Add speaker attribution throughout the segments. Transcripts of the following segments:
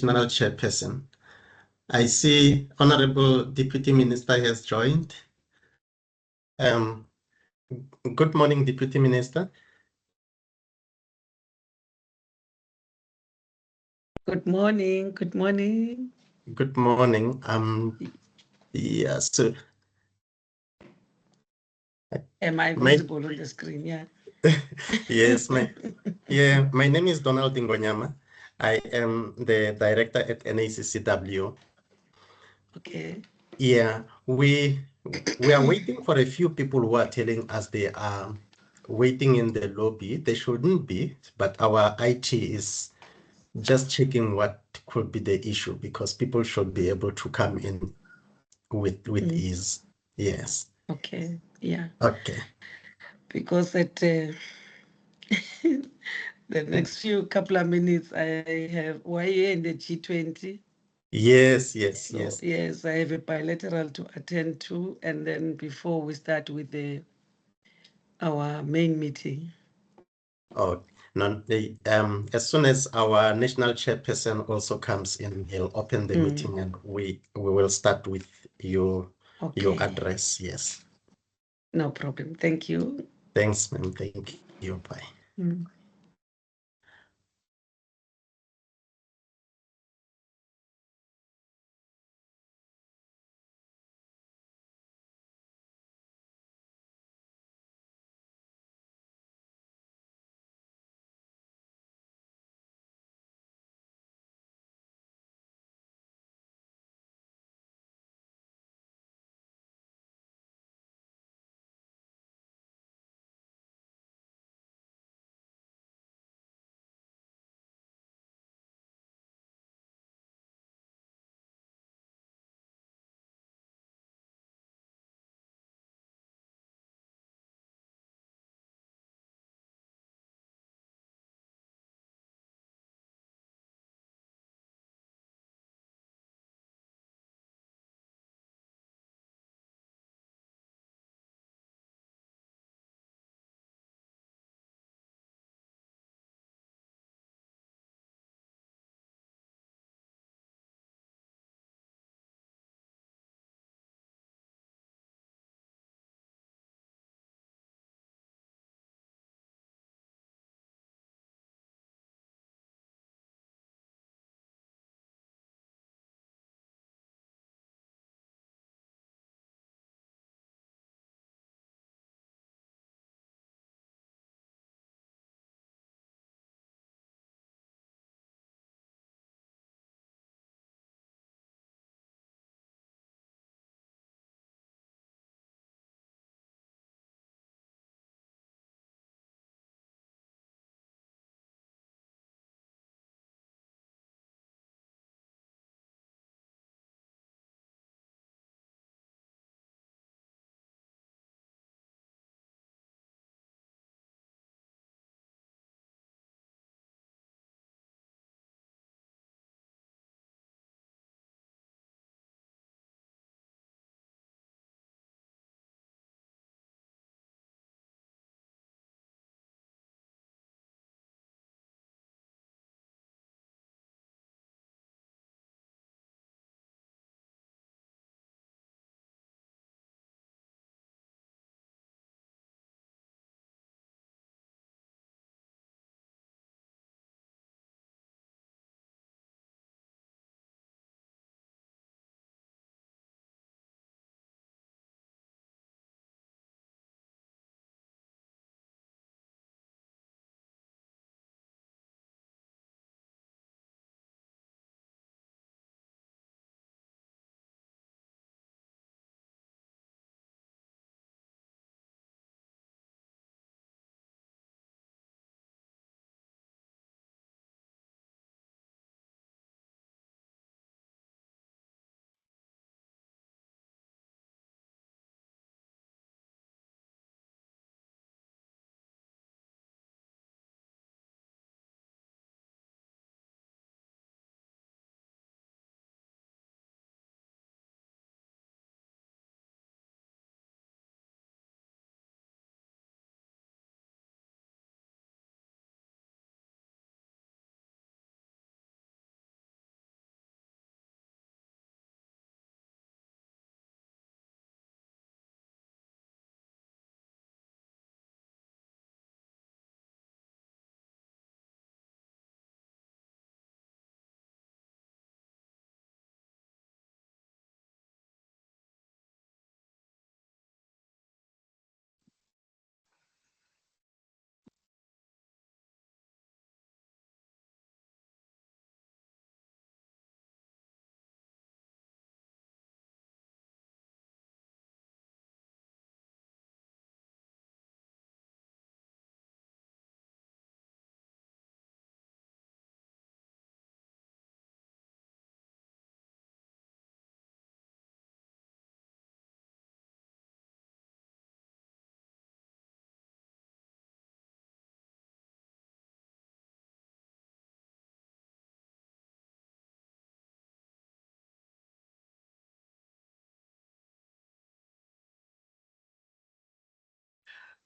Speaker 1: National Chairperson. I see Honorable Deputy Minister has joined. Good morning, Deputy Minister.
Speaker 2: Good morning. Good morning.
Speaker 1: Good morning. Yeah, so
Speaker 2: am I visible on the screen? Yeah.
Speaker 1: Yes, my name is Donald Ngonyama. I am the director at NACCW.
Speaker 2: Okay.
Speaker 1: Yeah, we are waiting for a few people who are telling us they are waiting in the lobby. They shouldn't be, but our IT is just checking what could be the issue because people should be able to come in with ease. Yes.
Speaker 2: Okay. Yeah.
Speaker 1: Okay.
Speaker 2: Because at the next couple of minutes, I have YA in the G20.
Speaker 1: Yes.
Speaker 2: So, yes, I have a bilateral to attend to, and then before we start with our main meeting.
Speaker 1: Oh, no, as soon as our national chairperson also comes in, he'll open the meeting and we will start with your address. Yes.
Speaker 2: No problem. Thank you.
Speaker 1: Thanks, ma'am. Thank you. Bye.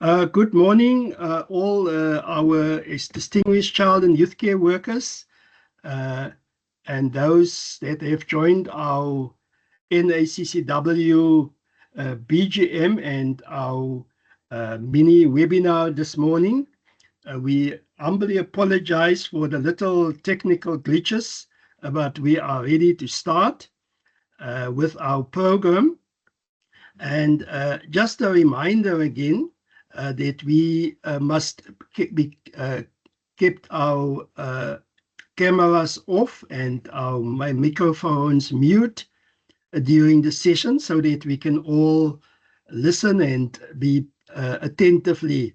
Speaker 3: Good morning, all our distinguished child and youth care workers, and those that have joined our NACCW BGM and our mini webinar this morning. We humbly apologize for the little technical glitches, but we are ready to start with our program. And just a reminder again that we must be kept our cameras off and our microphones mute during the session so that we can all listen and be attentively.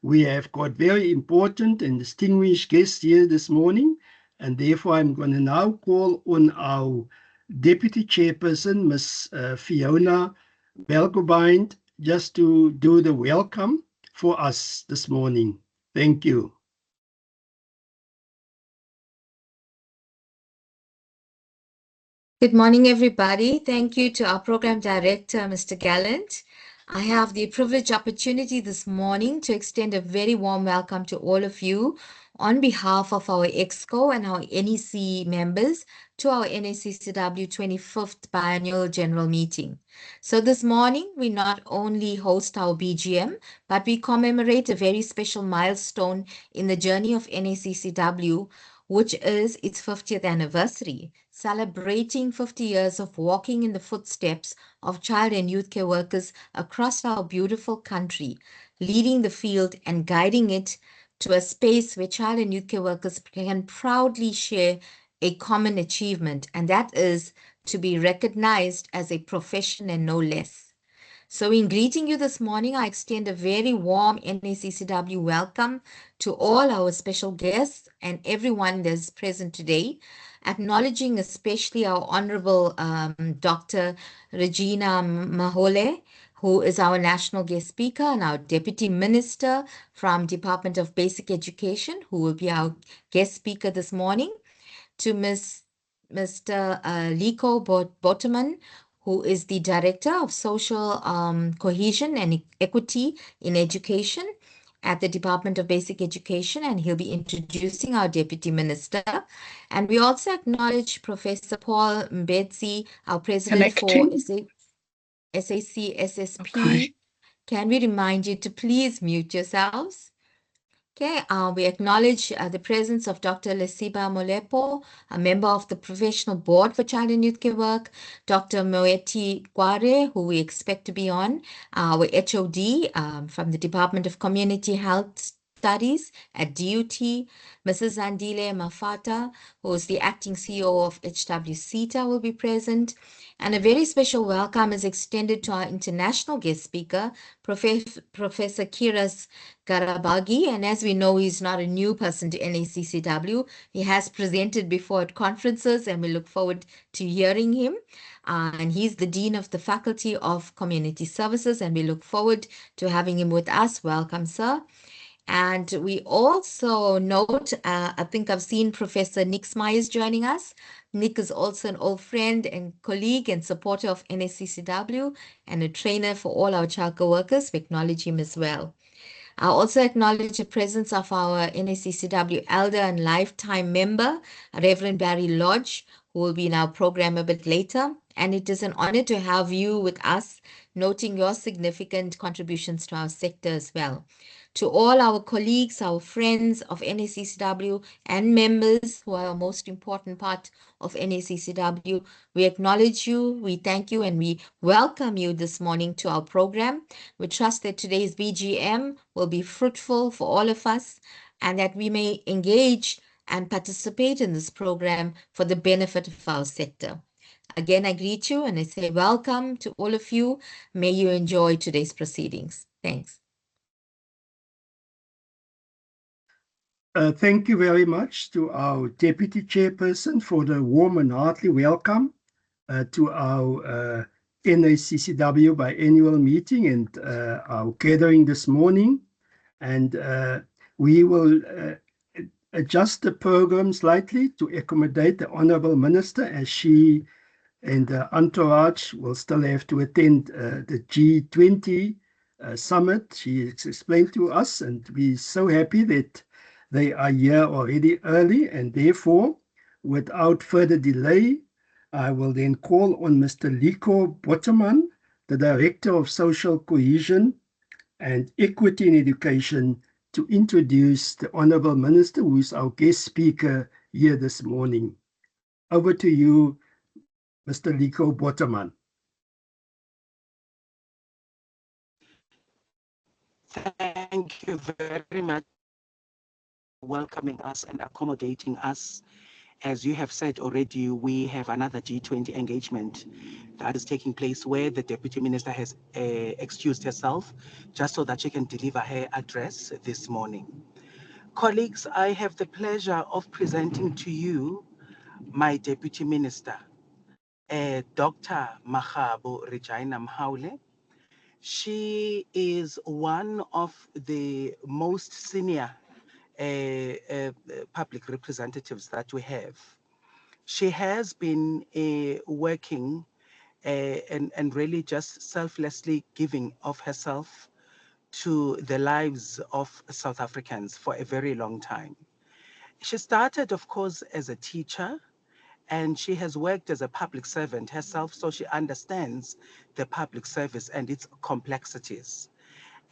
Speaker 3: We have got very important and distinguished guests here this morning, and therefore I'm going to now call on our Deputy Chairperson, Ms. Fiona Belgobind, just to do the welcome for us this morning. Thank you.
Speaker 4: Good morning, everybody. Thank you to our program director, Mr. Gallant. I have the privileged opportunity this morning to extend a very warm welcome to all of you on behalf of our EXCO and our NEC members to our NACCW 25th Biennial General Meeting. So this morning, we not only host our BGM, but we commemorate a very special milestone in the journey of NACCW, which is its 50th anniversary, celebrating 50 years of walking in the footsteps of child and youth care workers across our beautiful country, leading the field and guiding it to a space where child and youth care workers can proudly share a common achievement, and that is to be recognized as a profession and no less. So in greeting you this morning, I extend a very warm NACCW welcome to all our special guests and everyone that's present today, acknowledging especially our Honorable Dr. Regina Mahole, who is our national guest speaker, and our Deputy Minister from Department of Basic Education, who will be our guest speaker this morning, to Mr. Liko Boteman, who is the Director of Social Cohesion and Equity in Education at the Department of Basic Education, and he'll be introducing our Deputy Minister. And we also acknowledge Professor Paul Mbetsi, our President for SAC SSP.
Speaker 3: Okay.
Speaker 4: Can we remind you to please mute yourselves? Okay, we acknowledge the presence of Dr. Lesiba Molepo, a member of the Professional Board for Child and Youth Care Work, Dr. Moeti Kware, who we expect to be on, our HOD from the Department of Community Health Studies at DUT, Mrs. Zandile Mafata, who is the acting CEO of HWCTA, will be present. And a very special welcome is extended to our international guest speaker, Professor Kiras Garabagi. And as we know, he's not a new person to NACCW. He has presented before at conferences, and we look forward to hearing him. And he's the Dean of the Faculty of Community Services, and we look forward to having him with us. Welcome, sir. And we also note, I think I've seen Professor Nick Smyers joining us. Nick is also an old friend and colleague and supporter of NACCW and a trainer for all our childcare workers. We acknowledge him as well. I also acknowledge the presence of our NACCW elder and lifetime member, Reverend Barry Lodge, who will be in our program a bit later. And it is an honor to have you with us, noting your significant contributions to our sector as well. To all our colleagues, our friends of NACCW and members who are a most important part of NACCW, we acknowledge you, we thank you, and we welcome you this morning to our program. We trust that today's BGM will be fruitful for all of us and that we may engage and participate in this program for the benefit of our sector. Again, I greet you and I say welcome to all of you. May you enjoy today's proceedings. Thanks.
Speaker 3: Thank you very much to our Deputy Chairperson for the warm and hearty welcome to our NACCW biannual meeting and our gathering this morning. And we will adjust the program slightly to accommodate the Honourable Minister, as she and the entourage will still have to attend the G20 summit. She explained to us, and we're so happy that they are here already early, and therefore, without further delay, I will then call on Mr. Liko Botterman, the Director of Social Cohesion and Equity in Education, to introduce the Honourable Minister, who is our guest speaker here this morning. Over to you, Mr. Liko Botterman.
Speaker 5: Thank you very much for welcoming us and accommodating us. As you have said already, we have another G20 engagement that is taking place where the Deputy Minister has excused herself just so that she can deliver her address this morning. Colleagues, I have the pleasure of presenting to you my Deputy Minister, Dr. Makgabo Regina Mhaule. She is one of the most senior public representatives that we have. She has been working and really just selflessly giving of herself to the lives of South Africans for a very long time. She started, of course, as a teacher, and she has worked as a public servant herself, so she understands the public service and its complexities.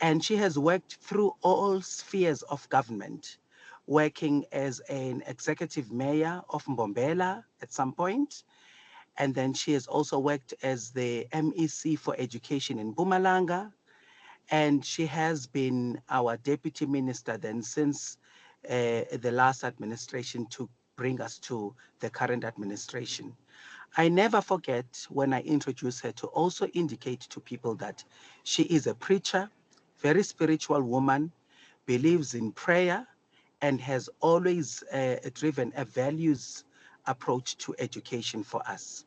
Speaker 5: And she has worked through all spheres of government, working as an executive mayor of Mbombela at some point. And then she has also worked as the MEC for Education in Mpumalanga. And she has been our deputy minister then since the last administration to bring us to the current administration. I never forget when I introduce her to also indicate to people that she is a preacher, very spiritual woman, believes in prayer, and has always driven a values approach to education for us.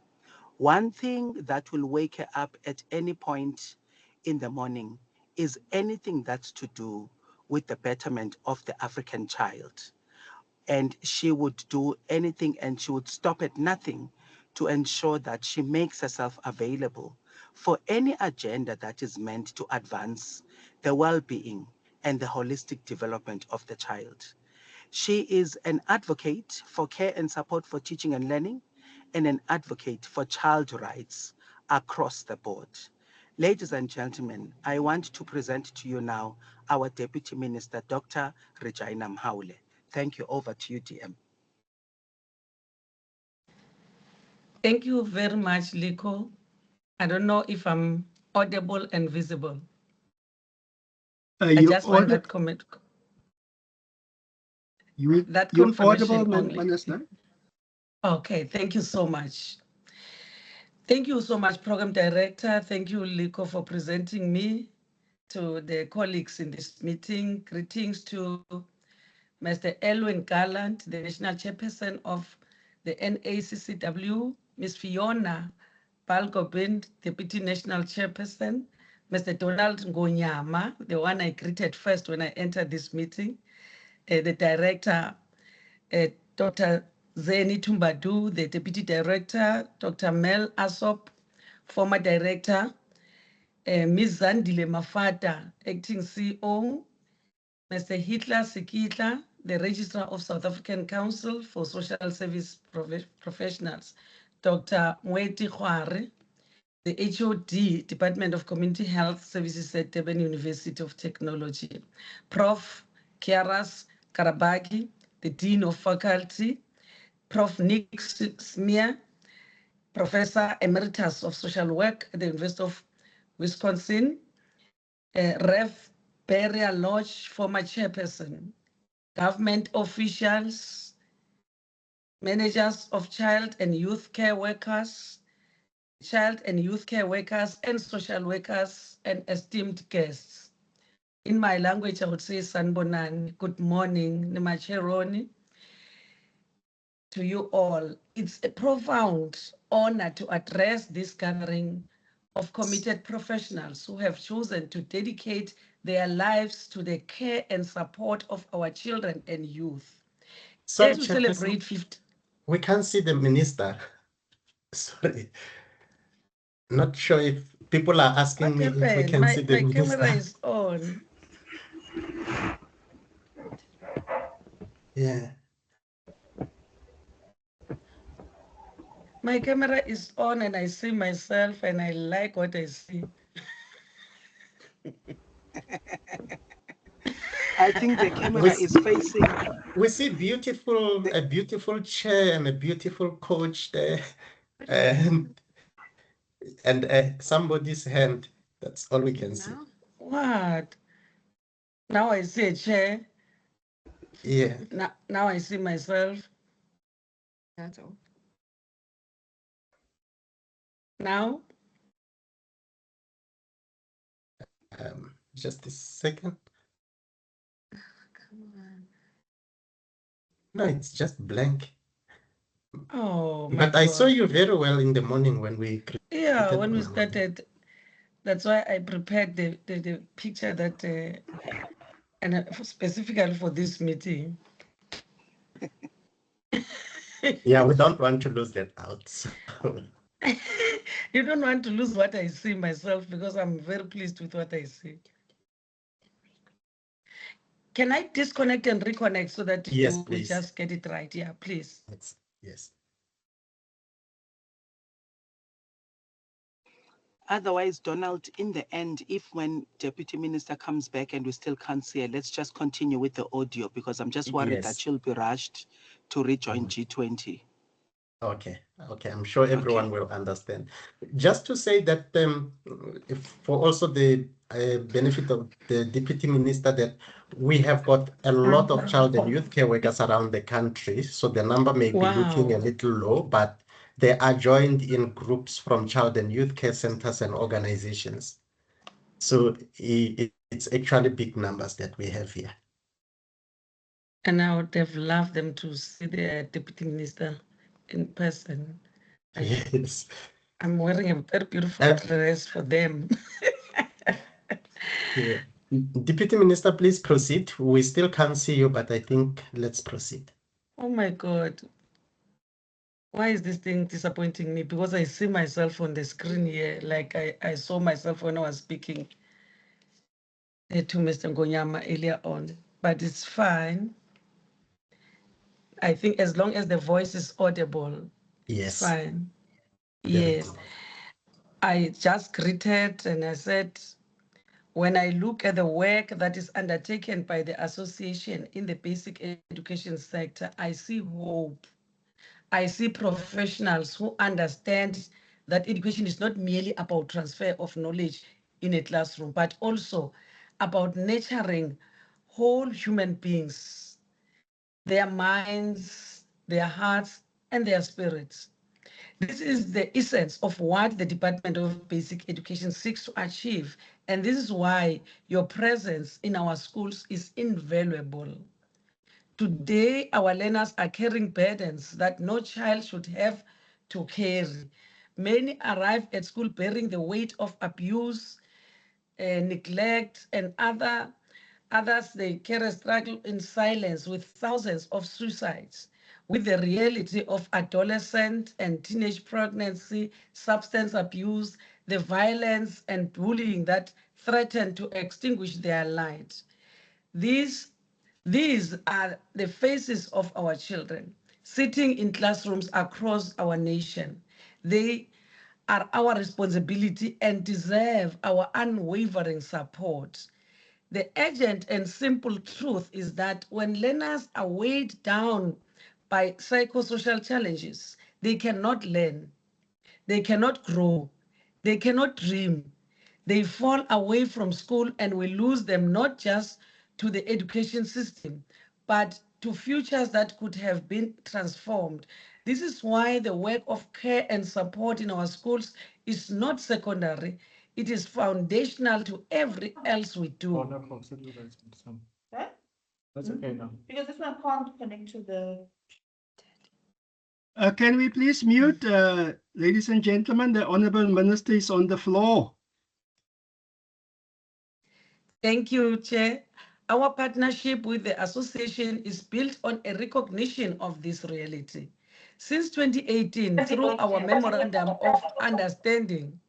Speaker 5: One thing that will wake her up at any point in the morning is anything that's to do with the betterment of the African child. And she would do anything and she would stop at nothing to ensure that she makes herself available for any agenda that is meant to advance the well-being and the holistic development of the child. She is an advocate for care and support for teaching and learning and an advocate for child rights across the board. Ladies and gentlemen, I want to present to you now our Deputy Minister, Dr. Regina Mhaule. Thank you. Over to you, DM.
Speaker 2: Thank you very much, Liko. I don't know if I'm audible and visible. I just want that comment. That
Speaker 3: You're
Speaker 2: confirmation
Speaker 3: audible,
Speaker 2: only.
Speaker 3: Minister.
Speaker 2: Okay, thank you so much. Thank you so much, Program Director. Thank you, Liko, for presenting me to the colleagues in this meeting. Greetings to Mr. Elwin Garland, the National Chairperson of the NACCW, Ms. Fiona Balgobind, Deputy National Chairperson, Mr. Donald Ngonyama, the one I greeted first when I entered this meeting, the Director, Dr. Zeni Tumbadu, the Deputy Director, Dr. Mel Asop, former Director, Ms. Zandile Mafata, Acting CEO, Mr. Hitler Sikitla, the Registrar of South African Council for Social Service Professionals, Dr. Mweti Khware, the HOD, Department of Community Health Services at Durban University of Technology, Prof. Kiaras Karabagi, the Dean of Faculty, Prof. Nick Smear, Professor Emeritus of Social Work at the University of Wisconsin, Rev. Beria Lodge, former chairperson, government officials, managers of child and youth care workers, and social workers, and esteemed guests. In my language, I would say Sanbonani, good morning, Nimacheroni, to you all. It's a profound honor to address this gathering of committed professionals who have chosen to dedicate their lives to the care and support of our children and youth.
Speaker 1: Sorry,
Speaker 2: As we celebrate
Speaker 1: Chairperson,
Speaker 2: 50.
Speaker 1: we can't see the minister. Sorry. Not sure if People are asking
Speaker 2: What
Speaker 1: me if we
Speaker 2: happened?
Speaker 1: can see the
Speaker 2: My camera
Speaker 1: minister.
Speaker 2: is on.
Speaker 1: Yeah.
Speaker 2: My camera is on and I see myself and I like what I see.
Speaker 5: I think the camera is facing.
Speaker 1: We see a beautiful chair and a beautiful coach there, and somebody's hand. That's all we can see.
Speaker 2: What? Now I see a chair.
Speaker 1: Yeah.
Speaker 2: Now I see myself.
Speaker 4: That's all.
Speaker 2: Now?
Speaker 1: Just a second.
Speaker 4: Come on.
Speaker 1: No, it's just blank.
Speaker 2: Oh my
Speaker 1: But I saw
Speaker 2: God.
Speaker 1: you very well in the morning when we
Speaker 2: Yeah,
Speaker 1: created
Speaker 2: when we
Speaker 1: one morning.
Speaker 2: started, that's why I prepared the picture that, and specifically for this meeting.
Speaker 1: Yeah, we don't want to lose that out. So.
Speaker 2: You don't want to lose what I see myself because I'm very pleased with what I see. Can I disconnect and reconnect so that
Speaker 1: Yes,
Speaker 2: we
Speaker 1: please.
Speaker 2: just get it right? Yeah, please.
Speaker 1: Yes.
Speaker 5: Otherwise, Donald, in the end, if when Deputy Minister comes back and we still can't see her, let's just continue with the audio because I'm just worried that she'll be rushed to rejoin G20.
Speaker 1: Okay, I'm sure everyone will understand. Just to say that for also the benefit of the Deputy Minister, that we have got a lot of child and youth care workers around the country, so the number may be looking a little low, but they are joined in groups from child and youth care centers and organizations. So it's actually big numbers that we have here.
Speaker 2: And I would have loved them to see the Deputy Minister in person.
Speaker 1: Yes.
Speaker 2: I'm wearing a very beautiful dress for them.
Speaker 1: Yeah. Deputy Minister, please proceed. We still can't see you, but I think let's proceed.
Speaker 2: Oh my God. Why is this thing disappointing me? Because I see myself on the screen here, like I saw myself when I was speaking to Mr. Ngonyama earlier on. But it's fine. I think as long as the voice is audible, it's fine. Yes. I just greeted and I said, when I look at the work that is undertaken by the association in the basic education sector, I see hope. I see professionals who understand that education is not merely about transfer of knowledge in a classroom, but also about nurturing whole human beings, their minds, their hearts, and their spirits. This is the essence of what the Department of Basic Education seeks to achieve, and this is why your presence in our schools is invaluable. Today, our learners are carrying burdens that no child should have to carry. Many arrive at school bearing the weight of abuse, neglect, and others they carry a struggle in silence with thousands of suicides, with the reality of adolescent and teenage pregnancy, substance abuse, the violence and bullying that threaten to extinguish their light. These, these are the faces of our children sitting in classrooms across our nation. They are our responsibility and deserve our unwavering support. The urgent and simple truth is that when learners are weighed down by psychosocial challenges, they cannot learn, they cannot grow, they cannot dream. They fall away from school and we lose them not just to the education system, but to futures that could have been transformed. This is why the work of care and support in our schools is not secondary. It is foundational to every else we do.
Speaker 6: That's okay now. Because this one can't connect to the.
Speaker 3: Can we please mute, ladies and gentlemen? The Honourable Minister is on the floor.
Speaker 2: Thank you, Chair. Our partnership with the association is built on a recognition of this reality. Since 2018, through our memorandum of understanding,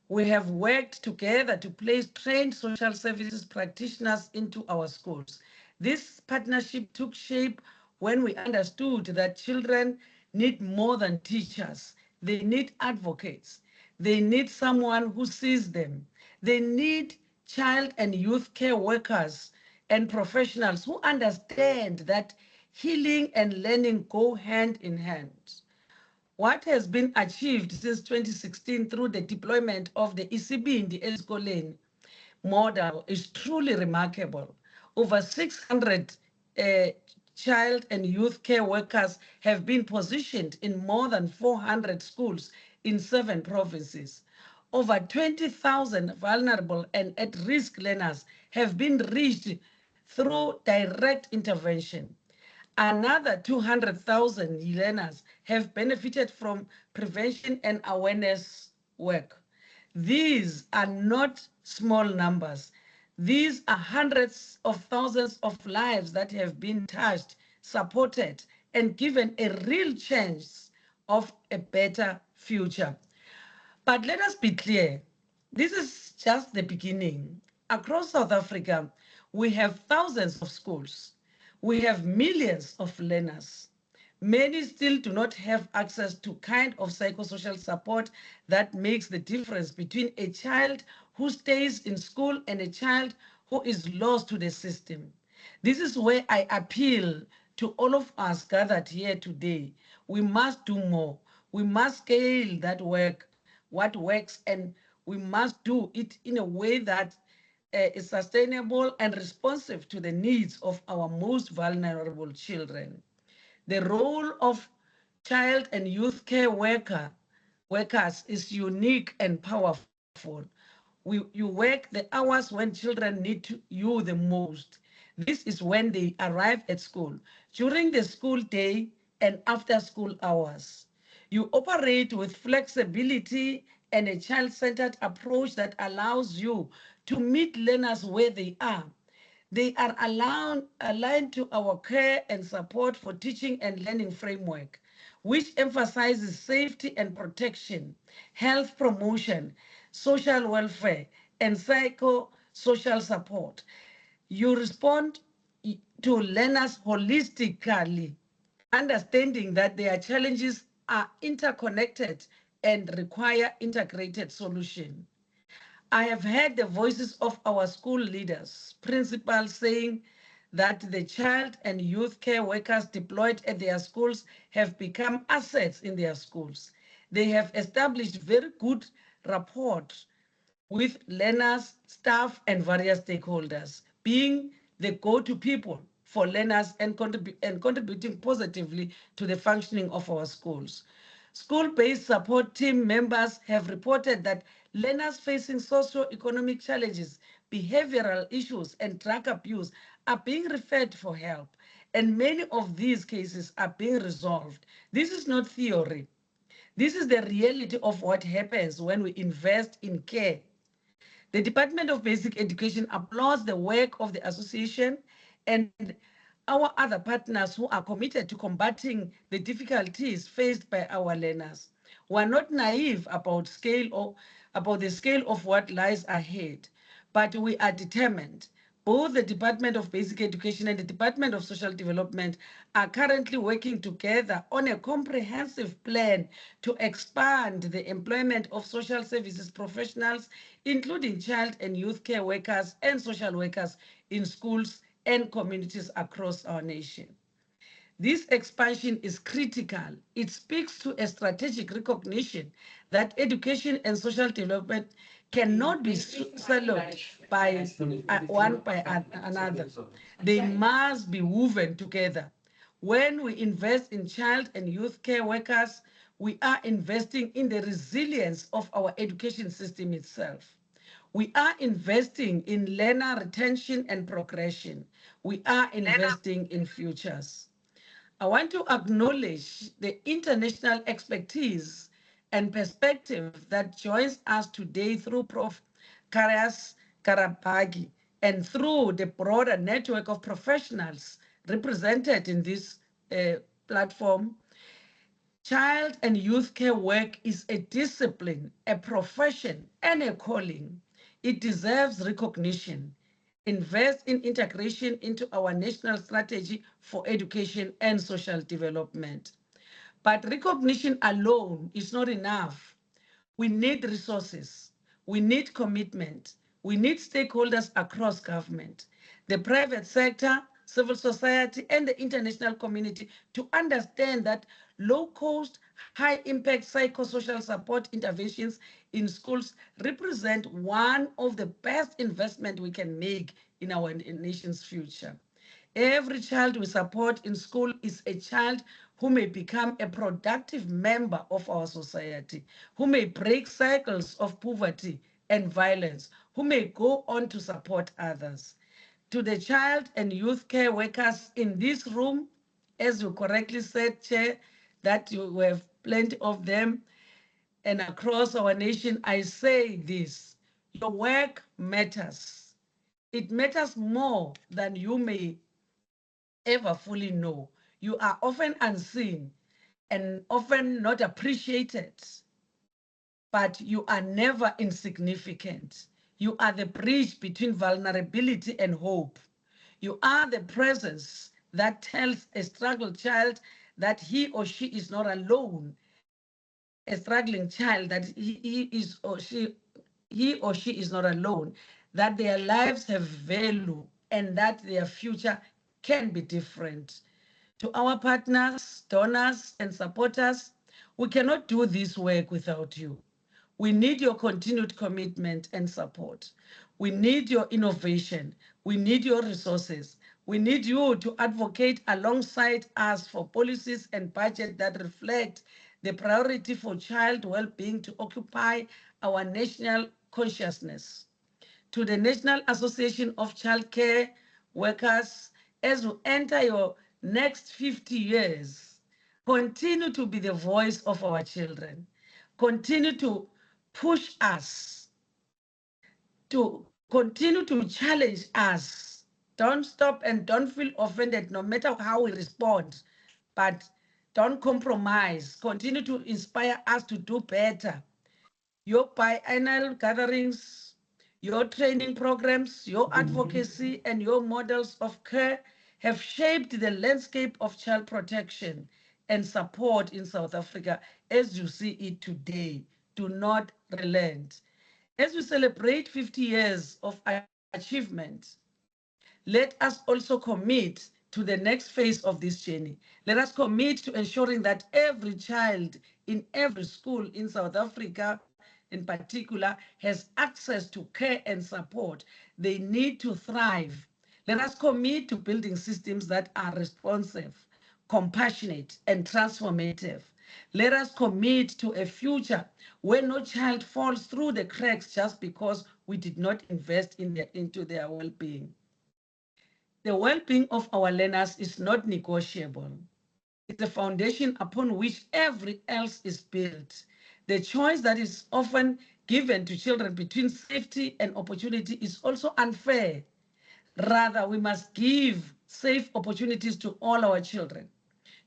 Speaker 2: We have worked together to place trained social services practitioners into our schools. This partnership took shape when we understood that children need more than teachers. They need advocates. They need someone who sees them. They need child and youth care workers and professionals who understand that healing and learning go hand in hand. What has been achieved since 2016 through the deployment of the Isibindi Ezikoleni model is truly remarkable. Over 600 uh, child and youth care workers have been positioned in more than 400 schools in 7 provinces. Over 20,000 vulnerable and at-risk learners have been reached through direct intervention. Another 200,000 learners have benefited from prevention and awareness work. These are not small numbers. These are hundreds of thousands of lives that have been touched, supported, and given a real chance of a better future. But let us be clear, this is just the beginning. Across South Africa, we have thousands of schools. We have millions of learners. Many still do not have access to kind of psychosocial support that makes the difference between a child who stays in school and a child who is lost to the system. This is where I appeal to all of us gathered here today. We must do more. We must scale that work, what works, and we must do it in a way that is sustainable and responsive to the needs of our most vulnerable children. The role of child and youth care workers is unique and powerful. You work the hours when children need you the most. This is when they arrive at school, during the school day and after school hours. You operate with flexibility and a child-centered approach that allows you to meet learners where they are. They are aligned to our care and support for teaching and learning framework, which emphasizes safety and protection, health promotion, social welfare, and psychosocial support. You respond to learners holistically, understanding that their challenges are interconnected and require integrated solution. I have heard the voices of our school leaders, principals saying that the child and youth care workers deployed at their schools have become assets in their schools. They have established very good rapport with learners, staff, and various stakeholders, being the go-to people for learners and contributing positively to the functioning of our schools. School-based support team members have reported that learners facing socio-economic challenges, behavioral issues, and drug abuse are being referred for help, and many of these cases are being resolved. This is not theory. This is the reality of what happens when we invest in care. The Department of Basic Education applauds the work of the association and our other partners who are committed to combating the difficulties faced by our learners. We are not naive about the scale of what lies ahead, but we are determined. Both the Department of Basic Education and the Department of Social Development are currently working together on a comprehensive plan to expand the employment of social services professionals, including child and youth care workers and social workers in schools and communities across our nation. This expansion is critical. It speaks to a strategic recognition that education and social development cannot be siloed by one by another. They must be woven together. When we invest in child and youth care workers, we are investing in the resilience of our education system itself. We are investing in learner retention and progression. We are investing in futures. I want to acknowledge the international expertise and perspective that joins us today through Prof. Karias Karabagi and through the broader network of professionals represented in this platform. Child and youth care work is a discipline, a profession, and a calling. It deserves recognition. Invest in integration into our national strategy for education and social development. But recognition alone is not enough. We need resources. We need commitment. We need stakeholders across government, the private sector, civil society, and the international community to understand that low-cost, high-impact psychosocial support interventions in schools represent one of the best investments we can make in our nation's future. Every child we support in school is a child who may become a productive member of our society, who may break cycles of poverty and violence, who may go on to support others. To the child and youth care workers in this room, as you correctly said, Chair, that you have plenty of them, and across our nation, I say this: your work matters. It matters more than you may ever fully know. You are often unseen and often not appreciated, but you are never insignificant. You are the bridge between vulnerability and hope. You are the presence that tells a struggled child that he or she is not alone, a struggling child that he or she is not alone, that their lives have value and that their future can be different. To our partners, donors, and supporters, we cannot do this work without you. We need your continued commitment and support. We need your innovation. We need your resources. We need you to advocate alongside us for policies and budget that reflect the priority for child well-being to occupy our national consciousness. To the National Association of Child Care Workers, as you enter your next 50 years, continue to be the voice of our children. Continue to push us, to continue to challenge us. Don't stop and don't feel offended no matter how we respond, but don't compromise. Continue to inspire us to do better. Your biennial gatherings, your training programs, your advocacy, and your models of care have shaped the landscape of child protection and support in South Africa as you see it today. Do not relent. As we celebrate 50 years of achievement, let us also commit to the next phase of this journey. Let us commit to ensuring that every child in every school in South Africa, in particular, has access to care and support they need to thrive. Let us commit to building systems that are responsive, compassionate, and transformative. Let us commit to a future where no child falls through the cracks just because we did not invest into their well-being. The well-being of our learners is not negotiable. It's the foundation upon which every else is built. The choice that is often given to children between safety and opportunity is also unfair. Rather, we must give safe opportunities to all our children.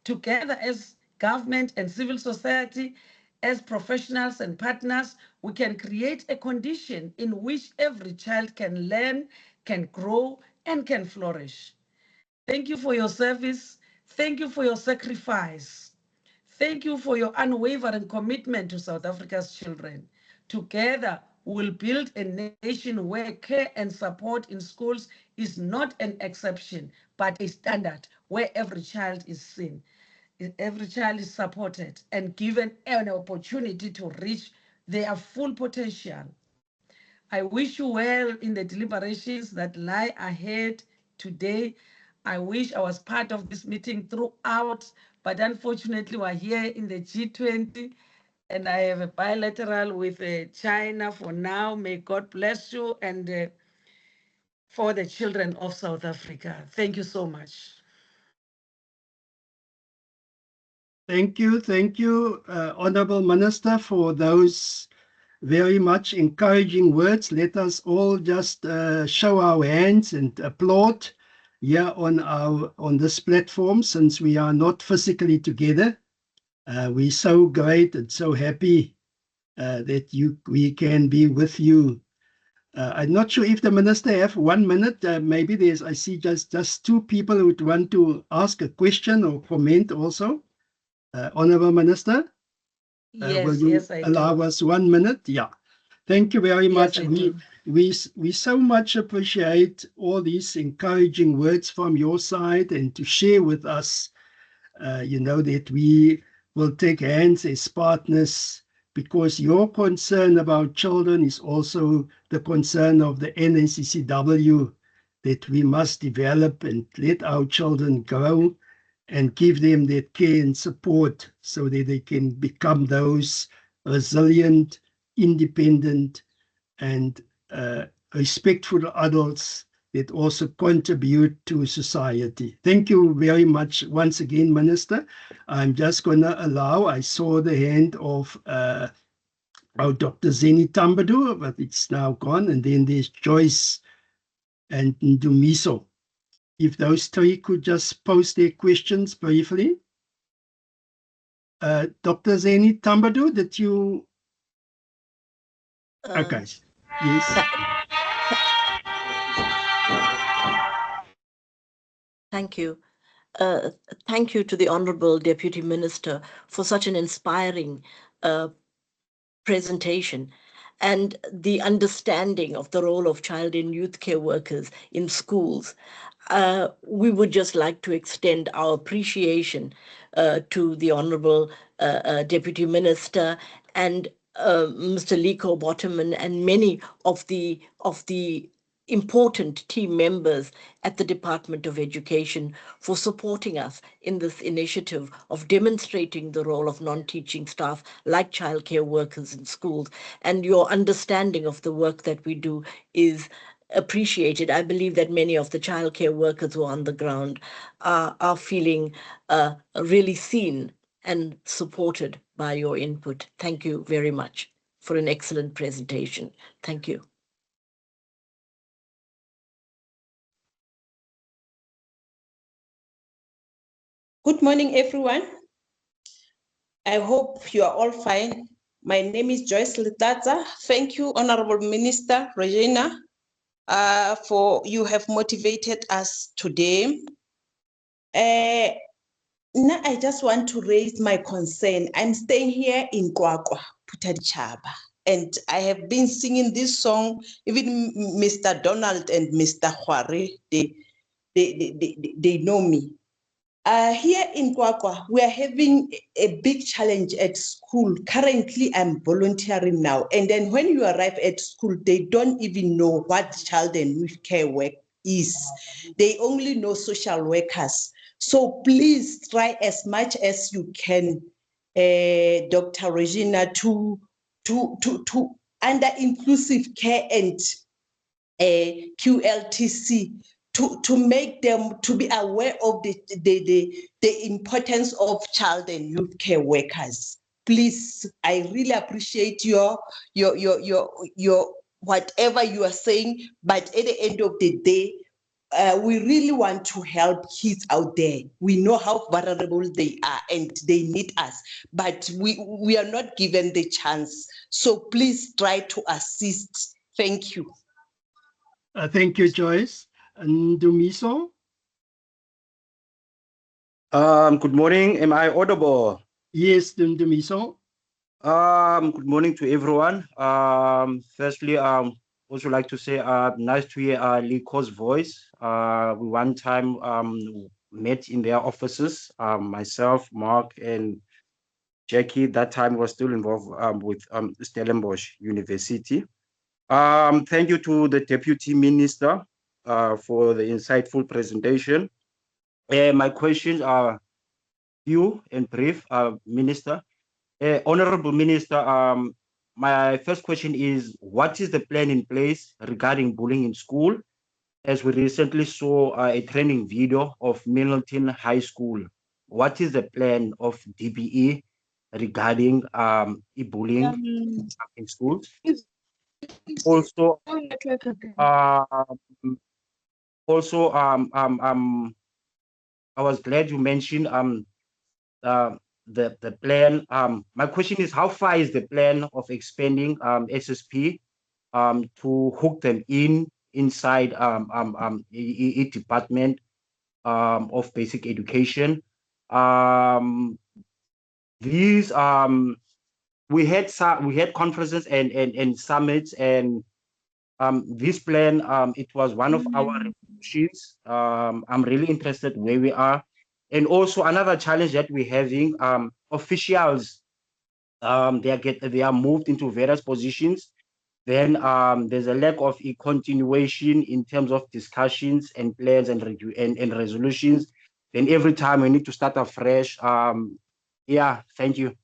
Speaker 2: Together as government and civil society, as professionals and partners, we can create a condition in which every child can learn, can grow, and can flourish. Thank you for your service. Thank you for your sacrifice. Thank you for your unwavering commitment to South Africa's children. Together, we will build a nation where care and support in schools is not an exception, but a standard where every child is seen, every child is supported and given an opportunity to reach their full potential. I wish you well in the deliberations that lie ahead today. I wish I was part of this meeting throughout, but unfortunately we're here in the G20 and I have a bilateral with China for now. May God bless you and for the children of South Africa. Thank you so much.
Speaker 3: Thank you, Honorable Minister, for those very much encouraging words. Let us all just show our hands and applaud here on this platform, since we are not physically together. We're so great and so happy that we can be with you. I'm not sure if the minister have 1 minute. Maybe I see just two people who would want to ask a question or comment also. Honorable Minister, will
Speaker 2: Yes,
Speaker 3: you
Speaker 2: yes, I
Speaker 3: allow
Speaker 2: do.
Speaker 3: us 1 minute? Yeah. Thank you very
Speaker 2: Yes,
Speaker 3: much.
Speaker 2: I do.
Speaker 3: We so much appreciate all these encouraging words from your side and to share with us, that we will take hands as partners, because your concern about children is also the concern of the NACCW, that we must develop and let our children grow and give them that care and support so that they can become those resilient, independent, and respectful adults that also contribute to society. Thank you very much once again, Minister. I'm just going to allow, I saw the hand of our Dr. Zeni Tambadu, but it's now gone. And then there's Joyce and Ndumiso. If those three could just pose their questions briefly. Dr. Zeni Tambadu, did you? Okay. Yes.
Speaker 7: Thank you. Uh, Thank you to the Honorable Deputy Minister for such an inspiring presentation and the understanding of the role of child and youth care workers in schools. We would just like to extend our appreciation to the Honorable Deputy Minister and Mr. Liko Bottoman and many of the important team members at the Department of Education for supporting us in this initiative of demonstrating the role of non-teaching staff like childcare workers in schools. And your understanding of the work that we do is appreciated. I believe that many of the childcare workers who are on the ground are feeling really seen and supported by your input. Thank you very much for an excellent presentation. Thank you.
Speaker 8: Good morning, everyone. I hope you are all fine. My name is Joyce Litaza. Thank you, Honorable Minister Regina, for you have motivated us today. Now I just want to raise my concern. I'm staying here in Kwakwa, Putadichaba, and I have been singing this song. Even Mr. Donald and Mr. Hware, they know me. Here in Kwakwa, we are having a big challenge at school. Currently, I'm volunteering now. And then when you arrive at school, they don't even know what child and youth care work is. They only know social workers. So please try as much as you can, Dr. Regina, to under inclusive care and QLTC to make them to be aware of the importance of child and youth care workers. Please, I really appreciate your whatever you are saying, but at the end of the day, we really want to help kids out there. We know how vulnerable they are and they need us, but we are not given the chance. So please try to assist. Thank you.
Speaker 3: Thank you, Joyce. Ndumiso?
Speaker 9: Good morning. Am I audible?
Speaker 3: Yes, Ndumiso.
Speaker 9: Good morning to everyone. Firstly, also like to say, nice to hear Liko's voice. We one time met in their offices. Myself, Mark, and Jackie. That time was still involved with Stellenbosch University. Thank you to the Deputy Minister for the insightful presentation. My questions are few and brief, Minister. Honorable Minister, my first question is, what is the plan in place regarding bullying in school? As we recently saw a training video of Middleton High School. What is the plan of DBE regarding bullying in schools? Also, I was glad you mentioned the plan. My question is, how far is the plan of expanding SSP to hook them inside a department of basic education? These we had conferences and summits, and this plan, it was one of our resolutions. I'm really interested where we are. And also another challenge that we're having, officials, they are moved into various positions. Then there's a lack of a continuation in terms of discussions and plans and resolutions. Then every time we need to start afresh. Yeah, thank you.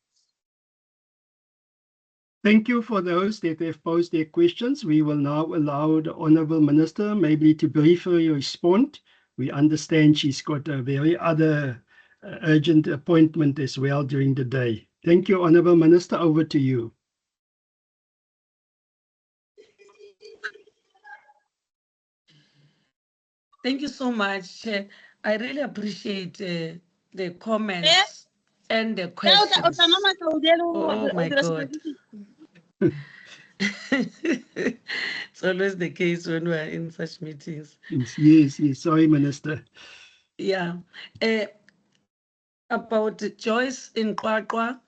Speaker 3: Thank you for those that have posed their questions. We will now allow the Honourable Minister maybe to briefly respond. We understand she's got a very other urgent appointment as well during the day. Thank you, Honourable Minister. Over to you.
Speaker 2: Thank you so much, Chair. I really appreciate the comments and the questions. Oh my God. It's always the case when we're in such meetings.
Speaker 3: Yes. Sorry, Minister.
Speaker 2: Yeah. About Joyce in Kwakwa,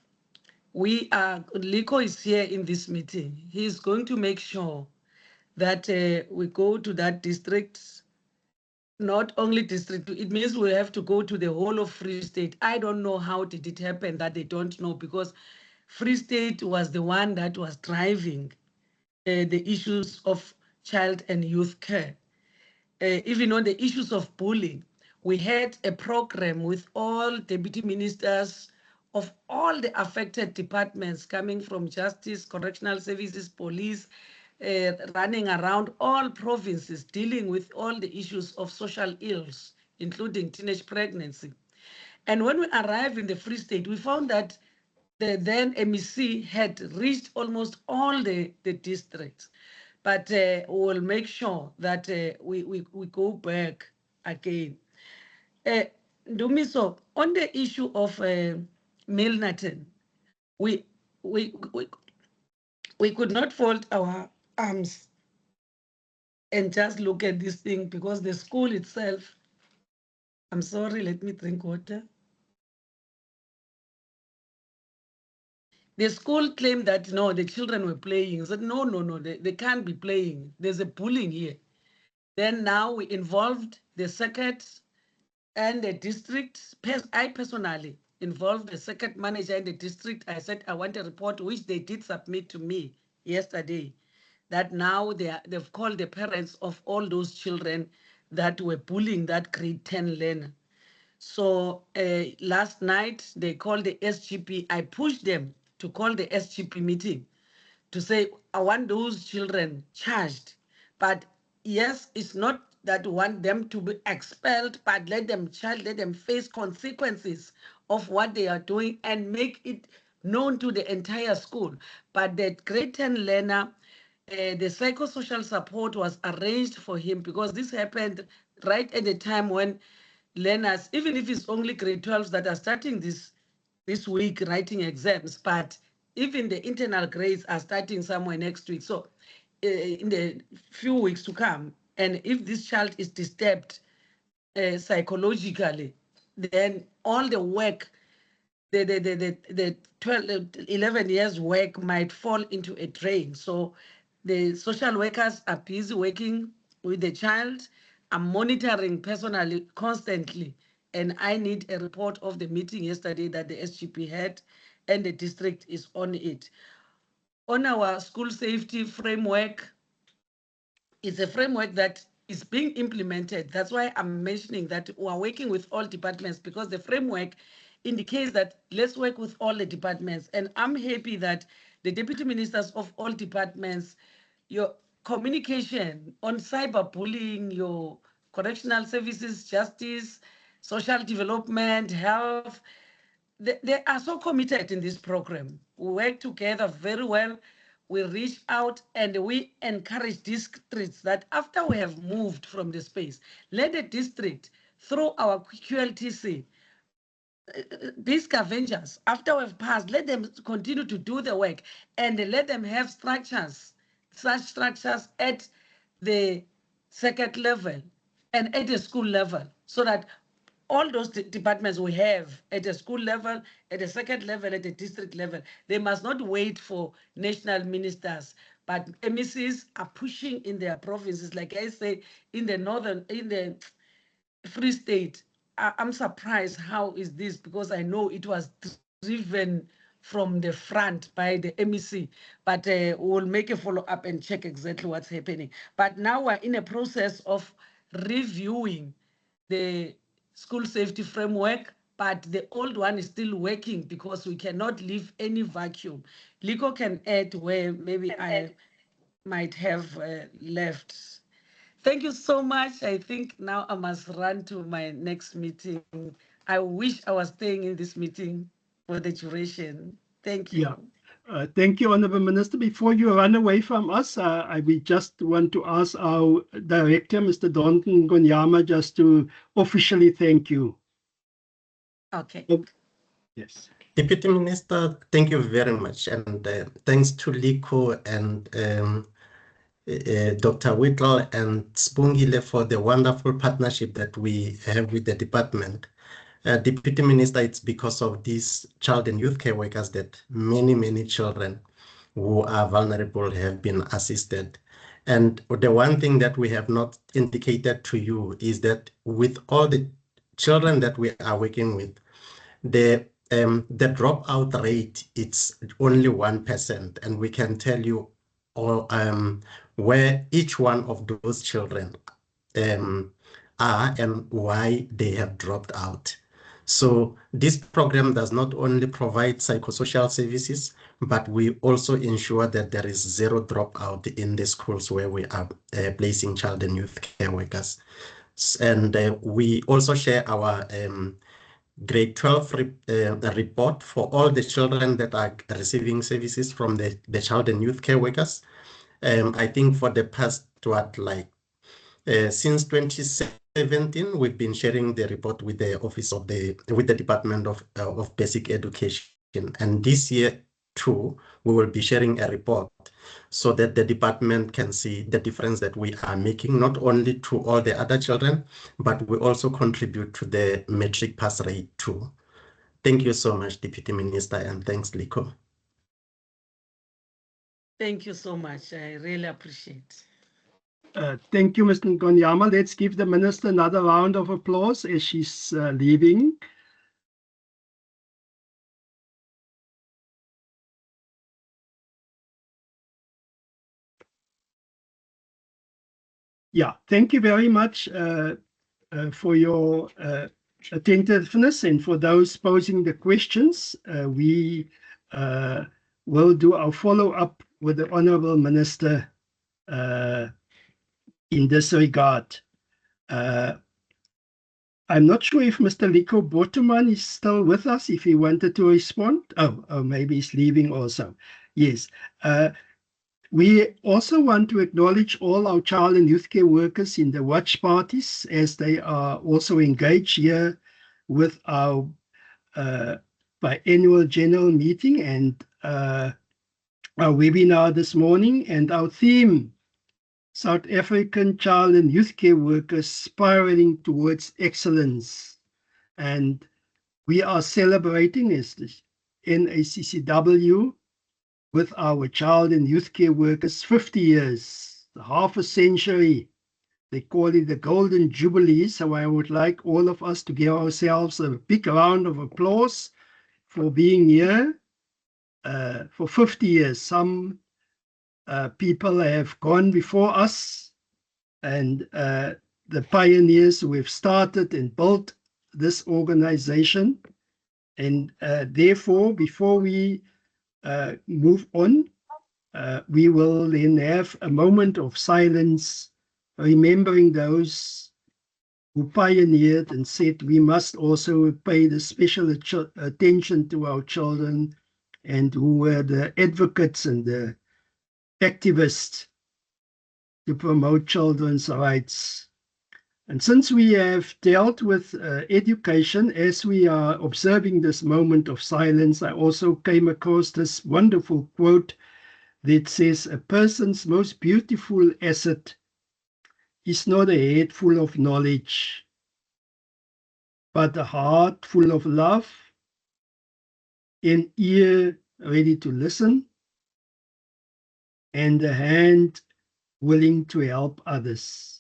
Speaker 2: Liko is here in this meeting. He's going to make sure that we go to that district, not only district, it means we have to go to the whole of Free State. I don't know how did it happen that they don't know, because Free State was the one that was driving the issues of child and youth care. Even on the issues of bullying, we had a program with all deputy ministers of all the affected departments coming from justice, correctional services, police, running around all provinces, dealing with all the issues of social ills, including teenage pregnancy. And when we arrived in the Free State, we found that the then MEC had reached almost all the districts. But we'll make sure that we go back again. Dumiso, on the issue of Milnerton, we, we, we, we could not fold our arms and just look at this thing, because the school itself, I'm sorry, let me drink water. The school claimed that, no, the children were playing. I said, no, they can't be playing. There's a bullying here. Then now we involved the circuit and the district. I personally involved the circuit manager in the district. I said, I want a report, which they did submit to me yesterday, that now they've called the parents of all those children that were bullying that grade 10 learner. So last night they called the SGP. I pushed them to call the SGP meeting to say, I want those children charged. But yes, it's not that we want them to be expelled, but let them face consequences of what they are doing and make it known to the entire school. But that grade 10 learner, the psychosocial support was arranged for him, because this happened right at the time when learners, even if it's only grade 12s that are starting this week writing exams, but even the internal grades are starting somewhere next week. So in the few weeks to come, and if this child is disturbed psychologically, then all the work, the 11 years work might fall into a drain. So the social workers are busy working with the child. I'm monitoring personally constantly, and I need a report of the meeting yesterday that the SGP had, and the district is on it. On our school safety framework, it's a framework that is being implemented. That's why I'm mentioning that we're working with all departments, because the framework indicates that let's work with all the departments. And I'm happy that the deputy ministers of all departments, your communication on cyberbullying, your correctional services, justice, social development, health, they are so committed in this program. We work together very well. We reach out and we encourage districts that after we have moved from the space, let the district, through our QLTC, be scavengers. After we've passed, let them continue to do the work and let them have structures, such structures at the second level and at the school level, so that all those departments we have at the school level, at the second level, at the district level, they must not wait for national ministers, but MECs are pushing in their provinces. Like I say, in the Free State, I'm surprised how is this, because I know it was driven from the front by the MEC, but we'll make a follow up and check exactly what's happening. But now we're in a process of reviewing the school safety framework, but the old one is still working because we cannot leave any vacuum. Liko can add where maybe I might have left. Thank you so much. I think now I must run to my next meeting. I wish I was staying in this meeting for the duration. Thank you.
Speaker 3: Thank you, Honourable Minister. Before you run away from us, we just want to ask our Director, Mr. Donton Gonyama, just to officially thank you.
Speaker 2: Okay.
Speaker 3: Yes.
Speaker 1: Deputy Minister, thank you very much. And thanks to Liko and Dr. Whittle and Spungile for the wonderful partnership that we have with the department. Deputy Minister, it's because of these child and youth care workers that many children who are vulnerable have been assisted. And the one thing that we have not indicated to you is that with all the children that we are working with, the dropout rate, it's only 1%, and we can tell you all, where each one of those children are and why they have dropped out. So this program does not only provide psychosocial services, but we also ensure that there is zero dropout in the schools where we are placing child and youth care workers. And we also share our grade 12 report for all the children that are receiving services from the child and youth care workers. I think for the past, since 2017, we've been sharing the report with the office of with the Department of Basic Education. And this year too, we will be sharing a report so that the department can see the difference that we are making, not only to all the other children, but we also contribute to the metric pass rate too. Thank you so much, Deputy Minister, and thanks, Liko.
Speaker 2: Thank you so much. I really appreciate.
Speaker 3: Thank you, Mr. Gonyama. Let's give the Minister another round of applause as she's leaving. Yeah, thank you very much for your attentiveness, and for those posing the questions. We will do our follow-up with the Honourable Minister in this regard. I'm not sure if Mr. Liko Boteman is still with us, if he wanted to respond. Oh, maybe he's leaving also. Yes. We also want to acknowledge all our child and youth care workers in the watch parties, as they are also engaged here with our biannual general meeting and our webinar this morning. And our theme, South African child and youth care workers spiraling towards excellence. And we are celebrating as the NACCW with our child and youth care workers 50 years, half a century. They call it the Golden Jubilee. So I would like all of us to give ourselves a big round of applause for being here for 50 years. Some people have gone before us, and the pioneers who have started and built this organization. And therefore, before we move on, we will then have a moment of silence, remembering those who pioneered and said we must also pay the special attention to our children, and who were the advocates and the activists to promote children's rights. And since we have dealt with education, as we are observing this moment of silence, I also came across this wonderful quote that says, "A person's most beautiful asset is not a head full of knowledge, but a heart full of love, an ear ready to listen, and a hand willing to help others."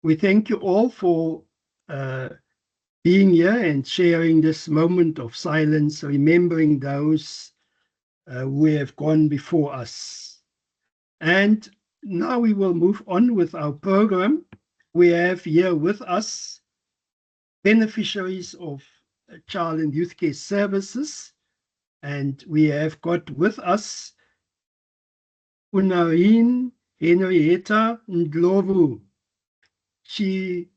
Speaker 3: We thank you all for being here and sharing this moment of silence, remembering those who have gone before us. And now we will move on with our program. We have here with us beneficiaries of child and youth care services, and we have got with us Unarine Henrietta Ndlovu. She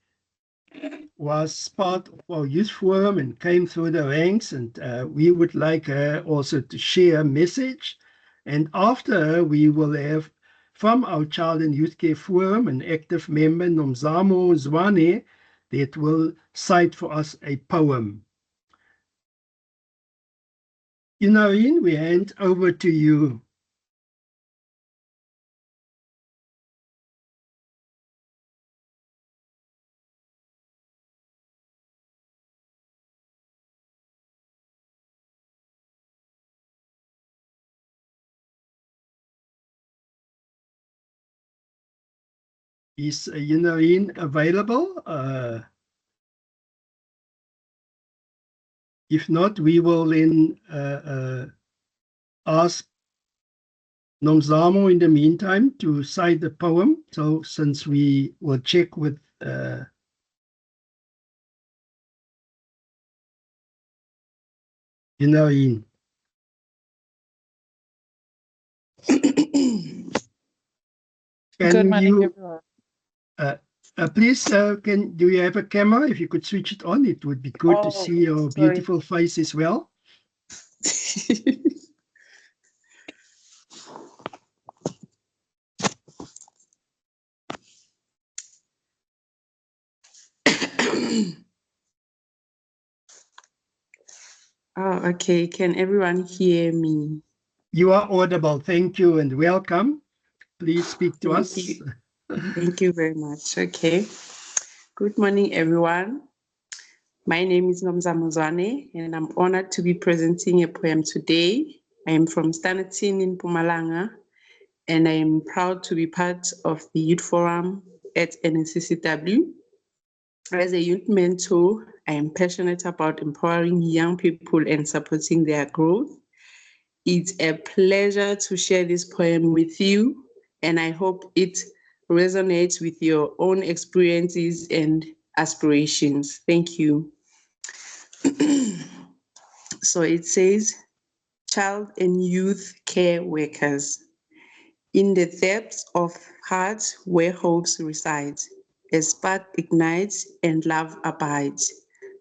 Speaker 3: was part of our youth forum and came through the ranks, and we would like her also to share a message. And after her, we will have from our Child and Youth Care Forum an active member, Nomzamo Zwane, that will cite for us a poem. Unarine, we hand over to you. Is Unarine available? If not, we will then ask Nomzamo in the meantime to cite the poem. So since we will check with Unarine.
Speaker 10: Good morning,
Speaker 3: you
Speaker 10: everyone.
Speaker 3: please do you have a camera? If you could switch it on, it would be good to see your beautiful face as well.
Speaker 10: Oh, okay. Can everyone hear me?
Speaker 3: You are audible. Thank you and welcome. Please speak to us.
Speaker 10: Thank you very much. Okay. Good morning, everyone. My name is Nomzamo Zwane, and I'm honored to be presenting a poem today. I am from Standerton in Mpumalanga, and I am proud to be part of the Youth Forum at NACCW. As a youth mentor, I am passionate about empowering young people and supporting their growth. It's a pleasure to share this poem with you, and I hope it resonates with your own experiences and aspirations. Thank you. So it says, child and youth care workers. In the depths of hearts where hopes reside, a spark ignites and love abides.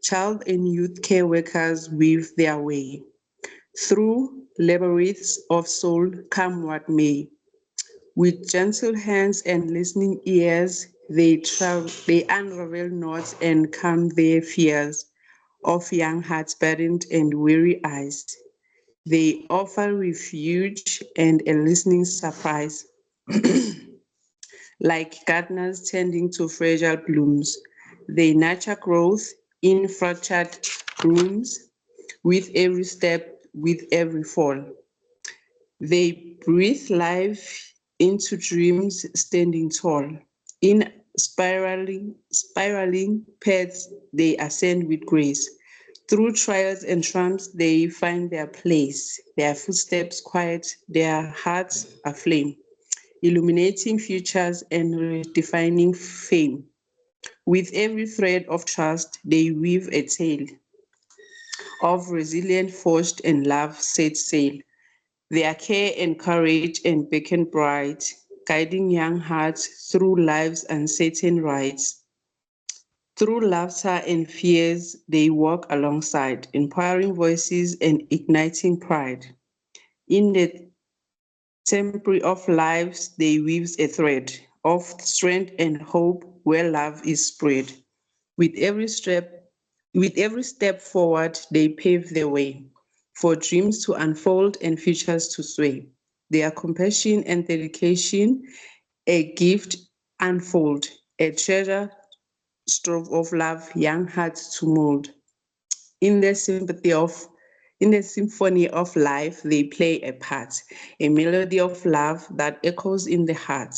Speaker 10: Child and youth care workers weave their way. Through labyrinths of soul, come what may. With gentle hands and listening ears, they unravel knots and calm their fears of young hearts burdened and weary eyes. They offer refuge and a listening surprise. Like gardeners tending to fragile blooms, they nurture growth in fractured rooms with every step, with every fall. They breathe life into dreams standing tall. In spiraling paths, they ascend with grace. Through trials and triumphs, they find their place. Their footsteps quiet, their hearts aflame, illuminating futures and redefining fame. With every thread of trust, they weave a tale of resilience forged and love set sail. Their care and courage and beacon bright, guiding young hearts through life's uncertain rides. Through laughter and fears, they walk alongside, empowering voices and igniting pride. In the temporary of lives, they weaves a thread of strength and hope where love is spread. With every step forward, they pave the way for dreams to unfold and futures to sway. Their compassion and dedication, a gift unfold, a treasure trove of love, young hearts to mold. In the in the symphony of life, they play a part, a melody of love that echoes in the heart.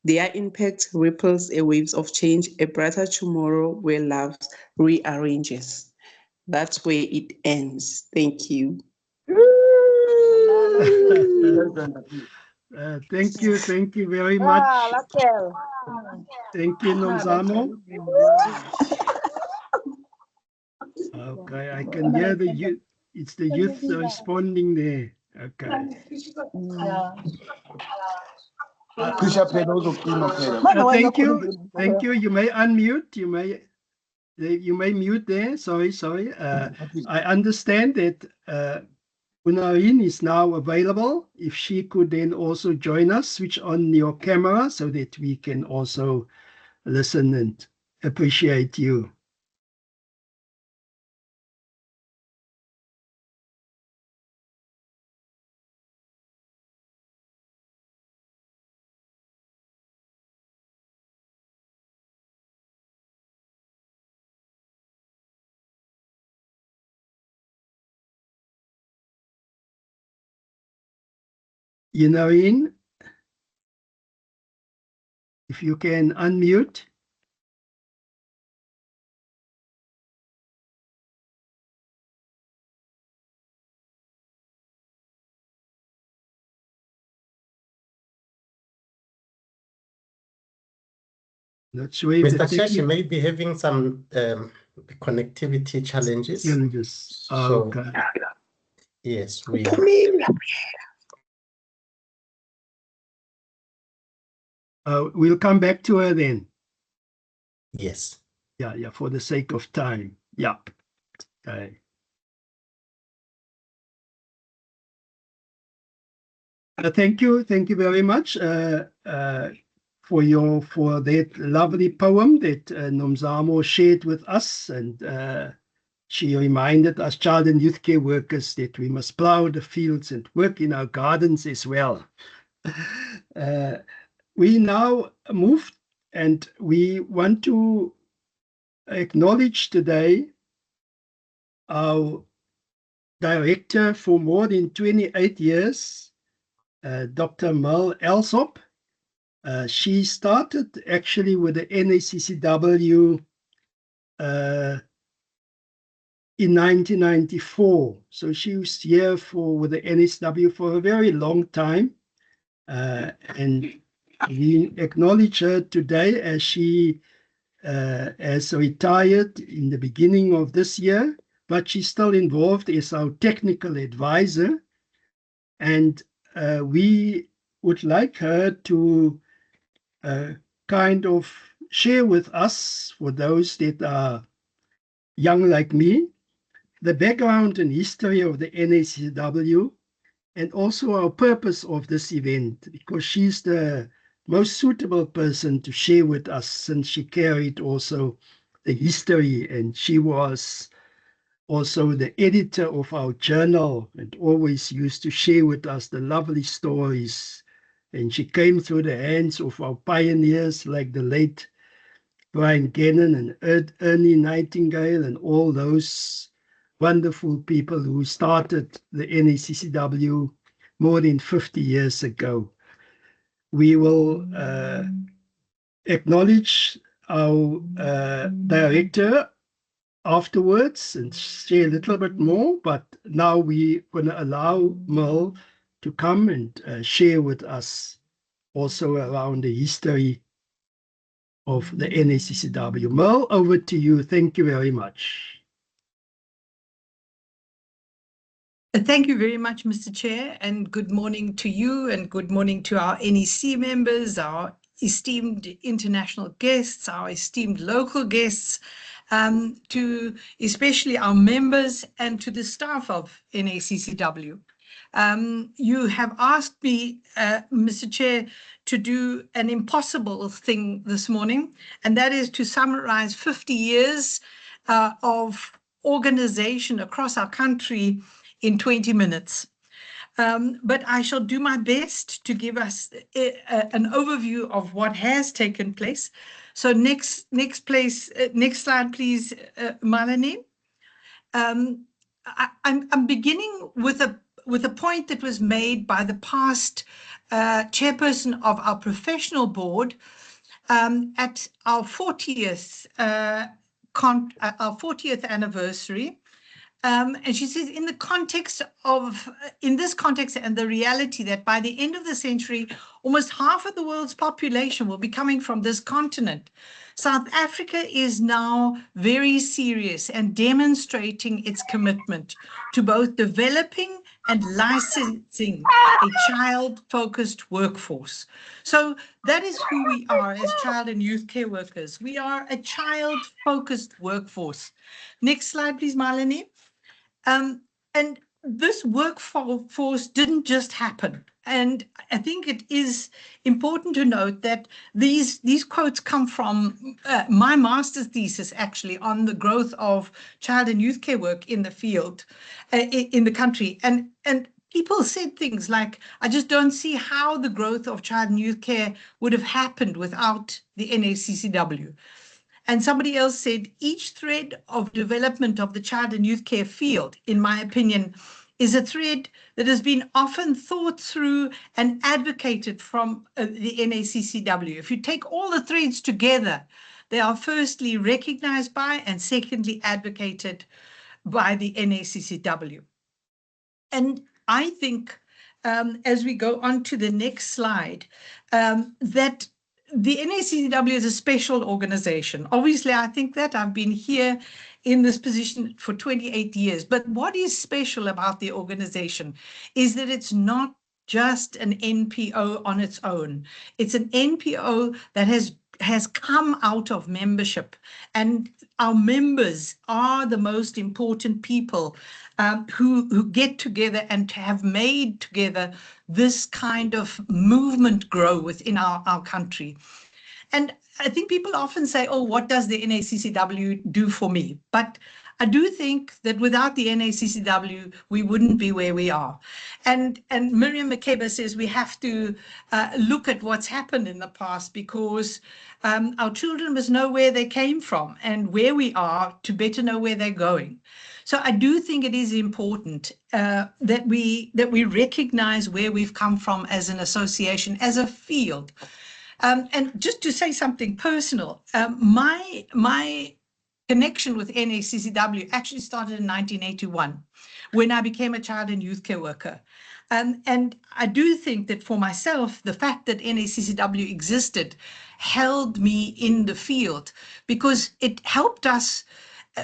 Speaker 10: Their impact ripples a waves of change, a brighter tomorrow where love rearranges. That's where it ends. Thank you.
Speaker 3: Thank you very much. Thank you, Nomzamo. Okay, I can hear the youth. It's the youth responding there. Okay. Thank you. Thank you. You may unmute. You may mute there. Sorry. I understand that Unarin is now available. If she could then also join us, switch on your camera so that we can also listen and appreciate you. Unarin, if you can unmute. Not sure if
Speaker 1: Mr. Chair, she may be having some connectivity challenges. So,
Speaker 3: okay.
Speaker 1: Yes, we.
Speaker 3: We'll come back to her then.
Speaker 1: Yes.
Speaker 3: Yeah, for the sake of time. Yeah. Okay. Thank you very much for that lovely poem that Nomzamo shared with us, and she reminded us child and youth care workers that we must plow the fields and work in our gardens as well. We now move, and we want to acknowledge today our director for more than 28 years, Dr. Merle Alsop. She started actually with the NACCW in 1994. So she was here with the NACCW for a very long time. And we acknowledge her today as she has retired in the beginning of this year, but she's still involved as our technical advisor. And we would like her to kind of share with us, for those that are young like me, the background and history of the NACCW, and also our purpose of this event, because she's the most suitable person to share with us, since she carried also the history, and she was also the editor of our journal and always used to share with us the lovely stories. And she came through the hands of our pioneers like the late Brian Gannon and Ernie Nightingale and all those wonderful people who started the NACCW more than 50 years ago. We will acknowledge our director afterwards and share a little bit more, but now we're going to allow Merle to come and share with us also around the history of the NACCW. Merle, over to you. Thank you very much.
Speaker 11: Thank you very much, Mr. Chair, and good morning to you and good morning to our NEC members, our esteemed international guests, our esteemed local guests, to especially our members and to the staff of NACCW. You have asked me, Mr. Chair, to do an impossible thing this morning, and that is to summarize 50 years of organization across our country in 20 minutes. But I shall do my best to give us an overview of what has taken place. So next slide, please, Malini. I'm beginning with a point that was made by the past chairperson of our professional board at our 40th anniversary. And she says, in this context and the reality that by the end of the century, almost half of the world's population will be coming from this continent, South Africa is now very serious and demonstrating its commitment to both developing and licensing a child-focused workforce. So that is who we are as child and youth care workers. We are a child-focused workforce. Next slide, please, Malini. And this workforce didn't just happen. And I think it is important to note that these quotes come from my master's thesis, actually, on the growth of child and youth care work in the field, in the country. And people said things like, I just don't see how the growth of child and youth care would have happened without the NACCW. And somebody else said, each thread of development of the child and youth care field, in my opinion, is a thread that has been often thought through and advocated from the NACCW. If you take all the threads together, they are firstly recognized by and secondly advocated by the NACCW. And I think, as we go on to the next slide, that the NACCW is a special organization. Obviously, I think that I've been here in this position for 28 years. But what is special about the organization is that it's not just an NPO on its own. It's an NPO that has come out of membership, and our members are the most important people who get together and have made together this kind of movement grow within our country. And I think people often say, oh, what does the NACCW do for me? But I do think that without the NACCW, we wouldn't be where we are. And Miriam Makeba says we have to look at what's happened in the past, because our children must know where they came from and where we are to better know where they're going. So I do think it is important that we recognize where we've come from as an association, as a field. And just to say something personal, my connection with NACCW actually started in 1981 when I became a child and youth care worker. And I do think that for myself, the fact that NACCW existed held me in the field, because it helped us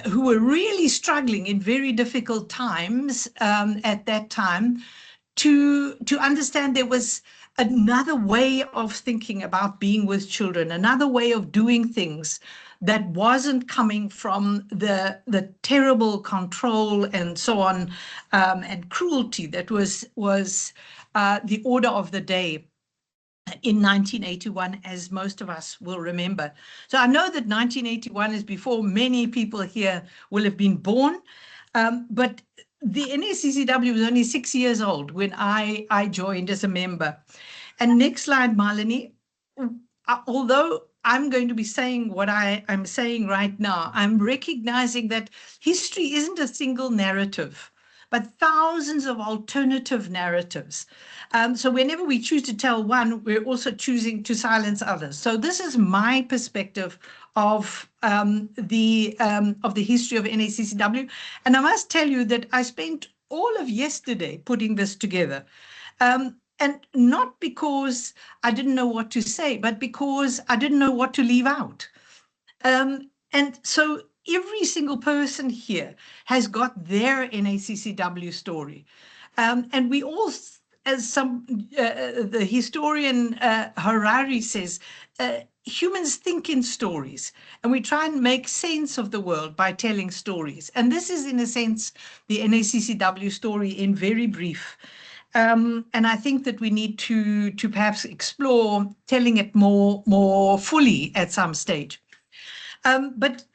Speaker 11: who were really struggling in very difficult times at that time to understand there was another way of thinking about being with children, another way of doing things that wasn't coming from the terrible control and so on, and cruelty that was the order of the day in 1981, as most of us will remember. So I know that 1981 is before many people here will have been born, but the NACCW was only 6 years old when I joined as a member. And next slide, Malini. Although I'm going to be saying what I'm saying right now, I'm recognizing that history isn't a single narrative, but thousands of alternative narratives. So whenever we choose to tell one, we're also choosing to silence others. So this is my perspective of the history of NACCW. And I must tell you that I spent all of yesterday putting this together. And not because I didn't know what to say, but because I didn't know what to leave out. And so every single person here has got their NACCW story. And we all, as the historian Harari says, humans think in stories, and we try and make sense of the world by telling stories. And this is, in a sense, the NACCW story in very brief. And I think that we need to perhaps explore telling it more fully at some stage. But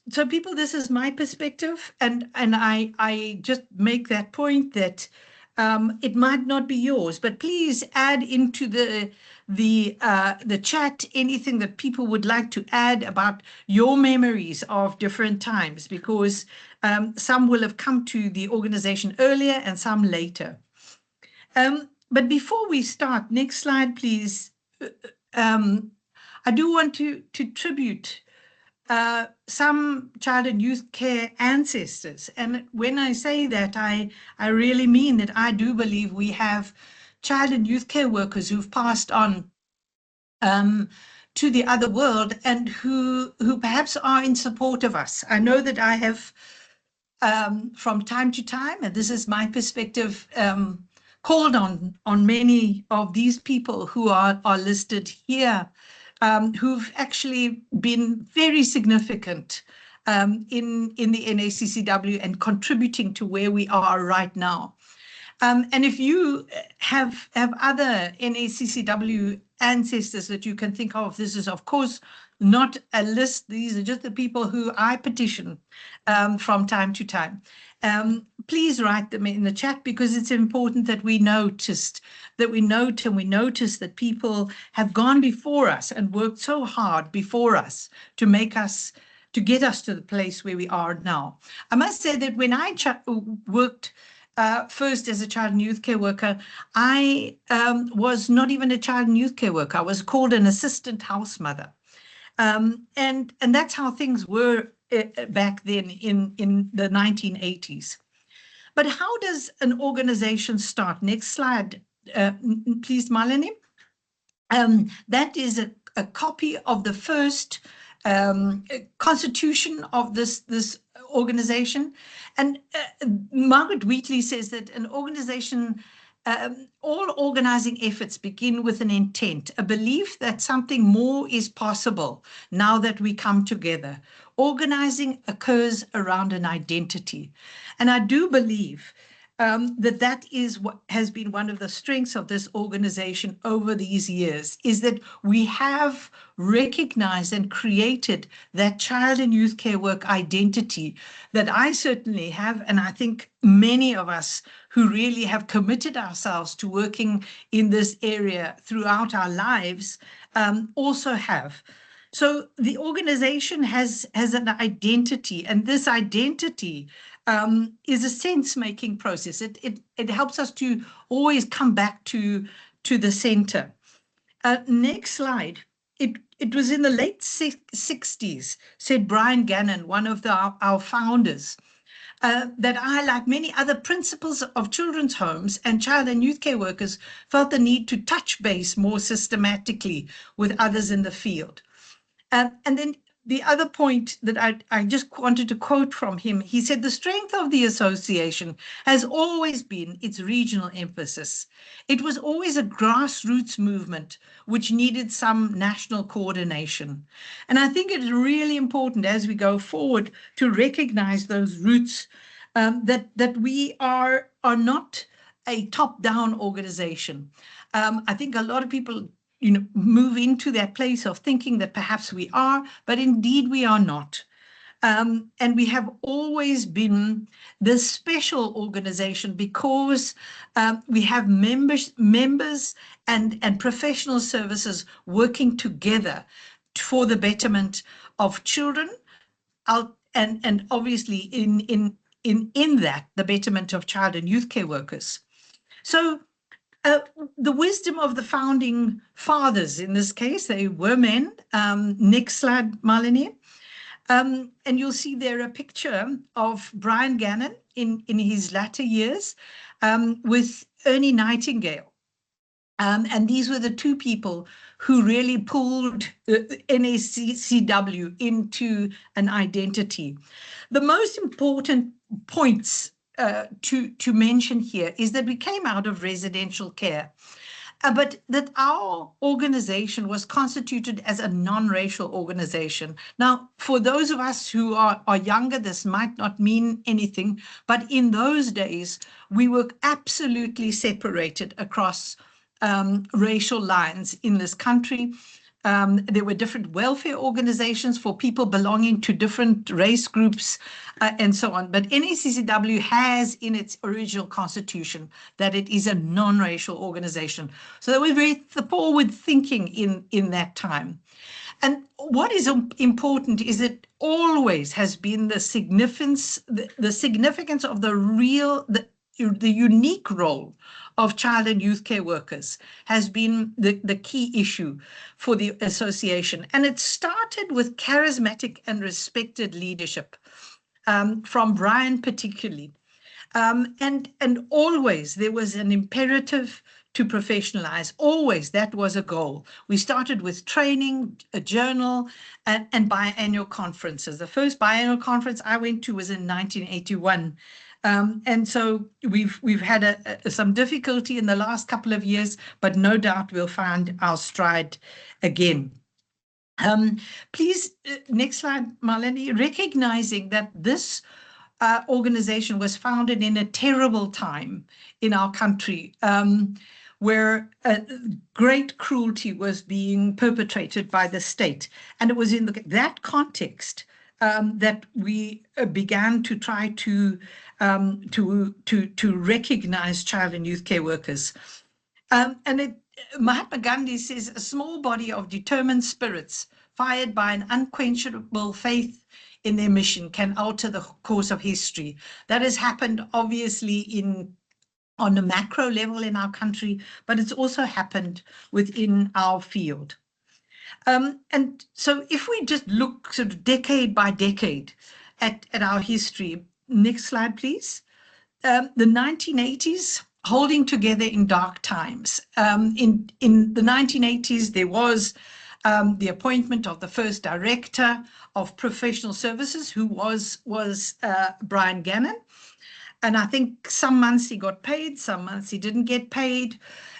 Speaker 11: so people, this is my perspective, and I just make that point that it might not be yours, but please add into the chat anything that people would like to add about your memories of different times, because some will have come to the organization earlier and some later. But before we start, next slide, please. I do want to tribute some child and youth care ancestors. And when I say that, I really mean that I do believe we have child and youth care workers who've passed on to the other world and who perhaps are in support of us. I know that I have, from time to time, and this is my perspective, called on many of these people who are listed here, who've actually been very significant in the NACCW and contributing to where we are right now. And if you have other NACCW ancestors that you can think of, this is, of course, not a list. These are just the people who I petition from time to time. Please write them in the chat, because it's important that we note that people have gone before us and worked so hard before us to get us to the place where we are now. I must say that when I worked first as a child and youth care worker, I was not even a child and youth care worker. I was called an assistant house mother. And that's how things were back then in the 1980s. But how does an organization start? Next slide, please, Malini. That is a copy of the first constitution of this organization. And Margaret Wheatley says that an organization, all organizing efforts begin with an intent, a belief that something more is possible now that we come together. Organizing occurs around an identity. And I do believe that is what has been one of the strengths of this organization over these years, is that we have recognized and created that child and youth care work identity that I certainly have, and I think many of us who really have committed ourselves to working in this area throughout our lives also have. So the organization has an identity, and this identity is a sense-making process. It helps us to always come back to the center. Next slide. It was in the late 60s, said Brian Gannon, one of our founders, that I, like many other principals of children's homes and child and youth care workers, felt the need to touch base more systematically with others in the field. And then the other point that I just wanted to quote from him, he said, the strength of the association has always been its regional emphasis. It was always a grassroots movement which needed some national coordination. And I think it is really important as we go forward to recognize those roots, that we are not a top-down organization. I think a lot of people move into that place of thinking that perhaps we are, but indeed we are not. And we have always been this special organization because we have members and professional services working together for the betterment of children, and obviously in that, the betterment of child and youth care workers. So the wisdom of the founding fathers, in this case, they were men. Next slide, Malini. And you'll see there a picture of Brian Gannon in his latter years with Ernie Nightingale. And these were the two people who really pulled NACCW into an identity. The most important points to mention here is that we came out of residential care, but that our organization was constituted as a non-racial organization. Now, for those of us who are younger, this might not mean anything, but in those days, we were absolutely separated across racial lines in this country. There were different welfare organizations for people belonging to different race groups and so on. But NACCW has in its original constitution that it is a non-racial organization. So they were very forward thinking in that time. And what is important is it always has been the significance of the unique role of child and youth care workers has been the key issue for the association. And it started with charismatic and respected leadership from Brian particularly. And always there was an imperative to professionalize. Always that was a goal. We started with training, a journal, and biannual conferences. The first biannual conference I went to was in 1981. And so we've had some difficulty in the last couple of years, but no doubt we'll find our stride again. Please, next slide, Marlene. Recognizing that this organization was founded in a terrible time in our country, where great cruelty was being perpetrated by the state. And it was in that context that we began to try to recognize child and youth care workers. Mahatma Gandhi says, a small body of determined spirits fired by an unquenchable faith in their mission can alter the course of history. That has happened obviously on a macro level in our country, but it's also happened within our field. And so if we just look sort of decade by decade at our history, next slide, please. The 1980s, holding together in dark times. In the 1980s, there was the appointment of the first director of professional services, who was Brian Gannon. And I think some months he got paid, some months he didn't get paid.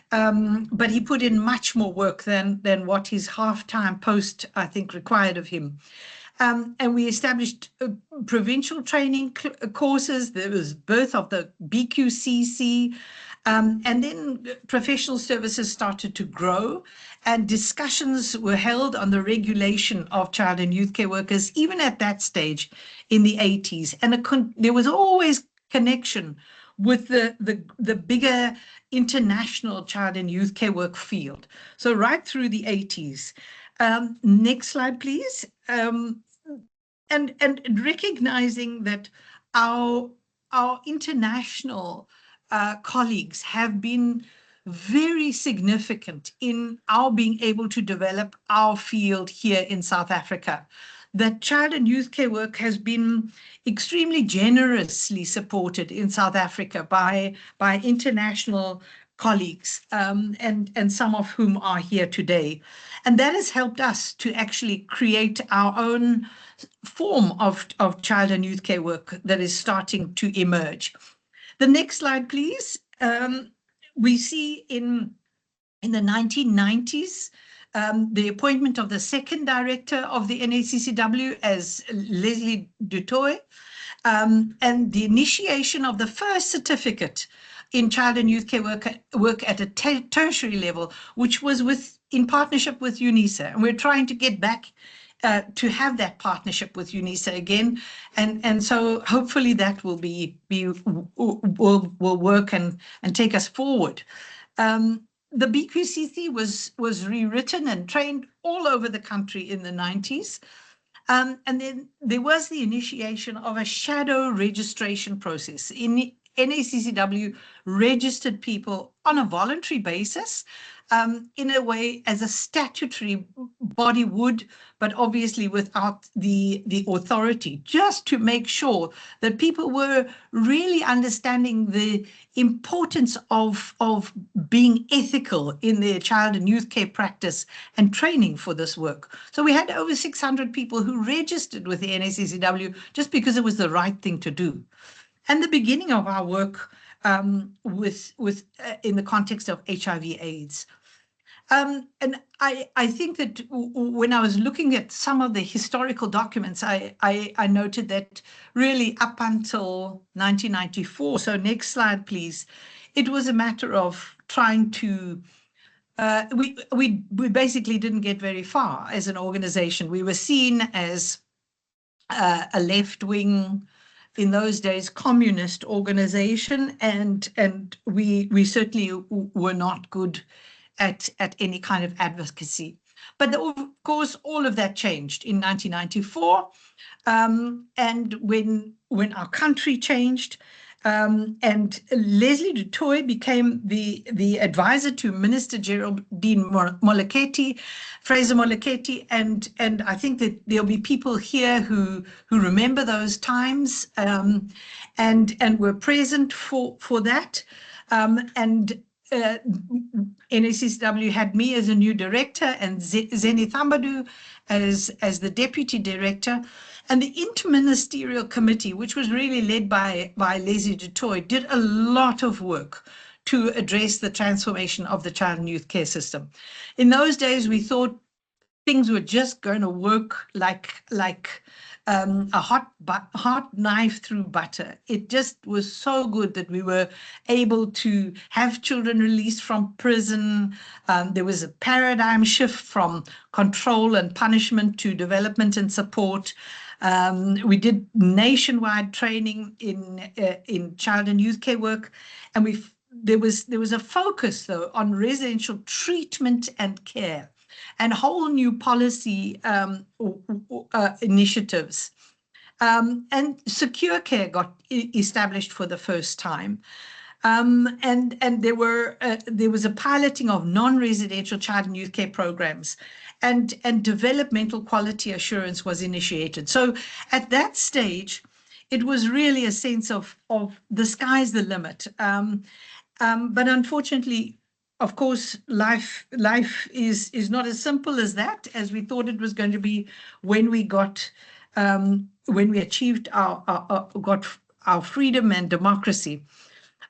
Speaker 11: But he put in much more work than what his half-time post, I think, required of him. And we established provincial training courses. There was birth of the BQCC. And then professional services started to grow, and discussions were held on the regulation of child and youth care workers, even at that stage in the 80s. And there was always connection with the bigger international child and youth care work field. So right through the 80s. Next slide, please. And recognizing that our international colleagues have been very significant in our being able to develop our field here in South Africa. That child and youth care work has been extremely generously supported in South Africa by international colleagues, and some of whom are here today. And that has helped us to actually create our own form of child and youth care work that is starting to emerge. The next slide, please. We see in the 1990s, the appointment of the second director of the NACCW as Leslie Dutoy, and the initiation of the first certificate in child and youth care work at a tertiary level, which was in partnership with UNISA. And we're trying to get back to have that partnership with UNISA again, and so hopefully that will will work and take us forward. The BQCC was rewritten and trained all over the country in the 90s. And then there was the initiation of a shadow registration process. In NACCW registered people on a voluntary basis, in a way as a statutory body would, but obviously without the authority, just to make sure that people were really understanding the importance of being ethical in their child and youth care practice and training for this work. So we had over 600 people who registered with the NACCW just because it was the right thing to do. And the beginning of our work in the context of HIV/AIDS. And I think that when I was looking at some of the historical documents, I noted that really up until 1994, so next slide, please, it was a matter of trying to, we basically didn't get very far as an organization. We were seen as a left-wing, in those days, communist organization, and we certainly were not good at any kind of advocacy. But of course, all of that changed in 1994, and when our country changed, and Leslie Du Toit became the advisor to Minister Geraldine Moleketi, Fraser Moleketi, and I think that there'll be people here who remember those times, and were present for that, and NACCW had me as a new director and Zeni Thambadu as the deputy director. And the interministerial committee, which was really led by Leslie Du Toit, did a lot of work to address the transformation of the child and youth care system. In those days, we thought things were just going to work like a hot knife through butter. It just was so good that we were able to have children released from prison. There was a paradigm shift from control and punishment to development and support. We did nationwide training in child and youth care work, and there was a focus though on residential treatment and care, and whole new policy initiatives. And secure care got established for the first time. And there was a piloting of non-residential child and youth care programs, and developmental quality assurance was initiated. So at that stage, it was really a sense of the sky's the limit. But unfortunately, of course, life is not as simple as that, as we thought it was going to be when we achieved our freedom and democracy.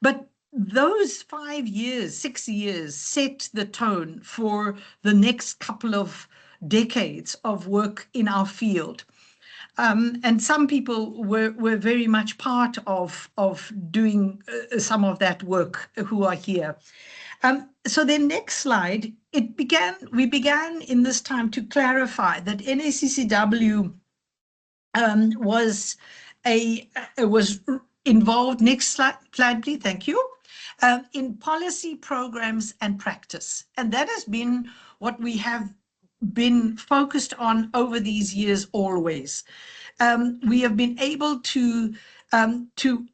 Speaker 11: But those 5 years, 6 years set the tone for the next couple of decades of work in our field. And some people were very much part of doing some of that work who are here. So the next slide, we began in this time to clarify that NACCW was involved, next slide please, thank you, in policy, programs and practice. And that has been what we have been focused on over these years always. We have been able to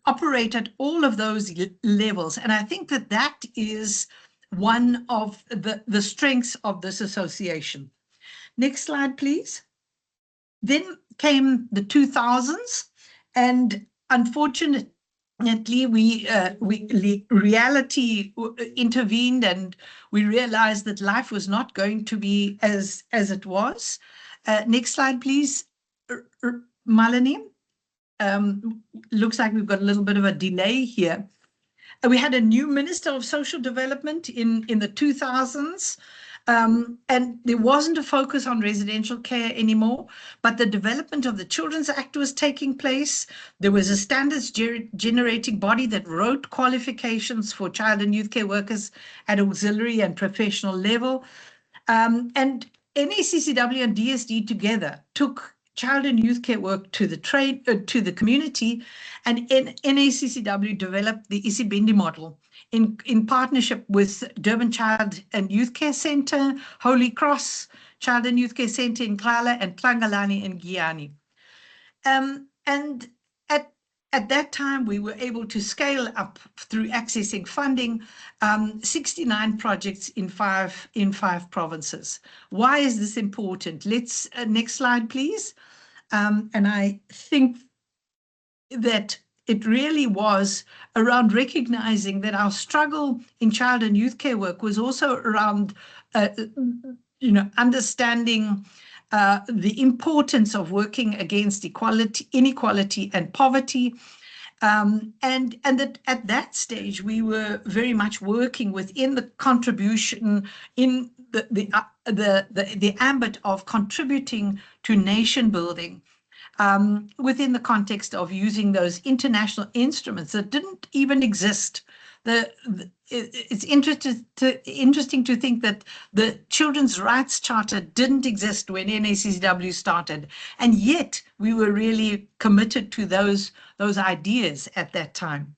Speaker 11: operate at all of those levels. And I think that is one of the strengths of this association. Next slide, please. Then came the 2000s, and unfortunately, reality intervened, and we realized that life was not going to be as it was. Next slide, please, Malini. Looks like we've got a little bit of a delay here. We had a new Minister of Social Development in the 2000s, and there wasn't a focus on residential care anymore, but the development of the Children's Act was taking place. There was a standards generating body that wrote qualifications for child and youth care workers at auxiliary and professional level. And NACCW and DSD together took child and youth care work to the community, and NACCW developed the Isibendi model in partnership with Durban Child and Youth Care Centre, Holy Cross Child and Youth Care Centre in Klala, and Tlangalani in Giyani. And At that time, we were able to scale up through accessing funding, 69 projects in five provinces. Why is this important? Let's, next slide, please. And I think that it really was around recognizing that our struggle in child and youth care work was also around, understanding the importance of working against inequality and poverty. And that at that stage, we were very much working within the contribution in the ambit of contributing to nation building. Within the context of using those international instruments that didn't even exist. It's interesting to think that the Children's Rights Charter didn't exist when NACCW started, and yet we were really committed to those ideas at that time.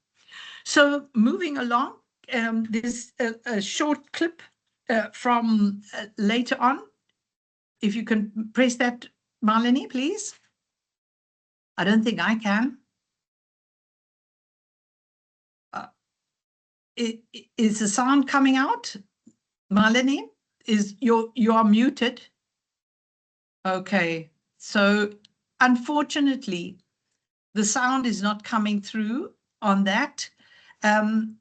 Speaker 11: So moving along, there's a short clip from later on. If you can press that, Marlene, please. I don't think I can. Is the sound coming out? Marlene, you are muted. Okay, so unfortunately, the sound is not coming through on that. And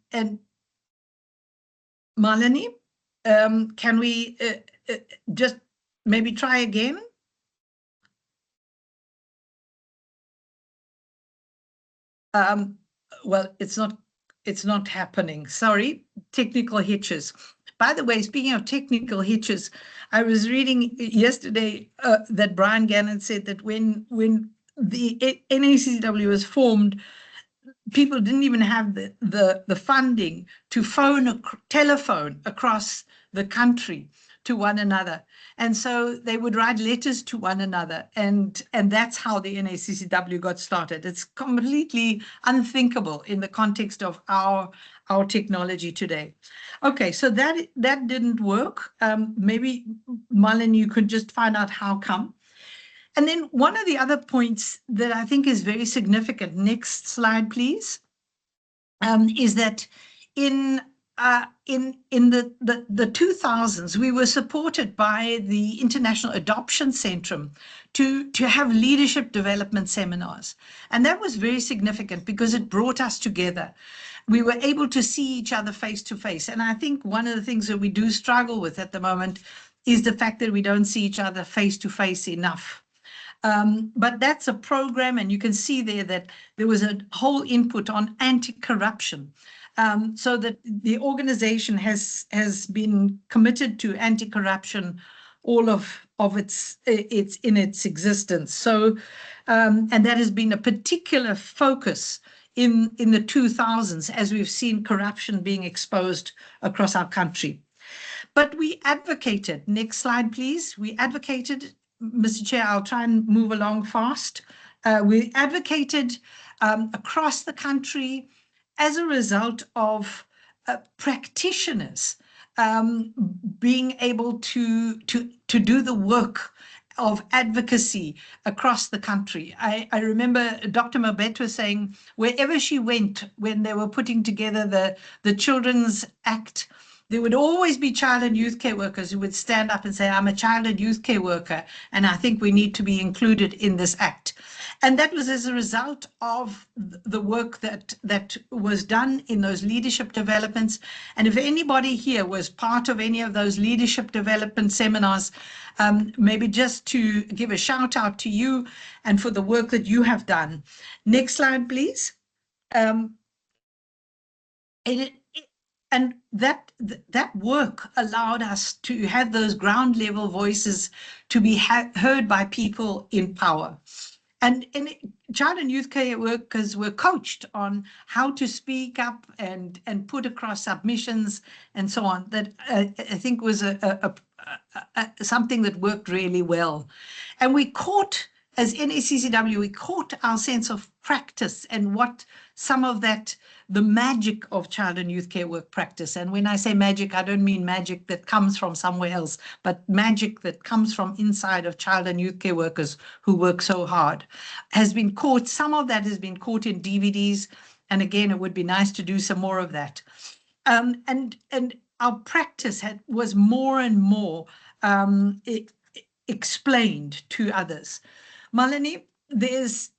Speaker 11: Marlene, can we just maybe try again? Well, it's not happening. Sorry, technical hitches. By the way, speaking of technical hitches, I was reading yesterday that Brian Gannon said that when the NACCW was formed, people didn't even have the funding to telephone across the country to one another. And so they would write letters to one another. And that's how the NACCW got started. It's completely unthinkable in the context of our technology today. Okay, so that didn't work. Maybe, Marlene, you could just find out how come. And then one of the other points that I think is very significant, next slide, please, is that in the 2000s, we were supported by the International Adoption Centrum to have leadership development seminars. And that was very significant because it brought us together. We were able to see each other face to face. And I think one of the things that we do struggle with at the moment is the fact that we don't see each other face to face enough. But that's a program, and you can see there that there was a whole input on anti-corruption. So that the organization has been committed to anti-corruption all of its existence. So, and that has been a particular focus in the 2000s as we've seen corruption being exposed across our country. But we advocated, next slide, please. We advocated, Mr. Chair, I'll try and move along fast. We advocated across the country as a result of practitioners being able to do the work of advocacy across the country. I remember Dr. Mabet saying wherever she went when they were putting together the Children's Act, there would always be child and youth care workers who would stand up and say, I'm a child and youth care worker, and I think we need to be included in this act. And that was as a result of the work that was done in those leadership developments. And if anybody here was part of any of those leadership development seminars, maybe just to give a shout out to you and for the work that you have done. Next slide, please. And that work allowed us to have those ground level voices to be heard by people in power. And child and youth care workers were coached on how to speak up and put across submissions and so on. That I think was something that worked really well. And we caught, as NACCW, we caught our sense of practice and what some of that the magic of child and youth care work practice. And when I say magic, I don't mean magic that comes from somewhere else, but magic that comes from inside of child and youth care workers who work so hard. Has been caught, some of that has been caught in DVDs. And again, it would be nice to do some more of that. And our practice was more and more explained to others. Malini, there's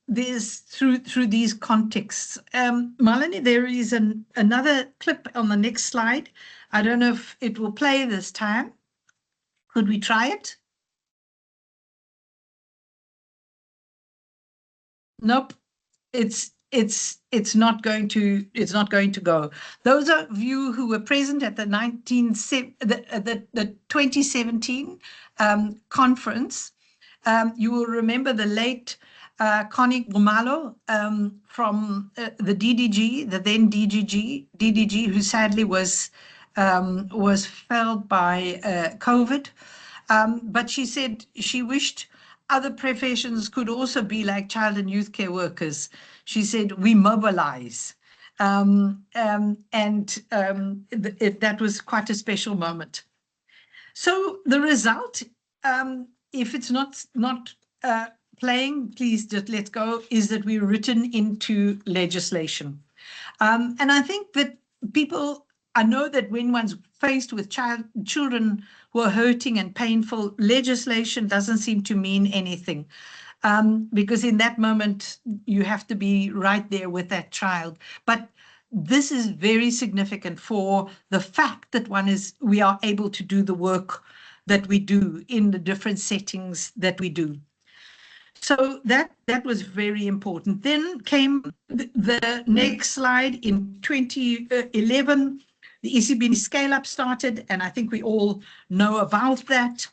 Speaker 11: through these contexts. Malini, there is another clip on the next slide. I don't know if it will play this time. Could we try it? Nope. It's not going to go. Those of you who were present at the 2017 conference, you will remember the late Connie Gumalo from the DDG, the then DDG, who sadly was felled by COVID. But she said she wished other professions could also be like child and youth care workers. She said, we mobilize. That was quite a special moment. So the result, if it's not playing, please just let's go, is that we're written into legislation. And I think that people, I know that when one's faced with children who are hurting and painful, legislation doesn't seem to mean anything. Because in that moment, you have to be right there with that child. But this is very significant for the fact that we are able to do the work that we do in the different settings that we do. So that was very important. Then came the next slide in 2011. The ECB scale-up started, and I think we all know about that.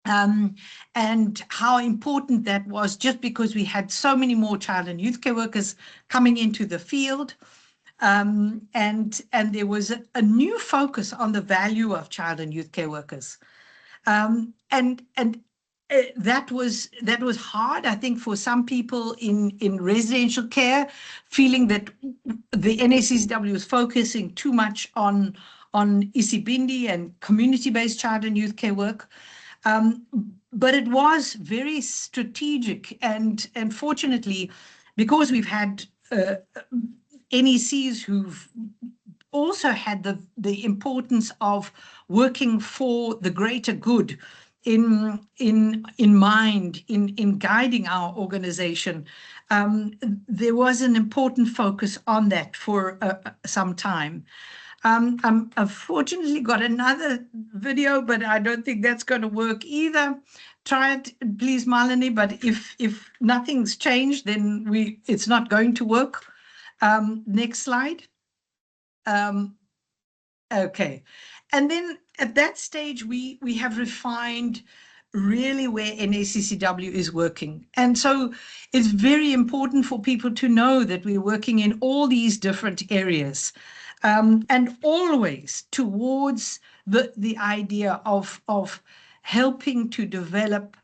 Speaker 11: And how important that was, just because we had so many more child and youth care workers coming into the field. And there was a new focus on the value of child and youth care workers. That was hard, I think, for some people in residential care, feeling that the NACCW was focusing too much on Isibindi and community-based child and youth care work. But it was very strategic, and fortunately, because we've had NECs who've also had the importance of working for the greater good in mind, in guiding our organization. There was an important focus on that for some time. I've unfortunately got another video, but I don't think that's going to work either. Try it, please, Malini, but if nothing's changed, then it's not going to work. Next slide. Okay. And then at that stage, we have refined really where NACCW is working. And so it's very important for people to know that we're working in all these different areas, and always towards the idea of helping to develop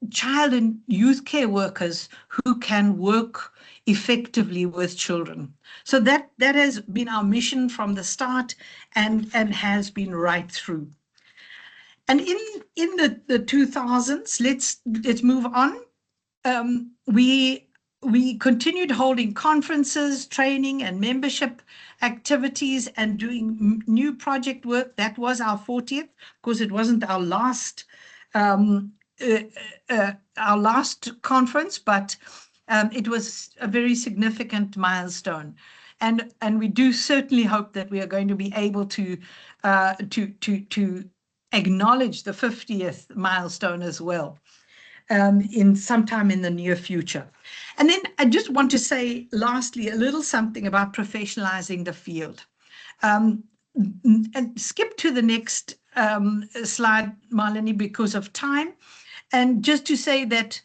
Speaker 11: child and youth care workers who can work effectively with children. So that has been our mission from the start, and has been right through. And in the 2000s, let's move on. We continued holding conferences, training and membership activities, and doing new project work. That was our 40th, because it wasn't our last conference, but it was a very significant milestone. And we do certainly hope that we are going to be able to acknowledge the 50th milestone as well, in sometime in the near future. And then I just want to say, lastly, a little something about professionalizing the field. And skip to the next slide, Malini, because of time. And just to say that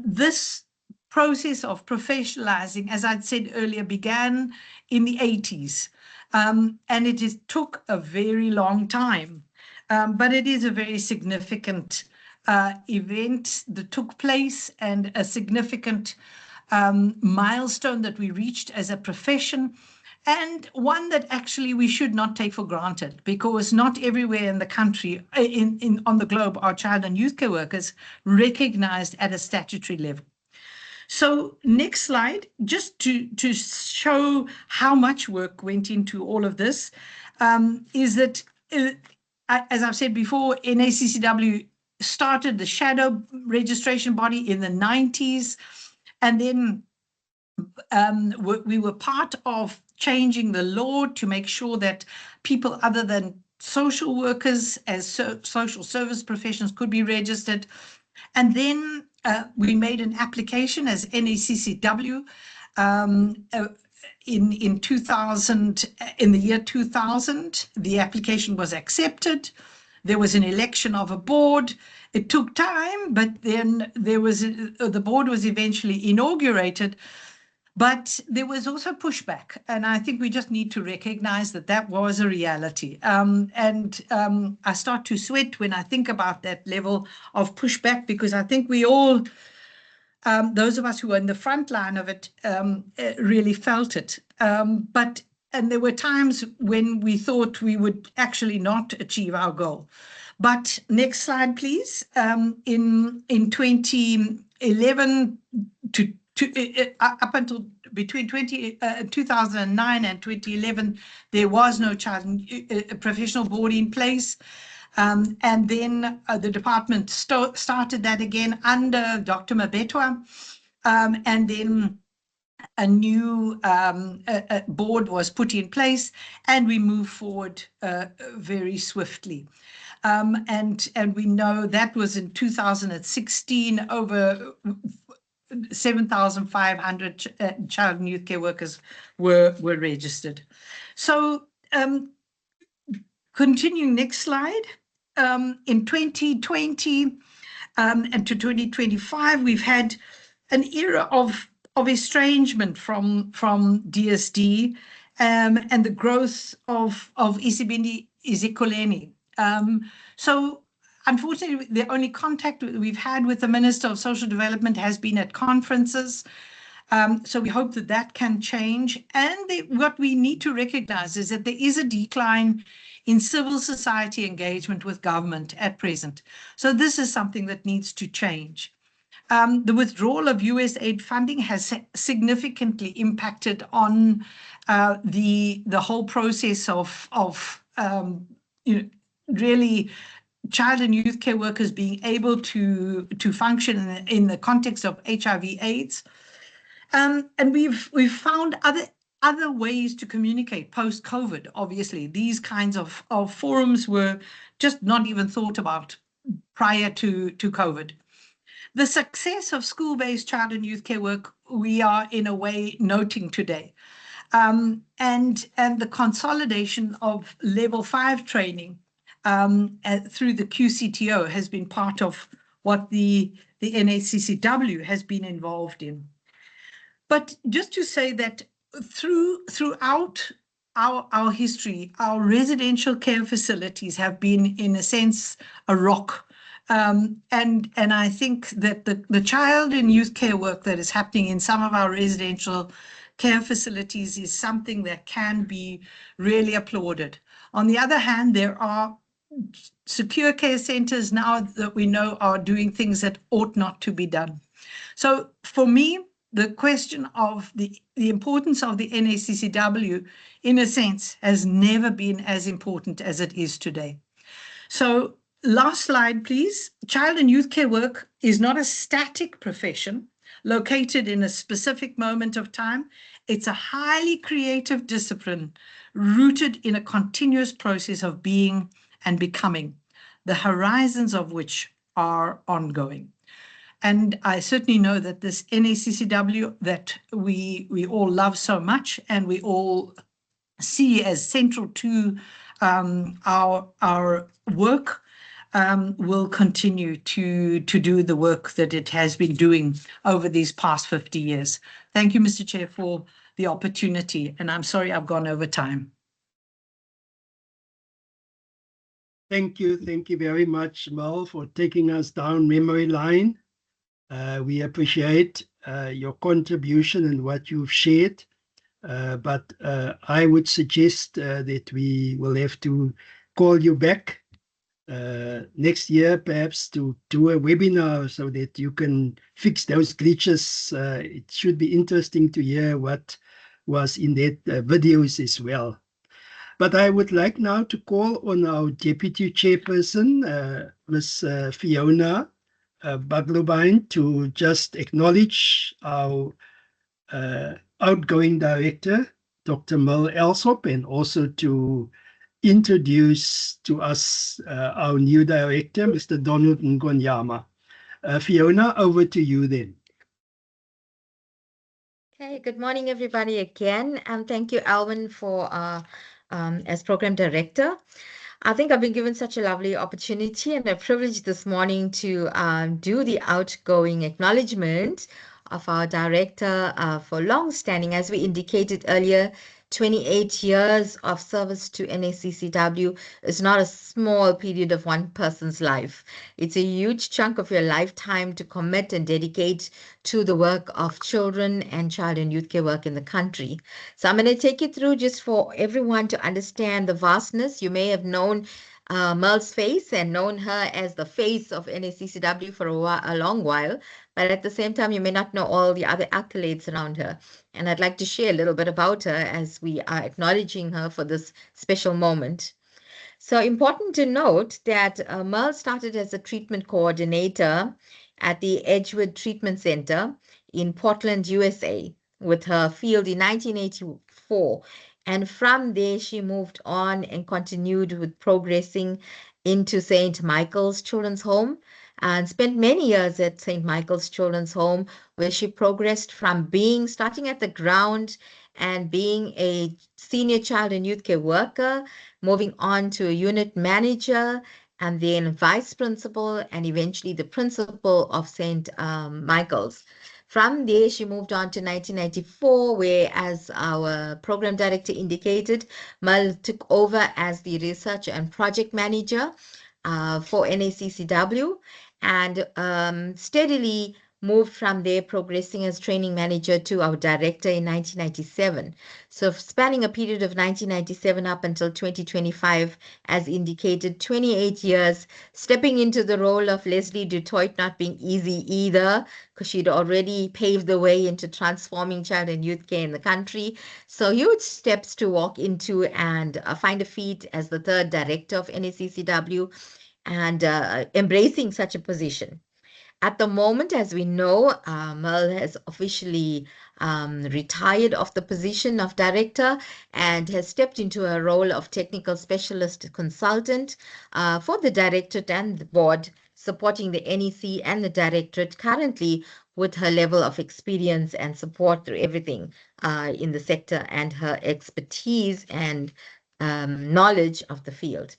Speaker 11: this process of professionalizing, as I'd said earlier, began in the 80s. And it took a very long time. But it is a very significant event that took place, and a significant milestone that we reached as a profession, and one that actually we should not take for granted, because not everywhere in the country, on the globe, are child and youth care workers recognized at a statutory level. So next slide, just to show how much work went into all of this, is that, as I've said before, NACCW started the shadow registration body in the 90s, and then we were part of changing the law to make sure that people other than social workers as social service professions could be registered. And then we made an application as NACCW in 2000, in the year 2000. The application was accepted. There was an election of a board. It took time, but then there was the board was eventually inaugurated. But there was also pushback, and I think we just need to recognize that that was a reality. I start to sweat when I think about that level of pushback, because I think we all, those of us who were in the front line of it, really felt it. And there were times when we thought we would actually not achieve our goal. But next slide, please. In 2011 up until between 2009 and 2011, there was no child professional board in place. And then the department started that again under Dr. Mabetwa. And then a new board was put in place, and we moved forward very swiftly. And we know that was in 2016, over 7,500 child and youth care workers were registered. So continuing, next slide. In 2020 and to 2025, we've had an era of estrangement from DSD and the growth of Isibindi Ezekoleni. So unfortunately, the only contact we've had with the Minister of Social Development has been at conferences. So we hope that that can change. And what we need to recognize is that there is a decline in civil society engagement with government at present. So this is something that needs to change. The withdrawal of US aid funding has significantly impacted on the whole process of really child and youth care workers being able to function in the context of HIV/AIDS. And we've found other ways to communicate post-COVID. Obviously, these kinds of forums were just not even thought about prior to COVID. The success of school-based child and youth care work, we are in a way noting today. And the consolidation of level 5 training through the QCTO has been part of what the NACCW has been involved in. But just to say that throughout our history, our residential care facilities have been, in a sense, a rock. And I think that the child and youth care work that is happening in some of our residential care facilities is something that can be really applauded. On the other hand, there are secure care centers now that we know are doing things that ought not to be done. So for me, the question of the importance of the NACCW, in a sense, has never been as important as it is today. So last slide, please. Child and youth care work is not a static profession located in a specific moment of time. It's a highly creative discipline rooted in a continuous process of being and becoming, the horizons of which are ongoing. And I certainly know that this NACCW that we all love so much and we all see as central to our work will continue to do the work that it has been doing over these past 50 years. Thank you, Mr. Chair, for the opportunity. And I'm sorry I've gone over time.
Speaker 3: Thank you very much, Mel, for taking us down memory lane. We appreciate your contribution and what you've shared. But I would suggest that we will have to call you back next year, perhaps to do a webinar so that you can fix those glitches. It should be interesting to hear what was in that videos as well. But I would like now to call on our Deputy Chairperson, Ms. Fiona Baglobine, to just acknowledge our outgoing director, Dr. Mel Elsop, and also to introduce to us our new director, Mr. Donald Ngonyama. Fiona, over to you then.
Speaker 4: Okay, good morning, everybody, again. And thank you, Alvin, for as program director. I think I've been given such a lovely opportunity and a privilege this morning to do the outgoing acknowledgement of our director for long-standing, as we indicated earlier, 28 years of service to NACCW is not a small period of one person's life. It's a huge chunk of your lifetime to commit and dedicate to the work of children and child and youth care work in the country. So I'm going to take you through just for everyone to understand the vastness. You may have known Merle's face and known her as the face of NACCW for a long while, but at the same time, you may not know all the other accolades around her. And I'd like to share a little bit about her as we are acknowledging her for this special moment. So important to note that Merle started as a treatment coordinator at the Edgewood Treatment Center in Portland, USA, with her field in 1984. And from there, she moved on and continued with progressing into St. Michael's Children's Home and spent many years at St. Michael's Children's Home, where she progressed from starting at the ground and being a senior child and youth care worker, moving on to a unit manager, and then vice principal, and eventually the principal of St. Michael's. From there, she moved on to 1994, where, as our program director indicated, Mal took over as the research and project manager for NACCW, and steadily moved from there, progressing as training manager to our director in 1997. So spanning a period of 1997 up until 2025, as indicated, 28 years, stepping into the role of Leslie Dutoit, not being easy either, because she'd already paved the way into transforming child and youth care in the country. So huge steps to walk into and find a feat as the third director of NACCW and embracing such a position. At the moment, as we know, Merle has officially retired off the position of director and has stepped into a role of technical specialist consultant for the directorate and the board, supporting the NEC and the directorate currently with her level of experience and support through everything in the sector and her expertise and knowledge of the field.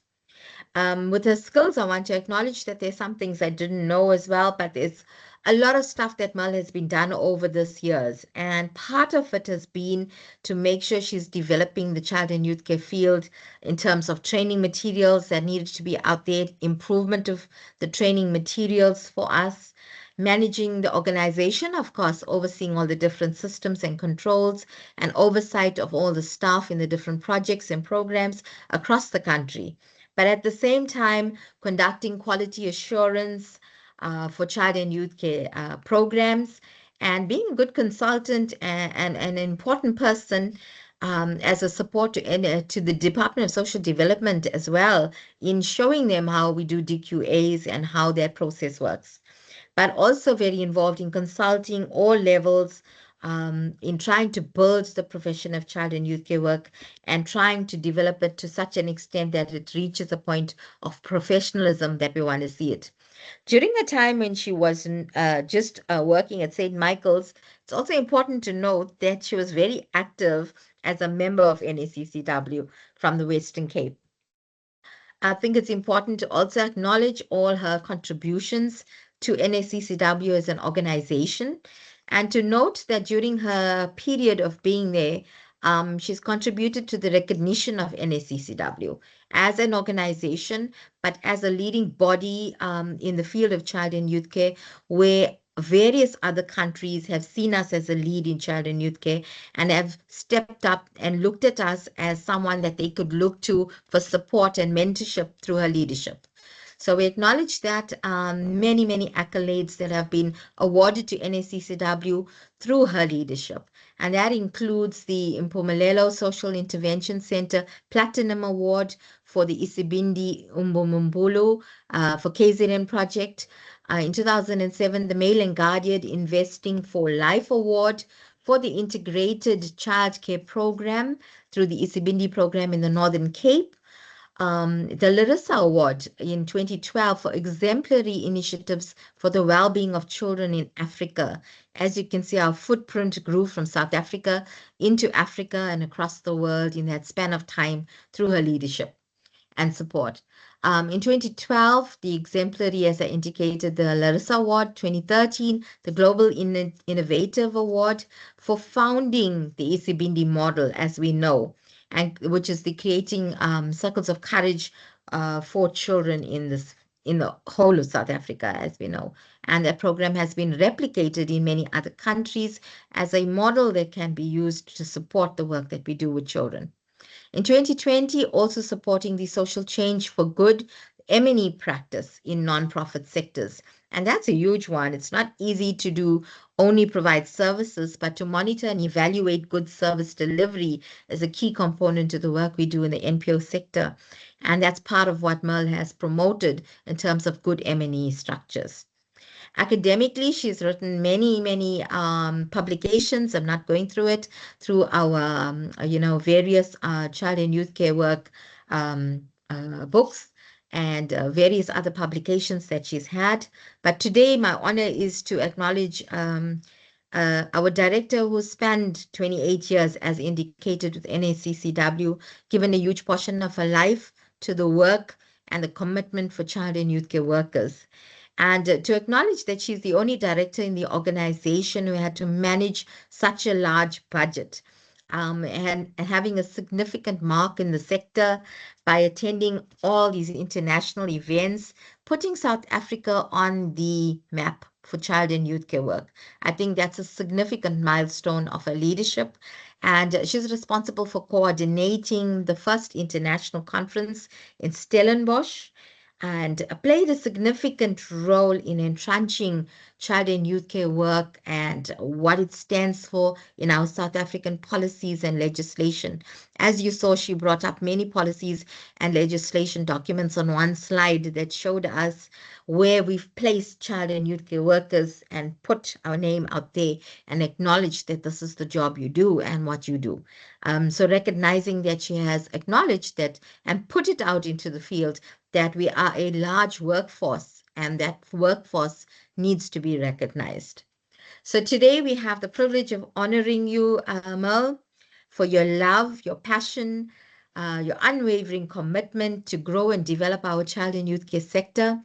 Speaker 4: With her skills, I want to acknowledge that there's some things I didn't know as well, but there's a lot of stuff that Merle has been done over this years. And part of it has been to make sure she's developing the child and youth care field in terms of training materials that needed to be out there, improvement of the training materials for us, managing the organization, of course, overseeing all the different systems and controls, and oversight of all the staff in the different projects and programs across the country. But at the same time, conducting quality assurance for child and youth care programs, and being a good consultant and an important person as a support to the Department of Social Development as well, in showing them how we do DQAs and how that process works. But also very involved in consulting all levels, in trying to build the profession of child and youth care work and trying to develop it to such an extent that it reaches a point of professionalism that we want to see it. During the time when she was just working at St. Michael's, it's also important to note that she was very active as a member of NACCW from the Western Cape. I think it's important to also acknowledge all her contributions to NACCW as an organization, and to note that during her period of being there, she's contributed to the recognition of NACCW as an organization, but as a leading body in the field of child and youth care, where various other countries have seen us as a lead in child and youth care and have stepped up and looked at us as someone that they could look to for support and mentorship through her leadership. So we acknowledge that many, many accolades that have been awarded to NACCW through her leadership. And that includes the Impumelelo Social Intervention Center Platinum Award for the Isibindi Umbumbulu for KZN project. In 2007, the Mail and Guardian Investing for Life Award for the Integrated Child Care Program through the Isibindi program in the Northern Cape. The Larissa Award in 2012 for exemplary initiatives for the well-being of children in Africa. As you can see, our footprint grew from South Africa into Africa and across the world in that span of time through her leadership and support. In 2012, the exemplary, as I indicated, the Larissa Award. 2013, the Global Innovative Award for founding the Isibindi model, as we know, and which is the creating circles of courage for children in the whole of South Africa, as we know. And that program has been replicated in many other countries as a model that can be used to support the work that we do with children. In 2020, also supporting the social change for good M&E practice in nonprofit sectors. And that's a huge one. It's not easy to do only provide services, but to monitor and evaluate good service delivery is a key component to the work we do in the NPO sector. And that's part of what Merle has promoted in terms of good M&E structures. Academically, she's written many publications. I'm not going through it, through our, various child and youth care work books and various other publications that she's had. But today, my honor is to acknowledge our director who spent 28 years, as indicated with NACCW, given a huge portion of her life to the work and the commitment for child and youth care workers. And to acknowledge that she's the only director in the organization who had to manage such a large budget and having a significant mark in the sector by attending all these international events, putting South Africa on the map for child and youth care work. I think that's a significant milestone of her leadership. And she's responsible for coordinating the first international conference in Stellenbosch, and played a significant role in entrenching child and youth care work and what it stands for in our South African policies and legislation. As you saw, she brought up many policies and legislation documents on one slide that showed us where we've placed child and youth care workers and put our name out there and acknowledged that this is the job you do and what you do. So recognizing that she has acknowledged that and put it out into the field, that we are a large workforce and that workforce needs to be recognized. So today we have the privilege of honoring you, Merle, for your love, your passion, your unwavering commitment to grow and develop our child and youth care sector.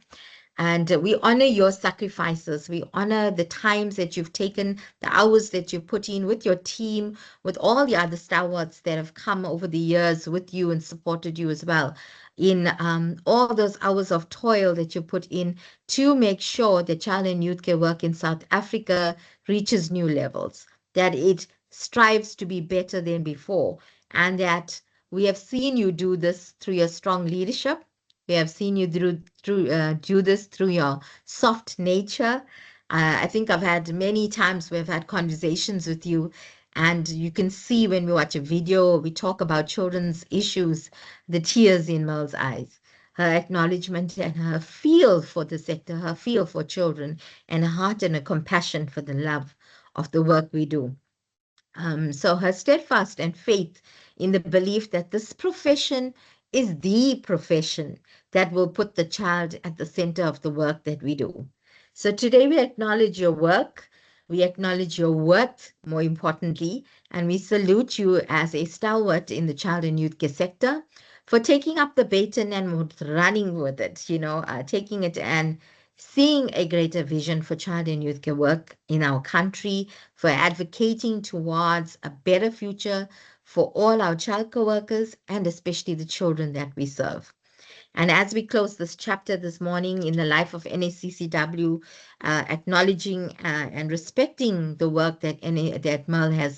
Speaker 4: And we honor your sacrifices. We honor the times that you've taken, the hours that you've put in with your team, with all the other stalwarts that have come over the years with you and supported you as well, in all those hours of toil that you put in to make sure that child and youth care work in South Africa reaches new levels, that it strives to be better than before, and that we have seen you do this through your strong leadership. We have seen you do this through your soft nature. I think I've had many times we've had conversations with you, and you can see when we watch a video, we talk about children's issues, the tears in Merle's eyes, her acknowledgement and her feel for the sector, her feel for children, and a heart and a compassion for the love of the work we do. So her steadfast and faith in the belief that this profession is the profession that will put the child at the center of the work that we do. So today we acknowledge your work, we acknowledge your worth, more importantly, and we salute you as a stalwart in the child and youth care sector for taking up the baton and running with it, taking it and seeing a greater vision for child and youth care work in our country, for advocating towards a better future for all our child care workers and especially the children that we serve. And as we close this chapter this morning in the life of NACCW, acknowledging and respecting the work that that Merle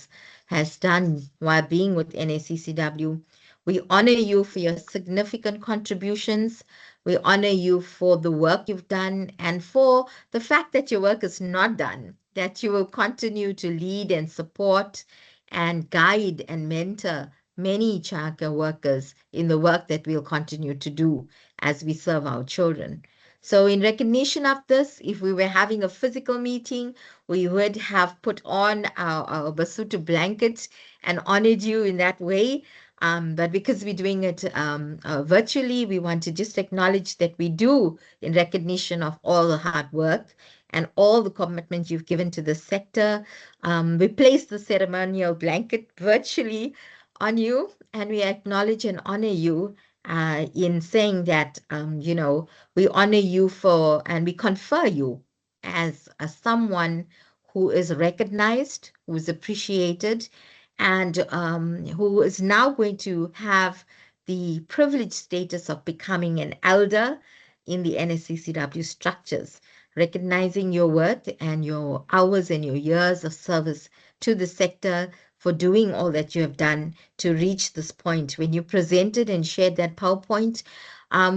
Speaker 4: has done while being with NACCW, we honor you for your significant contributions. We honor you for the work you've done and for the fact that your work is not done, that you will continue to lead and support and guide and mentor many childcare workers in the work that we'll continue to do as we serve our children. So in recognition of this, if we were having a physical meeting, we would have put on our Basuto blanket and honored you in that way. But because we're doing it virtually, we want to just acknowledge that we do in recognition of all the hard work and all the commitment you've given to the sector. We place the ceremonial blanket virtually on you, and we acknowledge and honor you in saying that, we honor you for, and we confer you as someone who is recognized, who is appreciated, and who is now going to have the privileged status of becoming an elder in the NACCW structures, recognizing your work and your hours and your years of service to the sector for doing all that you have done to reach this point. When you presented and shared that PowerPoint,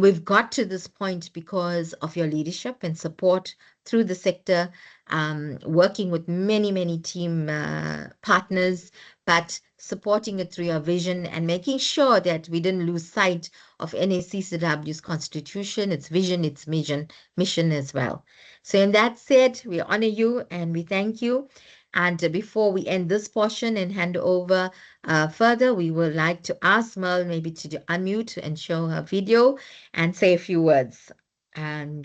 Speaker 4: we've got to this point because of your leadership and support through the sector, working with many, many team partners, but supporting it through your vision and making sure that we didn't lose sight of NACCW's constitution, its vision, its mission as well. So in that said, we honor you and we thank you. And before we end this portion and hand over further, we would like to ask Merle maybe to unmute and show her video and say a few words,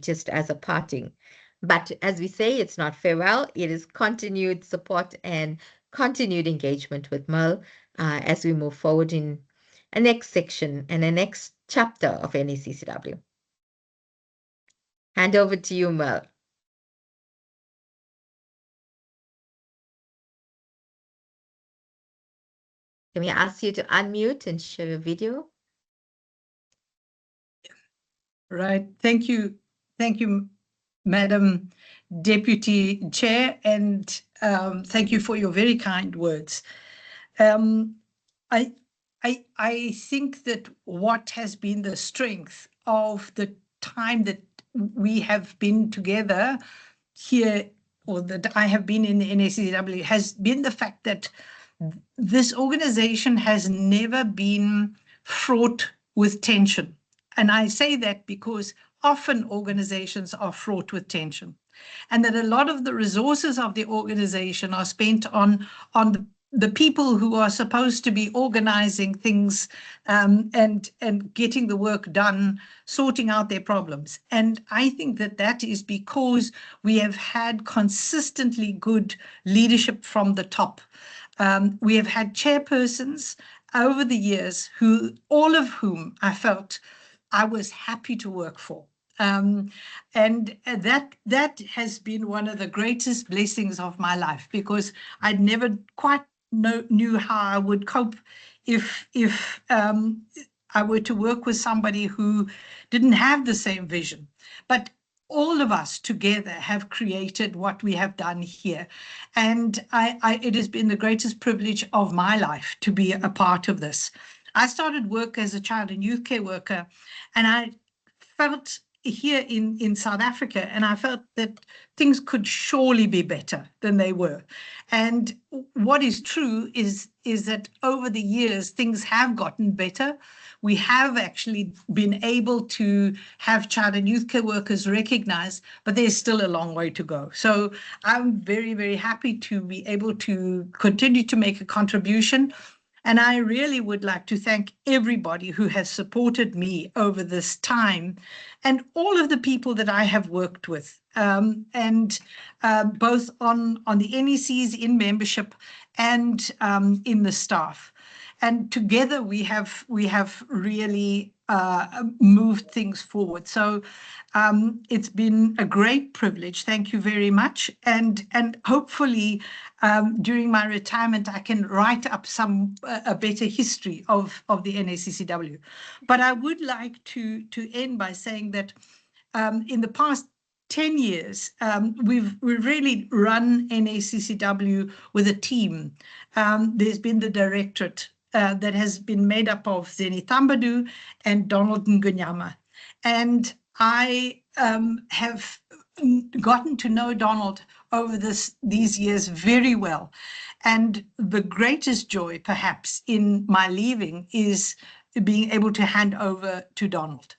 Speaker 4: just as a parting. But as we say, it's not farewell. It is continued support and continued engagement with Merle as we move forward in a next section and a next chapter of NACCW. Hand over to you, Merle. Can we ask you to unmute and show your video?
Speaker 11: Right. Thank you. Thank you, Madam Deputy Chair, and thank you for your very kind words. I think that what has been the strength of the time that we have been together here, or that I have been in the NACCW, has been the fact that this organization has never been fraught with tension. And I say that because often organizations are fraught with tension, and that a lot of the resources of the organization are spent on the people who are supposed to be organizing things and getting the work done, sorting out their problems. And I think that that is because we have had consistently good leadership from the top. We have had chairpersons over the years all of whom I felt I was happy to work for. And that has been one of the greatest blessings of my life, because I'd never quite knew how I would cope if I were to work with somebody who didn't have the same vision. But all of us together have created what we have done here. And it has been the greatest privilege of my life to be a part of this. I started work as a child and youth care worker, and I felt here in South Africa, and I felt that things could surely be better than they were. And what is true is that over the years, things have gotten better. We have actually been able to have child and youth care workers recognized, but there's still a long way to go. So I'm very, very happy to be able to continue to make a contribution. And I really would like to thank everybody who has supported me over this time, and all of the people that I have worked with, and both on the NECs in membership and in the staff. and together we have really moved things forward. So it's been a great privilege. Thank you very much. And hopefully during my retirement, I can write up a better history of the NACCW. But I would like to end by saying that in the past 10 years, we've really run NACCW with a team. There's been the directorate that has been made up of Zeni Thambadu and Donald Ngunyama. And I have gotten to know Donald over these years very well. And the greatest joy, perhaps, in my leaving is being able to hand over to Donald.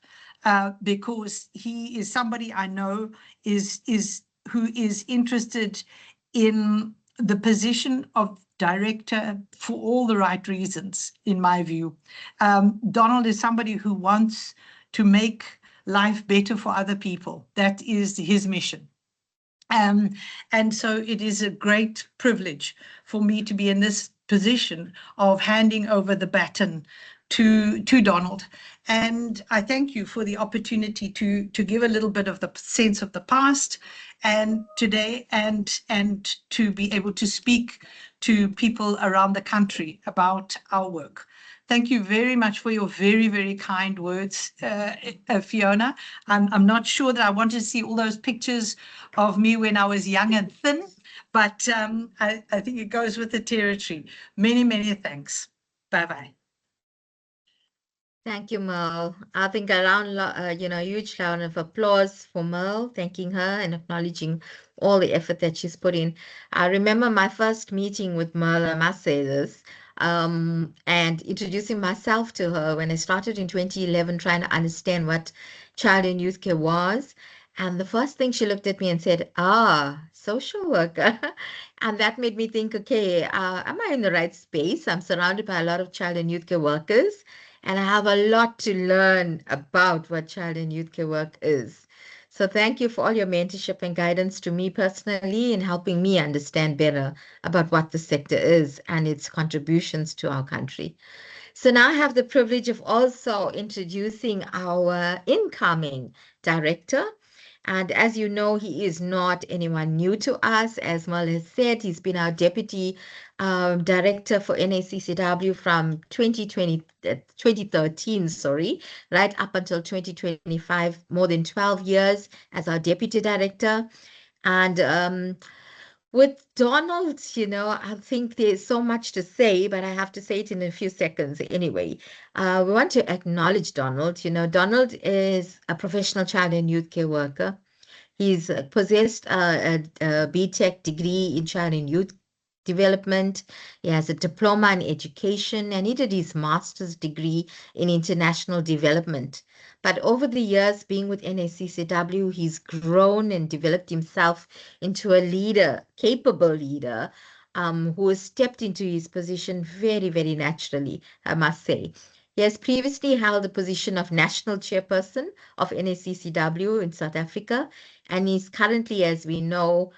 Speaker 11: Because he is somebody I know who is interested in the position of director for all the right reasons, in my view. Donald is somebody who wants to make life better for other people. That is his mission. And so it is a great privilege for me to be in this position of handing over the baton to Donald. And I thank you for the opportunity to give a little bit of the sense of the past and today, and to be able to speak to people around the country about our work. Thank you very much for your very, very kind words, Fiona. I'm not sure that I want to see all those pictures of me when I was young and thin, but I think it goes with the territory. Many, many thanks. Bye-bye.
Speaker 4: Thank you, Merle. I think a huge round of applause for Merle, thanking her and acknowledging all the effort that she's put in. I remember my first meeting with Merle, I must say this, and introducing myself to her when I started in 2011 trying to understand what child and youth care was. And the first thing she looked at me and said, social worker. And that made me think, okay, am I in the right space? I'm surrounded by a lot of child and youth care workers, and I have a lot to learn about what child and youth care work is. So thank you for all your mentorship and guidance to me personally in helping me understand better about what the sector is and its contributions to our country. So now I have the privilege of also introducing our incoming director. And as you know, he is not anyone new to us. As Merle has said, he's been our deputy director for NACCW from 2013, right up until 2025, more than 12 years as our deputy director. And with Donald, I think there's so much to say, but I have to say it in a few seconds anyway. We want to acknowledge Donald. Donald is a professional child and youth care worker. He's possessed a BTech degree in child and youth development. He has a diploma in education, and he did his master's degree in international development. But over the years being with NACCW, he's grown and developed himself into a leader, capable leader, who has stepped into his position very, very naturally, I must say. He has previously held the position of national chairperson of NACCW in South Africa, and he's currently, as we know,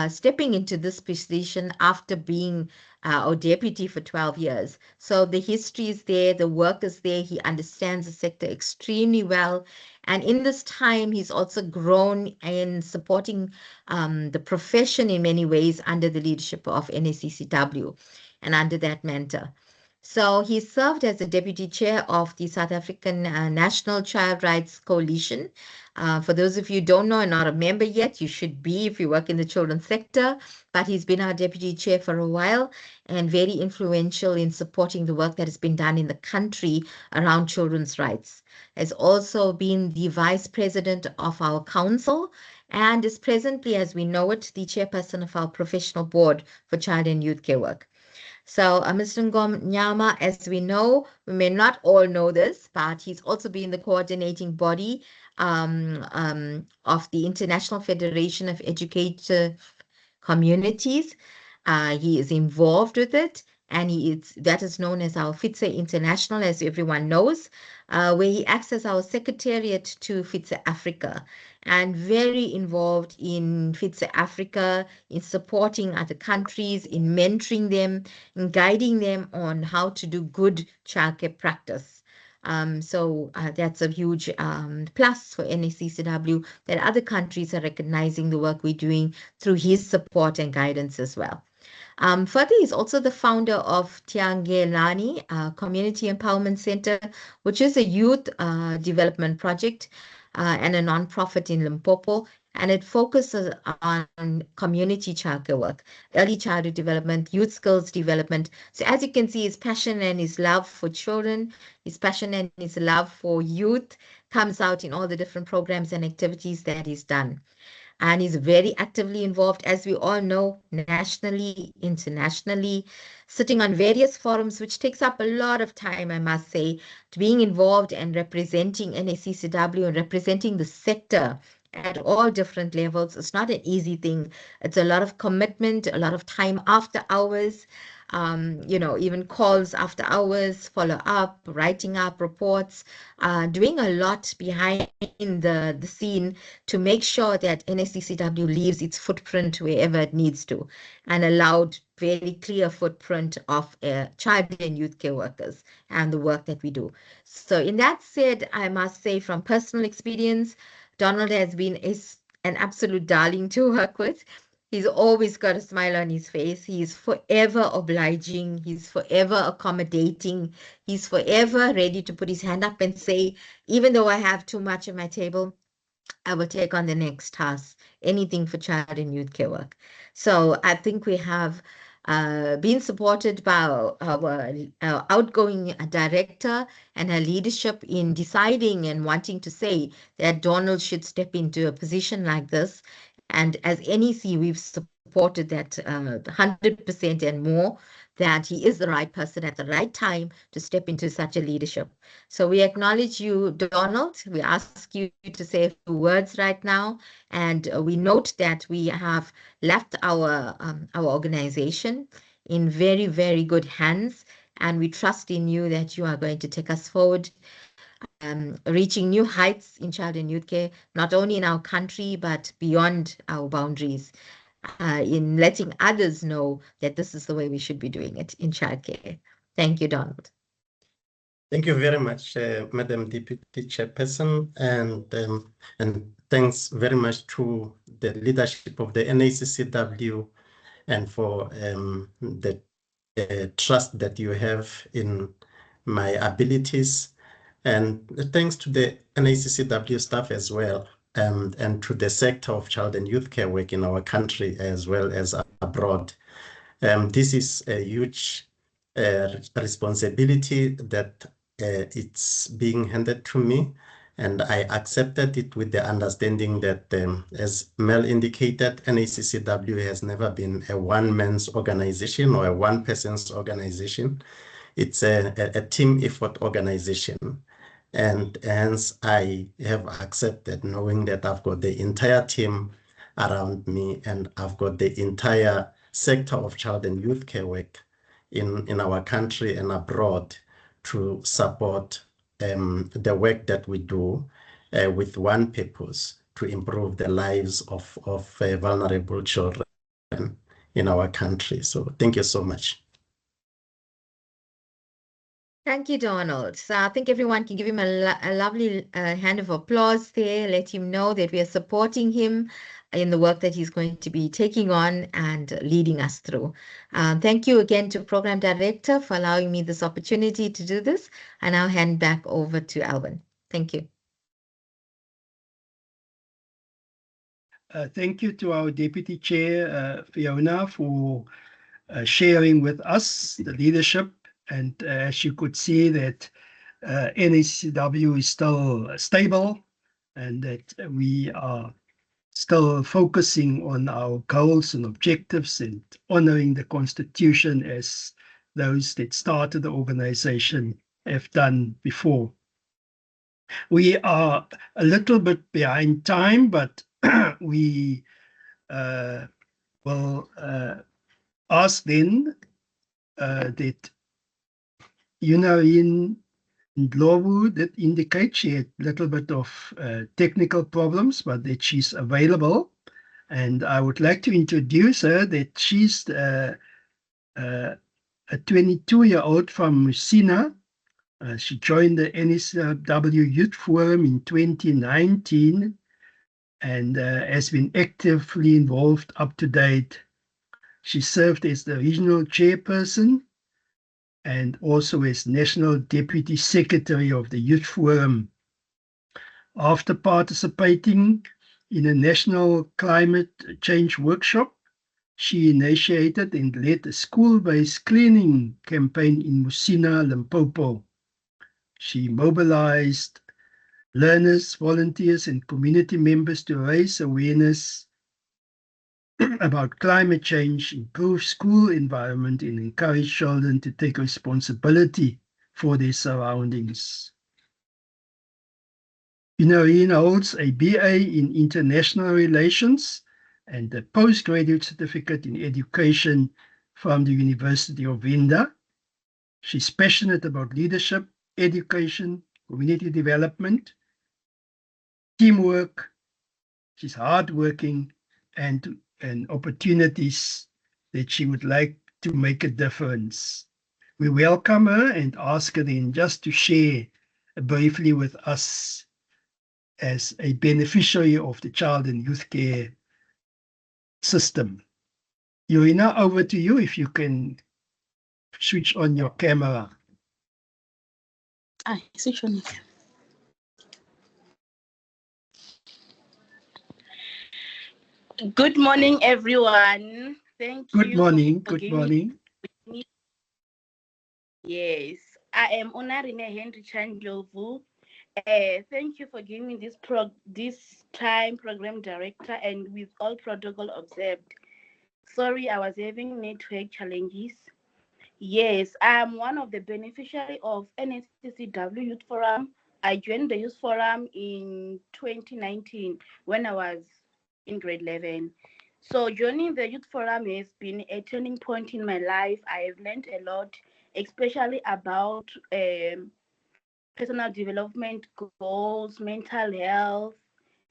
Speaker 4: stepping into this position after being our deputy for 12 years. So the history is there, the work is there, he understands the sector extremely well. And in this time, he's also grown in supporting the profession in many ways under the leadership of NACCW and under that mentor. So he served as the deputy chair of the South African National Child Rights Coalition. For those of you who don't know and not a member yet, you should be if you work in the children's sector. But he's been our deputy chair for a while and very influential in supporting the work that has been done in the country around children's rights. Has also been the vice president of our council and is presently, as we know it, the chairperson of our professional board for child and youth care work. So Mr. Ngunyama, as we know, we may not all know this, but he's also been the coordinating body of the International Federation of Educative Communities. He is involved with it, and that is known as our FITSE International, as everyone knows, where he acts as our secretariat to FITSE Africa, and very involved in FITSE Africa, in supporting other countries, in mentoring them, in guiding them on how to do good childcare practice. So that's a huge plus for NACCW, that other countries are recognizing the work we're doing through his support and guidance as well. Further, he's also the founder of Tiangelani Community Empowerment Center, which is a youth development project and a nonprofit in Limpopo, and it focuses on community childcare work, early childhood development, youth skills development. So as you can see, his passion and his love for children, his passion and his love for youth comes out in all the different programs and activities that he's done. And he's very actively involved, as we all know, nationally, internationally, sitting on various forums, which takes up a lot of time, I must say, to being involved and representing NACCW and representing the sector at all different levels. It's not an easy thing. It's a lot of commitment, a lot of time after hours, even calls after hours, follow up, writing up reports, doing a lot behind the scene to make sure that NACCW leaves its footprint wherever it needs to, and allowed very clear footprint of child and youth care workers and the work that we do. So in that said, I must say from personal experience, Donald has been an absolute darling to work with. He's always got a smile on his face. He's forever obliging. He's forever accommodating. He's forever ready to put his hand up and say, even though I have too much on my table, I will take on the next task, anything for child and youth care work. So I think we have been supported by our outgoing director and her leadership in deciding and wanting to say that Donald should step into a position like this. And as NEC, we've supported that 100% and more, that he is the right person at the right time to step into such a leadership. So we acknowledge you, Donald. We ask you to say a few words right now. And we note that we have left our organization in very, very good hands. And we trust in you that you are going to take us forward, reaching new heights in child and youth care, not only in our country, but beyond our boundaries, in letting others know that this is the way we should be doing it in childcare. Thank you, Donald.
Speaker 1: Thank you very much, Madam Deputy Chairperson, and thanks very much to the leadership of the NACCW and for the trust that you have in my abilities, and thanks to the NACCW staff as well, and to the sector of child and youth care work in our country as well as abroad. This is a huge responsibility that it's being handed to me, and I accepted it with the understanding that, as Mel indicated, NACCW has never been a one-man's organization or a one-person's organization. It's a team effort organization. And hence I have accepted, knowing that I've got the entire team around me and I've got the entire sector of child and youth care work in our country and abroad to support the work that we do with one purpose: to improve the lives of vulnerable children in our country. So thank you so much.
Speaker 4: Thank you, Donald. So I think everyone can give him a lovely hand of applause there, let him know that we are supporting him in the work that he's going to be taking on and leading us through. Thank you again to Program Director for allowing me this opportunity to do this. I now hand back over to Alvin. Thank you.
Speaker 3: Thank you to our Deputy Chair, Fiona, for sharing with us the leadership. And as you could see, that NACCW is still stable and that we are still focusing on our goals and objectives and honoring the Constitution as those that started the organization have done before. We are a little bit behind time, but we will ask then that Yunarine Ndlovu did indicate she had a little bit of technical problems, but that she's available. And I would like to introduce her, that she's a 22-year-old from Musina. She joined the NACCW Youth Forum in 2019 and has been actively involved up to date. She served as the regional chairperson and also as National Deputy Secretary of the Youth Forum. After participating in a national climate change workshop, she initiated and led a school-based cleaning campaign in Musina, Limpopo. She mobilized learners, volunteers, and community members to raise awareness about climate change, improve school environment, and encourage children to take responsibility for their surroundings. Yunarine holds a BA in International Relations and a postgraduate certificate in education from the University of Venda. She's passionate about leadership, education, community development, teamwork. She's hardworking and opportunities that she would like to make a difference. We welcome her and ask her then just to share briefly with us as a beneficiary of the child and youth care system. Yurina, over to you if you can switch on your camera.
Speaker 12: Switch on. Good morning, everyone. Thank you.
Speaker 3: Good morning. Good morning.
Speaker 12: Yes, I am Onarine Henry Chandlovu. Thank you for giving me this time, program director, and with all protocol observed. Sorry, I was having network challenges. Yes, I am one of the beneficiaries of NACCW Youth Forum. I joined the Youth Forum in 2019 when I was in grade 11. So joining the Youth Forum has been a turning point in my life. I have learned a lot, especially about personal development goals, mental health,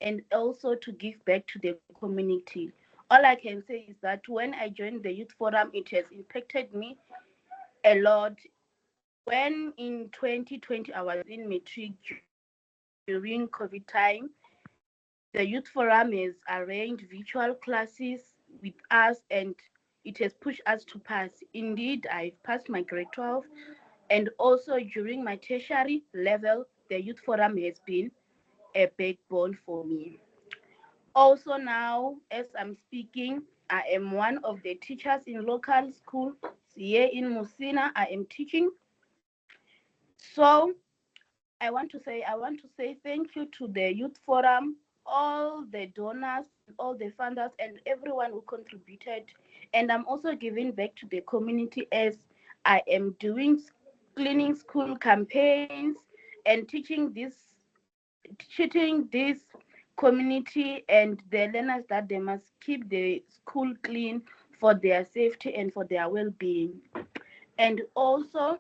Speaker 12: and also to give back to the community. All I can say is that when I joined the Youth Forum, it has impacted me a lot. When in 2020 I was in matric during COVID time, the Youth Forum has arranged virtual classes with us and it has pushed us to pass. Indeed, I've passed my grade 12, and also during my tertiary level, the Youth Forum has been a backbone for me. Also now, as I'm speaking, I am one of the teachers in local school here in Musina. I am teaching. So I want to say thank you to the Youth Forum, all the donors, all the funders, and everyone who contributed. And I'm also giving back to the community as I am doing cleaning school campaigns and teaching this community and the learners that they must keep the school clean for their safety and for their well-being. And also,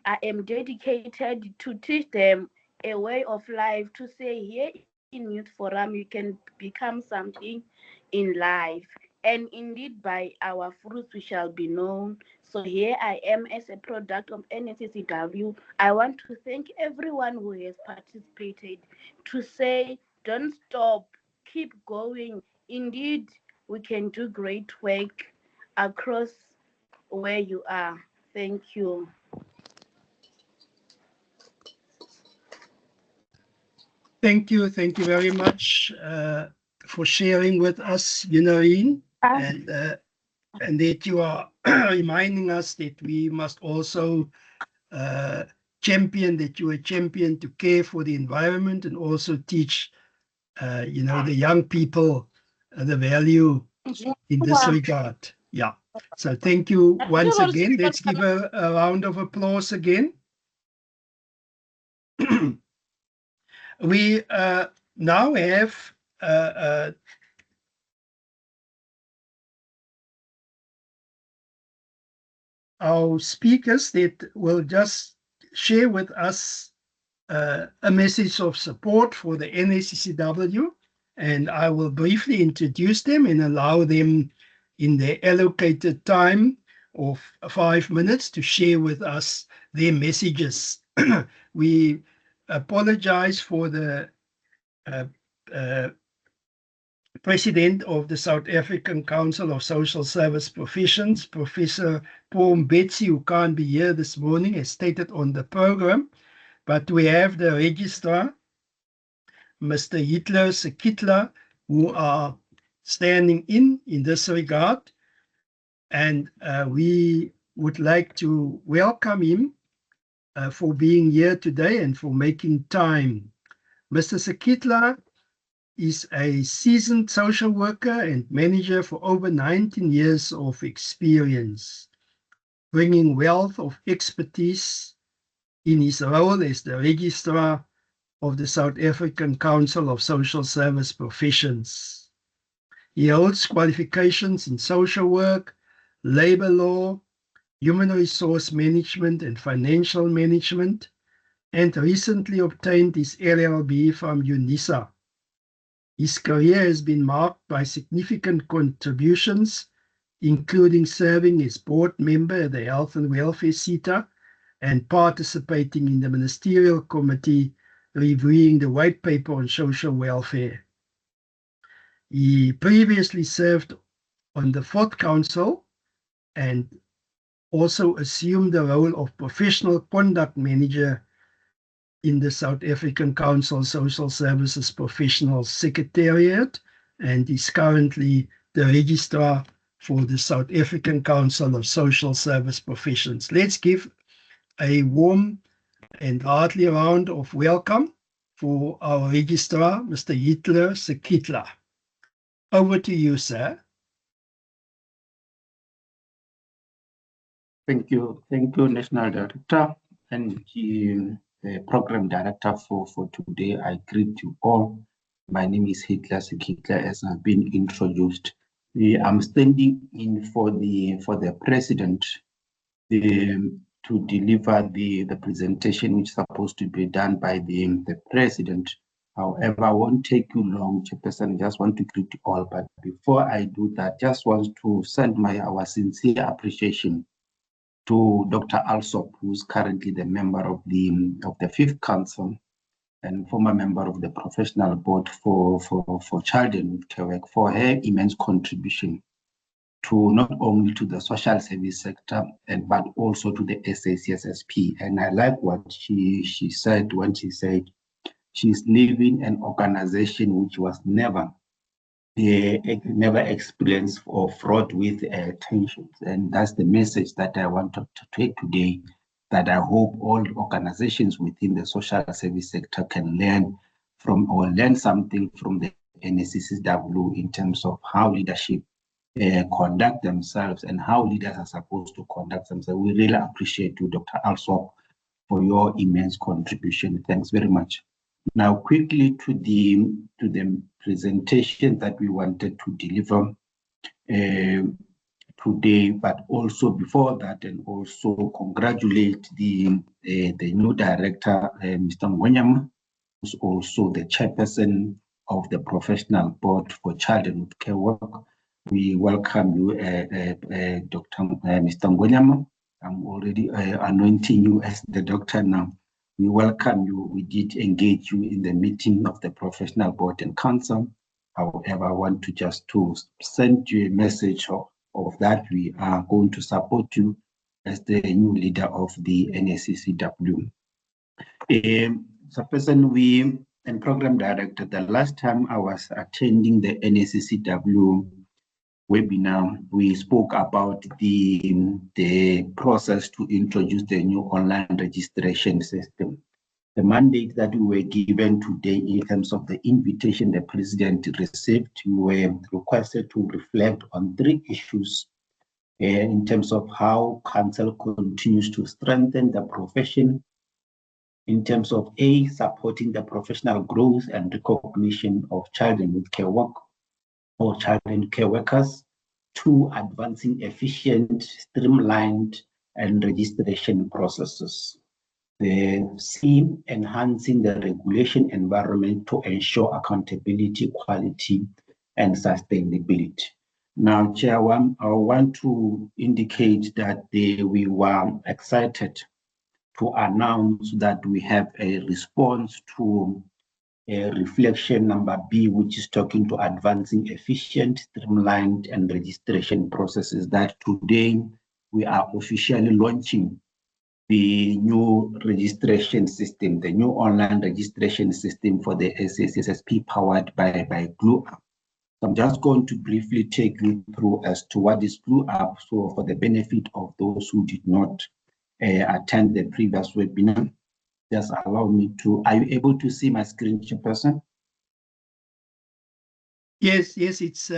Speaker 12: I am dedicated to teach them a way of life, to say here in Youth Forum you can become something in life. And indeed by our fruits we shall be known. So here I am as a product of NACCW. I want to thank everyone who has participated, to say don't stop, keep going. Indeed, we can do great work across where you are. Thank you.
Speaker 3: Thank you very much for sharing with us, Yunarine, and that you are reminding us that we must also champion, that you are a champion to care for the environment and also teach, the young people the value in this regard. Yeah. So thank you once again. Let's give a round of applause again. We now have our speakers that will just share with us a message of support for the NACCW, and I will briefly introduce them and allow them in their allocated time of 5 minutes to share with us their messages. We apologize for the President of the South African Council of Social Service Professions, Professor Paul Mbetsi, who can't be here this morning, as stated on the program. But we have the registrar, Mr. Hitler Sekitla, who are standing in this regard. And we would like to welcome him for being here today and for making time. Mr. Sekitla is a seasoned social worker and manager for over 19 years of experience, bringing wealth of expertise in his role as the registrar of the South African Council of Social Service Professions. He holds qualifications in social work, labor law, human resource management, and financial management, and recently obtained his LLB from UNISA. His career has been marked by significant contributions, including serving as board member at the Health and Welfare SETA and participating in the Ministerial Committee reviewing the White Paper on Social Welfare. He previously served on the Fourth Council and also assumed the role of Professional Conduct Manager in the South African Council Social Services Professional Secretariat, and is currently the registrar for the South African Council of Social Service Professions. Let's give a warm and hearty round of welcome for our registrar, Mr. Hitler Sekitla. Over to you, sir.
Speaker 13: Thank you, National Director and the Program Director for today. I greet you all. My name is Hitler Sekitla, as I've been introduced. I'm standing in for the President to deliver the presentation, which is supposed to be done by the President. However, I won't take you long, Chairperson. I just want to greet you all. But before I do that, just want to send our sincere appreciation to Dr. Alsop, who's currently the member of the Fifth Council and former member of the Professional Board for Child and Youth Care Work, for her immense contribution to not only to the social service sector but also to the SACSSP. And I like what she said when she said she's leaving an organization which was never experienced or fraught with tensions. And that's the message that I want to take today, that I hope all organizations within the social service sector can learn from or learn something from the NACCW in terms of how leadership conduct themselves and how leaders are supposed to conduct themselves. We really appreciate you, Dr. Alsop, for your immense contribution. Thanks very much. Now, quickly to the presentation that we wanted to deliver today, but also before that, and also congratulate the new director, Mr. Ngonyama, who's also the chairperson of the Professional Board for Child and Youth Care Work. We welcome you, Dr. Mr. Ngonyama. I'm already anointing you as the doctor now. We welcome you. We did engage you in the meeting of the Professional Board and Council. However, I want to just send you a message of that we are going to support you as the new leader of the NACCW. Person and Program Director, the last time I was attending the NACCW webinar, we spoke about the process to introduce the new online registration system. The mandate that we were given today in terms of the invitation the President received, we were requested to reflect on 3 issues in terms of how Council continues to strengthen the profession, in terms of A, supporting the professional growth and recognition of child and youth care work or child and care workers, 2, advancing efficient, streamlined and registration processes. The C, enhancing the regulation environment to ensure accountability, quality, and sustainability. Now, Chair, I want to indicate that we were excited to announce that we have a response to reflection number B, which is talking to advancing efficient, streamlined, and registration processes, that today we are officially launching the new registration system, the new online registration system for the SACSSP powered by Glue Up. So I'm just going to briefly take you through as to what is Glue Up, so for the benefit of those who did not attend the previous webinar. Just allow me to, are you able to see my screen, Chairperson?
Speaker 3: Yes, it's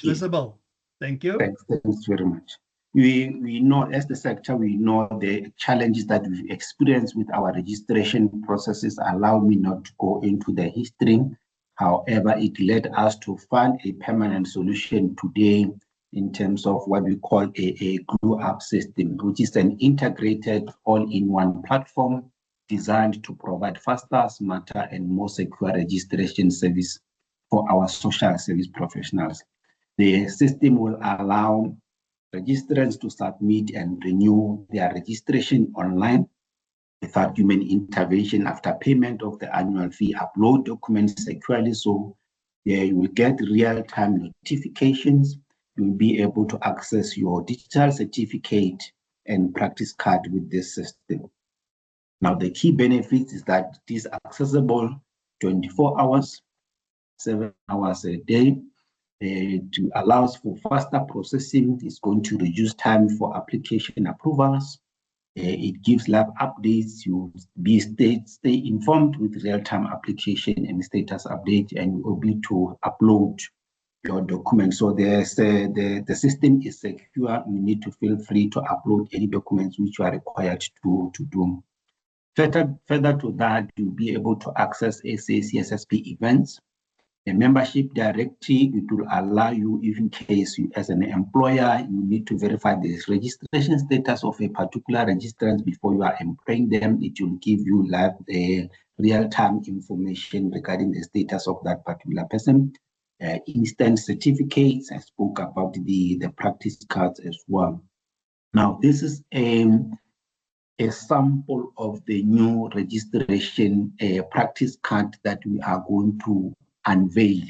Speaker 3: visible. Thank you.
Speaker 13: Thanks very much. We know, as the sector, we know the challenges that we've experienced with our registration processes. Allow me not to go into the history. However, it led us to find a permanent solution today in terms of what we call a Glue Up system, which is an integrated all-in-one platform designed to provide faster, smarter, and more secure registration service for our social service professionals. The system will allow registrants to submit and renew their registration online without human intervention after payment of the annual fee, upload documents securely, so you will get real-time notifications. You will be able to access your digital certificate and practice card with this system. Now, the key benefit is that it is accessible 24 hours, 7 hours a day. It allows for faster processing. It's going to reduce time for application approvals. It gives live updates. You stay informed with real-time application and status update, and you will be to upload your documents. So the system is secure. You need to feel free to upload any documents which you are required to do. Further to that, you'll be able to access SACSSP events. The membership directory, it will allow you, in case you, as an employer, you need to verify the registration status of a particular registrant before you are employing them. It will give you live real-time information regarding the status of that particular person. Instant certificates, I spoke about the practice cards as well. Now, this is a sample of the new registration practice card that we are going to unveil.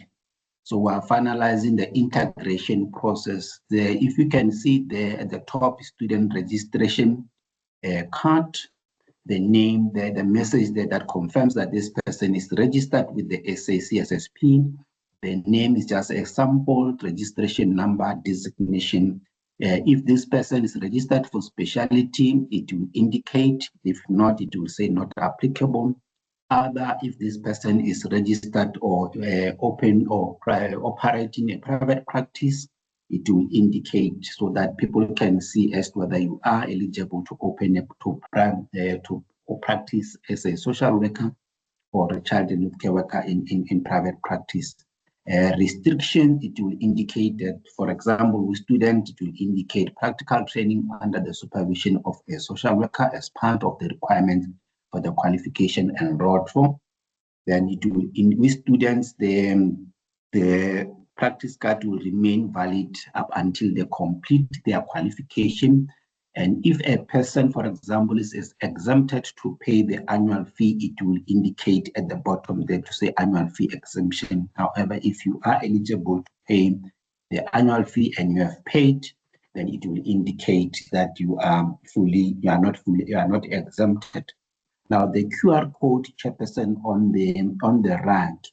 Speaker 13: So we are finalizing the integration process. If you can see there at the top, student registration card, the name, the message there that confirms that this person is registered with the SACSSP. The name is just a sample registration number designation. If this person is registered for specialty, it will indicate. If not, it will say not applicable. Other, if this person is registered or open or operating a private practice, it will indicate so that people can see as to whether you are eligible to open to practice as a social worker or a child and youth care worker in private practice. Restriction, it will indicate that, for example, with students, it will indicate practical training under the supervision of a social worker as part of the requirement for the qualification enrolled for. Then it will, with students, the practice card will remain valid up until they complete their qualification. And if a person, for example, is exempted to pay the annual fee, it will indicate at the bottom there to say annual fee exemption. However, if you are eligible to pay the annual fee and you have paid, then it will indicate that you are not exempted. Now, the QR code, Chairperson, on the right,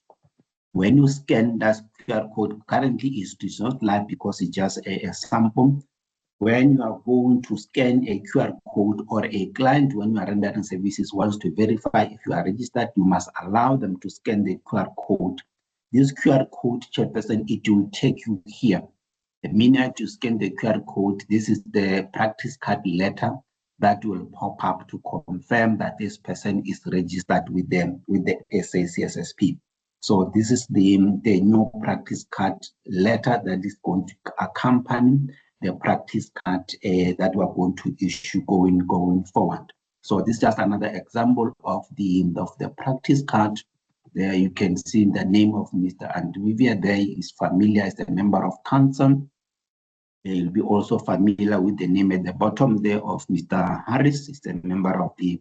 Speaker 13: when you scan that QR code, currently it is not live because it's just a sample. When you are going to scan a QR code, or a client, when you are rendering services, wants to verify if you are registered, you must allow them to scan the QR code. This QR code, Chairperson, it will take you here. The minute you scan the QR code, this is the practice card letter that will pop up to confirm that this person is registered with them, with the SACSSP. So this is the new practice card letter that is going to accompany the practice card that we're going to issue going forward. So this is just another example of the practice card. There you can see the name of Mr. Andrivia. There is familiar as a member of council. You'll be also familiar with the name at the bottom there of Mr. Harris. He's a member of the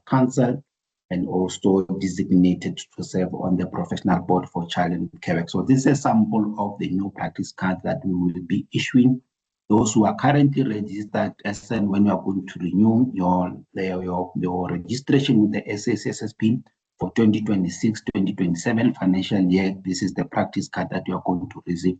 Speaker 13: council and also designated to serve on the professional board for child and youth care work. So this is a sample of the new practice card that we will be issuing. Those who are currently registered, as and when you are going to renew your registration with the SACSSP for 2026-2027 financial year, this is the practice card that you are going to receive.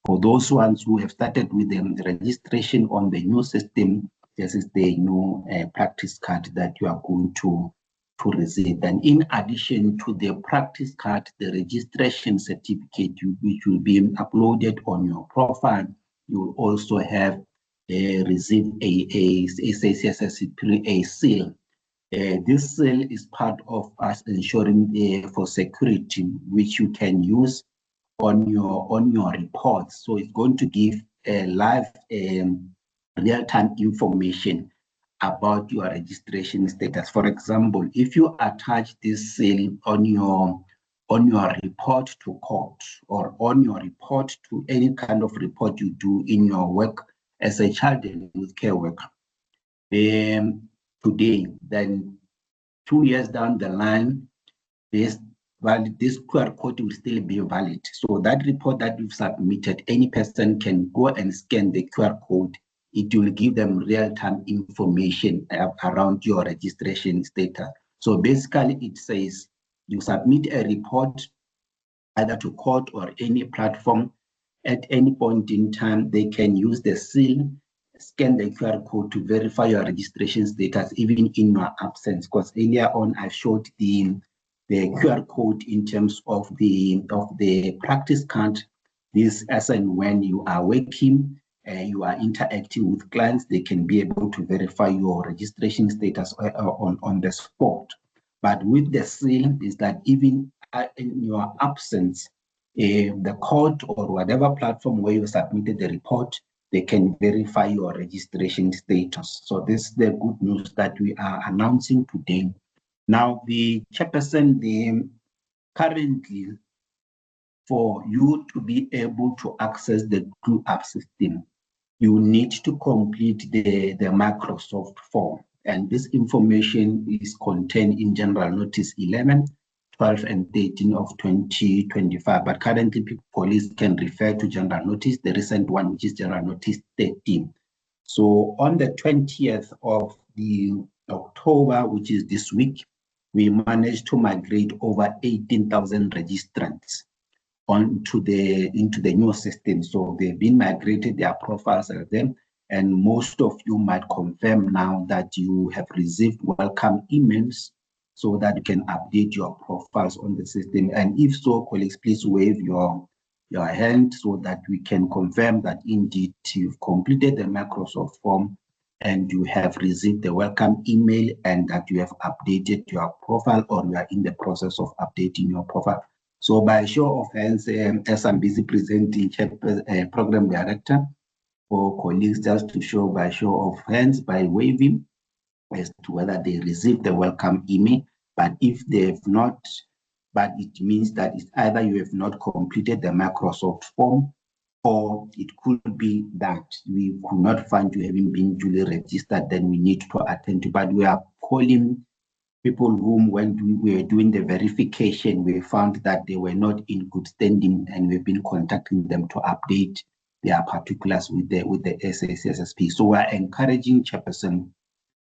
Speaker 13: For those ones who have started with the registration on the new system, this is the new practice card that you are going to receive. And in addition to the practice card, the registration certificate, which will be uploaded on your profile, you will also have received a seal. This seal is part of us ensuring for security, which you can use on your reports. So it's going to give live real-time information about your registration status. For example, if you attach this seal on your report to court or on your report to any kind of report you do in your work as a child and youth care worker today, then 2 years down the line, this QR code will still be valid. So that report that you've submitted, any person can go and scan the QR code. It will give them real-time information around your registration status. So basically it says you submit a report either to court or any platform. At any point in time, they can use the seal, scan the QR code to verify your registration status, even in your absence. Because earlier on, I showed the QR code in terms of the practice card. This, as and when you are working, you are interacting with clients, they can be able to verify your registration status on the spot. But with the seal is that even in your absence, the court or whatever platform where you submitted the report, they can verify your registration status. So this is the good news that we are announcing today. Now, the chairperson, currently, for you to be able to access the Clue app system, you need to complete the Microsoft form. And this information is contained in General Notice 11, 12, and 13 of 2025. But currently, police can refer to General Notice, the recent one, which is General Notice 13. So on the 20th of October, which is this week, we managed to migrate over 18,000 registrants into the new system. So they've been migrated, their profiles are there, and most of you might confirm now that you have received welcome emails so that you can update your profiles on the system. And if so, colleagues, please wave your hand so that we can confirm that indeed you've completed the Microsoft form and you have received the welcome email and that you have updated your profile or you are in the process of updating your profile. So by show of hands, as I'm busy presenting program director, for colleagues just to show by show of hands, by waving as to whether they received the welcome email. But if they have not, but it means that it's either you have not completed the Microsoft form, or it could be that we could not find you having been duly registered, then we need to attend to. But we are calling people whom, when we were doing the verification, we found that they were not in good standing, and we've been contacting them to update their particulars with the SACSSP. So we're encouraging chairperson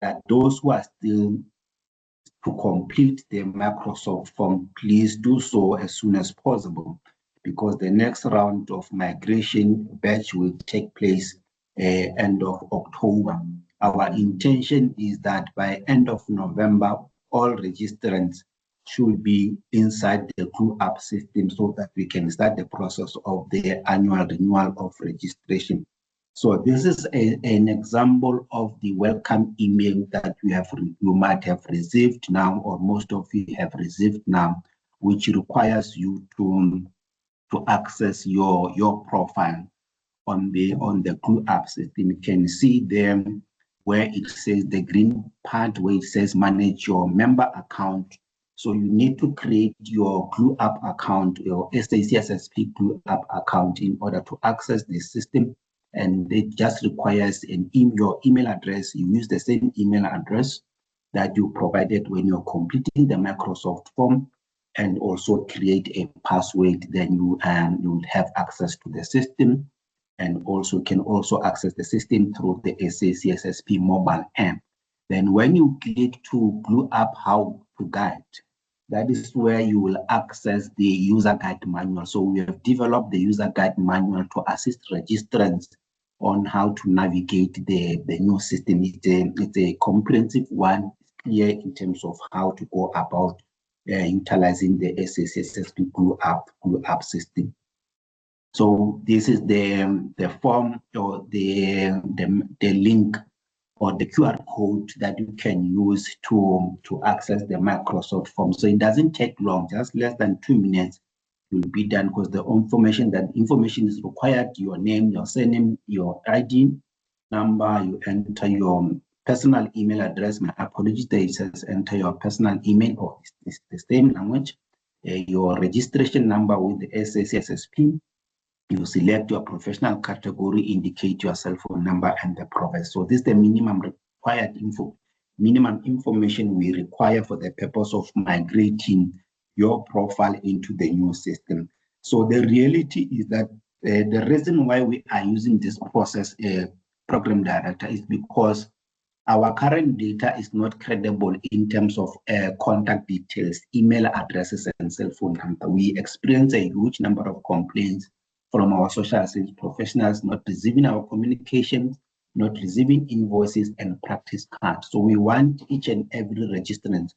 Speaker 13: that those who are still to complete the Microsoft form, please do so as soon as possible, because the next round of migration batch will take place end of October. Our intention is that by end of November, all registrants should be inside the Clue app system so that we can start the process of the annual renewal of registration. So this is an example of the welcome email that you might have received now, or most of you have received now, which requires you to access your profile on the Glue Up system. You can see there where it says the green part where it says manage your member account. So you need to create your Glue Up account, your SACSSP Glue Up account in order to access the system. And it just requires your email address. You use the same email address that you provided when you're completing the Microsoft form, and also create a password. Then you will have access to the system, and also can also access the system through the SACSSP mobile app. Then when you click to Glue Up How to Guide, that is where you will access the user guide manual. So we have developed the user guide manual to assist registrants on how to navigate the new system. It's a comprehensive one, clear in terms of how to go about utilizing the SACSSP Glue Up system. So this is the form or the link or the QR code that you can use to access the Microsoft form. So it doesn't take long, just less than 2 minutes will be done, because the information is required: your name, your surname, your ID number. You enter your personal email address. My apologies, there it says enter your personal email, or it's the same language. Your registration number with the SACSSP. You select your professional category, indicate your cell phone number and the province. So this is the minimum information we require for the purpose of migrating your profile into the new system. So the reality is that the reason why we are using this process, program director, is because our current data is not credible in terms of contact details, email addresses, and cell phone number. We experience a huge number of complaints from our social service professionals not receiving our communication, not receiving invoices and practice cards. So we want each and every registrant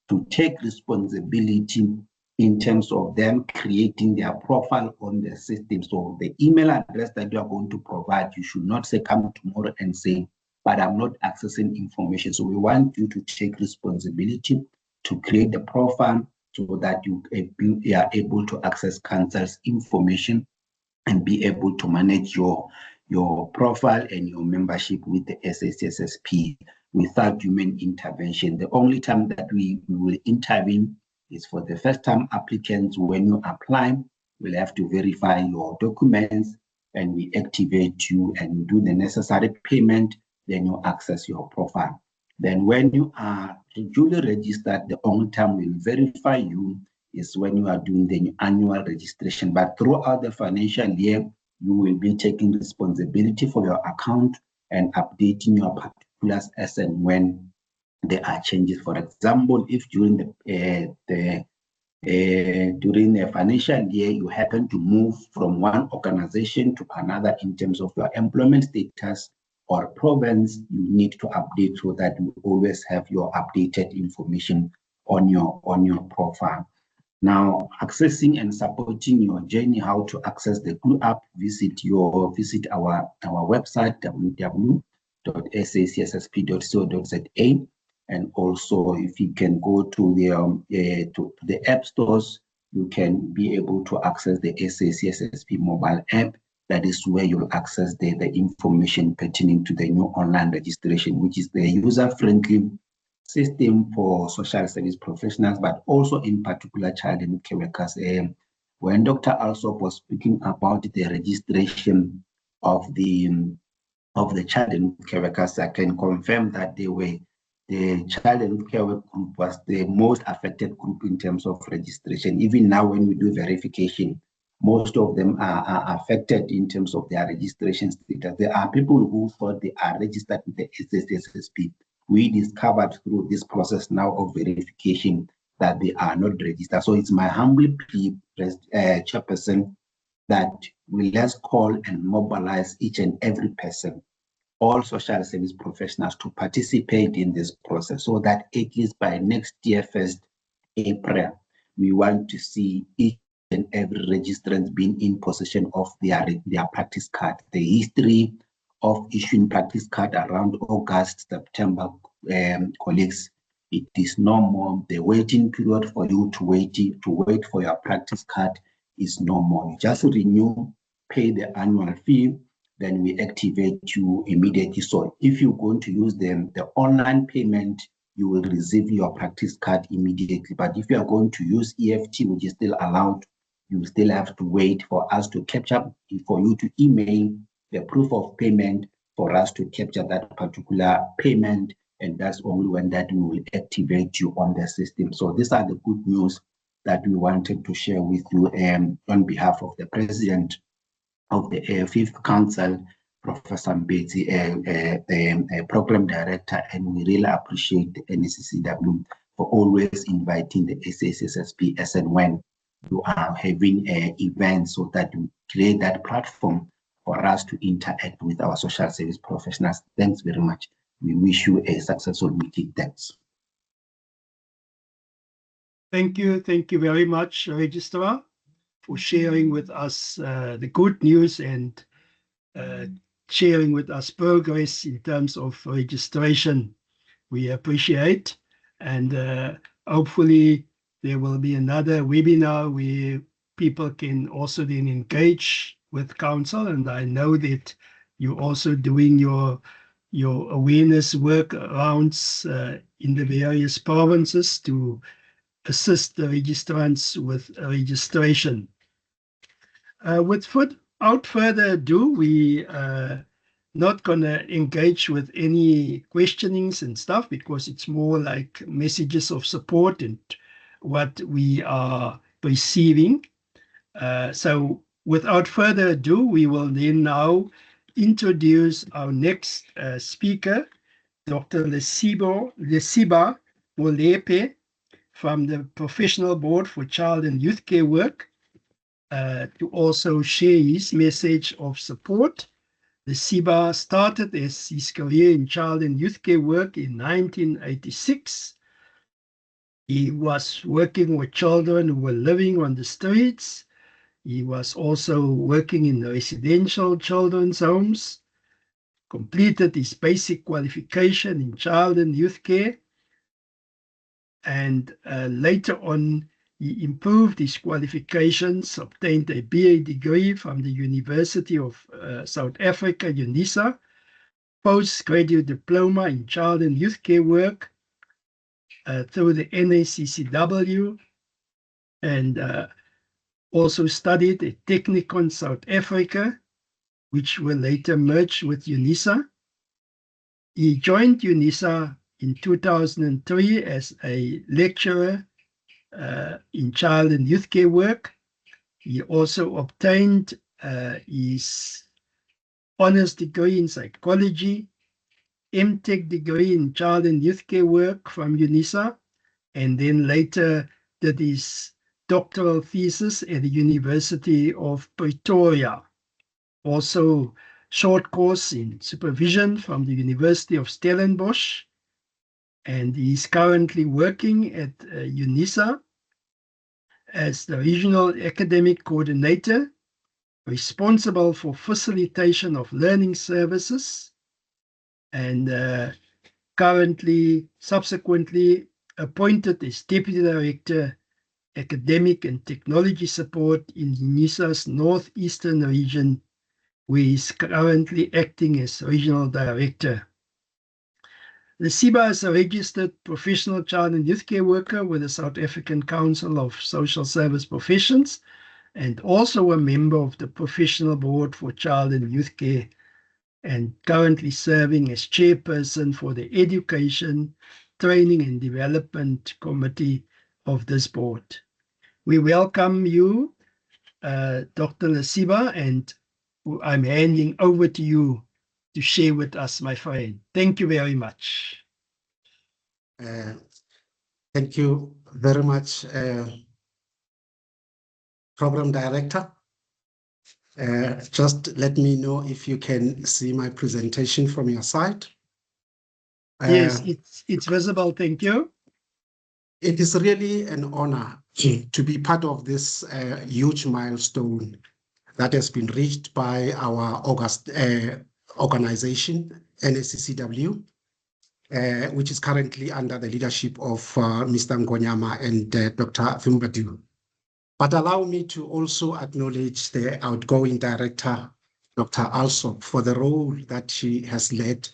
Speaker 13: to take responsibility in terms of them creating their profile on the system. So the email address that you are going to provide, you should not say come tomorrow and say, but I'm not accessing information. So we want you to take responsibility to create the profile so that you are able to access cancer's information and be able to manage your profile and your membership with the SACSSP without human intervention. The only time that we will intervene is for the first time applicants. When you apply, we'll have to verify your documents and we activate you and do the necessary payment, then you access your profile. Then when you are duly registered, the only time we'll verify you is when you are doing the annual registration. But throughout the financial year, you will be taking responsibility for your account and updating your particulars as and when there are changes. For example, if during the financial year you happen to move from one organization to another in terms of your employment status or province, you need to update so that you always have your updated information on your profile. Now, accessing and supporting your journey, how to access the Glue Up, visit our website, www.sacsssp.co.za. And also, if you can go to the app stores, you can be able to access the SACSSP mobile app. That is where you'll access the information pertaining to the new online registration, which is the user-friendly system for social service professionals, but also in particular child and care workers. When Dr. Alsop was speaking about the registration of the child and care workers, I can confirm that the child and care work group was the most affected group in terms of registration. Even now, when we do verification, most of them are affected in terms of their registration status. There are people who thought they are registered with the SACSSP. We discovered through this process now of verification that they are not registered. So it's my humble plea, Chairperson, that let's call and mobilize each and every person, all social service professionals, to participate in this process so that at least by next year, 1st April, we want to see each and every registrant being in possession of their practice card. The history of issuing practice card around August, September, colleagues, it is no more. The waiting period for you to wait for your practice card is no more. You just renew, pay the annual fee, then we activate you immediately. So if you're going to use the online payment, you will receive your practice card immediately. But if you are going to use EFT, which is still allowed, you still have to wait for us to capture, for you to email the proof of payment for us to capture that particular payment. And that's only when that we will activate you on the system. So these are the good news that we wanted to share with you on behalf of the President of the Fifth Council, Professor Mbetsi, Program Director, and we really appreciate the NACCW for always inviting the SASSP as and when you are having events, so that we create that platform for us to interact with our social service professionals. Thanks very much. We wish you a successful meeting. Thanks.
Speaker 3: Thank you very much, Registrar, for sharing with us the good news and sharing with us progress in terms of registration. We appreciate, and hopefully there will be another webinar where people can also then engage with council. And I know that you're also doing your awareness work rounds in the various provinces to assist the registrants with registration. Without further ado, we not going to engage with any questionings and stuff, because it's more like messages of support and what we are receiving. So without further ado, we will then now introduce our next speaker, Dr. Lesiba Molepe, from the Professional Board for Child and Youth Care Work, to also share his message of support. Lesiba started his career in child and youth care work in 1986. He was working with children who were living on the streets. He was also working in residential children's homes, completed his basic qualification in child and youth care, and later on he improved his qualifications, obtained a BA degree from the University of South Africa, UNISA, postgraduate diploma in child and youth care work through the NACCW, and also studied at Technikon South Africa, which will later merge with UNISA. He joined UNISA in 2003 as a lecturer in child and youth care work. He also obtained his honors degree in psychology, MTech degree in child and youth care work from UNISA, and then later did his doctoral thesis at the University of Pretoria. Also short course in supervision from the University of Stellenbosch, and he's currently working at UNISA as the Regional Academic Coordinator, responsible for facilitation of learning services, and subsequently appointed as Deputy Director, Academic and Technology Support in UNISA's Northeastern region, where he's currently acting as Regional Director. Lesiba is a registered professional child and youth care worker with the South African Council of Social Service Professions, and also a member of the Professional Board for Child and Youth Care, and currently serving as chairperson for the Education, Training and Development Committee of this board. We welcome you, Dr. Lesiba, and I'm handing over to you to share with us, my friend. Thank you very much.
Speaker 1: Thank you very much, Program Director. Just let me know if you can see my presentation from your side.
Speaker 3: Yes, it's visible. Thank you.
Speaker 1: It is really an honor to be part of this huge milestone that has been reached by our organization, NACCW, which is currently under the leadership of Mr. Ngonyama and Dr. Vimbadu. But allow me to also acknowledge the outgoing director,
Speaker 14: Dr. Alsop for the role that she has led.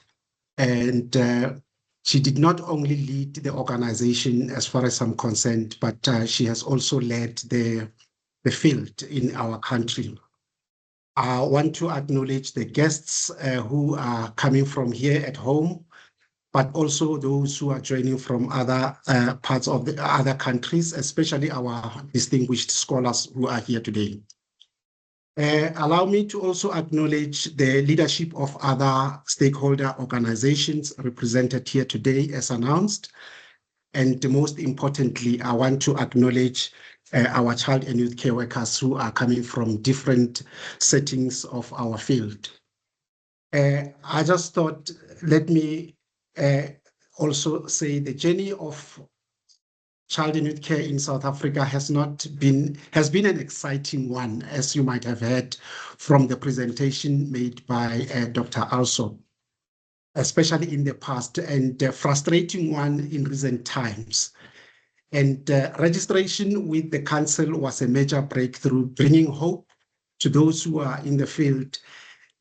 Speaker 14: And she did not only lead the organization as far as I'm concerned, but she has also led the field in our country. I want to acknowledge the guests who are coming from here at home, but also those who are joining from other parts of the other countries, especially our distinguished scholars who are here today. Allow me to also acknowledge the leadership of other stakeholder organizations represented here today as announced. And most importantly, I want to acknowledge our child and youth care workers who are coming from different settings of our field. I just thought, let me also say the journey of child and youth care in South Africa has been an exciting one, as you might have heard from the presentation made by Dr. Alsop, especially in the past, and a frustrating one in recent times. And registration with the council was a major breakthrough, bringing hope to those who are in the field.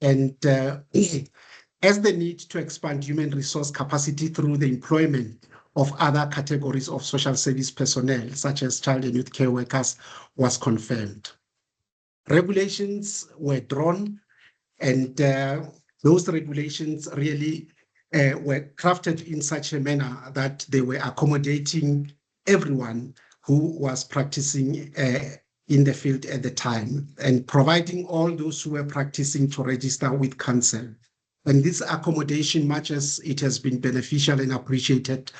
Speaker 14: And as the need to expand human resource capacity through the employment of other categories of social service personnel, such as child and youth care workers, was confirmed. Regulations were drawn, and those regulations really were crafted in such a manner that they were accommodating everyone who was practicing in the field at the time, and providing all those who were practicing to register with council. And this accommodation, much as it has been beneficial and appreciated,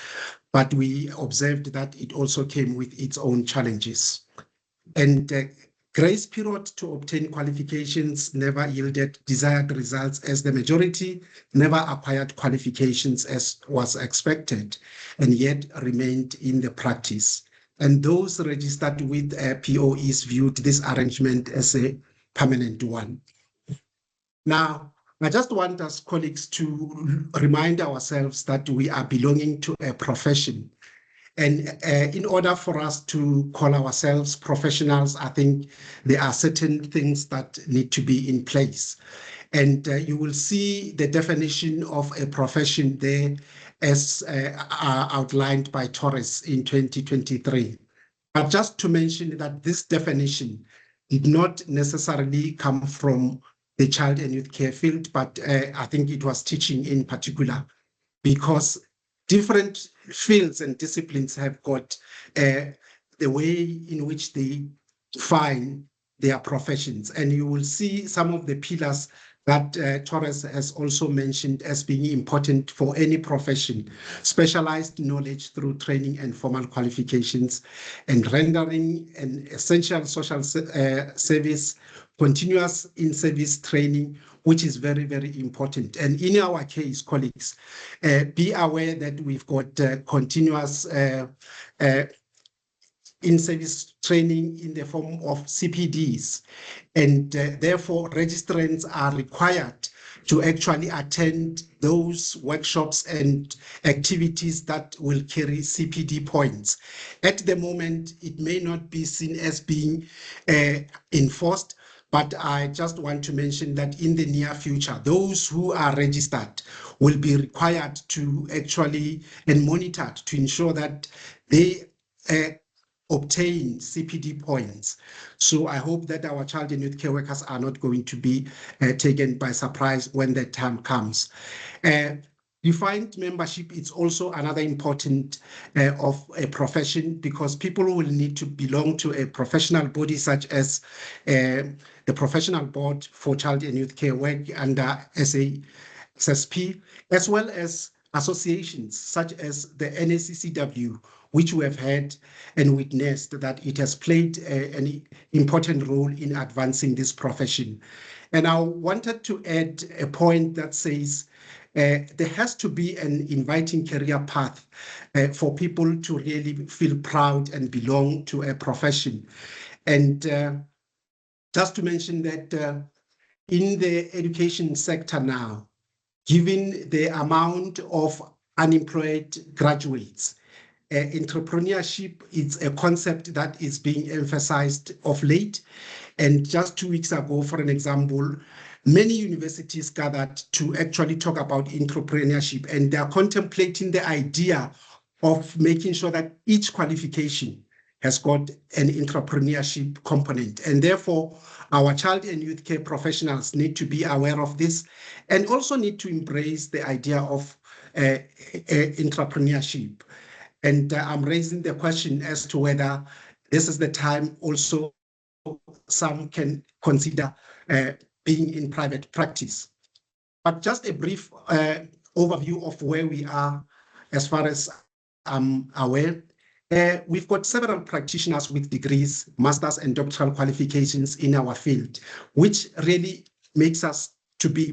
Speaker 14: but we observed that it also came with its own challenges. And grace period to obtain qualifications never yielded desired results, as the majority never acquired qualifications as was expected, and yet remained in the practice. And those registered with POEs viewed this arrangement as a permanent one. Now, I just want us colleagues to remind ourselves that we are belonging to a profession. And in order for us to call ourselves professionals, I think there are certain things that need to be in place. And you will see the definition of a profession there as outlined by Torres in 2023. But just to mention that this definition did not necessarily come from the child and youth care field, but I think it was teaching in particular, because different fields and disciplines have got the way in which they define their professions. And you will see some of the pillars that Torres has also mentioned as being important for any profession: specialized knowledge through training and formal qualifications, and rendering an essential social service, continuous in-service training, which is very, very important. And in our case, colleagues, be aware that we've got continuous in-service training in the form of CPDs, and therefore registrants are required to actually attend those workshops and activities that will carry CPD points. At the moment, it may not be seen as being enforced, but I just want to mention that in the near future, those who are registered will be required to actually and monitored to ensure that they obtain CPD points. So I hope that our child and youth care workers are not going to be taken by surprise when that time comes. Defined membership is also another important of a profession, because people will need to belong to a professional body such as the Professional Board for Child and Youth Care Work under SASP, as well as associations such as the NACCW, which we have heard and witnessed that it has played an important role in advancing this profession. And I wanted to add a point that says there has to be an inviting career path for people to really feel proud and belong to a profession. And just to mention that in the education sector now, given the amount of unemployed graduates, entrepreneurship is a concept that is being emphasized of late. And just 2 weeks ago, for an example, many universities gathered to actually talk about entrepreneurship, and they are contemplating the idea of making sure that each qualification has got an entrepreneurship component. And therefore, our child and youth care professionals need to be aware of this and also need to embrace the idea of entrepreneurship. And I'm raising the question as to whether this is the time also some can consider being in private practice. But just a brief overview of where we are as far as I'm aware. We've got several practitioners with degrees, master's and doctoral qualifications in our field, which really makes us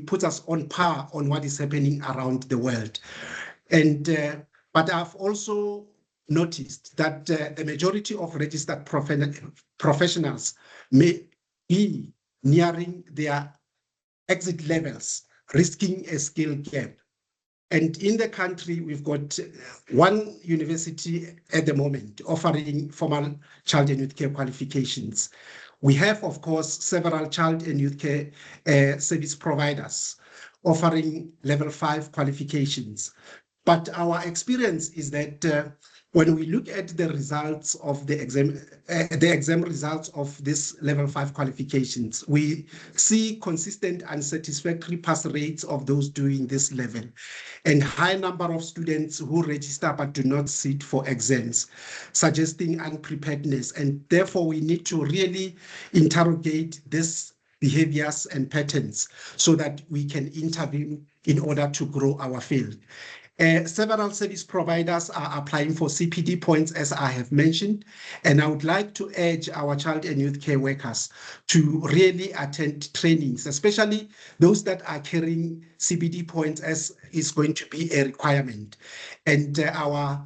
Speaker 14: puts us on par on what is happening around the world. And but I've also noticed that the majority of registered professionals may be nearing their exit levels, risking a skill gap. And in the country, we've got one university at the moment offering formal child and youth care qualifications. We have, of course, several child and youth care service providers offering level 5 qualifications. But our experience is that when we look at the results of the exam results of this level 5 qualifications, we see consistent and satisfactory pass rates of those doing this level, and high number of students who register but do not sit for exams, suggesting unpreparedness. And therefore, we need to really interrogate these behaviors and patterns so that we can intervene in order to grow our field. Several service providers are applying for CPD points, as I have mentioned, and I would like to urge our child and youth care workers to really attend trainings, especially those that are carrying CPD points, as is going to be a requirement. And our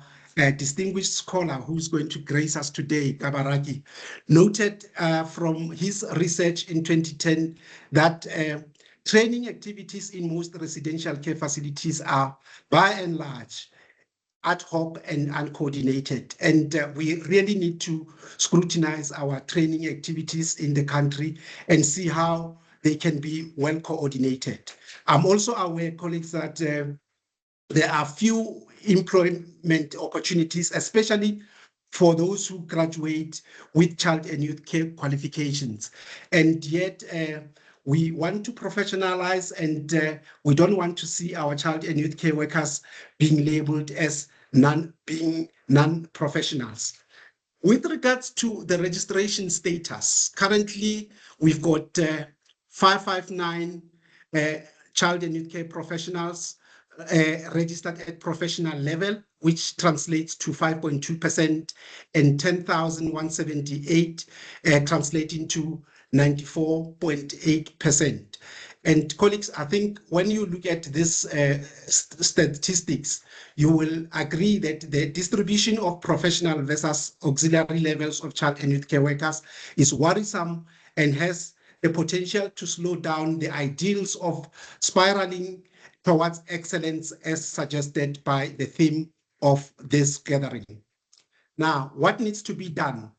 Speaker 14: distinguished scholar who's going to grace us today, Kabaragi, noted from his research in 2010 that training activities in most residential care facilities are, by and large, ad hoc and uncoordinated. And we really need to scrutinize our training activities in the country and see how they can be well coordinated. I'm also aware, colleagues, that there are few employment opportunities, especially for those who graduate with child and youth care qualifications. And yet, we want to professionalize, and we don't want to see our child and youth care workers being labeled as non-professionals. With regards to the registration status, currently we've got 559 child and youth care professionals registered at professional level, which translates to 5.2%, and 10,178 translating to 94.8%. And colleagues, I think when you look at this statistics, you will agree that the distribution of professional versus auxiliary levels of child and youth care workers is worrisome and has the potential to slow down the ideals of spiraling towards excellence, as suggested by the theme of this gathering. Now, what needs to be done?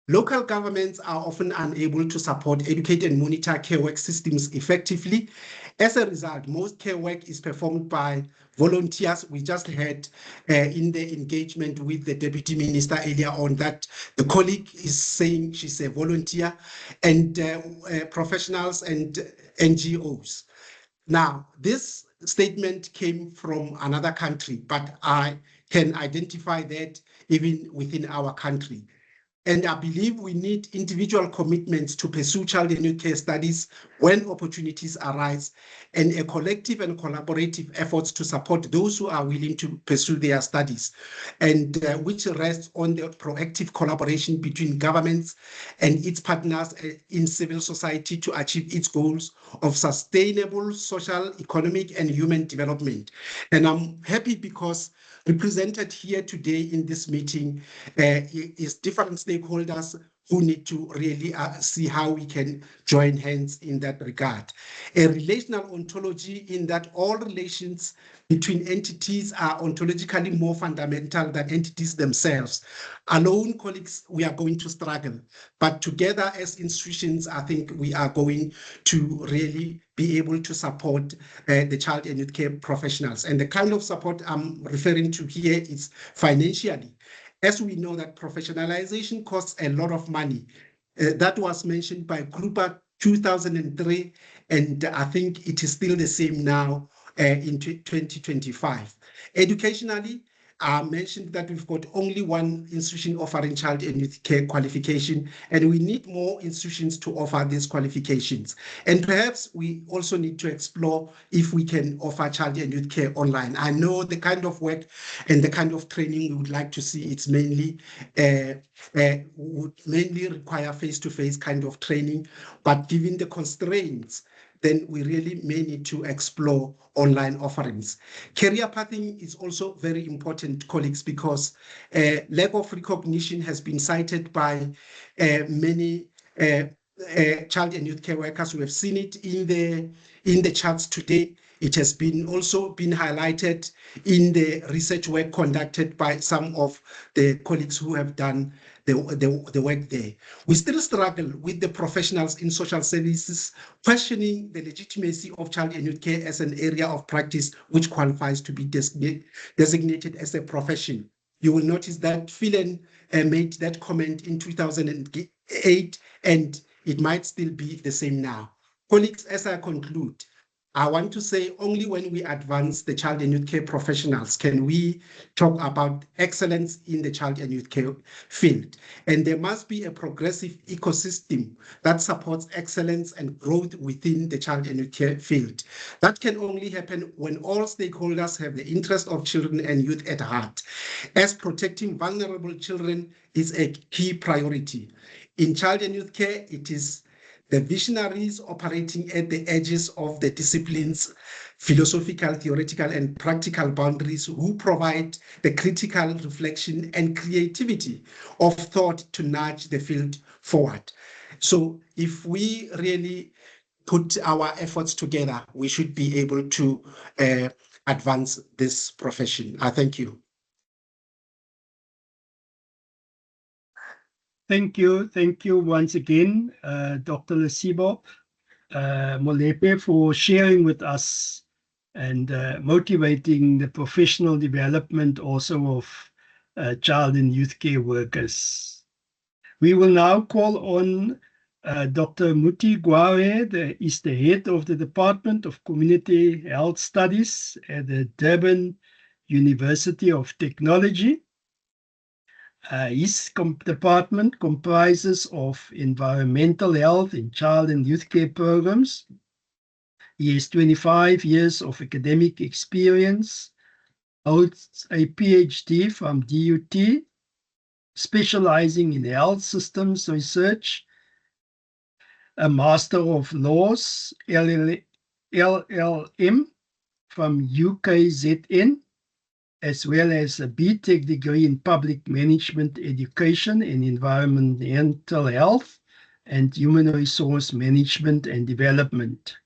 Speaker 14: Local governments are often unable to support, educate, and monitor care work systems effectively. As a result, most care work is performed by volunteers. We just heard in the engagement with the Deputy Minister earlier on that the colleague is saying she's a volunteer, and professionals and NGOs. Now, this statement came from another country, but I can identify that even within our country. And I believe we need individual commitments to pursue child and youth care studies when opportunities arise, and a collective and collaborative efforts to support those who are willing to pursue their studies, and which rests on the proactive collaboration between governments and its partners in civil society to achieve its goals of sustainable social, economic, and human development. And I'm happy because represented here today in this meeting is different stakeholders who need to really see how we can join hands in that regard. A relational ontology in that all relations between entities are ontologically more fundamental than entities themselves. Alone, colleagues, we are going to struggle, but together as institutions, I think we are going to really be able to support the child and youth care professionals. And the kind of support I'm referring to here is financially. As we know that professionalization costs a lot of money. That was mentioned by Krupa 2003, and I think it is still the same now in 2025. Educationally, I mentioned that we've got only one institution offering child and youth care qualification, and we need more institutions to offer these qualifications. And perhaps we also need to explore if we can offer child and youth care online. I know the kind of work and the kind of training we would like to see, it's mainly would mainly require face-to-face kind of training, but given the constraints, then we really may need to explore online offerings. Career pathing is also very important, colleagues, because lack of recognition has been cited by many child and youth care workers. We have seen it in the charts today. It has been also been highlighted in the research work conducted by some of the colleagues who have done the work there. We still struggle with the professionals in social services questioning the legitimacy of child and youth care as an area of practice which qualifies to be designated as a profession. You will notice that Phelan made that comment in 2008, and it might still be the same now. Colleagues, as I conclude, I want to say only when we advance the child and youth care professionals can we talk about excellence in the child and youth care field. And there must be a progressive ecosystem that supports excellence and growth within the child and youth care field. That can only happen when all stakeholders have the interest of children and youth at heart, as protecting vulnerable children is a key priority. In child and youth care, it is the visionaries operating at the edges of the disciplines, philosophical, theoretical, and practical boundaries who provide the critical reflection and creativity of thought to nudge the field forward. So if we really put our efforts together, we should be able to advance this profession. I thank you.
Speaker 3: Thank you once again, Dr. Lesiba Molepe, for sharing with us and motivating the professional development also of child and youth care workers. We will now call on Dr. Muti Gware, is the head of the Department of Community Health Studies at the Durban University of Technology. His department comprises of environmental health in child and youth care programs. He has 25 years of academic experience, holds a PhD from DUT, specializing in health systems research, a Master of Laws, LLM, from UKZN, as well as a BTech degree in Public Management Education in Environmental Health and Human Resource Management and Development.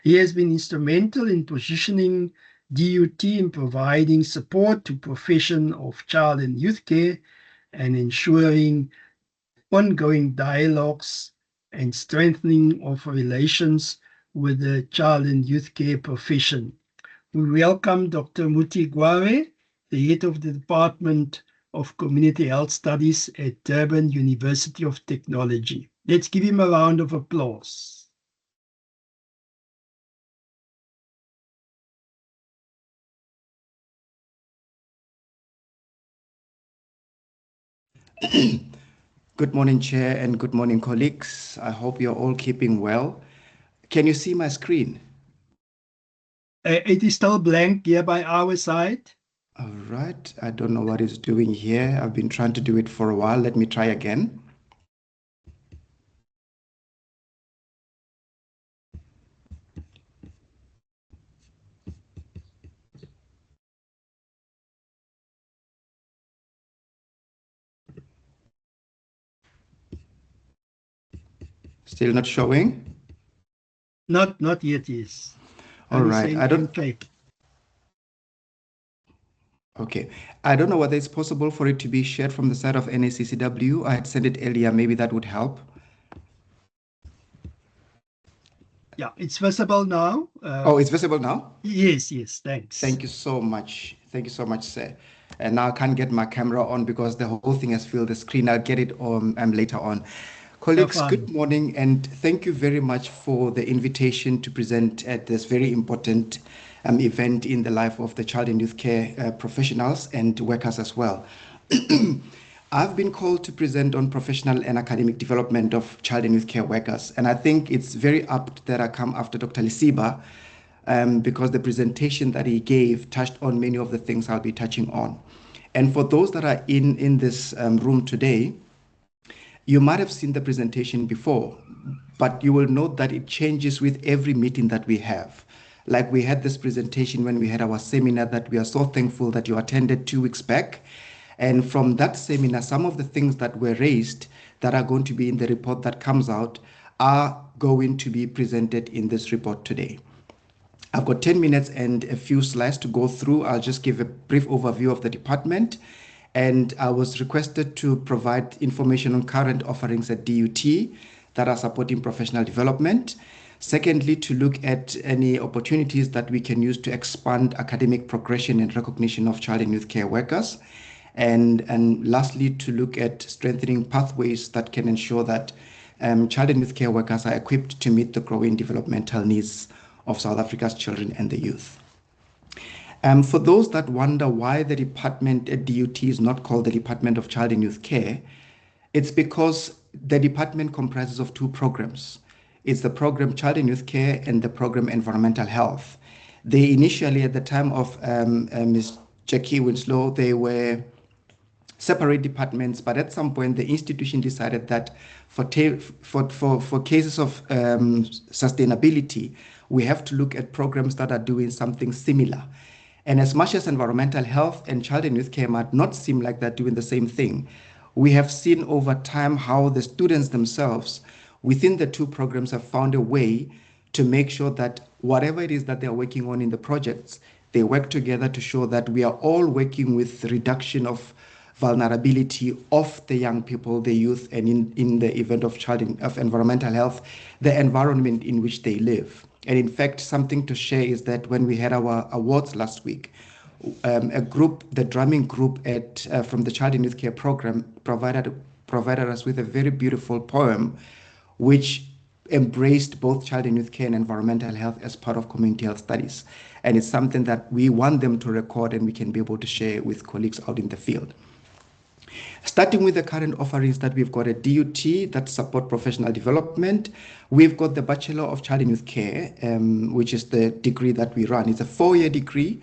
Speaker 3: He has been instrumental in positioning DUT in providing support to profession of child and youth care and ensuring ongoing dialogues and strengthening of relations with the child and youth care profession. We welcome Dr. Muti Gware, the head of the Department of Community Health Studies at Durban University of Technology. Let's give him a round of applause.
Speaker 15: Good morning, Chair, and good morning, colleagues. I hope you're all keeping well. Can you see my screen?
Speaker 3: It is still blank here by our side.
Speaker 15: All right. I don't know what it's doing here. I've been trying to do it for a while. Let me try again. Still not showing?
Speaker 3: Not yet, yes.
Speaker 15: All
Speaker 3: Only
Speaker 15: right.
Speaker 3: saying
Speaker 15: I don't.
Speaker 3: MK.
Speaker 15: Okay. I don't know whether it's possible for it to be shared from the side of NACCW. I had sent it earlier. Maybe that would help.
Speaker 3: Yeah, it's visible now.
Speaker 15: Oh, it's visible now?
Speaker 3: Yes, yes, thanks.
Speaker 15: Thank you so much. Thank you so much, sir. And now I can't get my camera on because the whole thing has filled the screen. I'll get it on later on. Colleagues, good morning, and thank you very much for the invitation to present at this very important event in the life of the child and youth care professionals and workers as well. I've been called to present on professional and academic development of child and youth care workers, and I think it's very apt that I come after Dr. Lesiba because the presentation that he gave touched on many of the things I'll be touching on. And for those that are in this room today, you might have seen the presentation before, but you will note that it changes with every meeting that we have. Like we had this presentation when we had our seminar that we are so thankful that you attended 2 weeks back. And from that seminar, some of the things that were raised that are going to be in the report that comes out are going to be presented in this report today. I've got 10 minutes and a few slides to go through. I'll just give a brief overview of the department. And I was requested to provide information on current offerings at DUT that are supporting professional development. Secondly, to look at any opportunities that we can use to expand academic progression and recognition of child and youth care workers. And lastly, to look at strengthening pathways that can ensure that child and youth care workers are equipped to meet the growing developmental needs of South Africa's children and the youth. For those that wonder why the department at DUT is not called the Department of Child and Youth Care, it's because the department comprises of 2 programs. It's the program Child and Youth Care and the program Environmental Health. They initially, at the time of Ms. Jackie Winslow, they were separate departments, but at some point the institution decided that for cases of sustainability, we have to look at programs that are doing something similar. And as much as environmental health and child and youth care might not seem like they're doing the same thing, we have seen over time how the students themselves within the 2 programs have found a way to make sure that whatever it is that they're working on in the projects, they work together to show that we are all working with reduction of vulnerability of the young people, the youth, and in the event of of environmental health, the environment in which they live. And in fact, something to share is that when we had our awards last week, a group, the drumming group from the Child and Youth Care Program, provided us with a very beautiful poem, which embraced both child and youth care and environmental health as part of community health studies. And it's something that we want them to record and we can be able to share with colleagues out in the field. Starting with the current offerings that we've got at DUT that support professional development, we've got the Bachelor of Child and Youth Care, which is the degree that we run. It's a 4-year degree,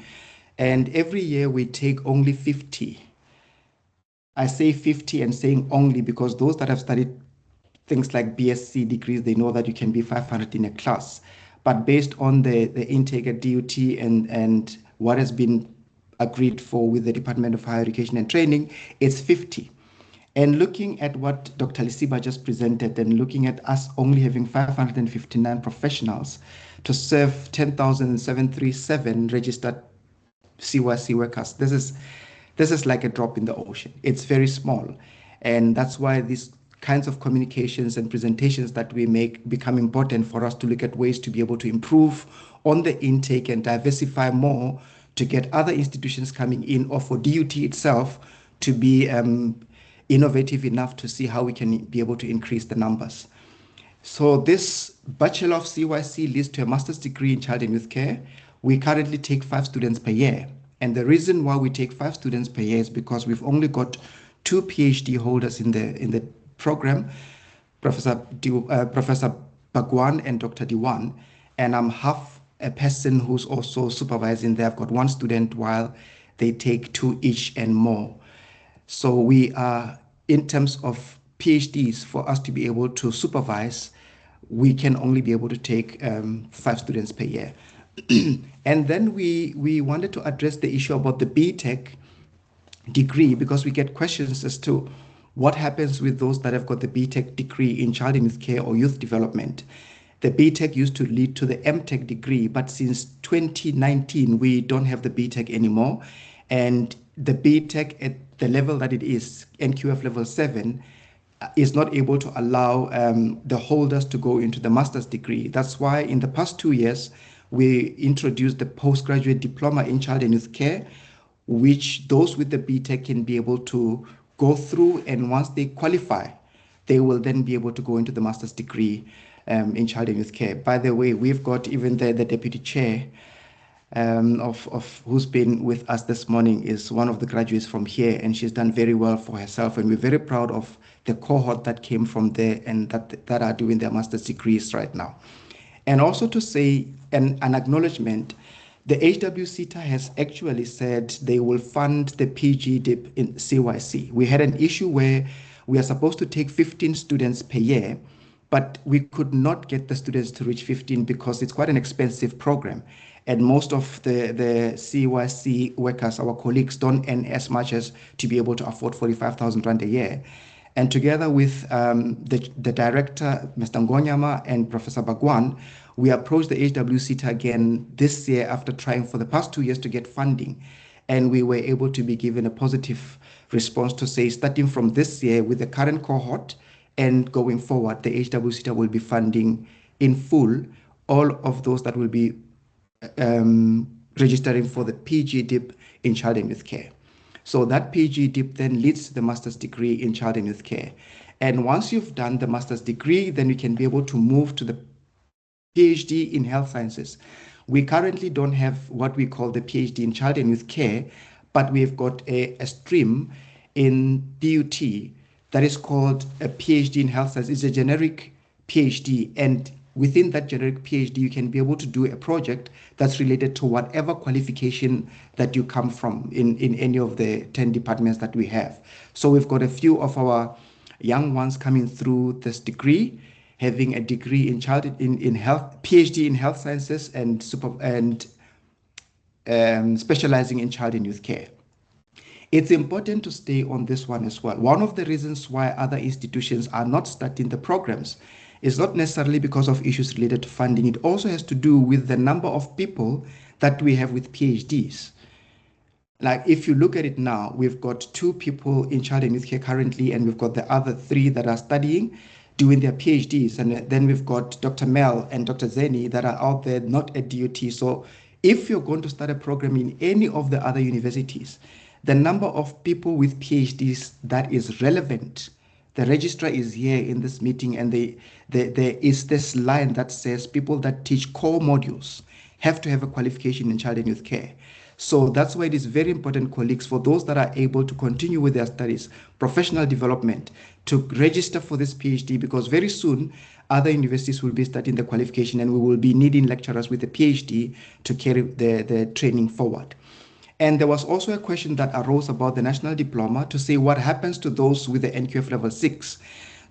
Speaker 15: and every year we take only 50. I say 50 and saying only because those that have studied things like BSc degrees, they know that you can be 500 in a class. But based on the intake at DUT and what has been agreed for with the Department of Higher Education and Training, it's 50. And looking at what Dr. Lesiba just presented and looking at us only having 559 professionals to serve 10,737 registered CYC workers, this is like a drop in the ocean. It's very small. And that's why these kinds of communications and presentations that we make become important for us to look at ways to be able to improve on the intake and diversify more to get other institutions coming in, or for DUT itself to be innovative enough to see how we can be able to increase the numbers. So this Bachelor of CYC leads to a master's degree in child and youth care. We currently take 5 students per year. And the reason why we take 5 students per year is because we've only got 2 PhD holders in the program, Professor Bagwan and Dr. Diwan, and I'm half a person who's also supervising there. I've got 1 student while they take 2 each and more. So we are, in terms of PhDs, for us to be able to supervise, we can only be able to take 5 students per year. And then we wanted to address the issue about the BTech degree, because we get questions as to what happens with those that have got the BTech degree in child and youth care or youth development. The BTech used to lead to the MTech degree, but since 2019, we don't have the BTech anymore. And the BTech at the level that it is, NQF level 7, is not able to allow the holders to go into the master's degree. That's why in the past 2 years, we introduced the postgraduate diploma in child and youth care, which those with the BTech can be able to go through, and once they qualify, they will then be able to go into the master's degree in child and youth care. By the way, we've got even the deputy chair of who's been with us this morning is one of the graduates from here, and she's done very well for herself, and we're very proud of the cohort that came from there and that are doing their master's degrees right now. And also to say an acknowledgement, the HWCTA has actually said they will fund the PG dip in CYC. We had an issue where we are supposed to take 15 students per year, but we could not get the students to reach 15 because it's quite an expensive program. And most of the CYC workers, our colleagues, don't earn as much as to be able to afford 45,000 Rand a year. And together with the director, Mr. Ngonyama, and Professor Bagwan, we approached the HWCTA again this year after trying for the past 2 years to get funding. And we were able to be given a positive response to say, starting from this year with the current cohort and going forward, the HWCTA will be funding in full all of those that will be registering for the PG dip in child and youth care. So that PG dip then leads to the master's degree in child and youth care. And once you've done the master's degree, then you can be able to move to the PhD in health sciences. We currently don't have what we call the PhD in child and youth care, but we've got a stream in DUT that is called a PhD in health sciences. It's a generic PhD, and within that generic PhD, you can be able to do a project that's related to whatever qualification that you come from in any of the 10 departments that we have. So we've got a few of our young ones coming through this degree, having a degree in health, PhD in health sciences, and specializing in child and youth care. It's important to stay on this one as well. One of the reasons why other institutions are not starting the programs is not necessarily because of issues related to funding. It also has to do with the number of people that we have with PhDs. Like if you look at it now, we've got 2 people in child and youth care currently, and we've got the other 3 that are studying, doing their PhDs. And then we've got Dr. Mel and Dr. Zeni that are out there, not at DUT. So if you're going to start a program in any of the other universities, the number of people with PhDs that is relevant, the registrar is here in this meeting, and there is this line that says people that teach core modules have to have a qualification in child and youth care. So that's why it is very important, colleagues, for those that are able to continue with their studies, professional development, to register for this PhD, because very soon other universities will be starting the qualification, and we will be needing lecturers with a PhD to carry the training forward. And there was also a question that arose about the national diploma to say what happens to those with the NQF level 6.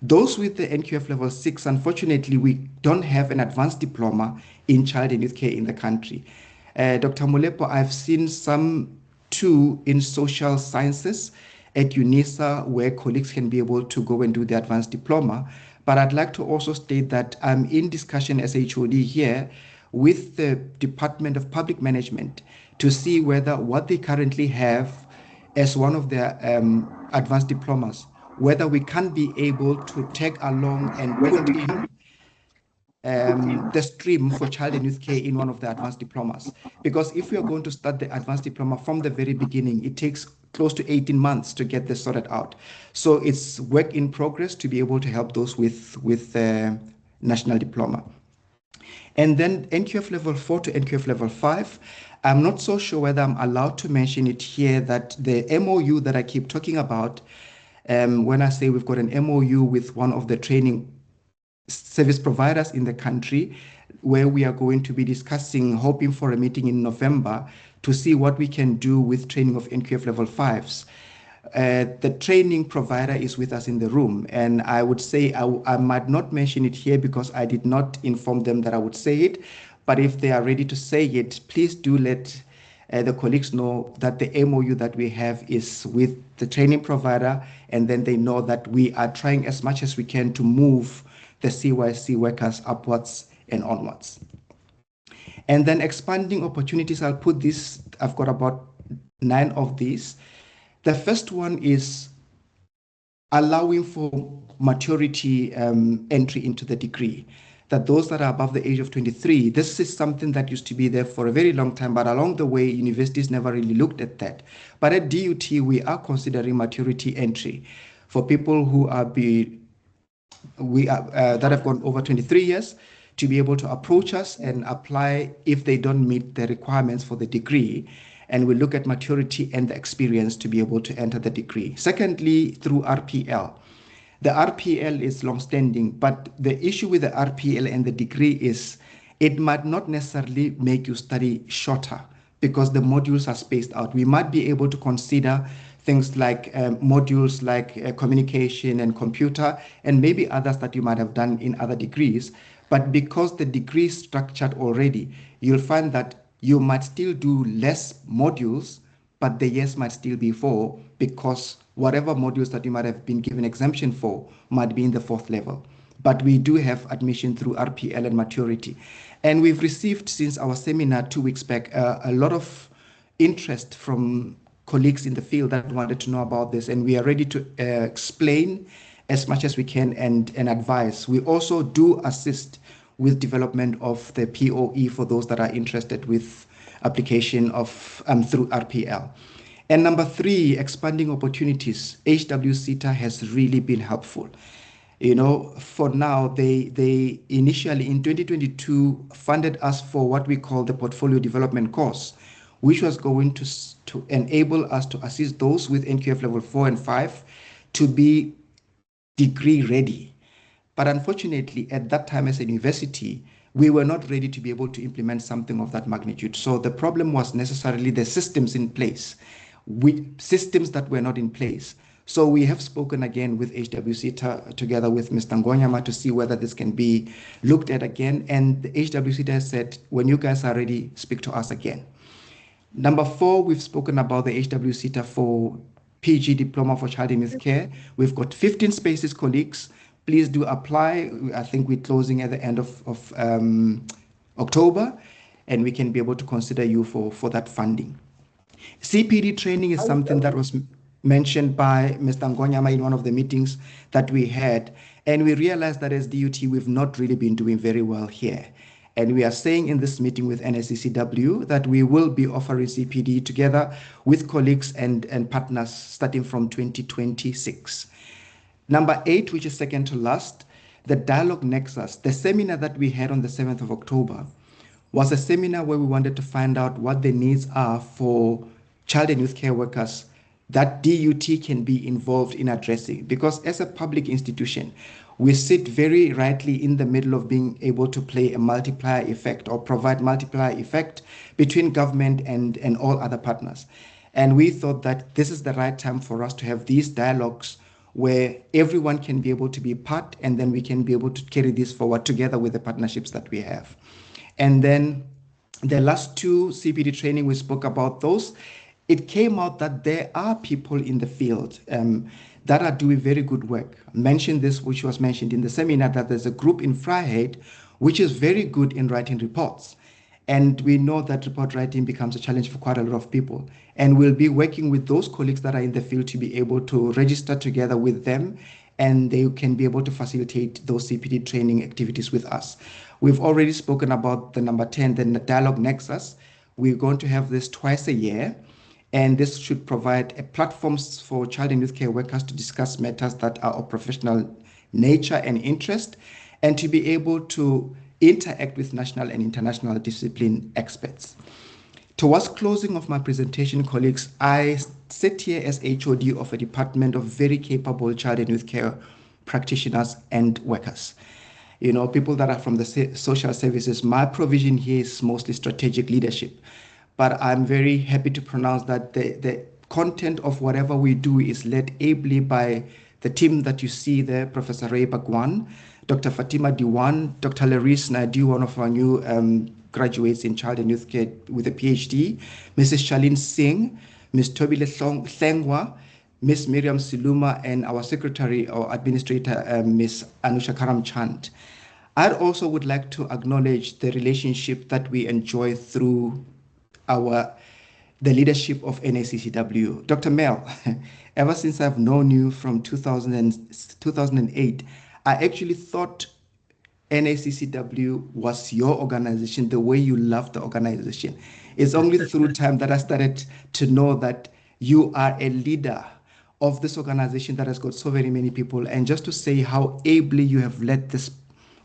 Speaker 15: Those with the NQF level 6, unfortunately, we don't have an advanced diploma in child and youth care in the country. Dr. Molepo, I've seen some too in social sciences at UNISA where colleagues can be able to go and do the advanced diploma. But I'd like to also state that I'm in discussion as HOD here with the Department of Public Management to see whether what they currently have as one of their advanced diplomas, whether we can be able to tag along and put in the stream for child and youth care in one of the advanced diplomas. Because if we are going to start the advanced diploma from the very beginning, it takes close to 18 months to get this sorted out. So it's work in progress to be able to help those with national diploma. And then NQF level 4 to NQF level 5, I'm not so sure whether I'm allowed to mention it here, that the MOU that I keep talking about, when I say we've got an MOU with one of the training service providers in the country, where we are going to be discussing, hoping for a meeting in November to see what we can do with training of NQF level 5s. The training provider is with us in the room, and I would say I might not mention it here because I did not inform them that I would say it, but if they are ready to say it, please do let The colleagues know that the MOU that we have is with the training provider, and then they know that we are trying as much as we can to move the CYC workers upwards and onwards. And then expanding opportunities, I'll put this, I've got about 9 of these. The first one is allowing for maturity entry into the degree, that those that are above the age of 23, this is something that used to be there for a very long time, but along the way, universities never really looked at that. But at DUT, we are considering maturity entry for people who are that have gone over 23 years to be able to approach us and apply if they don't meet the requirements for the degree. And we look at maturity and the experience to be able to enter the degree. Secondly, through RPL. The RPL is long-standing, but the issue with the RPL and the degree is it might not necessarily make you study shorter because the modules are spaced out. We might be able to consider things like modules like communication and computer, and maybe others that you might have done in other degrees. But because the degree is structured already, you'll find that you might still do less modules, but the years might still be 4 because whatever modules that you might have been given exemption for might be in the 4th level. But we do have admission through RPL and maturity. And we've received, since our seminar 2 weeks back, a lot of interest from colleagues in the field that wanted to know about this. And we are ready to explain as much as we can and advise. We also do assist with development of the POE for those that are interested with application of through RPL. And number 3, expanding opportunities. HWCTA has really been helpful. You know, for now, they initially in 2022 funded us for what we call the portfolio development course, which was going to enable us to assist those with NQF level 4 and 5 to be degree ready. But unfortunately, at that time as a university, we were not ready to be able to implement something of that magnitude. So the problem was necessarily the systems in place, with systems that were not in place. So we have spoken again with HWCTA together with Mr. Ngonyama to see whether this can be looked at again. And the HWCTA has said, when you guys are ready, speak to us again. Number 4, we've spoken about the HWCTA for PG Diploma for Child and Youth Care. We've got 15 spaces, colleagues. Please do apply. I think we're closing at the end of October, and we can be able to consider you for that funding. CPD training is something that was mentioned by Mr. Ngonyama in one of the meetings that we had, and we realized that as DUT, we've not really been doing very well here. And we are saying in this meeting with NACCW that we will be offering CPD together with colleagues and partners starting from 2026. Number 8, which is second to last, the Dialogue Nexus. The seminar that we had on the 7th of October was a seminar where we wanted to find out what the needs are for child and youth care workers that DUT can be involved in addressing. Because as a public institution, we sit very rightly in the middle of being able to play a multiplier effect or provide multiplier effect between government and all other partners. And we thought that this is the right time for us to have these dialogues where everyone can be able to be part, and then we can be able to carry this forward together with the partnerships that we have. And then the last 2 CPD training, we spoke about those. It came out that there are people in the field that are doing very good work. I mentioned this, which was mentioned in the seminar, that there's a group in Vryheid which is very good in writing reports. And we know that report writing becomes a challenge for quite a lot of people. And we'll be working with those colleagues that are in the field to be able to register together with them, and they can be able to facilitate those CPD training activities with us. We've already spoken about the number 10, the Dialogue Nexus. We're going to have this twice a year, and this should provide a platform for child and youth care workers to discuss matters that are of professional nature and interest, and to be able to interact with national and international discipline experts. Towards closing of my presentation, colleagues, I sit here as HOD of a department of very capable child and youth care practitioners and workers. You know, people that are from the social services. My provision here is mostly strategic leadership, but I'm very happy to pronounce that the content of whatever we do is led ably by the team that you see there, Professor Ray Bagwan, Dr. Fatima Diwan, Dr. Laris Naidu, one of our new graduates in child and youth care with a PhD, Mrs. Charlene Singh, Ms. Tobile Thengwa, Ms. Miriam Siluma, and our secretary or administrator, Ms. Anusha Karamchand. I also would like to acknowledge the relationship that we enjoy through the leadership of NACCW. Dr. Mel, ever since I've known you from 2008, I actually thought NACCW was your organization, the way you love the organization. It's only through time that I started to know that you are a leader of this organization that has got so very many people. And just to say how ably you have led this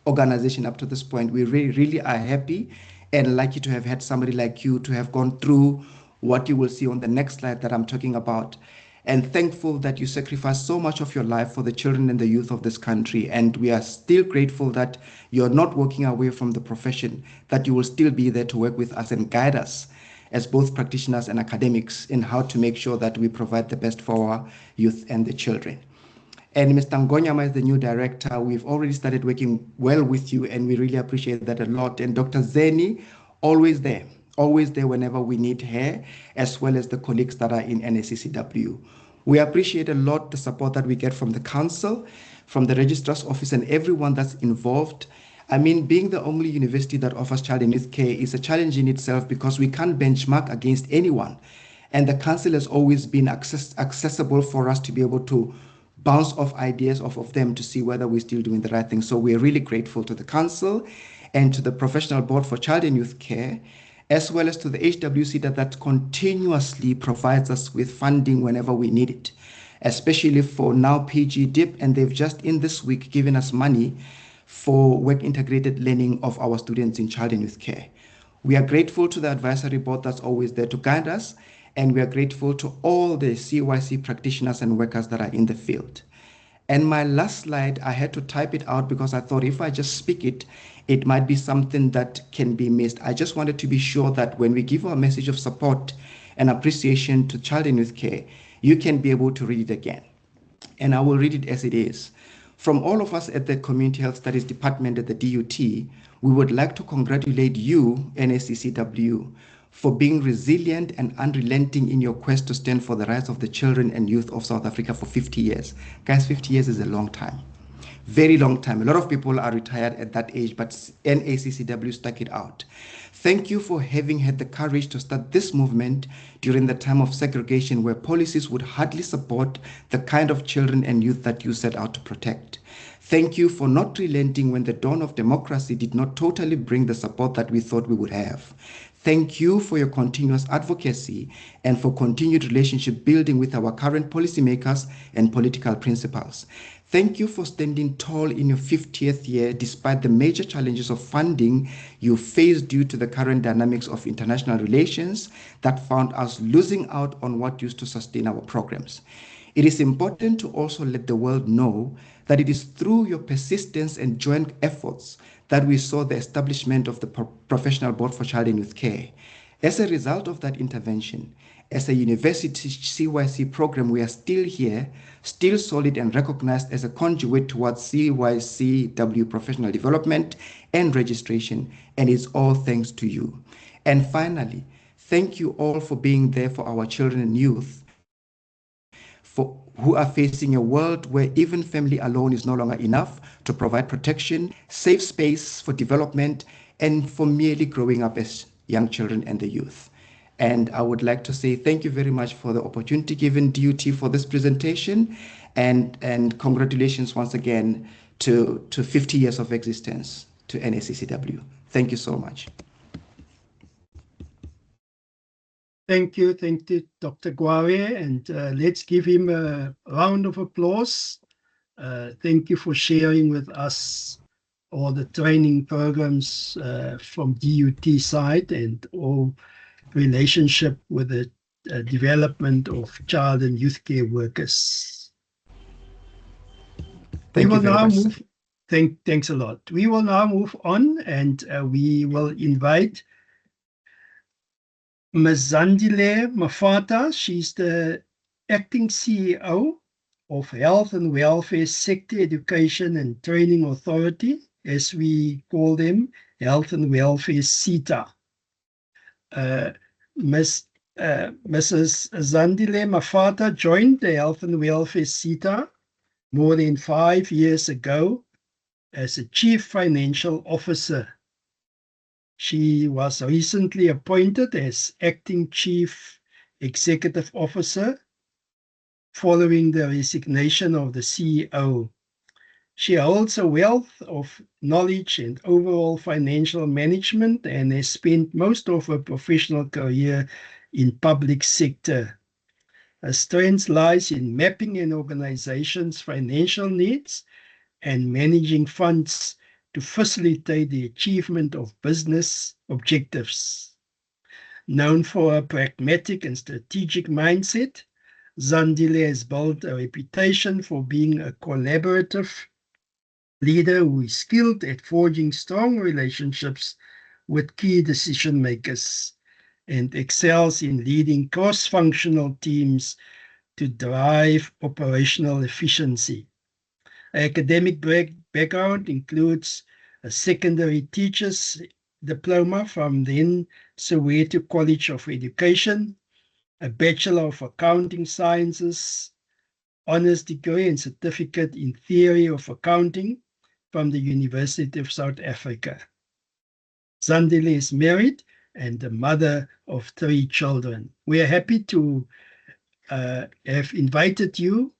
Speaker 15: organization up to this point, we really are happy and lucky to have had somebody like you to have gone through what you will see on the next slide that I'm talking about, and thankful that you sacrificed so much of your life for the children and the youth of this country. And we are still grateful that you're not walking away from the profession, that you will still be there to work with us and guide us as both practitioners and academics in how to make sure that we provide the best for our youth and the children. And Mr. Ngonyama is the new director. We've already started working well with you, and we really appreciate that a lot. And Dr. Zeni, always there whenever we need her, as well as the colleagues that are in NACCW. We appreciate a lot the support that we get from the council, from the registrar's office, and everyone that's involved. I mean, being the only university that offers child and youth care is a challenge in itself because we can't benchmark against anyone. And the council has always been accessible for us to be able to bounce off ideas off of them to see whether we're still doing the right thing. So we're really grateful to the council and to the Professional Board for Child and Youth Care, as well as to the HWC that continuously provides us with funding whenever we need it, especially for now PG DIP, and they've just in this week given us money for work integrated learning of our students in child and youth care. We are grateful to the advisory board that's always there to guide us, and we are grateful to all the CYC practitioners and workers that are in the field. And my last slide, I had to type it out because I thought if I just speak it, it might be something that can be missed. I just wanted to be sure that when we give our message of support and appreciation to child and youth care, you can be able to read it again. And I will read it as it is. From all of us at the Community Health Studies Department at the DUT, we would like to congratulate you, NACCW, for being resilient and unrelenting in your quest to stand for the rights of the children and youth of South Africa for 50 years. Guys, 50 years is a long time. Very long time. A lot of people are retired at that age, but NACCW stuck it out. Thank you for having had the courage to start this movement during the time of segregation where policies would hardly support the kind of children and youth that you set out to protect. Thank you for not relenting when the dawn of democracy did not totally bring the support that we thought we would have. Thank you for your continuous advocacy and for continued relationship building with our current policymakers and political principals. Thank you for standing tall in your 50th year despite the major challenges of funding you faced due to the current dynamics of international relations that found us losing out on what used to sustain our programs. It is important to also let the world know that it is through your persistence and joint efforts that we saw the establishment of the Professional Board for Child and Youth Care. As a result of that intervention, as a university CYC program, we are still here, still solid and recognized as a conduit towards CYCW professional development and registration, and it's all thanks to you. And finally, thank you all for being there for our children and youth who are facing a world where even family alone is no longer enough to provide protection, safe space for development, and for merely growing up as young children and the youth. And I would like to say thank you very much for the opportunity given DUT for this presentation, and congratulations once again to 50 years of existence to NACCW. Thank you so much.
Speaker 3: Thank you, Dr. Gwawe, and let's give him a round of applause. Thank you for sharing with us all the training programs from DUT side and all relationship with the development of child and youth care workers.
Speaker 15: Thank you very much.
Speaker 3: Thanks a lot. We will now move on, and we will invite Ms. Zandile Mafata. She's the acting CEO of Health and Welfare Sector Education and Training Authority, as we call them, Health and Welfare SETA. Mrs. Zandile Mafata joined the Health and Welfare SETA more than 5 years ago as a Chief Financial Officer. She was recently appointed as Acting Chief Executive Officer following the resignation of the CEO. She holds a wealth of knowledge and overall financial management and has spent most of her professional career in public sector. Her strength lies in mapping an organization's financial needs and managing funds to facilitate the achievement of business objectives. Known for her pragmatic and strategic mindset, Zandile has built a reputation for being a collaborative leader who is skilled at forging strong relationships with key decision makers and excels in leading cross-functional teams to drive operational efficiency. Her academic background includes a secondary teacher's diploma from then Soweto College of Education, a Bachelor of Accounting Sciences, honors degree and certificate in Theory of Accounting from the University of South Africa. Zandile is married and the mother of 3 children. We are happy to have invited you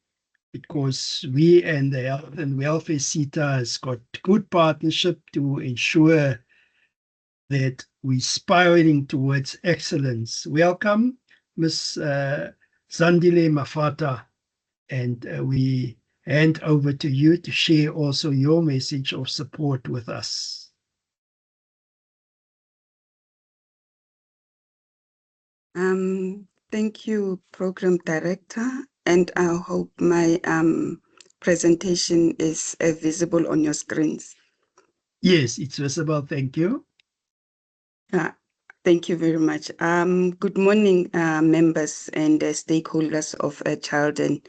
Speaker 3: because we and the Health and Welfare SETA has got good partnership to ensure that we're spiraling towards excellence. Welcome, Ms. Zandile Mafata, and we hand over to you to share also your message of support with us.
Speaker 16: Thank you, Program Director, and I hope my presentation is visible on your screens.
Speaker 3: Yes, it's visible. Thank you.
Speaker 16: Thank you very much. Good morning, members and stakeholders of child and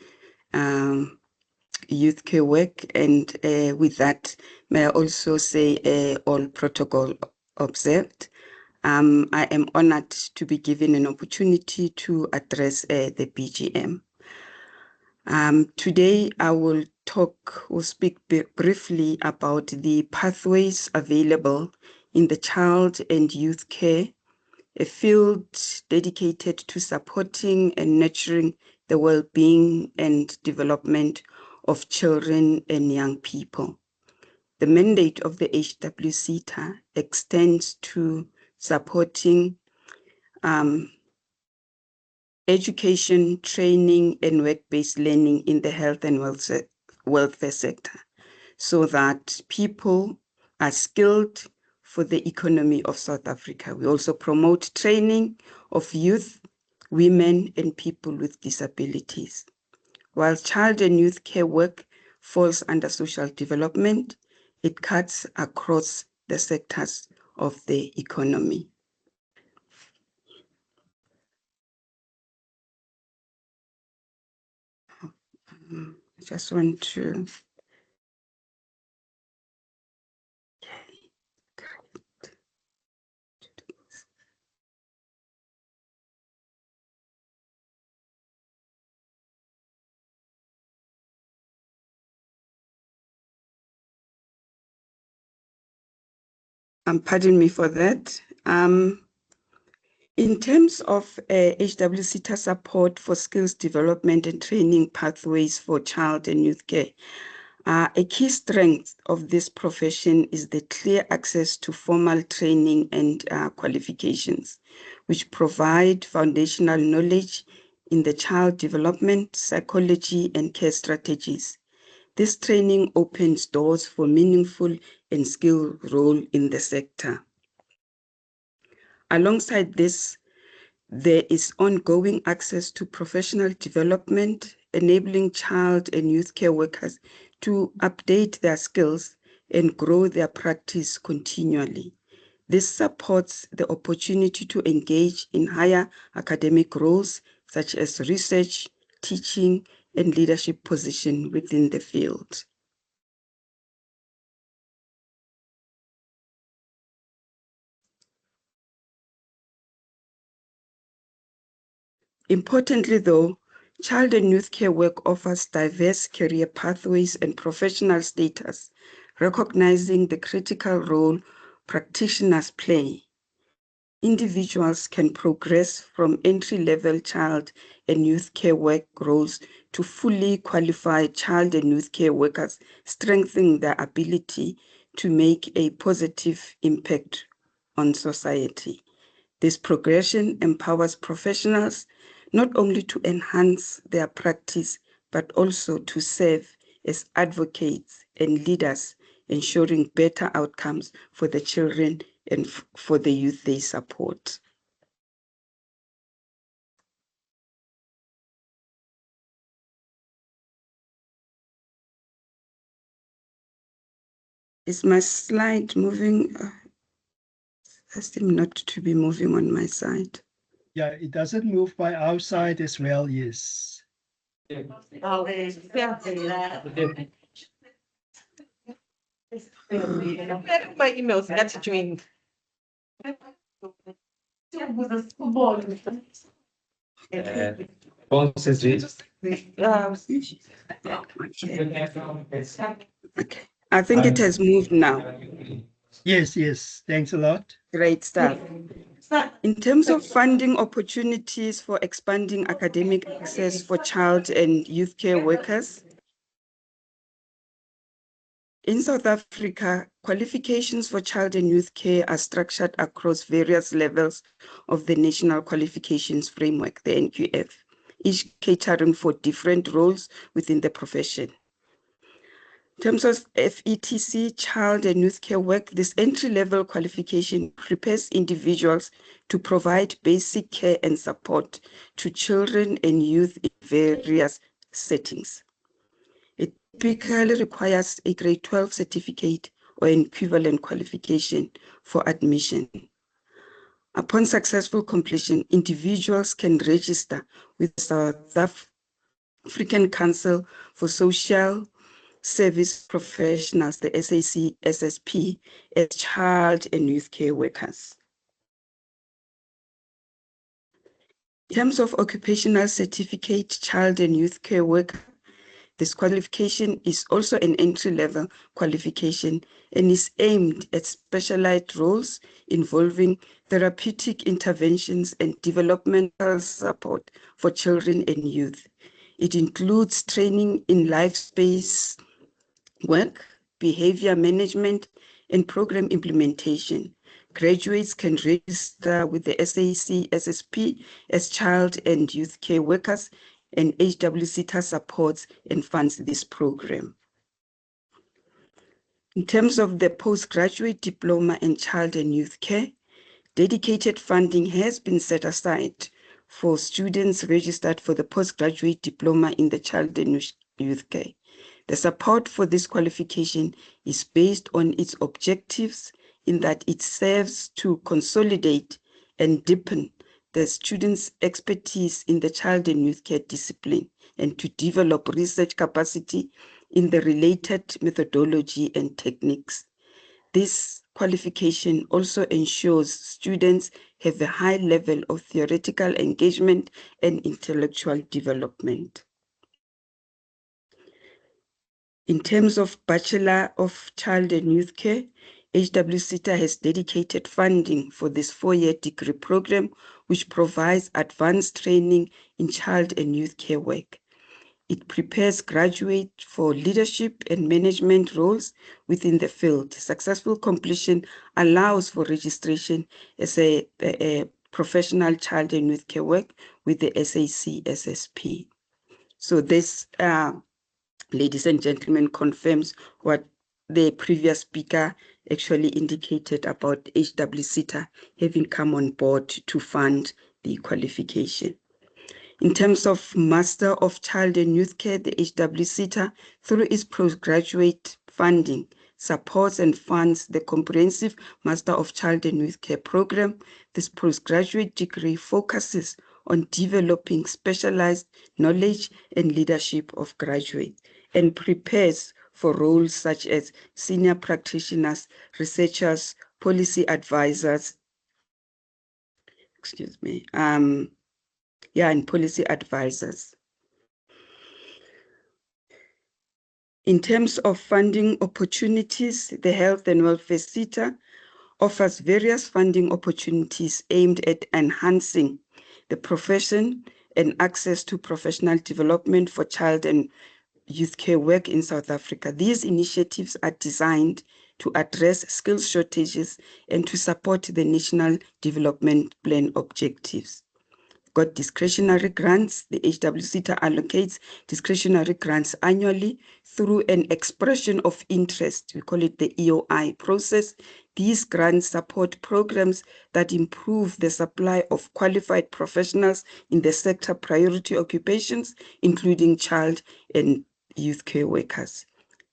Speaker 16: youth care work. And with that, may I also say all protocol observed. I am honored to be given an opportunity to address the BGM. Today, I will talk or speak briefly about the pathways available in the child and youth care, a field dedicated to supporting and nurturing the well-being and development of children and young people. The mandate of the HWSETA extends to supporting education, training, and work-based learning in the health and welfare sector so that people are skilled for the economy of South Africa. We also promote training of youth, women, and people with disabilities. While child and youth care work falls under social development, it cuts across the sectors of the economy. I just want to. Pardon me for that. In terms of HWSETA support for skills development and training pathways for child and youth care, a key strength of this profession is the clear access to formal training and qualifications, which provide foundational knowledge in the child development, psychology, and care strategies. This training opens doors for meaningful and skilled role in the sector. Alongside this, there is ongoing access to professional development, enabling child and youth care workers to update their skills and grow their practice continually. This supports the opportunity to engage in higher academic roles, such as research, teaching, and leadership positions within the field. Importantly, though, child and youth care work offers diverse career pathways and professional status, recognizing the critical role practitioners play. Individuals can progress from entry-level child and youth care work roles to fully qualified child and youth care workers, strengthening their ability to make a positive impact on society. This progression empowers professionals not only to enhance their practice, but also to serve as advocates and leaders, ensuring better outcomes for the children and for the youth they support. Is my slide moving? I seem not to be moving on my side.
Speaker 3: Yeah, it doesn't move by our side as well, yes.
Speaker 2: My emails that's doing.
Speaker 16: I think it has moved now.
Speaker 3: Yes, yes. Thanks a lot.
Speaker 16: Great stuff. In terms of funding opportunities for expanding academic access for child and youth care workers, in South Africa, qualifications for child and youth care are structured across various levels of the National Qualifications Framework, the NQF, each catering for different roles within the profession. In terms of FETC, child and youth care work, this entry-level qualification prepares individuals to provide basic care and support to children and youth in various settings. It typically requires a grade 12 certificate or an equivalent qualification for admission. Upon successful completion, individuals can register with the South African Council for Social Service Professionals, the SAC-SSP, as child and youth care workers. In terms of occupational certificate, child and youth care worker, this qualification is also an entry-level qualification and is aimed at specialized roles involving therapeutic interventions and developmental support for children and youth. It includes training in life space work, behavior management, and program implementation. Graduates can register with the SAC-SSP as child and youth care workers, and HWCTA supports and funds this program. In terms of the postgraduate diploma in child and youth care, dedicated funding has been set aside for students registered for the postgraduate diploma in the child and youth care. The support for this qualification is based on its objectives in that it serves to consolidate and deepen the students' expertise in the child and youth care discipline and to develop research capacity in the related methodology and techniques. This qualification also ensures students have a high level of theoretical engagement and intellectual development. In terms of Bachelor of Child and Youth Care, HWCTA has dedicated funding for this 4-year degree program, which provides advanced training in child and youth care work. It prepares graduates for leadership and management roles within the field. Successful completion allows for registration as a professional child and youth care work with the SAC-SSP. So this ladies and gentlemen, confirms what the previous speaker actually indicated about HWCTA having come on board to fund the qualification. In terms of Master of Child and Youth Care, the HWCTA, through its postgraduate funding, supports and funds the comprehensive Master of Child and Youth Care program. This postgraduate degree focuses on developing specialized knowledge and leadership of graduates and prepares for roles such as senior practitioners, researchers, policy advisors, and policy advisors. In terms of funding opportunities, the Health and Welfare Sector offers various funding opportunities aimed at enhancing the profession and access to professional development for child and youth care work in South Africa. These initiatives are designed to address skills shortages and to support the National Development Plan objectives. Got discretionary grants. The HWCTA allocates discretionary grants annually through an expression of interest. We call it the EOI process. These grants support programs that improve the supply of qualified professionals in the sector priority occupations, including child and youth care workers.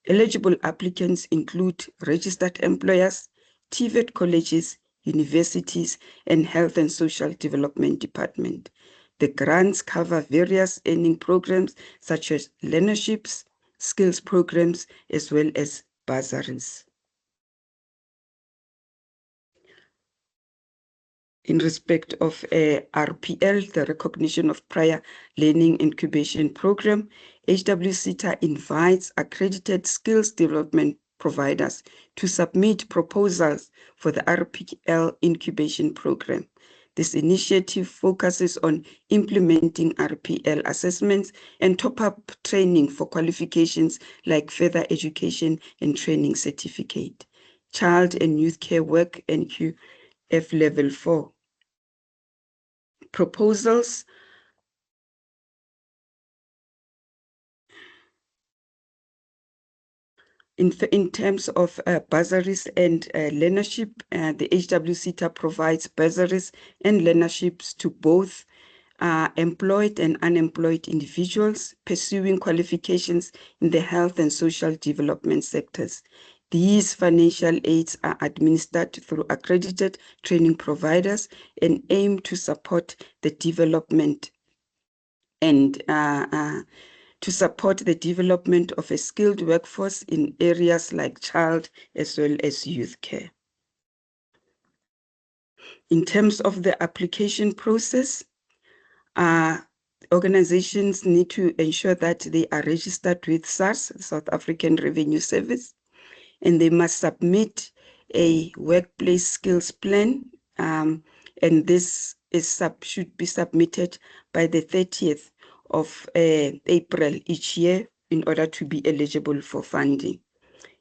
Speaker 16: Eligible applicants include registered employers, TVET colleges, universities, and Health and Social Development Department. The grants cover various earning programs such as learnerships, skills programs, as well as bursaries. In respect of RPL, the Recognition of Prior Learning Incubation Program, HWCTA invites accredited skills development providers to submit proposals for the RPL incubation program. This initiative focuses on implementing RPL assessments and top-up training for qualifications like further education and training certificate. Child and youth care work NQF Level 4. Proposals in terms of bursaries and learnership, the HWCTA provides bursaries and learnerships to both employed and unemployed individuals pursuing qualifications in the health and social development sectors. These financial aids are administered through accredited training providers and aim to support the development and to support the development of a skilled workforce in areas like child as well as youth care. In terms of the application process, organizations need to ensure that they are registered with SARS, South African Revenue Service, and they must submit a workplace skills plan, and this should be submitted by the 30th of April each year in order to be eligible for funding.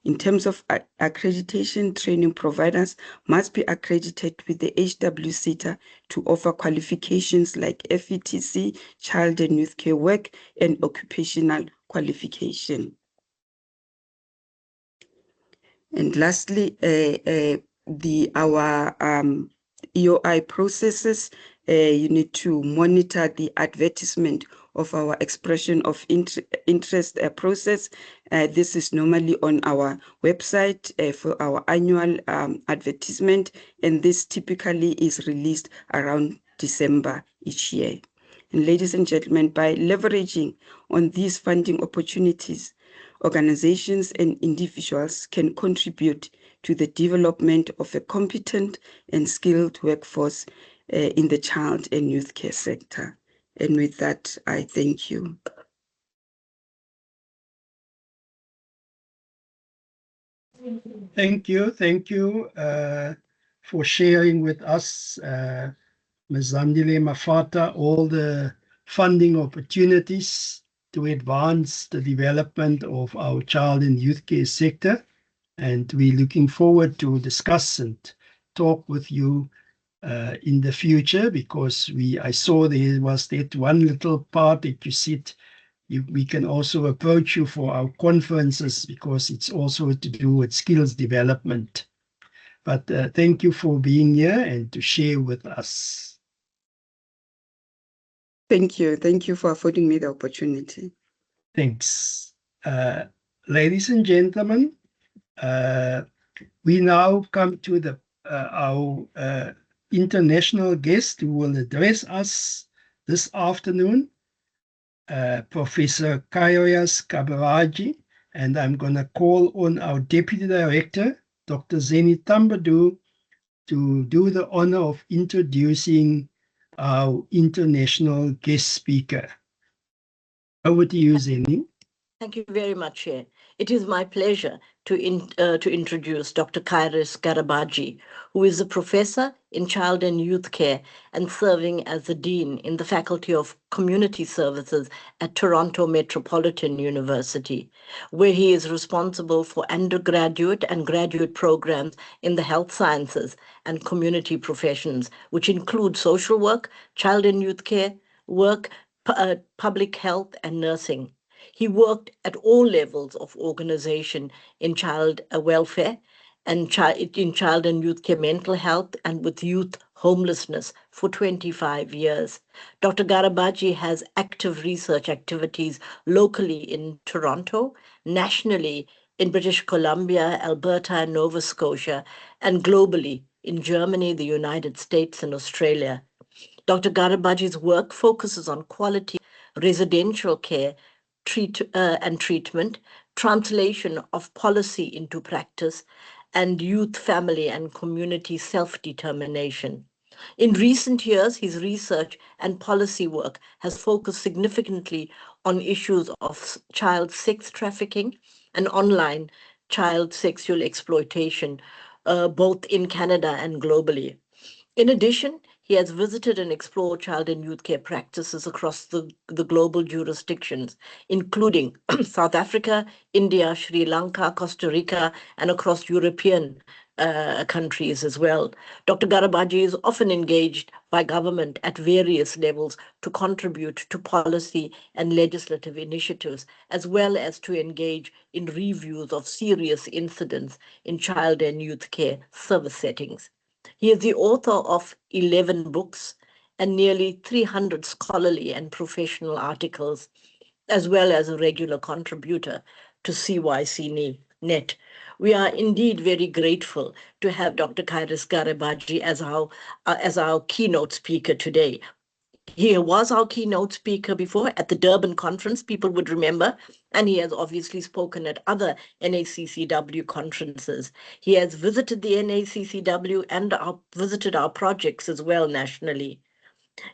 Speaker 16: In terms of accreditation, training providers must be accredited with the HWCTA to offer qualifications like FETC, child and youth care work, and occupational qualification. And lastly, our EOI processes, you need to monitor the advertisement of our expression of interest process. This is normally on our website for our annual advertisement, and this typically is released around December each year. And ladies and gentlemen, by leveraging on these funding opportunities, organizations and individuals can contribute to the development of a competent and skilled workforce in the child and youth care sector. And with that, I thank you.
Speaker 3: Thank you for sharing with us, Ms. Zandile Mafata, all the funding opportunities to advance the development of our child and youth care sector. And we're looking forward to discuss and talk with you in the future, because I saw there was that one little part that you said we can also approach you for our conferences, because it's also to do with skills development. But thank you for being here and to share with us.
Speaker 16: Thank you. Thank you for affording me the opportunity.
Speaker 3: Thanks. Ladies and gentlemen, we now come to our international guest who will address us this afternoon, Professor Kairos Kabaraji, and I'm going to call on our Deputy Director, Dr. Zeni Tambadu, to do the honor of introducing our international guest speaker. Over to you, Zeni.
Speaker 7: Thank you very much, Chair. It is my pleasure to introduce Dr. Kairos Garabaji, who is a professor in child and youth care and serving as the dean in the Faculty of Community Services at Toronto Metropolitan University, where he is responsible for undergraduate and graduate programs in the health sciences and community professions, which include social work, child and youth care work, public health, and nursing. He worked at all levels of organization in child welfare and in child and youth care mental health and with youth homelessness for 25 years. Dr. Garabaji has active research activities locally in Toronto, nationally in British Columbia, Alberta, and Nova Scotia, and globally in Germany, the United States, and Australia. Dr. Garabaji's work focuses on quality residential care and treatment, translation of policy into practice, and youth, family, and community self-determination. In recent years, his research and policy work has focused significantly on issues of child sex trafficking and online child sexual exploitation, both in Canada and globally. In addition, he has visited and explored child and youth care practices across the global jurisdictions, including South Africa, India, Sri Lanka, Costa Rica, and across European countries as well. Dr. Garabaji is often engaged by government at various levels to contribute to policy and legislative initiatives, as well as to engage in reviews of serious incidents in child and youth care service settings. He is the author of 11 books and nearly 300 scholarly and professional articles, as well as a regular contributor to CYC.net. We are indeed very grateful to have Dr. Kairos Garabaji as our keynote speaker today. He was our keynote speaker before at the Durban conference, people would remember, and he has obviously spoken at other NACCW conferences. He has visited the NACCW and visited our projects as well nationally.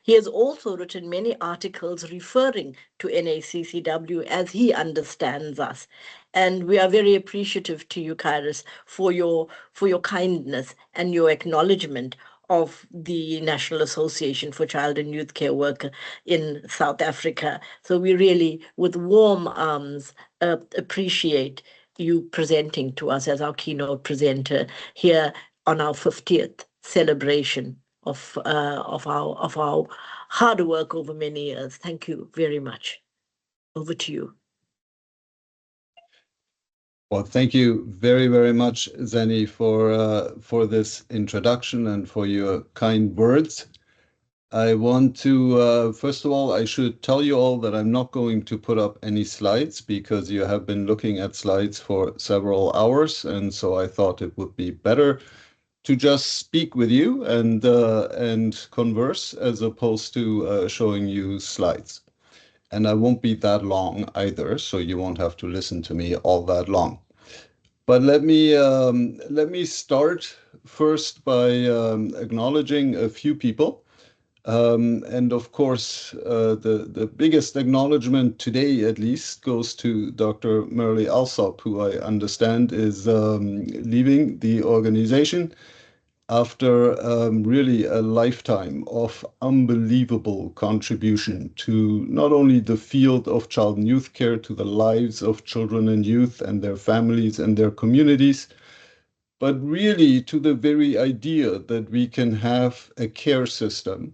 Speaker 7: He has also written many articles referring to NACCW as he understands us. And we are very appreciative to you, Kairos, for your kindness and your acknowledgement of the National Association for Child and Youth Care Worker in South Africa. So we really, with warm arms, appreciate you presenting to us as our keynote presenter here on our 50th celebration of our hard work over many years. Thank you very much. Over to you.
Speaker 17: Well, thank you very, very much, Zeni, for this introduction and for your kind words. I want to, first of all, I should tell you all that I'm not going to put up any slides because you have been looking at slides for several hours, and so I thought it would be better to just speak with you and converse as opposed to showing you slides. And I won't be that long either, so you won't have to listen to me all that long. But let me start first by acknowledging a few people. And of course, the biggest acknowledgement today, at least, goes to Dr. Merle Alsop, who I understand is leaving the organization after really a lifetime of unbelievable contribution to not only the field of child and youth care, to the lives of children and youth and their families and their communities, but really to the very idea that we can have a care system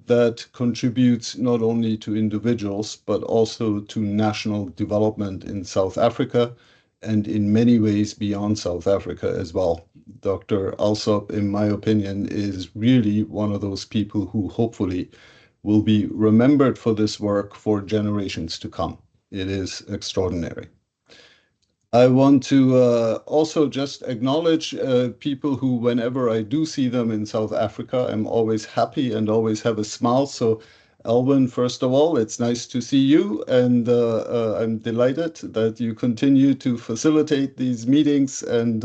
Speaker 17: that contributes not only to individuals, but also to national development in South Africa and in many ways beyond South Africa as well. Dr. Alsop, in my opinion, is really one of those people who hopefully will be remembered for this work for generations to come. It is extraordinary. I want to also just acknowledge people who, whenever I do see them in South Africa, I'm always happy and always have a smile. So Alvin, first of all, it's nice to see you, and I'm delighted that you continue to facilitate these meetings and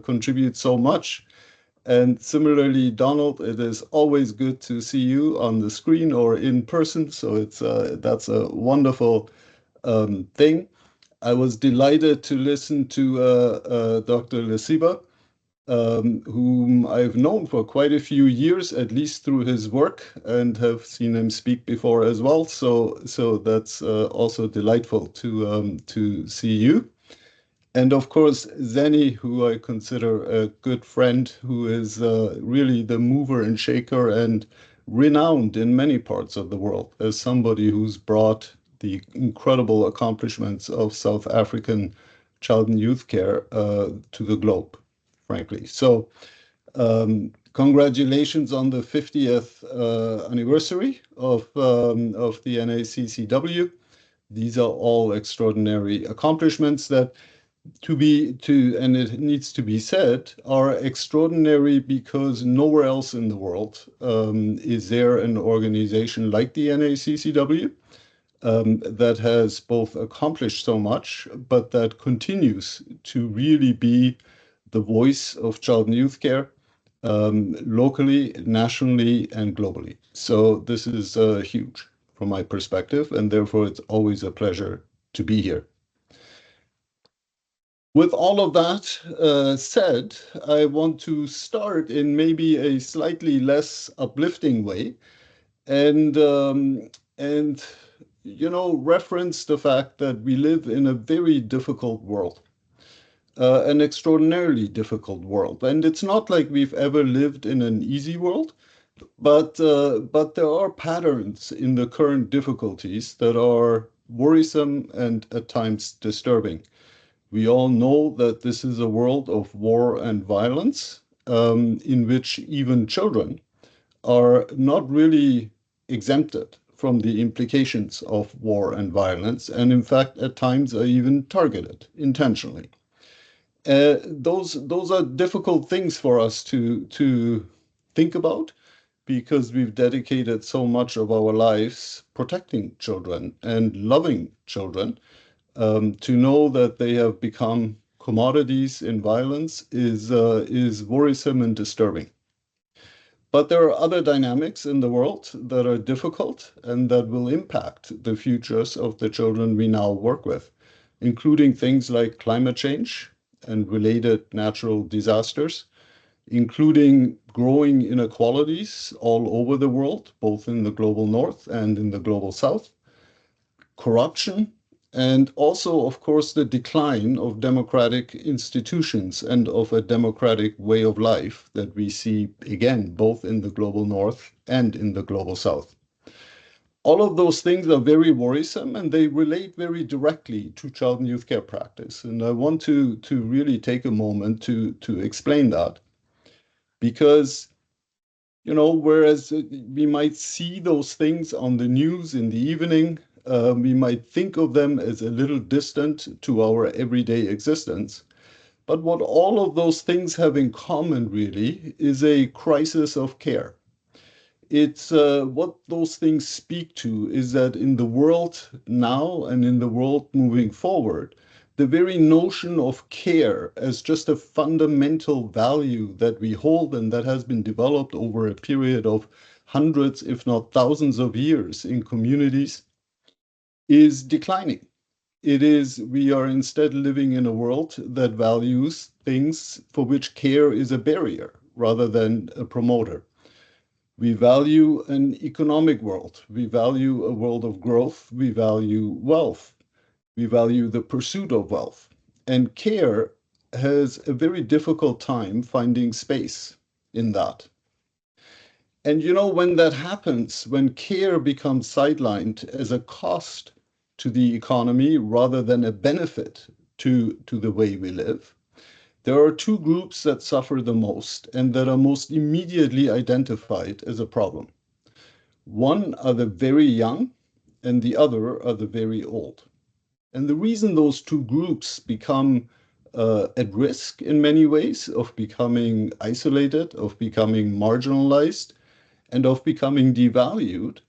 Speaker 17: contribute so much. And similarly, Donald, it is always good to see you on the screen or in person. So that's a wonderful thing. I was delighted to listen to Dr. Lesiba, whom I've known for quite a few years, at least through his work, and have seen him speak before as well. So that's also delightful to see you. And of course, Zeni, who I consider a good friend, who is really the mover and shaker and renowned in many parts of the world as somebody who's brought the incredible accomplishments of South African child and youth care to the globe, frankly. So congratulations on the 50th anniversary of the NACCW. These are all extraordinary accomplishments that and it needs to be said, are extraordinary because nowhere else in the world is there an organization like the NACCW that has both accomplished so much, but that continues to really be the voice of child and youth care locally, nationally, and globally. So this is huge from my perspective, and therefore it's always a pleasure to be here. With all of that said, I want to start in maybe a slightly less uplifting way and reference the fact that we live in a very difficult world, an extraordinarily difficult world. And it's not like we've ever lived in an easy world, but there are patterns in the current difficulties that are worrisome and at times disturbing. We all know that this is a world of war and violence, in which even children are not really exempted from the implications of war and violence, and in fact, at times are even targeted intentionally. Those are difficult things for us to think about because we've dedicated so much of our lives protecting children and loving children. To know that they have become commodities in violence is worrisome and disturbing. But there are other dynamics in the world that are difficult and that will impact the futures of the children we now work with, including things like climate change and related natural disasters, including growing inequalities all over the world, both in the global north and in the global south, corruption, and also, of course, the decline of democratic institutions and of a democratic way of life that we see again, both in the global north and in the global south. All of those things are very worrisome and they relate very directly to child and youth care practice. And I want to really take a moment to explain that because whereas we might see those things on the news in the evening, we might think of them as a little distant to our everyday existence. But what all of those things have in common, really, is a crisis of care. It's what those things speak to is that in the world now and in the world moving forward, the very notion of care as just a fundamental value that we hold and that has been developed over a period of hundreds, if not thousands of years in communities is declining. We are instead living in a world that values things for which care is a barrier rather than a promoter. We value an economic world. We value a world of growth. We value wealth. We value the pursuit of wealth. And care has a very difficult time finding space in that. And when that happens, when care becomes sidelined as a cost to the economy rather than a benefit to the way we live, there are two groups that suffer the most and that are most immediately identified as a problem. One are the very young, and the other are the very old. And the reason those two groups become at risk in many ways of becoming isolated, of becoming marginalized, and of becoming devalued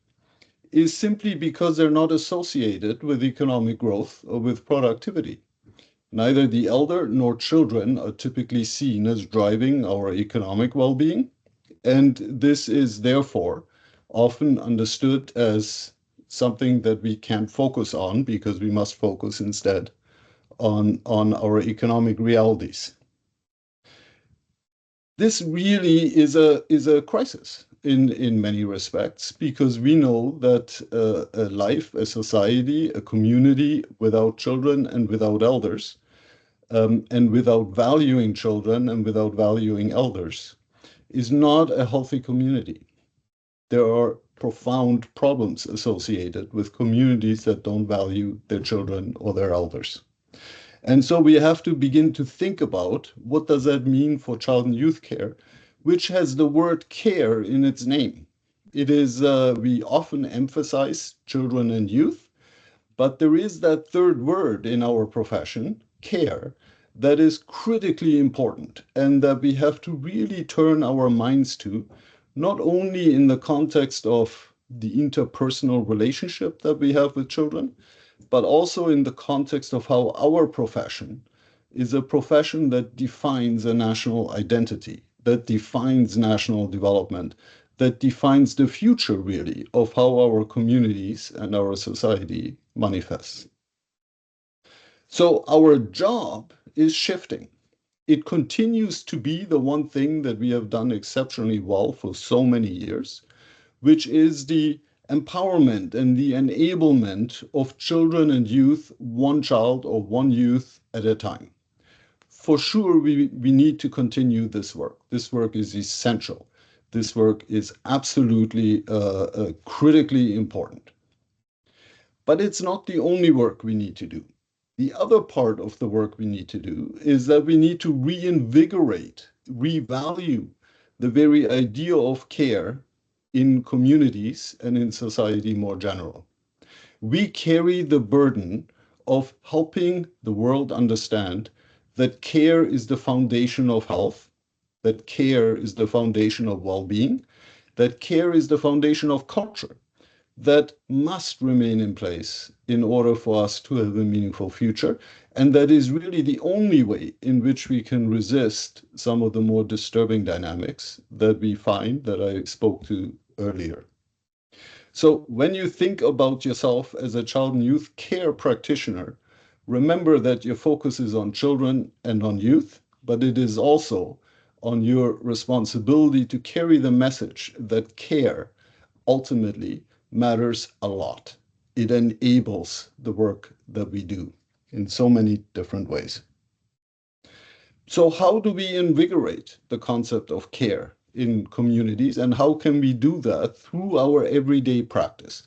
Speaker 17: is simply because they're not associated with economic growth or with productivity. Neither the elder nor children are typically seen as driving our economic well-being, and this is therefore often understood as something that we can't focus on because we must focus instead on our economic realities. This really is a crisis in many respects, because we know that a life, a society, a community without children and without elders, and without valuing children and without valuing elders, is not a healthy community. There are profound problems associated with communities that don't value their children or their elders. And so we have to begin to think about what does that mean for child and youth care, which has the word care in its name. It is, we often emphasize children and youth, but there is that third word in our profession, care, that is critically important and that we have to really turn our minds to, not only in the context of the interpersonal relationship that we have with children, but also in the context of how our profession is a profession that defines a national identity, that defines national development, that defines the future, really, of how our communities and our society manifests. So our job is shifting. It continues to be the one thing that we have done exceptionally well for so many years, which is the empowerment and the enablement of children and youth, one child or one youth at a time. For sure, we need to continue this work. This work is essential. This work is absolutely critically important. But it's not the only work we need to do. The other part of the work we need to do is that we need to reinvigorate, revalue the very idea of care in communities and in society more general. We carry the burden of helping the world understand that care is the foundation of health, that care is the foundation of well-being, that care is the foundation of culture, that must remain in place in order for us to have a meaningful future. And that is really the only way in which we can resist some of the more disturbing dynamics that we find that I spoke to earlier. So when you think about yourself as a child and youth care practitioner, remember that your focus is on children and on youth, but it is also on your responsibility to carry the message that care ultimately matters a lot. It enables the work that we do in so many different ways. So how do we invigorate the concept of care in communities, and how can we do that through our everyday practice?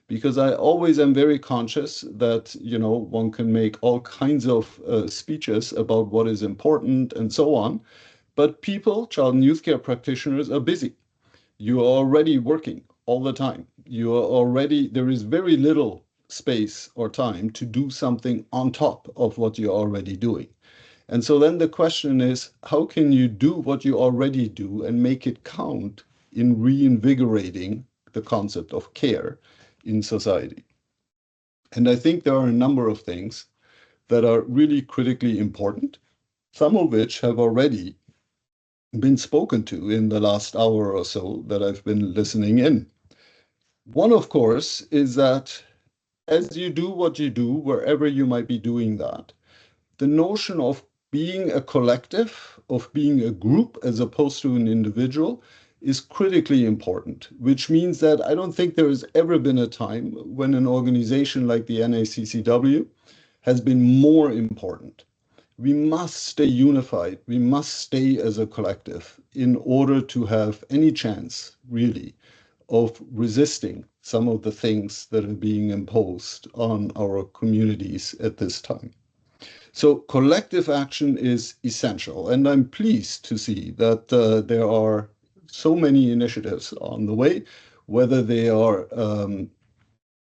Speaker 17: Because I always am very conscious that, you know, one can make all kinds of speeches about what is important and so on, but people, child and youth care practitioners, are busy. You are already working all the time. You are already, there is very little space or time to do something on top of what you're already doing. And so then the question is, how can you do what you already do and make it count in reinvigorating the concept of care in society? And I think there are a number of things that are really critically important, some of which have already been spoken to in the last hour or so that I've been listening in. One, of course, is that as you do what you do, wherever you might be doing that, the notion of being a collective, of being a group as opposed to an individual, is critically important, which means that I don't think there has ever been a time when an organization like the NACCW has been more important. We must stay unified. We must stay as a collective in order to have any chance, really, of resisting some of the things that are being imposed on our communities at this time. So collective action is essential, and I'm pleased to see that there are so many initiatives on the way, whether they are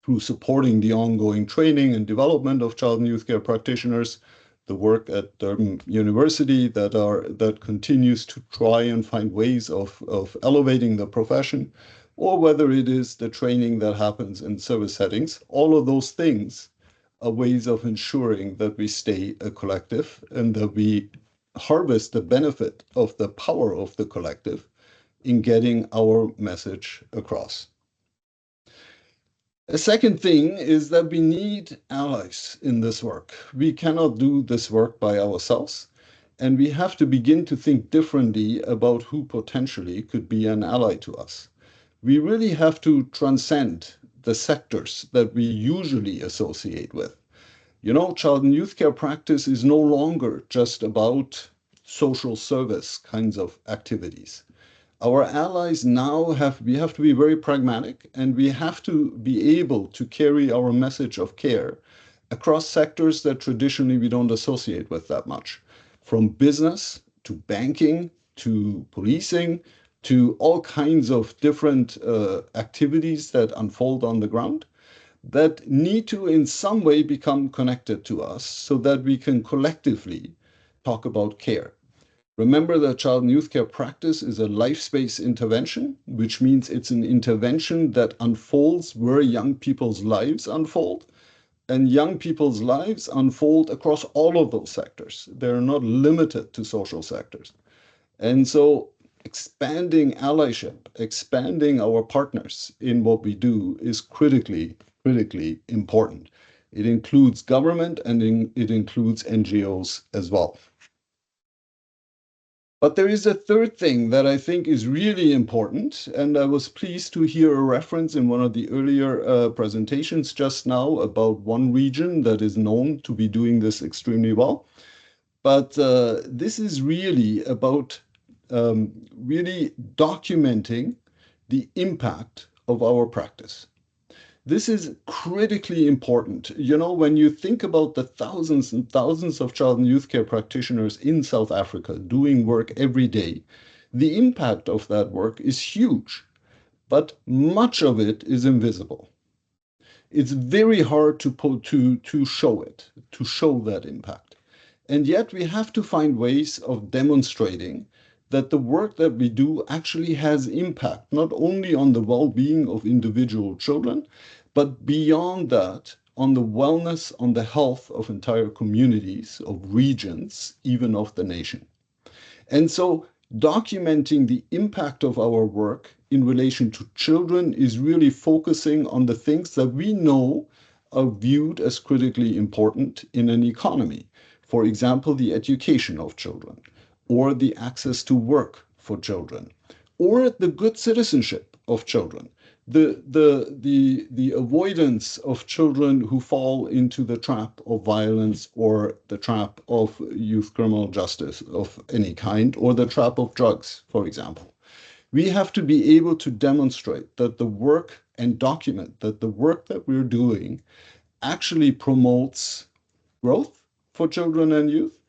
Speaker 17: through supporting the ongoing training and development of child and youth care practitioners, the work at Durban University that continues to try and find ways of elevating the profession, or whether it is the training that happens in service settings. All of those things are ways of ensuring that we stay a collective and that we harvest the benefit of the power of the collective in getting our message across. A second thing is that we need allies in this work. We cannot do this work by ourselves, and we have to begin to think differently about who potentially could be an ally to us. We really have to transcend the sectors that we usually associate with. You know, child and youth care practice is no longer just about social service kinds of activities. Our allies now we have to be very pragmatic, and we have to be able to carry our message of care across sectors that traditionally we don't associate with that much, from business to banking to policing to all kinds of different activities that unfold on the ground that need to in some way become connected to us so that we can collectively talk about care. Remember that child and youth care practice is a life space intervention, which means it's an intervention that unfolds where young people's lives unfold. And young people's lives unfold across all of those sectors. They're not limited to social sectors. And so expanding allyship, expanding our partners in what we do is critically important. It includes government and it includes NGOs as well. But there is a third thing that I think is really important, and I was pleased to hear a reference in one of the earlier presentations just now about one region that is known to be doing this extremely well. But this is really about really documenting the impact of our practice. This is critically important. You know, when you think about the thousands and thousands of child and youth care practitioners in South Africa doing work every day, the impact of that work is huge, but much of it is invisible. It's very hard to show it, to show that impact. And yet we have to find ways of demonstrating that the work that we do actually has impact, not only on the well-being of individual children, but beyond that, on the wellness, on the health of entire communities, of regions, even of the nation. And so documenting the impact of our work in relation to children is really focusing on the things that we know are viewed as critically important in an economy. For example, the education of children, or the access to work for children, or the good citizenship of children, the avoidance of children who fall into the trap of violence or the trap of youth criminal justice of any kind, or the trap of drugs, for example. We have to be able to demonstrate that the work and document that the work that we're doing actually promotes growth for children and youth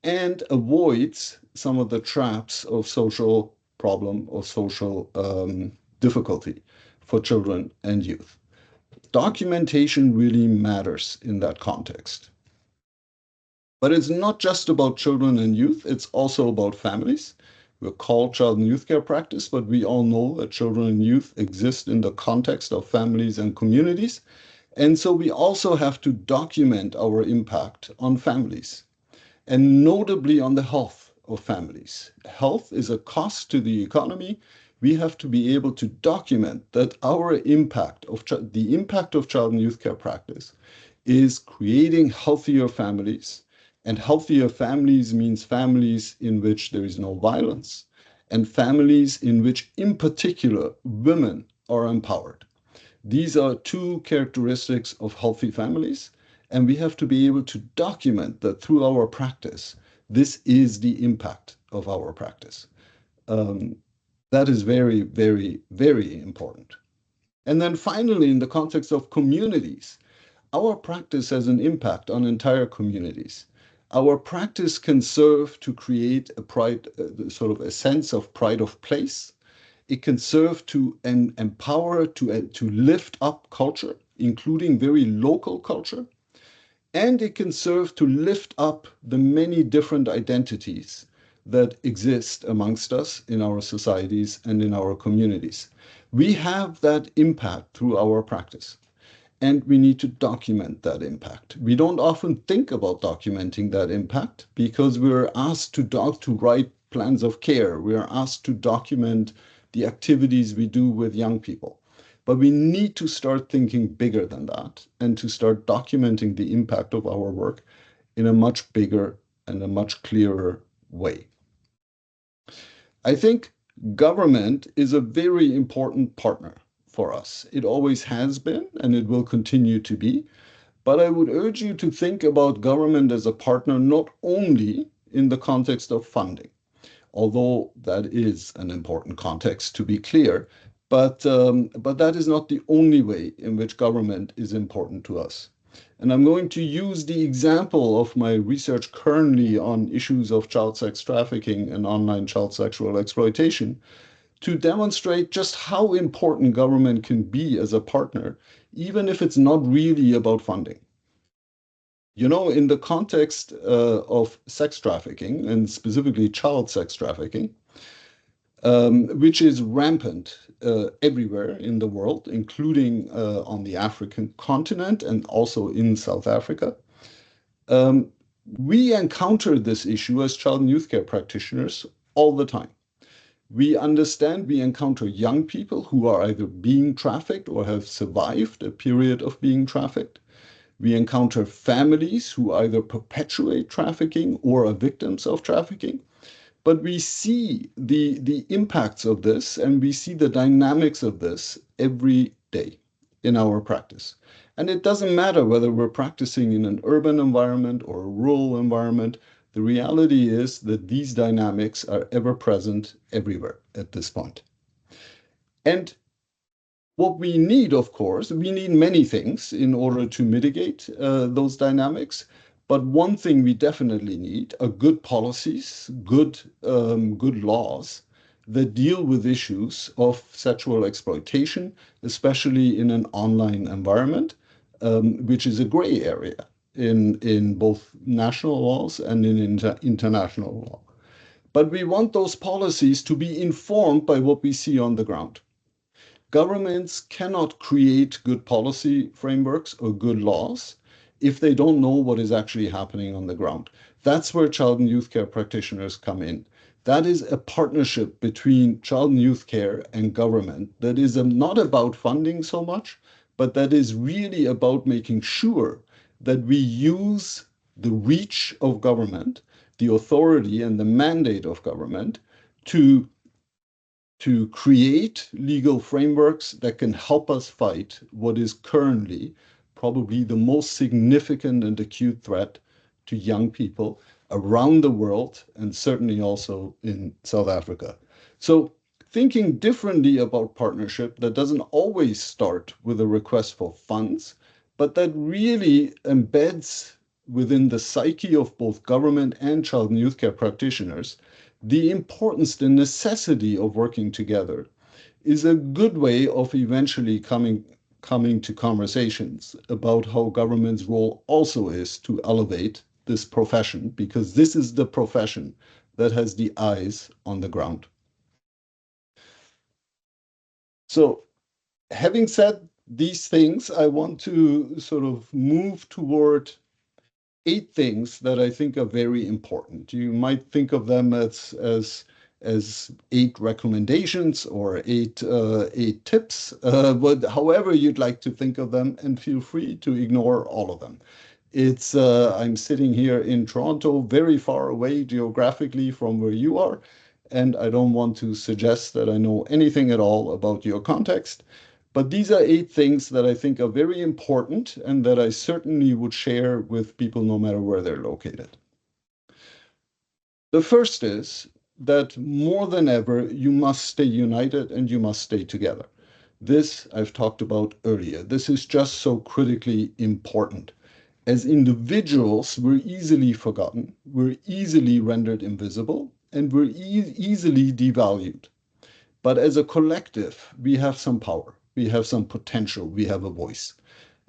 Speaker 17: and avoids some of the traps of social problem or social difficulty for children and youth. Documentation really matters in that context. But it's not just about children and youth, it's also about families. We're called child and youth care practice, but we all know that children and youth exist in the context of families and communities. And so we also have to document our impact on families, and notably on the health of families. Health is a cost to the economy. We have to be able to document that our impact of the impact of child and youth care practice is creating healthier families. And healthier families means families in which there is no violence, and families in which, in particular, women are empowered. These are two characteristics of healthy families, and we have to be able to document that through our practice. This is the impact of our practice. That is very, very, very important. And then finally, in the context of communities, our practice has an impact on entire communities. Our practice can serve to create a pride, sort of a sense of pride of place. It can serve to empower, to lift up culture, including very local culture. And it can serve to lift up the many different identities that exist amongst us in our societies and in our communities. We have that impact through our practice. and we need to document that impact. We don't often think about documenting that impact because we're asked to write plans of care. We are asked to document the activities we do with young people. But we need to start thinking bigger than that and to start documenting the impact of our work in a much bigger and a much clearer way. I think government is a very important partner for us. It always has been, and it will continue to be. But I would urge you to think about government as a partner not only in the context of funding, although that is an important context to be clear, but that is not the only way in which government is important to us. And I'm going to use the example of my research currently on issues of child sex trafficking and online child sexual exploitation to demonstrate just how important government can be as a partner, even if it's not really about funding. You know, in the context of sex trafficking, and specifically child sex trafficking, which is rampant everywhere in the world, including on the African continent and also in South Africa, we encounter this issue as child and youth care practitioners all the time. We understand we encounter young people who are either being trafficked or have survived a period of being trafficked. We encounter families who either perpetuate trafficking or are victims of trafficking. But we see the impacts of this and we see the dynamics of this every day in our practice. And it doesn't matter whether we're practicing in an urban environment or a rural environment. The reality is that these dynamics are ever present everywhere at this point. And what we need, of course, we need many things in order to mitigate those dynamics. But one thing we definitely need are good policies, good laws that deal with issues of sexual exploitation, especially in an online environment, which is a gray area in both national laws and in international law. But we want those policies to be informed by what we see on the ground. Governments cannot create good policy frameworks or good laws if they don't know what is actually happening on the ground. That's where child and youth care practitioners come in. That is a partnership between child and youth care and government that is not about funding so much, but that is really about making sure that we use the reach of government, the authority and the mandate of government to create legal frameworks that can help us fight what is currently probably the most significant and acute threat to young people around the world, and certainly also in South Africa. So thinking differently about partnership that doesn't always start with a request for funds, but that really embeds within the psyche of both government and child and youth care practitioners the importance, the necessity of working together is a good way of eventually coming to conversations about how government's role also is to elevate this profession, because this is the profession that has the eyes on the ground. So having said these things, I want to sort of move toward 8 things that I think are very important. You might think of them as 8 recommendations or 8 tips, but however you'd like to think of them, and feel free to ignore all of them. I'm sitting here in Toronto, very far away geographically from where you are, and I don't want to suggest that I know anything at all about your context. But these are 8 things that I think are very important and that I certainly would share with people no matter where they're located. The first is that more than ever, you must stay united and you must stay together. This I've talked about earlier. This is just so critically important. As individuals, we're easily forgotten, we're easily rendered invisible, and we're easily devalued. But as a collective, we have some power. We have some potential, we have a voice.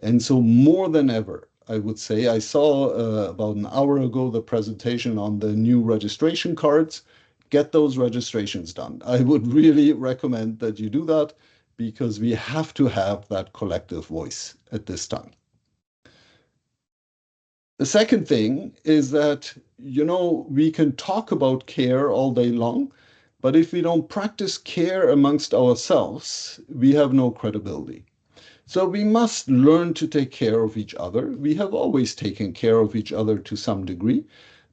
Speaker 17: And so more than ever, I would say, I saw about an hour ago the presentation on the new registration cards. Get those registrations done. I would really recommend that you do that because we have to have that collective voice at this time. The second thing is that, we can talk about care all day long, but if we don't practice care amongst ourselves, we have no credibility. So we must learn to take care of each other. We have always taken care of each other to some degree,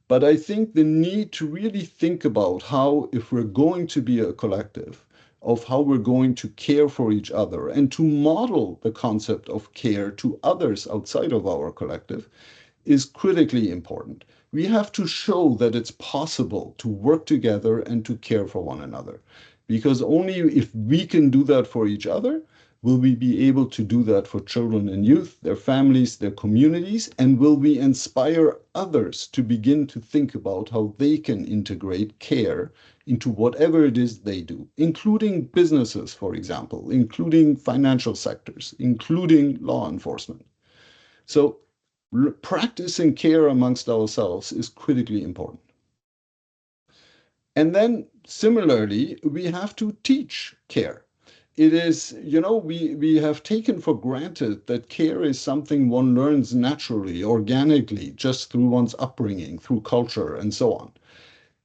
Speaker 17: but I think the need to really think about how, if we're going to be a collective, of how we're going to care for each other and to model the concept of care to others outside of our collective is critically important. We have to show that it's possible to work together and to care for one another, because only if we can do that for each other will we be able to do that for children and youth, their families, their communities, and will we inspire others to begin to think about how they can integrate care into whatever it is they do, including businesses, for example, including financial sectors, including law enforcement. So practicing care amongst ourselves is critically important. And then similarly, we have to teach care. It is, we have taken for granted that care is something one learns naturally, organically, just through one's upbringing, through culture, and so on.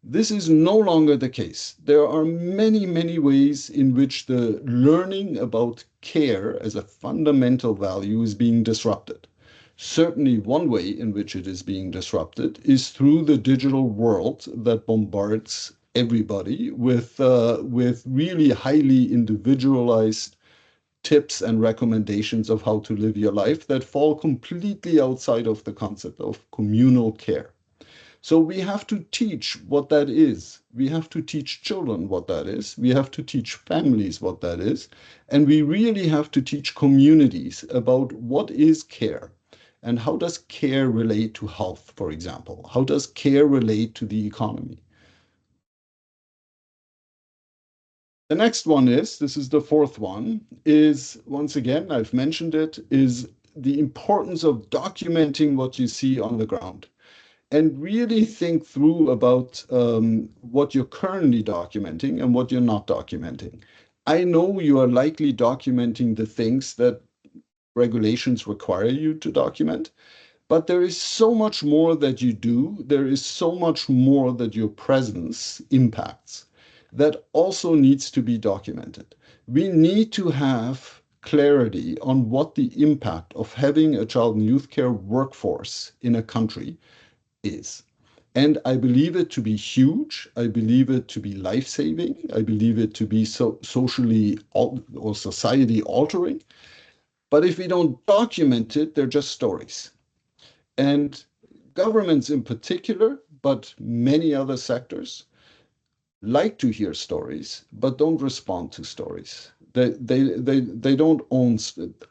Speaker 17: This is no longer the case. There are many, many ways in which the learning about care as a fundamental value is being disrupted. Certainly, one way in which it is being disrupted is through the digital world that bombards everybody with really highly individualized tips and recommendations of how to live your life that fall completely outside of the concept of communal care. So we have to teach what that is. We have to teach children what that is. We have to teach families what that is. And we really have to teach communities about what is care. And how does care relate to health, for example? How does care relate to the economy? The next one this is the fourth one, is, once again, I've mentioned it, is the importance of documenting what you see on the ground. And really think through about what you're currently documenting and what you're not documenting. I know you are likely documenting the things that regulations require you to document, but there is so much more that you do. There is so much more that your presence impacts that also needs to be documented. We need to have clarity on what the impact of having a child and youth care workforce in a country is. And I believe it to be huge. I believe it to be life-saving. I believe it to be socially or society altering. But if we don't document it, they're just stories. And governments in particular, but many other sectors, like to hear stories, but don't respond to stories. They don't own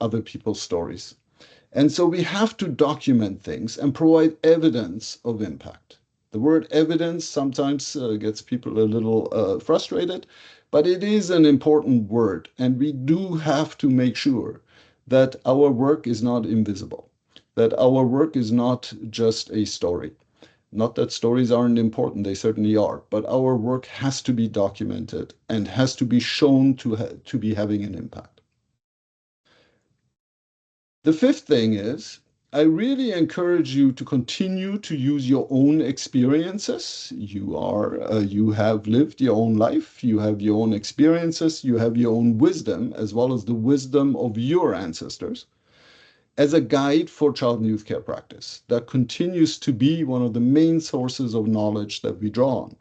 Speaker 17: other people's stories. And so we have to document things and provide evidence of impact. The word evidence sometimes gets people a little frustrated, but it is an important word. And we do have to make sure that our work is not invisible, that our work is not just a story. Not that stories aren't important, they certainly are, but our work has to be documented and has to be shown to be having an impact. The fifth thing is, I really encourage you to continue to use your own experiences. You have lived your own life, you have your own experiences, you have your own wisdom, as well as the wisdom of your ancestors, as a guide for child and youth care practice. That continues to be one of the main sources of knowledge that we draw on.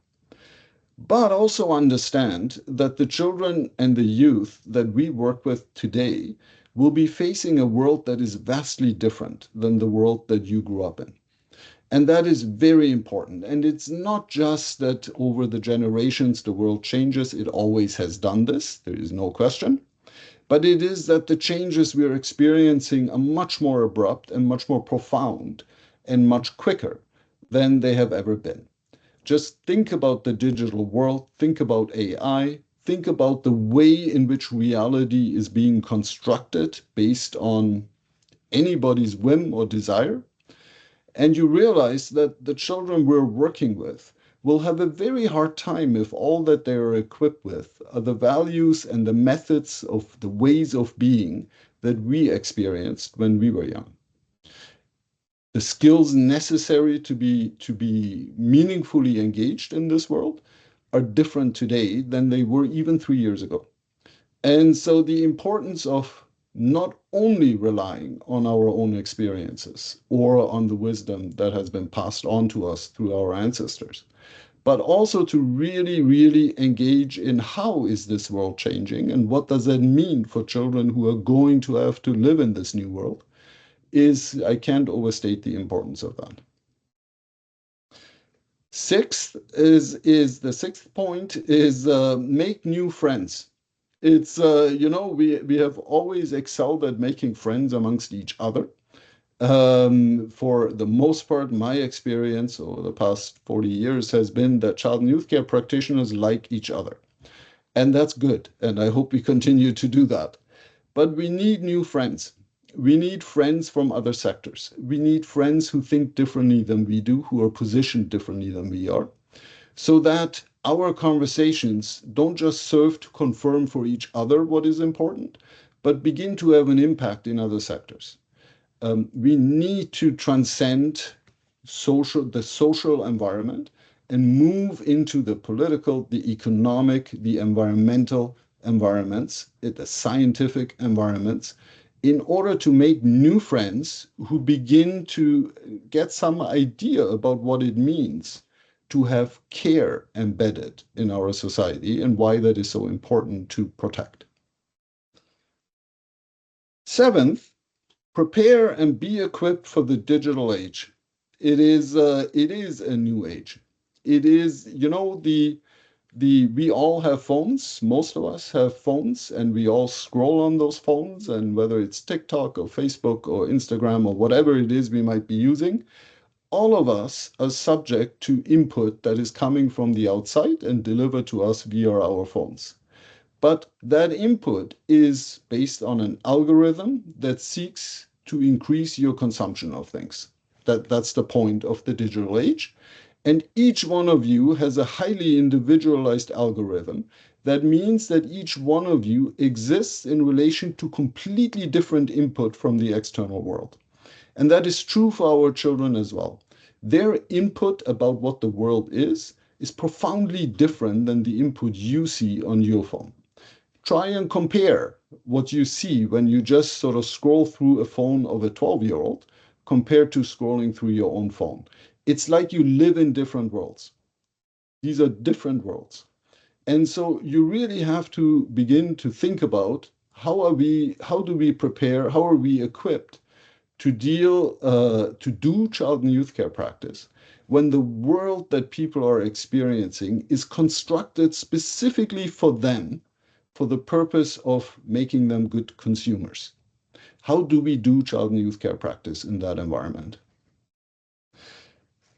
Speaker 17: But also understand that the children and the youth that we work with today will be facing a world that is vastly different than the world that you grew up in. And that is very important. And it's not just that over the generations the world changes. It always has done this. There is no question. But it is that the changes we are experiencing are much more abrupt and much more profound and much quicker than they have ever been. Just think about the digital world, think about AI, think about the way in which reality is being constructed based on anybody's whim or desire. And you realize that the children we're working with will have a very hard time if all that they are equipped with are the values and the methods of the ways of being that we experienced when we were young. The skills necessary to be meaningfully engaged in this world are different today than they were even 3 years ago. And so the importance of not only relying on our own experiences or on the wisdom that has been passed on to us through our ancestors, but also to really, really engage in how is this world changing and what does that mean for children who are going to have to live in this new world, I can't overstate the importance of that. The sixth point is make new friends. It's, we have always excelled at making friends amongst each other. For the most part, my experience over the past 40 years has been that child and youth care practitioners like each other. And that's good. And I hope we continue to do that. But we need new friends. We need friends from other sectors. We need friends who think differently than we do, who are positioned differently than we are, so that our conversations don't just serve to confirm for each other what is important, but begin to have an impact in other sectors. We need to transcend the social environment and move into the political, the economic, the environmental environments, the scientific environments, in order to make new friends who begin to get some idea about what it means to have care embedded in our society and why that is so important to protect. Seventh, prepare and be equipped for the digital age. It is a new age. It is, we all have phones. Most of us have phones, and we all scroll on those phones. And whether it's TikTok or Facebook or Instagram or whatever it is we might be using, all of us are subject to input that is coming from the outside and delivered to us via our phones. But that input is based on an algorithm that seeks to increase your consumption of things. That's the point of the digital age. And each one of you has a highly individualized algorithm. That means that each one of you exists in relation to completely different input from the external world. And that is true for our children as well. Their input about what the world is profoundly different than the input you see on your phone. Try and compare what you see when you just sort of scroll through a phone of a 12-year-old compared to scrolling through your own phone. It's like you live in different worlds. These are different worlds. And so you really have to begin to think about how do we prepare, how are we equipped to do child and youth care practice when the world that people are experiencing is constructed specifically for them, for the purpose of making them good consumers. How do we do child and youth care practice in that environment?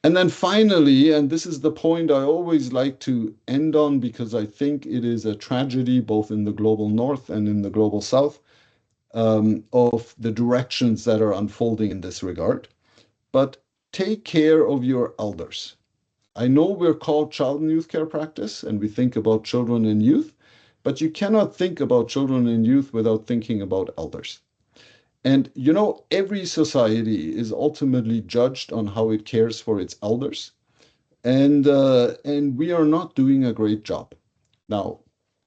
Speaker 17: And then finally, and this is the point I always like to end on because I think it is a tragedy both in the global north and in the global south, of the directions that are unfolding in this regard. But take care of your elders. I know we're called child and youth care practice and we think about children and youth, but you cannot think about children and youth without thinking about elders. And every society is ultimately judged on how it cares for its elders. And we are not doing a great job. Now,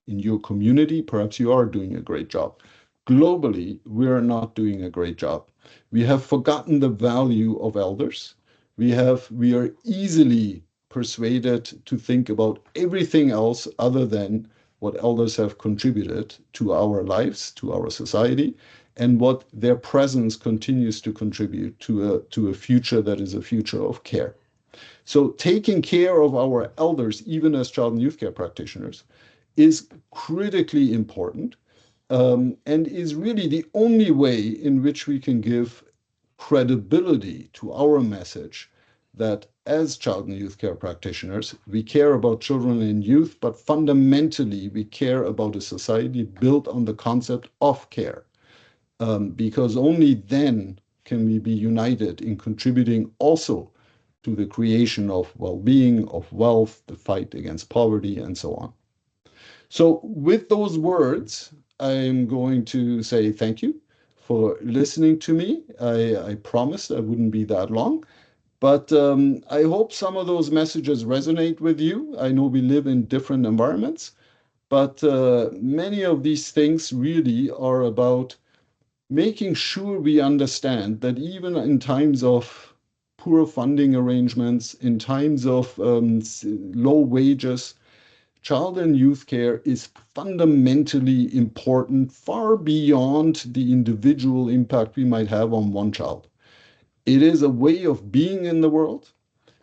Speaker 17: in your community, perhaps you are doing a great job. Globally, we are not doing a great job. We have forgotten the value of elders. We are easily persuaded to think about everything else other than what elders have contributed to our lives, to our society, and what their presence continues to contribute to a future that is a future of care. So taking care of our elders, even as child and youth care practitioners, is critically important, and is really the only way in which we can give credibility to our message that as child and youth care practitioners, we care about children and youth, but fundamentally we care about a society built on the concept of care. Because only then can we be united in contributing also to the creation of well-being, of wealth, the fight against poverty, and so on. So with those words, I'm going to say thank you for listening to me. I promised I wouldn't be that long, but I hope some of those messages resonate with you. I know we live in different environments, but many of these things really are about making sure we understand that even in times of poor funding arrangements, in times of low wages, child and youth care is fundamentally important, far beyond the individual impact we might have on one child. It is a way of being in the world.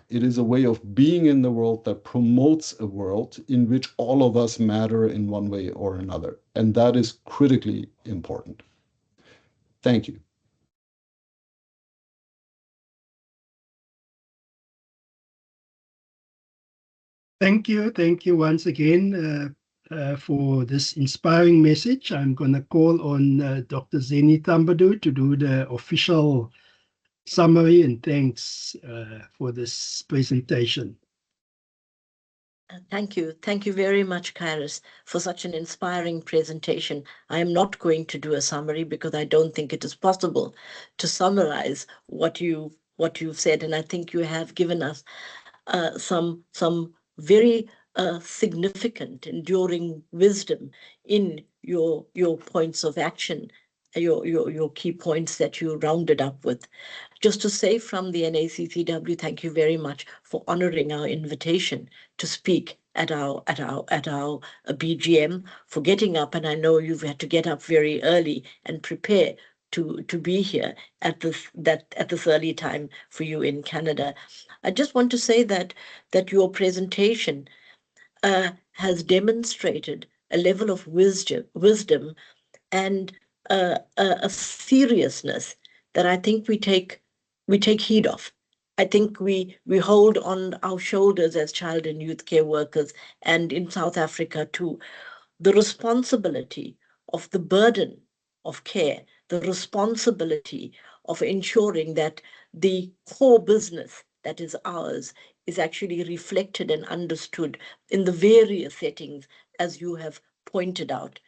Speaker 17: It is a way of being in the world that promotes a world in which all of us matter in one way or another. And that is critically important. Thank you.
Speaker 3: Thank you once again for this inspiring message. I'm going to call on Dr. Zeni Tambadu to do the official summary, and thanks for this presentation.
Speaker 7: Thank you. Thank you very much, Kairos, for such an inspiring presentation. I am not going to do a summary because I don't think it is possible to summarize what you've said, and I think you have given us some very significant, enduring wisdom in your points of action, your key points that you rounded up with. Just to say from the NACCW, thank you very much for honoring our invitation to speak at our BGM, for getting up, and I know you've had to get up very early and prepare to be here at this early time for you in Canada. I just want to say that your presentation has demonstrated a level of wisdom and a seriousness that I think we take heed of. I think we hold on our shoulders as child and youth care workers, and in South Africa too, the responsibility of the burden of care, the responsibility of ensuring that the core business that is ours is actually reflected and understood in the various settings, as you have pointed out.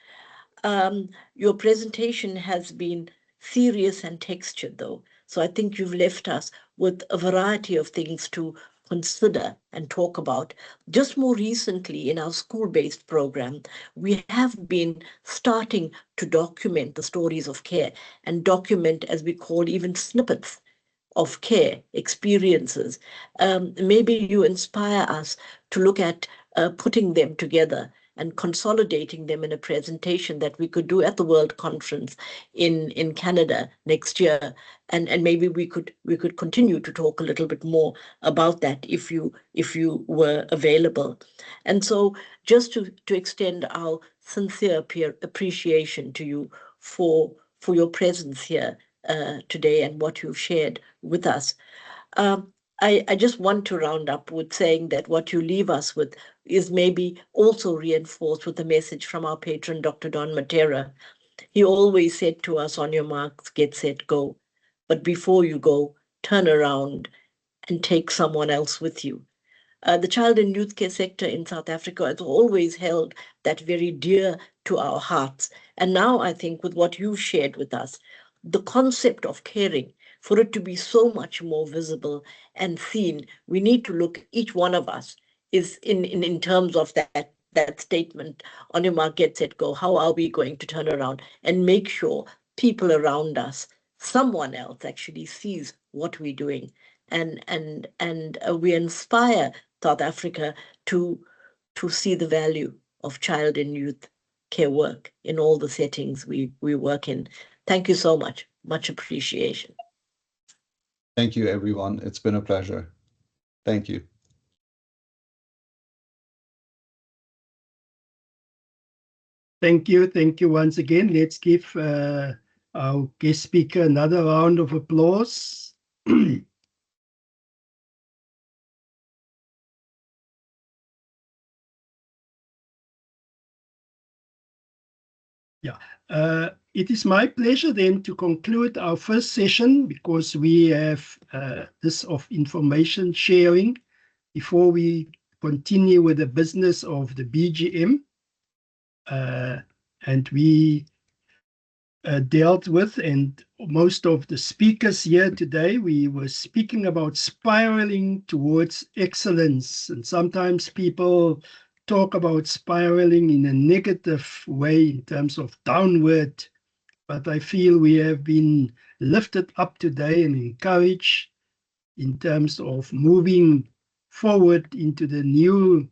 Speaker 7: Your presentation has been serious and textured, though. So I think you've left us with a variety of things to consider and talk about. Just more recently, in our school-based program, we have been starting to document the stories of care and document, as we call, even snippets of care experiences. Maybe you inspire us to look at putting them together and consolidating them in a presentation that we could do at the World Conference in Canada next year. And maybe we could continue to talk a little bit more about that if you were available. And so just to extend our sincere appreciation to you for your presence here today and what you've shared with us. I just want to round up with saying that what you leave us with is maybe also reinforced with a message from our patron, Dr. Don Matera. He always said to us, on your marks, get set, go. But before you go, turn around and take someone else with you. The child and youth care sector in South Africa has always held that very dear to our hearts. And now I think with what you've shared with us, the concept of caring, for it to be so much more visible and seen, we need to look, each one of us is in terms of that statement, on your mark, get set, go. How are we going to turn around and make sure people around us, someone else actually sees what we're doing? And we inspire South Africa to see the value of child and youth care work in all the settings we work in. Thank you so much. Much appreciation.
Speaker 17: Thank you, everyone. It's been a pleasure. Thank you.
Speaker 3: Thank you once again. Let's give our guest speaker another round of applause. Yeah. It is my pleasure then to conclude our first session because we have this of information sharing before we continue with the business of the BGM. And we dealt with, and most of the speakers here today, we were speaking about spiraling towards excellence. And sometimes people talk about spiraling in a negative way in terms of downward, but I feel we have been lifted up today and encouraged in terms of moving forward into the new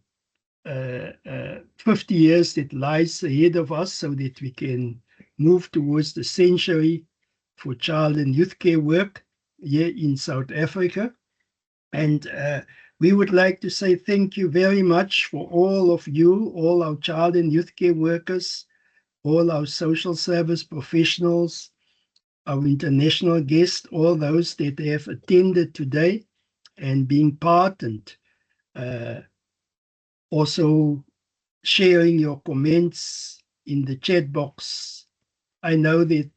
Speaker 3: 50 years that lies ahead of us so that we can move towards the century for child and youth care work here in South Africa. And we would like to say thank you very much for all of you, all our child and youth care workers, all our social service professionals, our international guests, all those that have attended today and being part and also sharing your comments in the chat box. I know that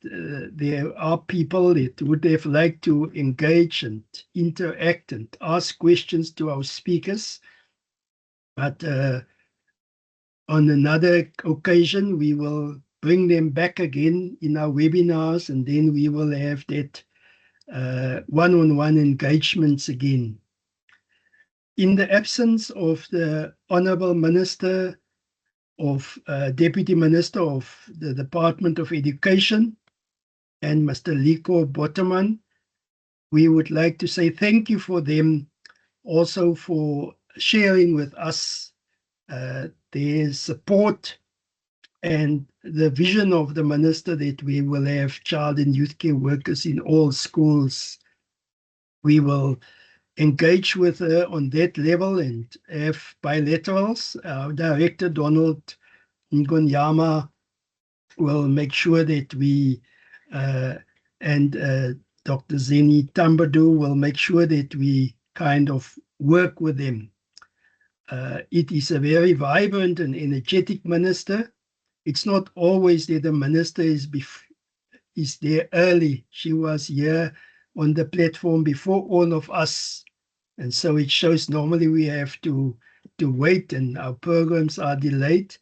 Speaker 3: there are people that would have liked to engage and interact and ask questions to our speakers, but on another occasion, we will bring them back again in our webinars, and then we will have that one-on-one engagements again. In the absence of the Honourable Minister Deputy Minister of the Department of Education and Mr. Liko Botterman, we would like to say thank you for them also for sharing with us their support and the vision of the minister that we will have child and youth care workers in all schools. We will engage with her on that level and have bilaterals. Our director, Donald Ngonyama, will make sure that we and Dr. Zeni Tambadu will make sure that we kind of work with them. It is a very vibrant and energetic minister. It's not always that the minister is there early. She was here on the platform before all of us. And so it shows normally we have to wait and our programs are delayed.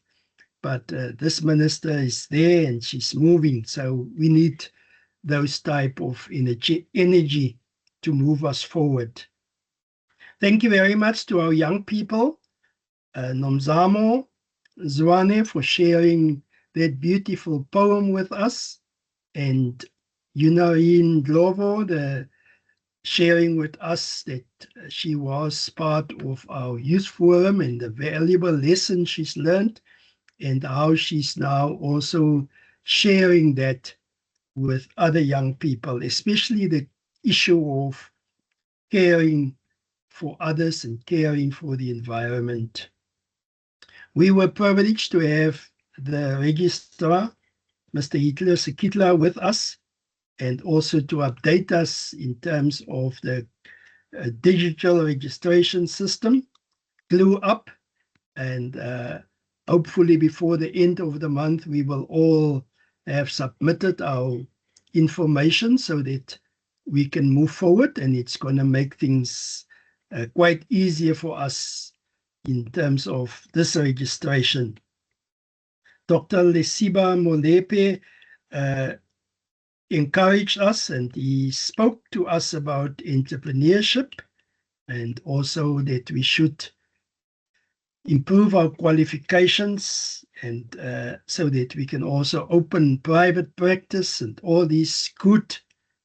Speaker 3: But this minister is there and she's moving. So we need those type of energy to move us forward. Thank you very much to our young people, Nomzamo Zwane, for sharing that beautiful poem with us, and Yunarine Glovo, the sharing with us that she was part of our youth forum and the valuable lessons she's learned and how she's now also sharing that with other young people, especially the issue of caring for others and caring for the environment. We were privileged to have the registrar, Mr. Hitler Sekitla, with us, and also to update us in terms of the digital registration system, Glue Up, and hopefully before the end of the month, we will all have submitted our information so that we can move forward, and it's going to make things quite easier for us in terms of this registration. Dr. Lesiba Molepe encouraged us and he spoke to us about entrepreneurship and also that we should improve our qualifications and so that we can also open private practice and all these good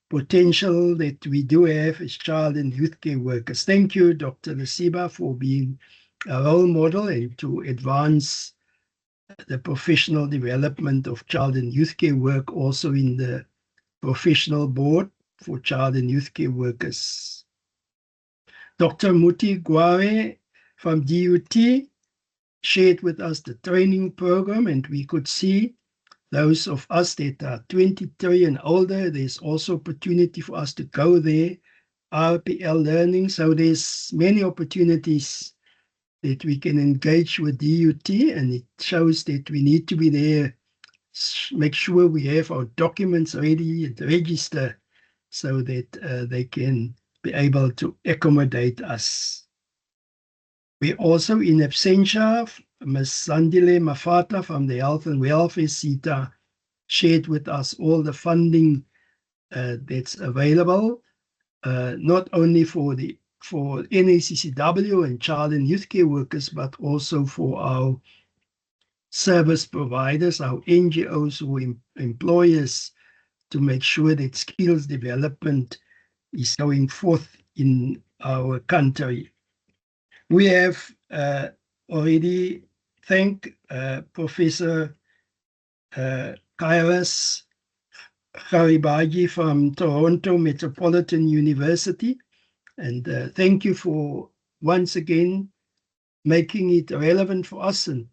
Speaker 3: potential that we do have as child and youth care workers. Thank you, Dr. Lesiba, for being a role model and to advance the professional development of child and youth care work also in the professional board for child and youth care workers. Dr. Muti Guare from DUT shared with us the training program, and we could see those of us that are 23 and older, there's also opportunity for us to go there, RPL learning. So there's many opportunities that we can engage with DUT, and it shows that we need to be there make sure we have our documents ready and register so that they can be able to accommodate us. We also, in absentia, Ms. Sandile Mafata from the Health and Welfare SETA shared with us all the funding that's available, not only for NACCW and child and youth care workers, but also for our service providers, our NGOs who employ us, to make sure that skills development is going forth in our country. We have already thanked Professor Kairos Garibaldi from Toronto Metropolitan University, and thank you for once again making it relevant for us and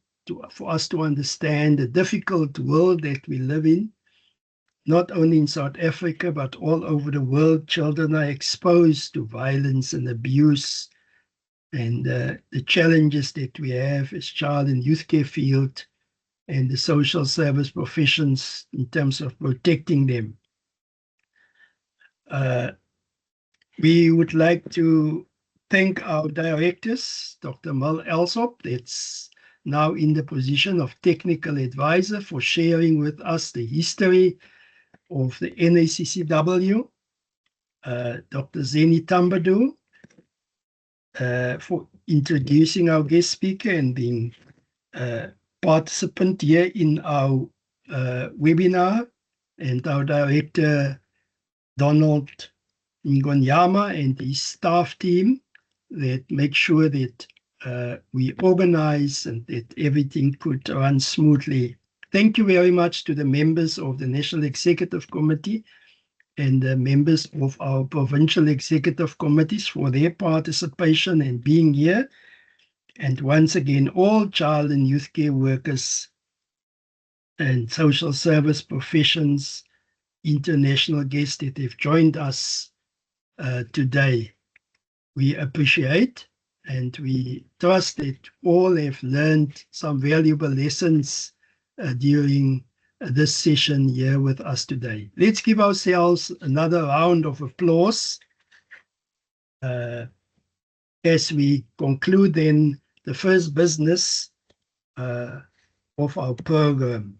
Speaker 3: for us to understand the difficult world that we live in. Not only in South Africa, but all over the world, children are exposed to violence and abuse, and the challenges that we have as child and youth care field and the social service professions in terms of protecting them. We would like to thank our directors, Dr. Mel Elsop, that's now in the position of technical advisor, for sharing with us the history of the NACCW, Dr. Zeni Tambadu, for introducing our guest speaker and being participant here in our webinar, and our director, Donald Ngonyama, and his staff team that make sure that we organize and that everything could run smoothly. Thank you very much to the members of the National Executive Committee and the members of our provincial executive committees for their participation and being here. And once again, all child and youth care workers and social service professions, international guests that have joined us today. We appreciate and we trust that all have learned some valuable lessons during this session here with us today. Let's give ourselves another round of applause as we conclude then the first business of our program.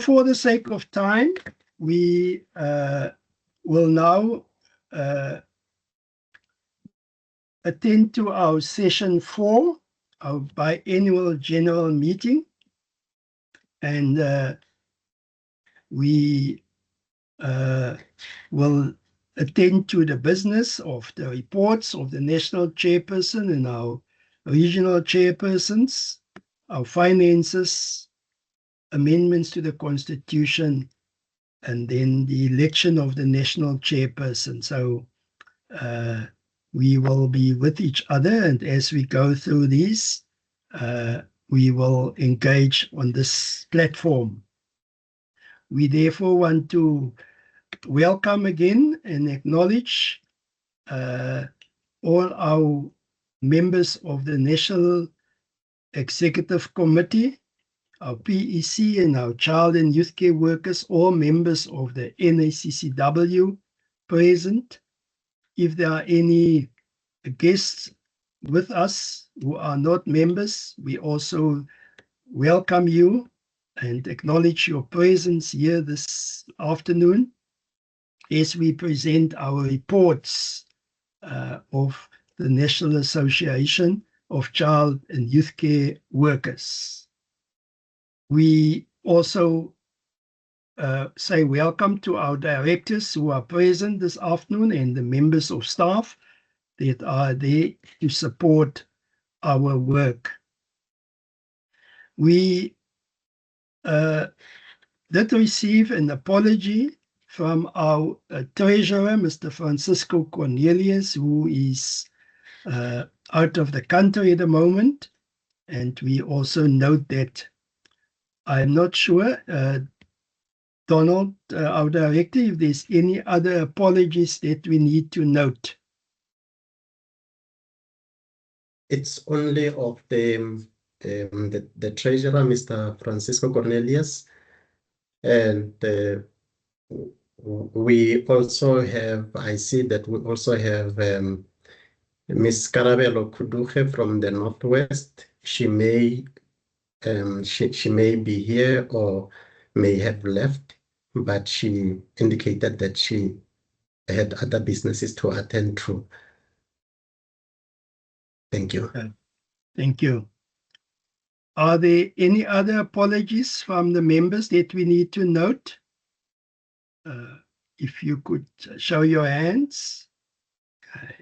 Speaker 3: For the sake of time, we will now attend to our session 4, our biannual general meeting, and we will attend to the business of the reports of the national chairperson and our regional chairpersons, our finances, amendments to the constitution, and then the election of the national chairperson. So we will be with each other, and as we go through these, we will engage on this platform. We therefore want to welcome again and acknowledge all our members of the National Executive Committee, our PEC, and our child and youth care workers, all members of the NACCW present. If there are any guests with us who are not members, we also welcome you and acknowledge your presence here this afternoon as we present our reports of the National Association of Child and Youth Care Workers. We also say welcome to our directors who are present this afternoon and the members of staff that are there to support our work. We did receive an apology from our treasurer, Mr. Francisco Cornelius, who is out of the country at the moment. And we also note that I'm not sure, Donald, our director, if there's any other apologies that we need to note.
Speaker 1: it's only of the treasurer, Mr. Francisco Cornelius, and we also have, I see that we also have Ms. Carabello Kuduche from the Northwest. She may be here or may have left, but she indicated that she had other businesses to attend to. Thank you.
Speaker 3: Thank you. Are there any other apologies from the members that we need to note? If you could show your hands. Okay.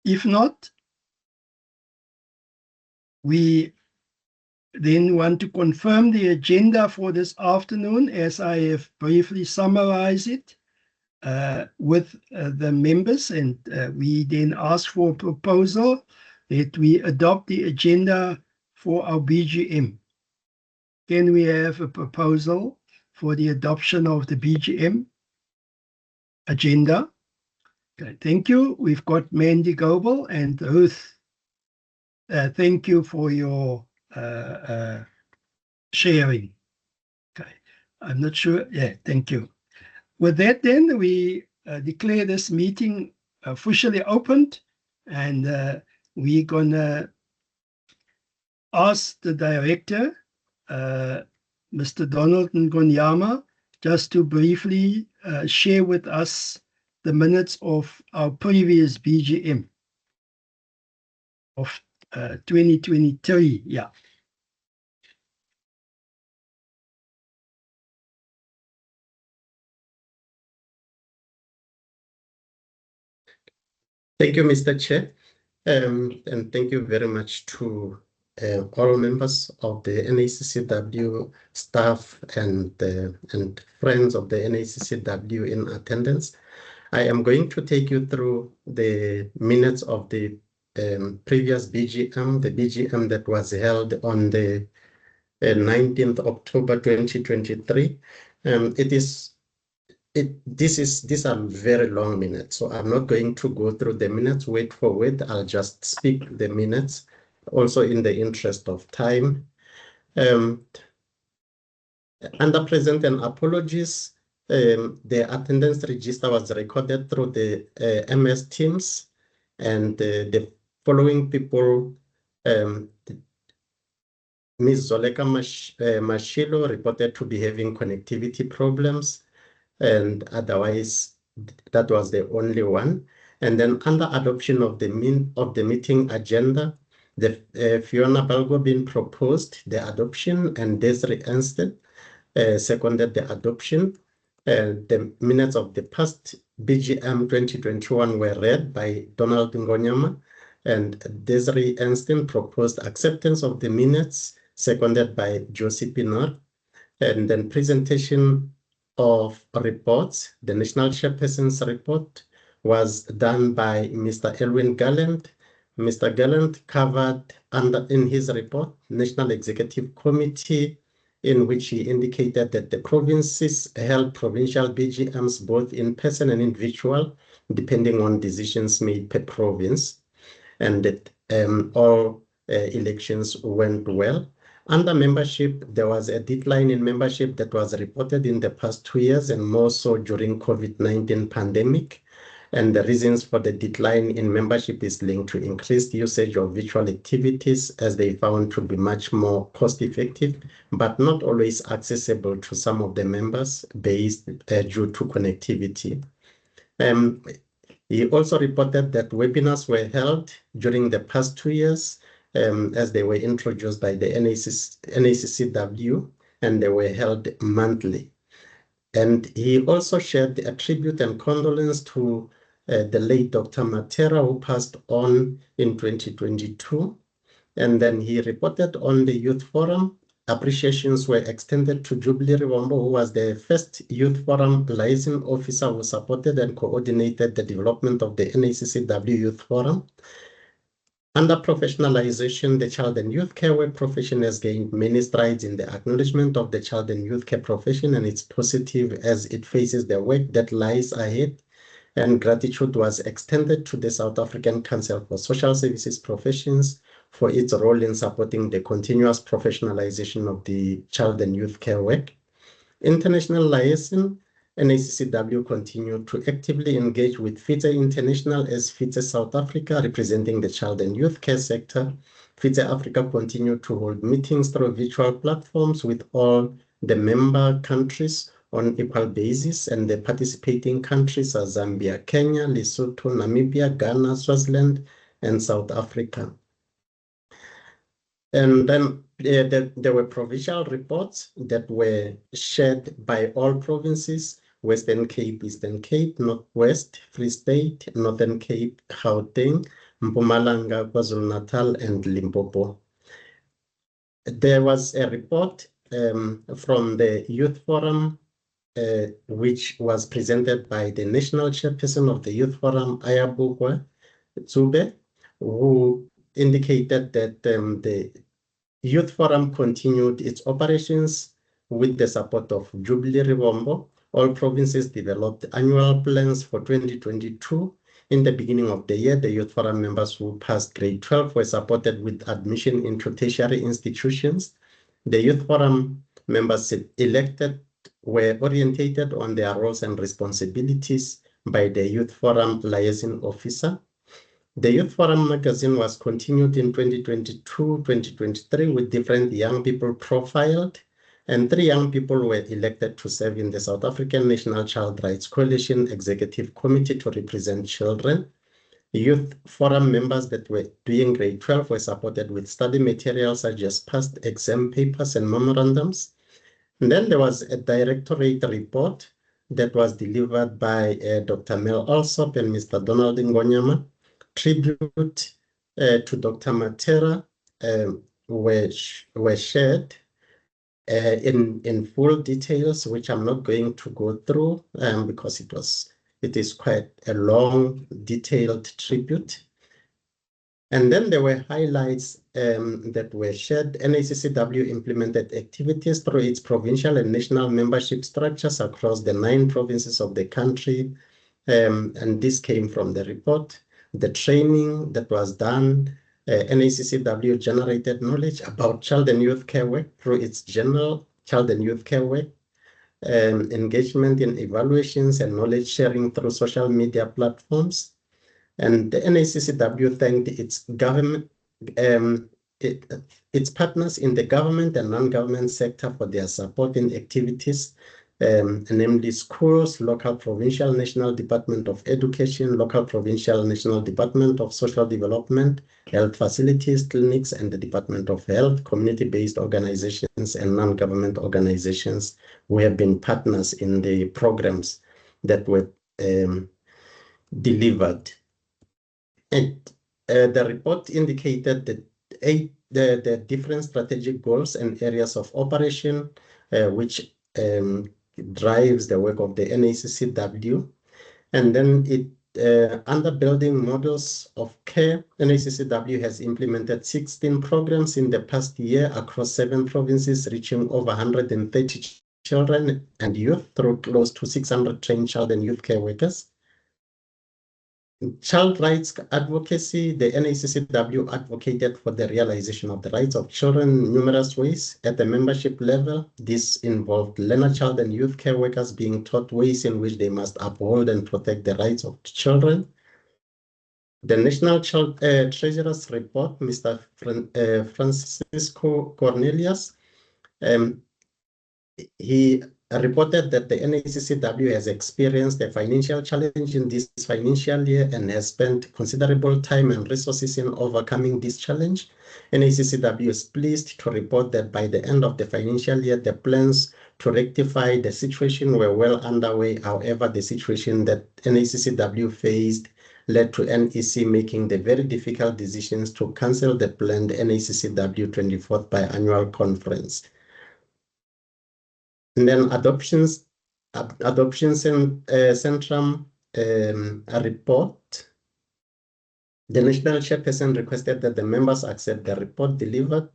Speaker 3: If not, we then want to confirm the agenda for this afternoon as I have briefly summarized it with the members, and we then ask for a proposal that we adopt the agenda for our BGM. Can we have a proposal for the adoption of the BGM agenda? Okay, thank you. We've got Mandy Goebel and Ruth. Thank you for your sharing. Okay, I'm not sure. Yeah, thank you. With that, then we declare this meeting officially opened, and we're gonna ask the director, Mr. Donald Ngonyama, just to briefly share with us the minutes of our previous BGM of 2023. Yeah.
Speaker 1: Thank you, Mr. Chair, and thank you very much to all members of the NACCW staff and friends of the NACCW in attendance. I am going to take you through the minutes of the previous BGM, the BGM that was held on the 19th October 2023. These are very long minutes, so I'm not going to go through the minutes word for word. I'll just speak the minutes, also in the interest of time. Under present and apologies, the attendance register was recorded through the MS Teams, and the following people, Ms. Zoleka Mashilo reported to be having connectivity problems, and otherwise that was the only one. And then under adoption of the meeting agenda, the Fiona Balgo being proposed the adoption, and Desiree Ansted seconded the adoption. The minutes of the past BGM 2021 were read by Donald Ngonyama, and Desiree Anston proposed acceptance of the minutes, seconded by Josie Pinor. And then presentation of reports, the National Chairperson's report was done by Mr. Elwin Gallant. Mr. Gallant covered in his report, National Executive Committee, in which he indicated that the provinces held provincial BGMs both in person and in virtual, depending on decisions made per province, and that all elections went well. Under membership, there was a decline in membership that was reported in the past 2 years, and more so during COVID-19 pandemic. And the reasons for the decline in membership is linked to increased usage of virtual activities, as they found to be much more cost-effective, but not always accessible to some of the members based due to connectivity. He also reported that webinars were held during the past 2 years, as they were introduced by the NACCW, and they were held monthly. And he also shared a tribute and condolence to the late Dr. Matera, who passed on in 2022. And then he reported on the Youth Forum. Appreciations were extended to Jubilee Rivombo, who was the first Youth Forum liaison officer who supported and coordinated the development of the NACCW Youth Forum. Under professionalization, the child and youth care work profession has gained many strides in the acknowledgement of the child and youth care profession, and it's positive as it faces the work that lies ahead. And gratitude was extended to the South African Council for Social Services Professions for its role in supporting the continuous professionalization of the child and youth care work. International liaison, NACCW continued to actively engage with FITE International as FITE South Africa, representing the child and youth care sector. FITE Africa continued to hold meetings through virtual platforms with all the member countries on equal basis, and the participating countries are Zambia, Kenya, Lesotho, Namibia, Ghana, Swaziland, and South Africa. And then there were provincial reports that were shared by all provinces: Western Cape, Eastern Cape, Northwest, Free State, Northern Cape, Gauteng, Mpumalanga, KwaZulu-Natal, and Limpopo. There was a report from the Youth Forum, which was presented by the National Chairperson of the Youth Forum, Ayabukwa Tsube, who indicated that the Youth Forum continued its operations with the support of Jubilee Ribombo. All provinces developed annual plans for 2022. In the beginning of the year, the Youth Forum members who passed grade 12 were supported with admission into tertiary institutions. The Youth Forum members elected were orientated on their roles and responsibilities by the Youth Forum liaison officer. The Youth Forum magazine was continued in 2022-2023 with different young people profiled, and 3 young people were elected to serve in the South African National Child Rights Coalition Executive Committee to represent children. Youth Forum members that were doing grade 12 were supported with study materials such as past exam papers and memorandums. And then there was a directorate report that was delivered by Dr. Mel Alsop and Mr. Donald Ngonyama. Tribute to Dr. Matera were shared in full details, which I'm not going to go through because it is quite a long, detailed tribute. And then there were highlights that were shared. NACCW implemented activities through its provincial and national membership structures across the 9 provinces of the country. And this came from the report. The training that was done, NACCW generated knowledge about child and youth care work through its general child and youth care work, engagement in evaluations and knowledge sharing through social media platforms. And the NACCW thanked its government, its partners in the government and non-government sector for their support in activities, namely schools, local provincial national department of education, local provincial national department of social development, health facilities, clinics, and the Department of Health, community-based organizations and non-government organizations who have been partners in the programs that were delivered. And the report indicated that the different strategic goals and areas of operation, which drives the work of the NACCW. And then under building models of care, NACCW has implemented 16 programs in the past year across 7 provinces, reaching over 130 children and youth through close to 600 trained child and youth care workers. Child rights advocacy, the NACCW advocated for the realization of the rights of children in numerous ways. At the membership level, this involved learner child and youth care workers being taught ways in which they must uphold and protect the rights of children. The National Child Treasurer's Report, Mr. Francisco Cornelius, he reported that the NACCW has experienced a financial challenge in this financial year and has spent considerable time and resources in overcoming this challenge. NACCW is pleased to report that by the end of the financial year, the plans to rectify the situation were well underway. However, the situation that NACCW faced led to NEC making the very difficult decisions to cancel the planned NACCW 24th biannual conference. And then Adoptions Centrum report The national chairperson requested that the members accept the report delivered,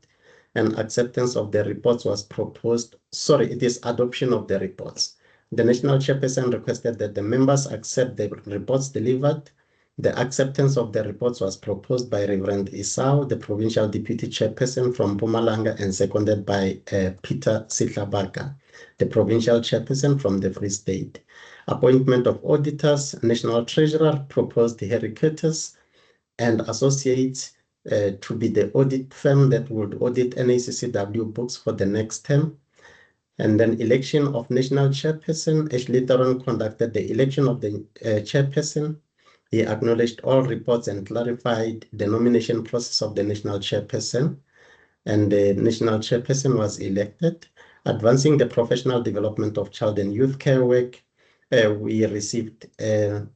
Speaker 1: and acceptance of the reports was proposed. Sorry, it is adoption of the reports. The national chairperson requested that the members accept the reports delivered. The acceptance of the reports was proposed by Reverend Isao, the provincial deputy chairperson from Mpumalanga, and seconded by Peter Sitlabaka, the provincial chairperson from the Free State. Appointment of auditors, national treasurer proposed Harry Curtis and associates to be the audit firm that would audit NACCW books for the next term. And then election of national chairperson. Ashley Theron conducted the election of the chairperson. He acknowledged all reports and clarified the nomination process of the national chairperson. And the national chairperson was elected. Advancing the professional development of child and youth care work. We received an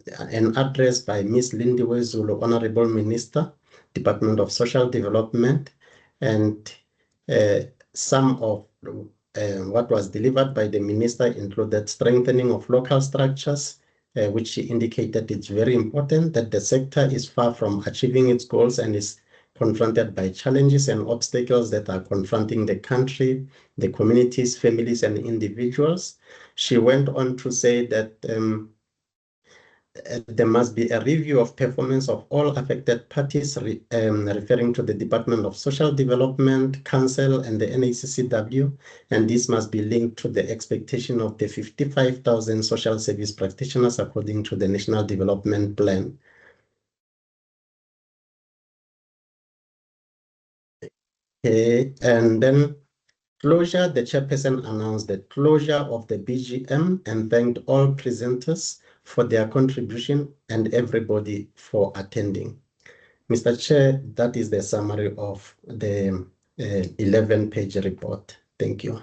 Speaker 1: address by Ms. Lindiwe Zulu, Honorable Minister, Department of Social Development, and some of what was delivered by the minister included strengthening of local structures, which she indicated it's very important that the sector is far from achieving its goals and is confronted by challenges and obstacles that are confronting the country, the communities, families, and individuals. She went on to say that there must be a review of performance of all affected parties, referring to the Department of Social Development, Council, and the NACCW, and this must be linked to the expectation of the 55,000 social service practitioners according to the National Development Plan. Okay, and then closure, the chairperson announced the closure of the BGM and thanked all presenters for their contribution and everybody for attending. Mr. Chair, that is the summary of the 11-page report. Thank you.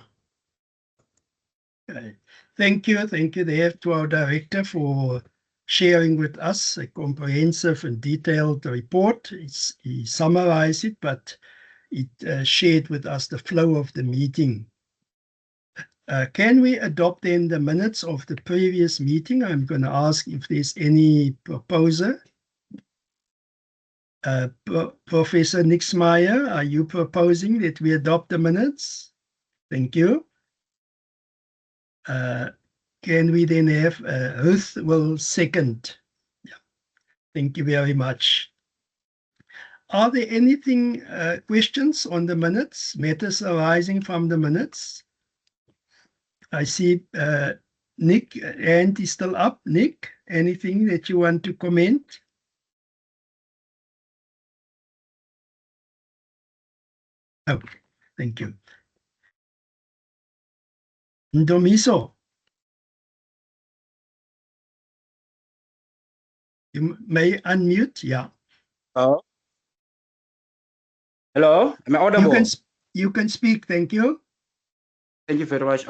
Speaker 3: Okay. Thank you there to our director for sharing with us a comprehensive and detailed report. He summarized it, but it shared with us the flow of the meeting. Can we adopt then the minutes of the previous meeting? I'm going to ask if there's any proposer. Professor Nixmeyer, are you proposing that we adopt the minutes? Thank you. Can we then have Ruth will second? Yeah. Thank you very much. Are there anything questions on the minutes, matters arising from the minutes? I see Nick, hand is still up. Nick, anything that you want to comment? Oh, thank you. Ndomiso. You may unmute, yeah.
Speaker 9: Oh. Hello, am I audible?
Speaker 3: You can speak, thank you.
Speaker 9: Thank you very much.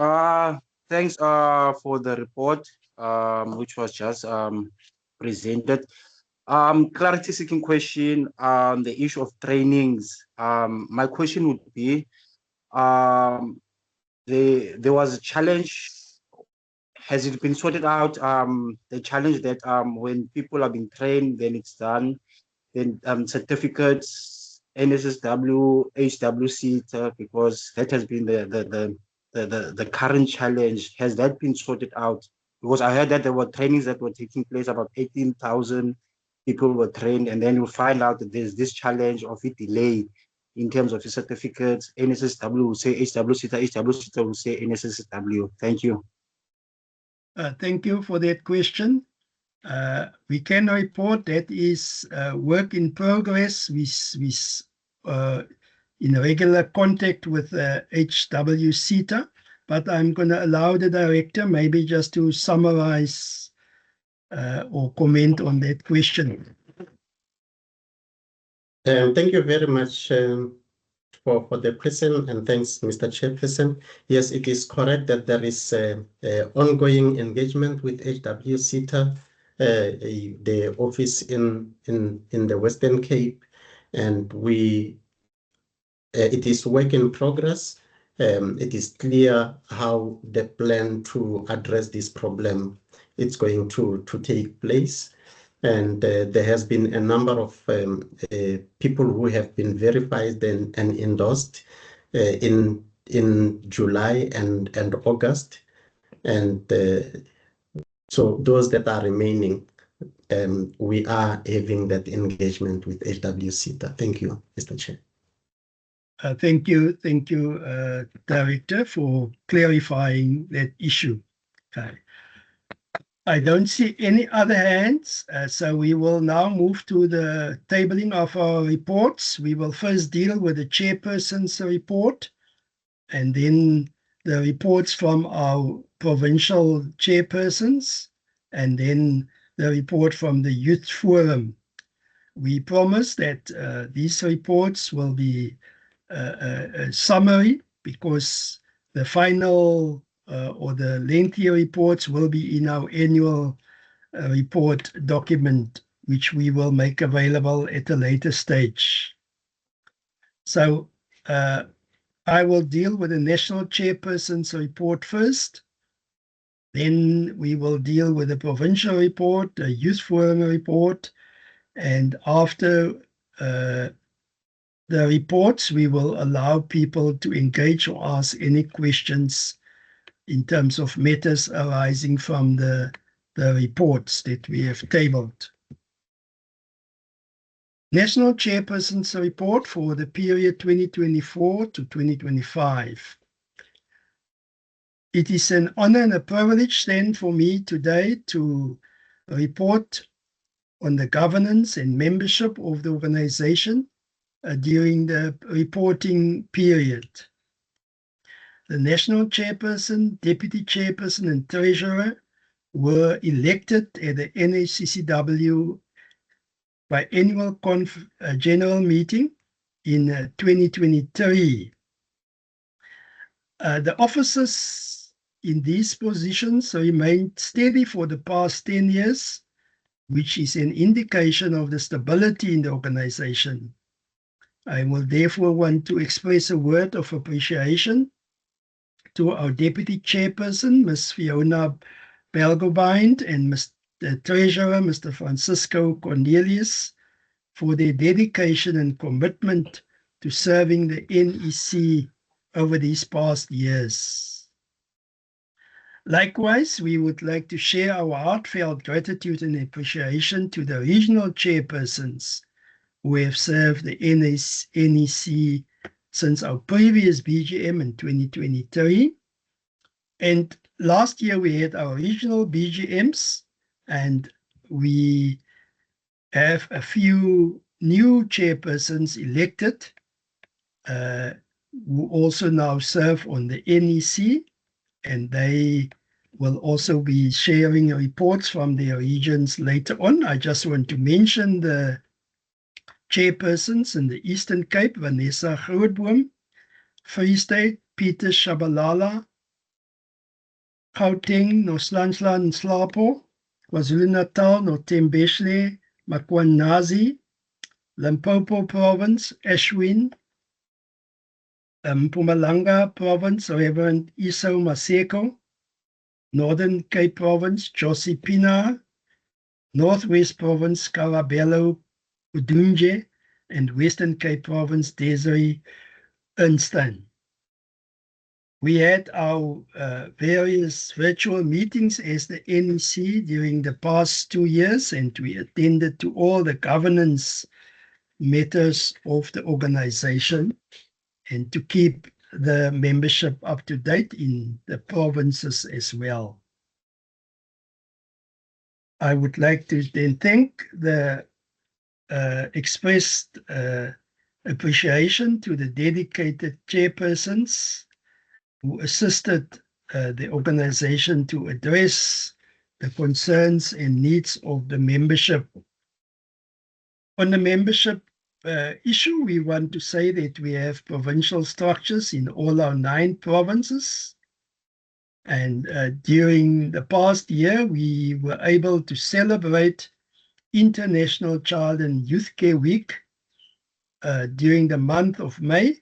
Speaker 9: Thanks for the report, which was just presented. Clarity seeking question on the issue of trainings. My question would be, there was a challenge. Has it been sorted out? The challenge that when people are being trained, then it's done, then certificates, NSSW, HWC, because that has been the current challenge. Has that been sorted out? Because I heard that there were trainings that were taking place, about 18,000 people were trained, and then you find out that there's this challenge of a delay in terms of the certificates. NSSW will say HWC, HWC will say NSSW. Thank you.
Speaker 3: Thank you for that question. We can report that is work in progress. We in regular contact with HWC, but I'm going to allow the director maybe just to summarize or comment on that question.
Speaker 1: Thank you very much for the question, and thanks, Mr. Chairperson. Yes, it is correct that there is ongoing engagement with HWC, the office in the Western Cape, and it is work in progress. It is clear how the plan to address this problem is going to take place. And there has been a number of people who have been verified and endorsed in July and August. And so those that are remaining, we are having that engagement with HWCTA. Thank you, Mr. Chair.
Speaker 3: Thank you, Director, for clarifying that issue. Okay. I don't see any other hands, so we will now move to the tabling of our reports. We will first deal with the chairperson's report, and then the reports from our provincial chairpersons, and then the report from the Youth Forum. We promise that these reports will be a summary, because the final or the lengthy reports will be in our annual report document, which we will make available at a later stage. So I will deal with the National Chairperson's report first. Then we will deal with the provincial report, the Youth Forum report, and after the reports, we will allow people to engage or ask any questions in terms of matters arising from the reports that we have tabled. National Chairperson's report for the period 2024 to 2025. It is an honor and a privilege then for me today to report on the governance and membership of the organization during the reporting period. The National Chairperson, Deputy Chairperson, and Treasurer were elected at the NACCW Biennial General Meeting in 2023. The officers in these positions remained steady for the past 10 years, which is an indication of the stability in the organization. I will therefore want to express a word of appreciation to our Deputy Chairperson, Ms. Fiona Belgobind, and the Treasurer, Mr. Francisco Cornelius, for their dedication and commitment to serving the NEC over these past years. Likewise, we would like to share our heartfelt gratitude and appreciation to the regional chairpersons who have served the NEC since our previous BGM in 2023. And last year we had our regional BGMs, and we have a few new chairpersons elected who also now serve on the NEC, and they will also be sharing reports from their regions later on. I just want to mention the chairpersons in the Eastern Cape, Vanessa Grootboom, Free State, Peter Shabalala, Gauteng, Noslanslan Slapo, KwaZulu-Natal, Nothembeshle Makwanazi, Limpopo Province, Ashwin, Mpumalanga Province, Reverend Iso Maseko, Northern Cape Province, Josie Pina, Northwest Province, Karabelo Udunje, and Western Cape Province, Desiree Ernstein. We had our various virtual meetings as the NEC during the past 2 years, and we attended to all the governance matters of the organization and to keep the membership up to date in the provinces as well. I would like to then thank the expressed appreciation to the dedicated chairpersons who assisted the organization to address the concerns and needs of the membership. On the membership issue, we want to say that we have provincial structures in all our 9 provinces. And during the past year, we were able to celebrate International Child and Youth Care Week during the month of May.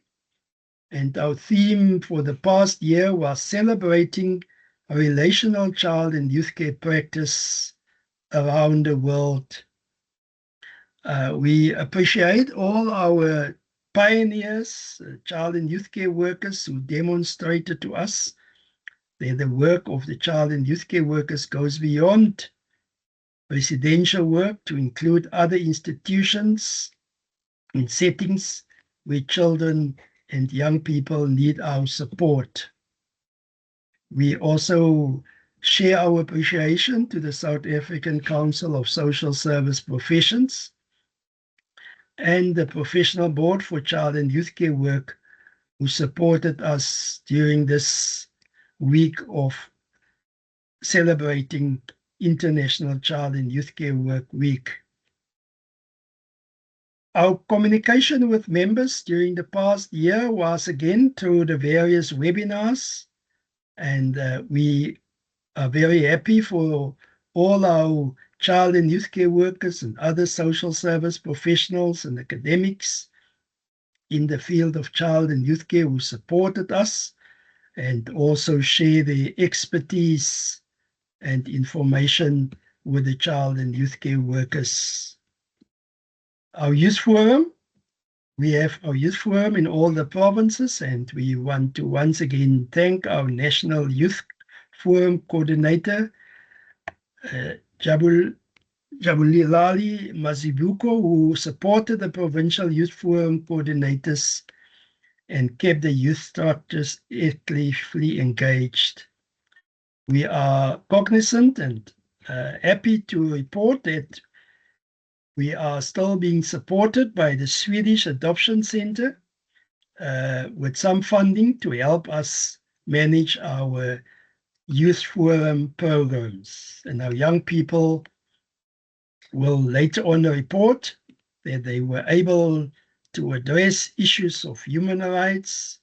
Speaker 3: And our theme for the past year was celebrating a relational child and youth care practice around the world. We appreciate all our pioneers, child and youth care workers who demonstrated to us that the work of the child and youth care workers goes beyond residential work to include other institutions and settings where children and young people need our support. We also share our appreciation to the South African Council of Social Service Professions and the Professional Board for Child and Youth Care Work, who supported us during this week of celebrating International Child and Youth Care Work Week. Our communication with members during the past year was again through the various webinars, and we are very happy for all our child and youth care workers and other social service professionals and academics in the field of child and youth care who supported us and also share their expertise and information with the child and youth care workers. Our youth forum, we have our youth forum in all the provinces, and we want to once again thank our National Youth Forum Coordinator, Jabulilali Mazibuko, who supported the Provincial Youth Forum coordinators and kept the youth structures actively engaged. We are cognizant and happy to report that we are still being supported by the Swedish Adoption Center with some funding to help us manage our youth forum programs. And our young people will later on report that they were able to address issues of human rights.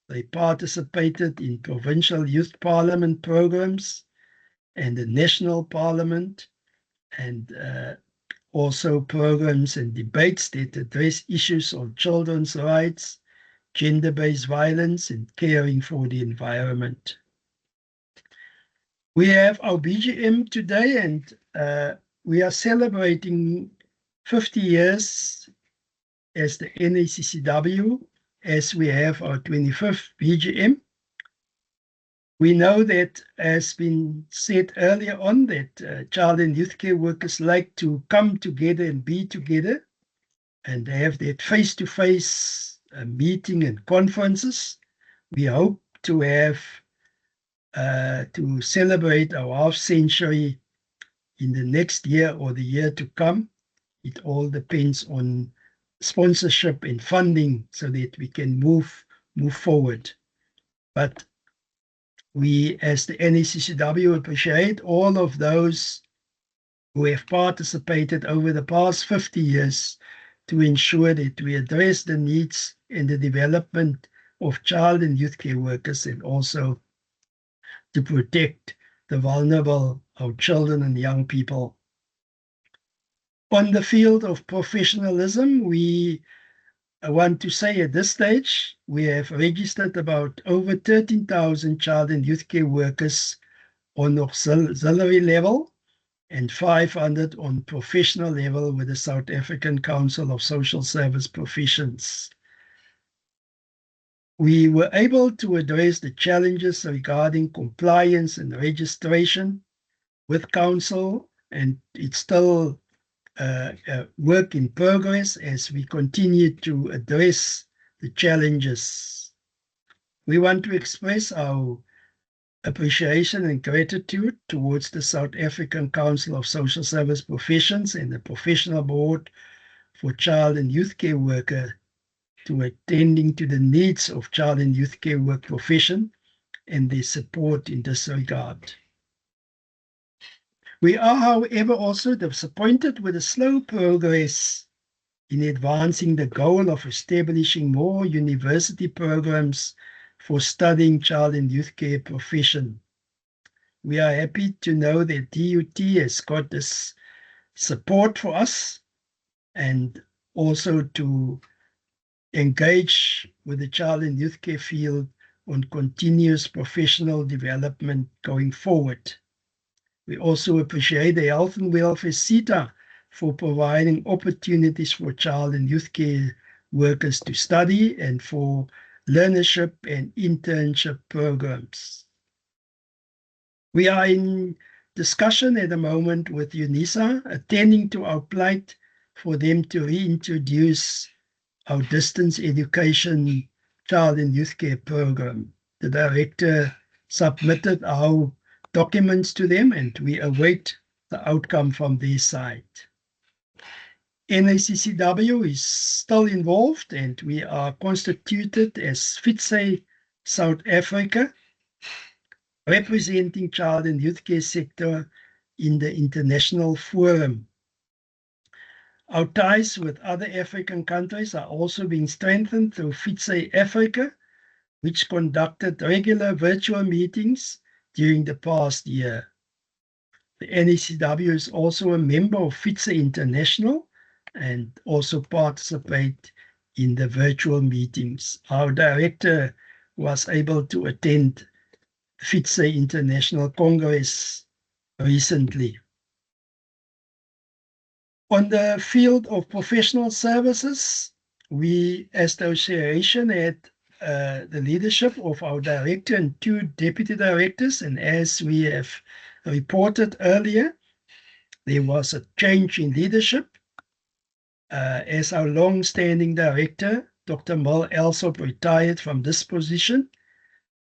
Speaker 3: They participated in provincial youth parliament programs and the national parliament, and also programs and debates that address issues of children's rights, gender-based violence, and caring for the environment. We have our BGM today, and we are celebrating 50 years as the NACCW, as we have our 25th BGM. We know that, as been said earlier on, that child and youth care workers like to come together and be together and have that face-to-face meeting and conferences. We hope to have to celebrate our half century in the next year or the year to come. It all depends on sponsorship and funding so that we can move forward. But we, as the NACCW, appreciate all of those who have participated over the past 50 years to ensure that we address the needs and the development of child and youth care workers, and also to protect the vulnerable, our children and young people. On the field of professionalism, we I want to say at this stage, we have registered about over 13,000 child and youth care workers on auxiliary level and 500 on professional level with the South African Council of Social Service Professions. We were able to address the challenges regarding compliance and registration with Council, and it's still work in progress as we continue to address the challenges. We want to express our appreciation and gratitude towards the South African Council of Social Service Professions and the Professional Board for Child and Youth Care Worker to attending to the needs of child and youth care work profession and their support in this regard. We are, however, also disappointed with the slow progress in advancing the goal of establishing more university programs for studying child and youth care profession. We are happy to know that DUT has got this support for us and also to engage with the child and youth care field on continuous professional development going forward. We also appreciate the Health and Welfare SETA for providing opportunities for child and youth care workers to study and for learnership and internship programs. We are in discussion at the moment with UNISA, attending to our plight for them to reintroduce our distance education child and youth care program. The director submitted our documents to them and we await the outcome from their side. NACCW is still involved and we are constituted as FITSE South Africa, representing child and youth care sector in the international forum. Our ties with other African countries are also being strengthened through FITSE Africa, which conducted regular virtual meetings during the past year. The NACCW is also a member of FITSE International and also participate in the virtual meetings. Our director was able to attend FITSE International Congress recently. On the field of professional services, we as the association had the leadership of our director and 2 deputy directors, and as we have reported earlier, there was a change in leadership. As our long-standing director, Dr. Mel Elsop, retired from this position,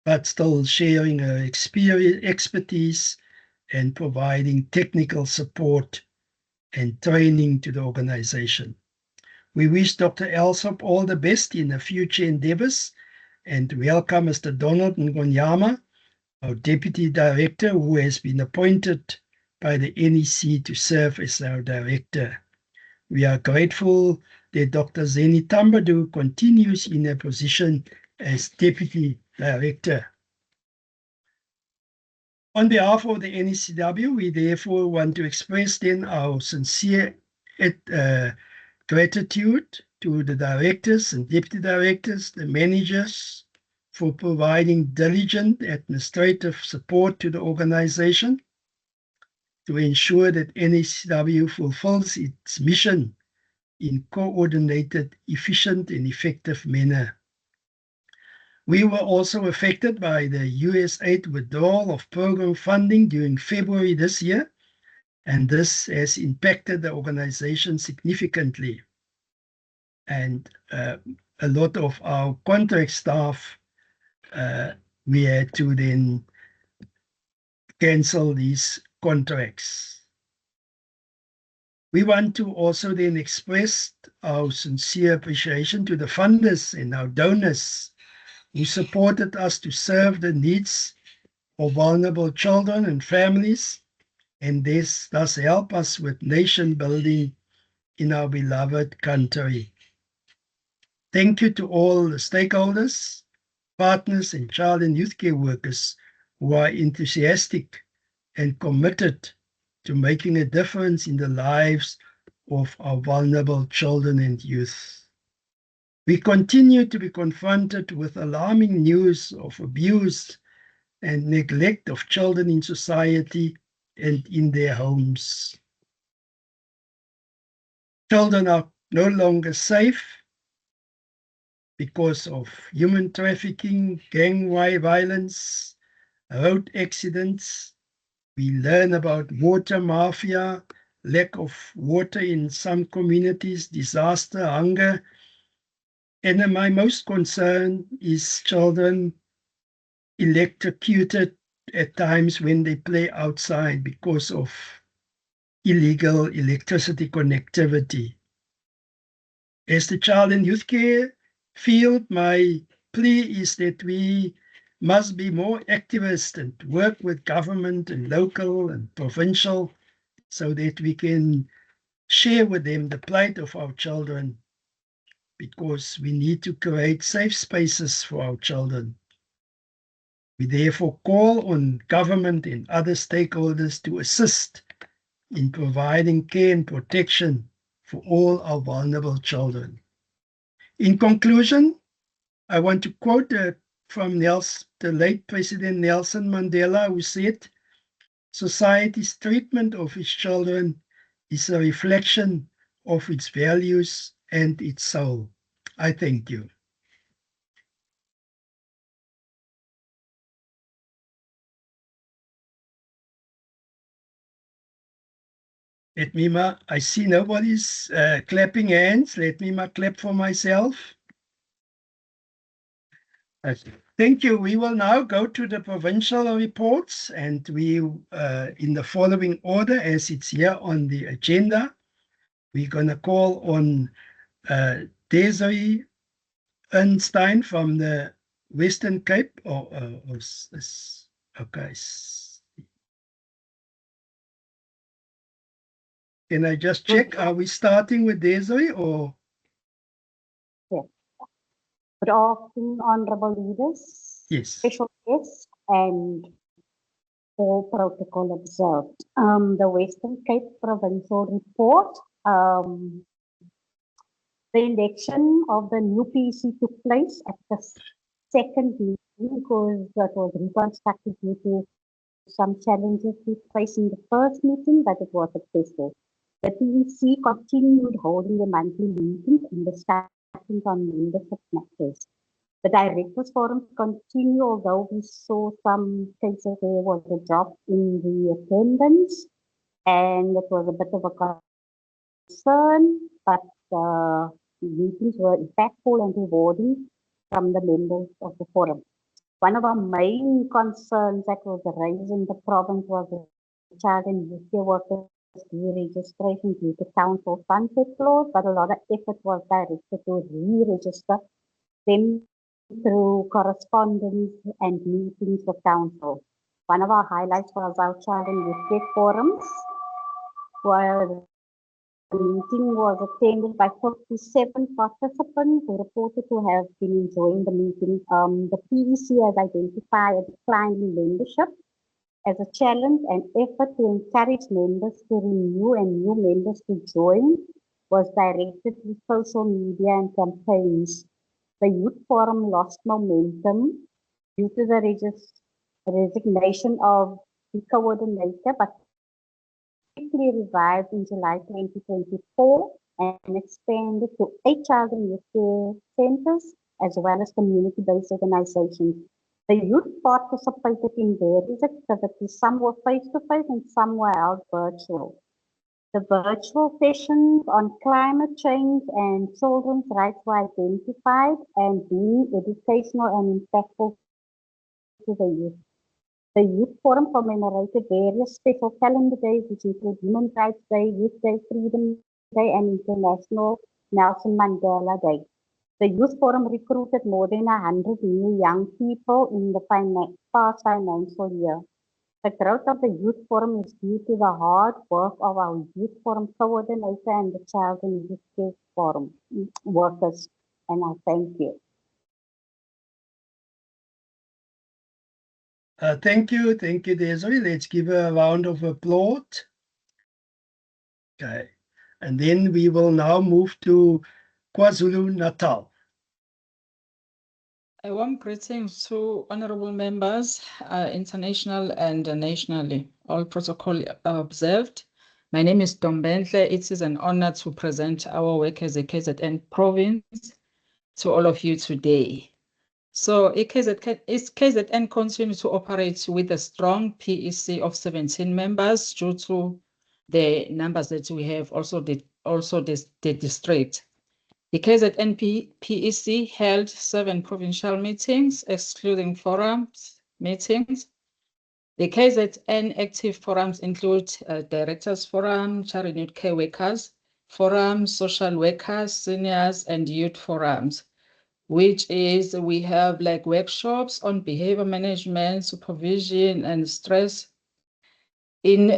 Speaker 3: but still sharing her experience, expertise and providing technical support and training to the organization. We wish Dr. Elsop all the best in her future endeavors and welcome Mr. Donald Ngonyama, our Deputy Director, who has been appointed by the NEC to serve as our Director. We are grateful that Dr. Zeni Tambadu continues in her position as Deputy Director. On behalf of the NACCW, we therefore want to express then our sincere gratitude to the directors and deputy directors, the managers, for providing diligent administrative support to the organization to ensure that NACCW fulfills its mission in coordinated, efficient, and effective manner. We were also affected by the USAID withdrawal of program funding during February this year, and this has impacted the organization significantly. And a lot of our contract staff, we had to then cancel these contracts. We want to also then express our sincere appreciation to the funders and our donors who supported us to serve the needs of vulnerable children and families, and this thus help us with nation building in our beloved country. Thank you to all the stakeholders, partners, and child and youth care workers who are enthusiastic and committed to making a difference in the lives of our vulnerable children and youth. We continue to be confronted with alarming news of abuse and neglect of children in society and in their homes. Children are no longer safe because of human trafficking, gang violence, road accidents. We learn about water mafia, lack of water in some communities, disaster, hunger. And my most concern is children electrocuted at times when they play outside because of illegal electricity connectivity. As the child and youth care field, my plea is that we must be more activist and work with government and local and provincial so that we can share with them the plight of our children, because we need to create safe spaces for our children. We therefore call on government and other stakeholders to assist in providing care and protection for all our vulnerable children. In conclusion, I want to quote from the late President Nelson Mandela, who said, society's treatment of its children is a reflection of its values and its soul. I thank you. I see nobody's clapping hands. Let me clap for myself. Thank you. We will now go to the provincial reports, and we, in the following order as it's here on the agenda, we're going to call on Desiree Einstein from the Western Cape. Okay. Can I just check? Are we starting with Desiree or?
Speaker 18: Yes. Good afternoon, honorable leaders,
Speaker 3: yes,
Speaker 18: special guests, and all protocol observed. The Western Cape Provincial Report. The election of the new PEC took place at the second meeting because that was reconstructed due to some challenges we faced in the first meeting, but it was successful. The PEC continued holding the monthly meetings and discussions on membership matters. The directors' forums continue, although we saw some cases there was a drop in the attendance, and it was a bit of a concern, but meetings were impactful and rewarding from the members of the forum. One of our main concerns that was raised in the province was the child and youth care workers deregistration due to council sunset clause, but a lot of effort was directed to re-register them through correspondence and meetings with council. One of our highlights was our child and youth care forums, where the meeting was attended by 57 participants who reported to have been enjoying the meeting. The PEC has identified a decline in membership as a challenge and effort to encourage members to renew and new members to join was directed to social media and campaigns. The youth forum lost momentum due to the resignation of the coordinator, but quickly revived in July 2024 and expanded to 8 child and youth care centers as well as community-based organizations. The youth participated in various activities. Some were face-to-face and some were held virtual. The virtual sessions on climate change and children's rights were identified and being educational and impactful to the youth. The Youth Forum commemorated various special calendar days, which include Human Rights Day, Youth Day, Freedom Day, and International Nelson Mandela Day. The Youth Forum recruited more than 100 new young people in the past financial year. The growth of the Youth Forum is due to the hard work of our Youth Forum coordinator and the Child and Youth Care Forum workers, and I thank you.
Speaker 3: Thank you, Desiree. Let's give her a round of applause. Okay, and then we will now move to KwaZulu-Natal.
Speaker 19: A warm greetings to honorable members, international and nationally, all protocol observed. My name is Dombentle. It is an honor to present our work as a KZN province to all of you today. So KZN continues to operate with a strong PEC of 17 members due to the numbers that we have, also the district. The KZN PEC held 7 provincial meetings, excluding forums meetings. The KZN active forums include Directors Forum, Child and Youth Care Workers Forum, Social Workers, Seniors, and Youth Forums, which is we have like workshops on behavior management, supervision, and stress in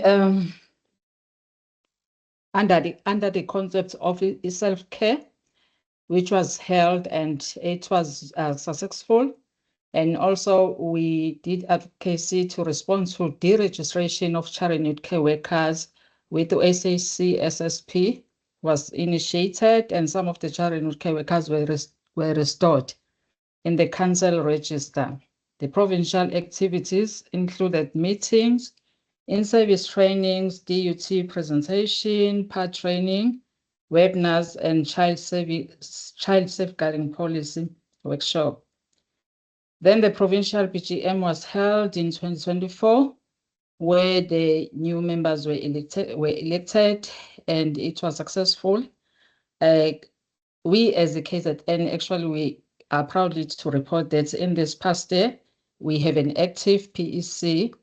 Speaker 19: under the concept of self-care, which was held and it was successful. And also we did advocacy to respond to deregistration of child and youth care workers with the SAC SSP was initiated and some of the child and youth care workers were restored in the council register. The provincial activities included meetings In-service trainings, DUT presentation, PAR training, webinars, and child safeguarding policy workshop. Then the provincial BGM was held in 2024, where the new members were elected, and it was successful. We as the KZN, actually, we are proudly to report that in this past year, we have an active PEC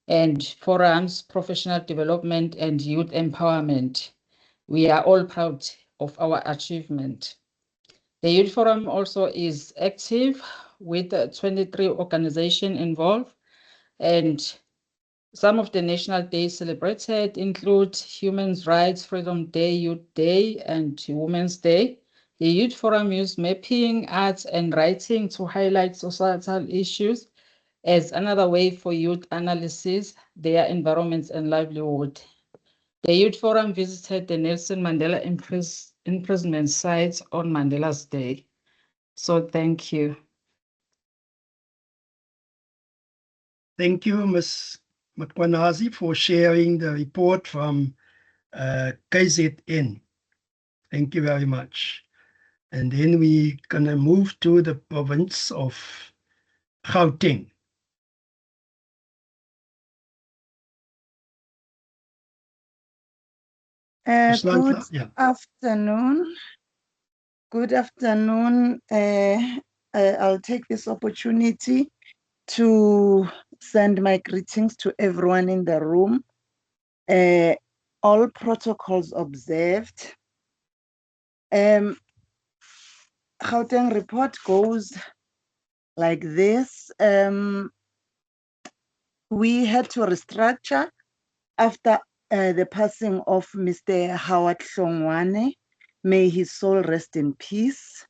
Speaker 19: and forums, professional development, and youth empowerment. We are all proud of our achievement. The Youth Forum also is active with 23 organizations involved, and some of the national days celebrated include Human Rights Freedom Day, Youth Day, and Women's Day. The Youth Forum used mapping, arts, and writing to highlight societal issues as another way for youth analysis, their environments, and livelihood. The Youth Forum visited the Nelson Mandela imprisonment site on Mandela's Day. So thank you.
Speaker 3: Thank you, Ms. Makwanazi, for sharing the report from KZN. Thank you very much. And then we're going to move to the province of Gauteng.
Speaker 20: Good
Speaker 3: Yeah.
Speaker 20: afternoon. Good afternoon. I'll take this opportunity to send my greetings to everyone in the room. All protocols observed. Gauteng report goes like this. We had to restructure after the passing of Mr. Howard Hlongwane. May his soul rest in peace.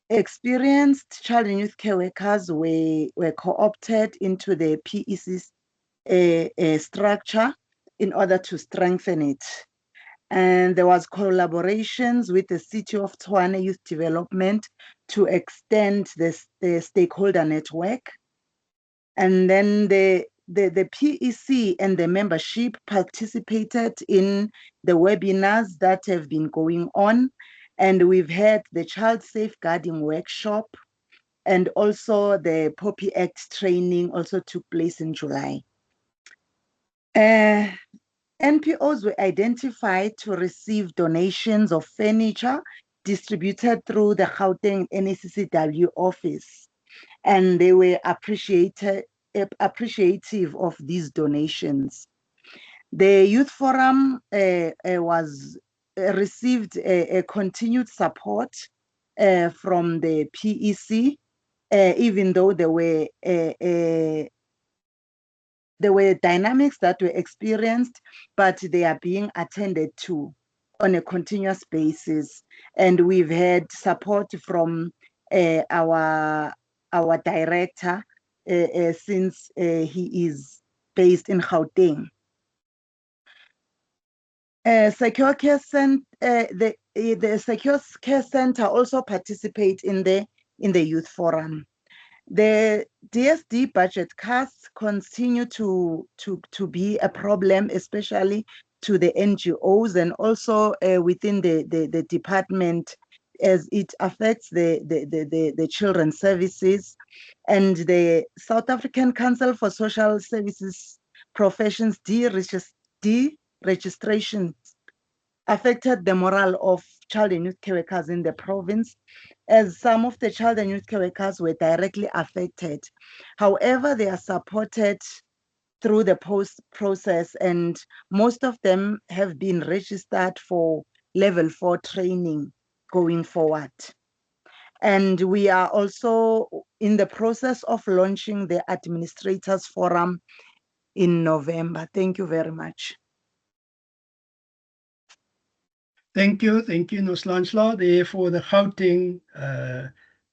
Speaker 20: Experienced child and youth care workers were co-opted into the PEC's structure in order to strengthen it. And there was collaborations with the City of Tshwane Youth Development to extend the stakeholder network. And then the PEC and the membership participated in the webinars that have been going on. And we've had the child safeguarding workshop, and also the POPI Act training also took place in July. NPOs were identified to receive donations of furniture distributed through the Gauteng NACCW office, and they were appreciative of these donations. The Youth Forum received a continued support from the PEC, even though there were dynamics that were experienced, but they are being attended to on a continuous basis. And we've had support from our director since he is based in Gauteng. Secure Care Center, the Secure Care Center also participate in the Youth Forum. The DSD budget cuts continue to be a problem, especially to the NGOs and also within the department, as it affects the children's services. And the South African Council for Social Services Professions deregistration affected the morale of child and youth care workers in the province, as some of the child and youth care workers were directly affected. However, they are supported through the process, and most of them have been registered for level 4 training going forward. And we are also in the process of launching the Administrators Forum in November. Thank you very much.
Speaker 3: Thank you, Noslanchla, there for the Gauteng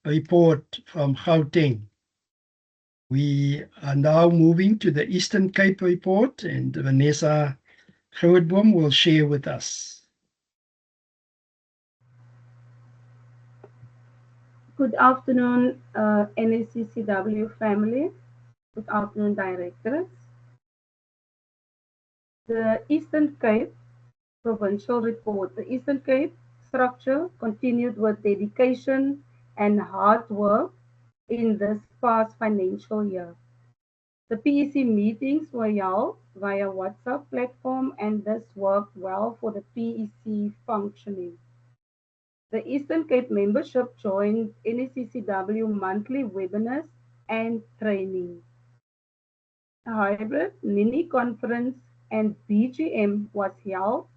Speaker 3: report from Gauteng. We are now moving to the Eastern Cape report, and Vanessa Grootboom will share with us.
Speaker 21: Good afternoon, NACCW family. Good afternoon, directors. The Eastern Cape Provincial Report. The Eastern Cape structure continued with dedication and hard work in this past financial year. The PEC meetings were held via WhatsApp platform, and this worked well for the PEC functioning. The Eastern Cape membership joined NACCW monthly webinars and training. A hybrid mini conference and BGM was held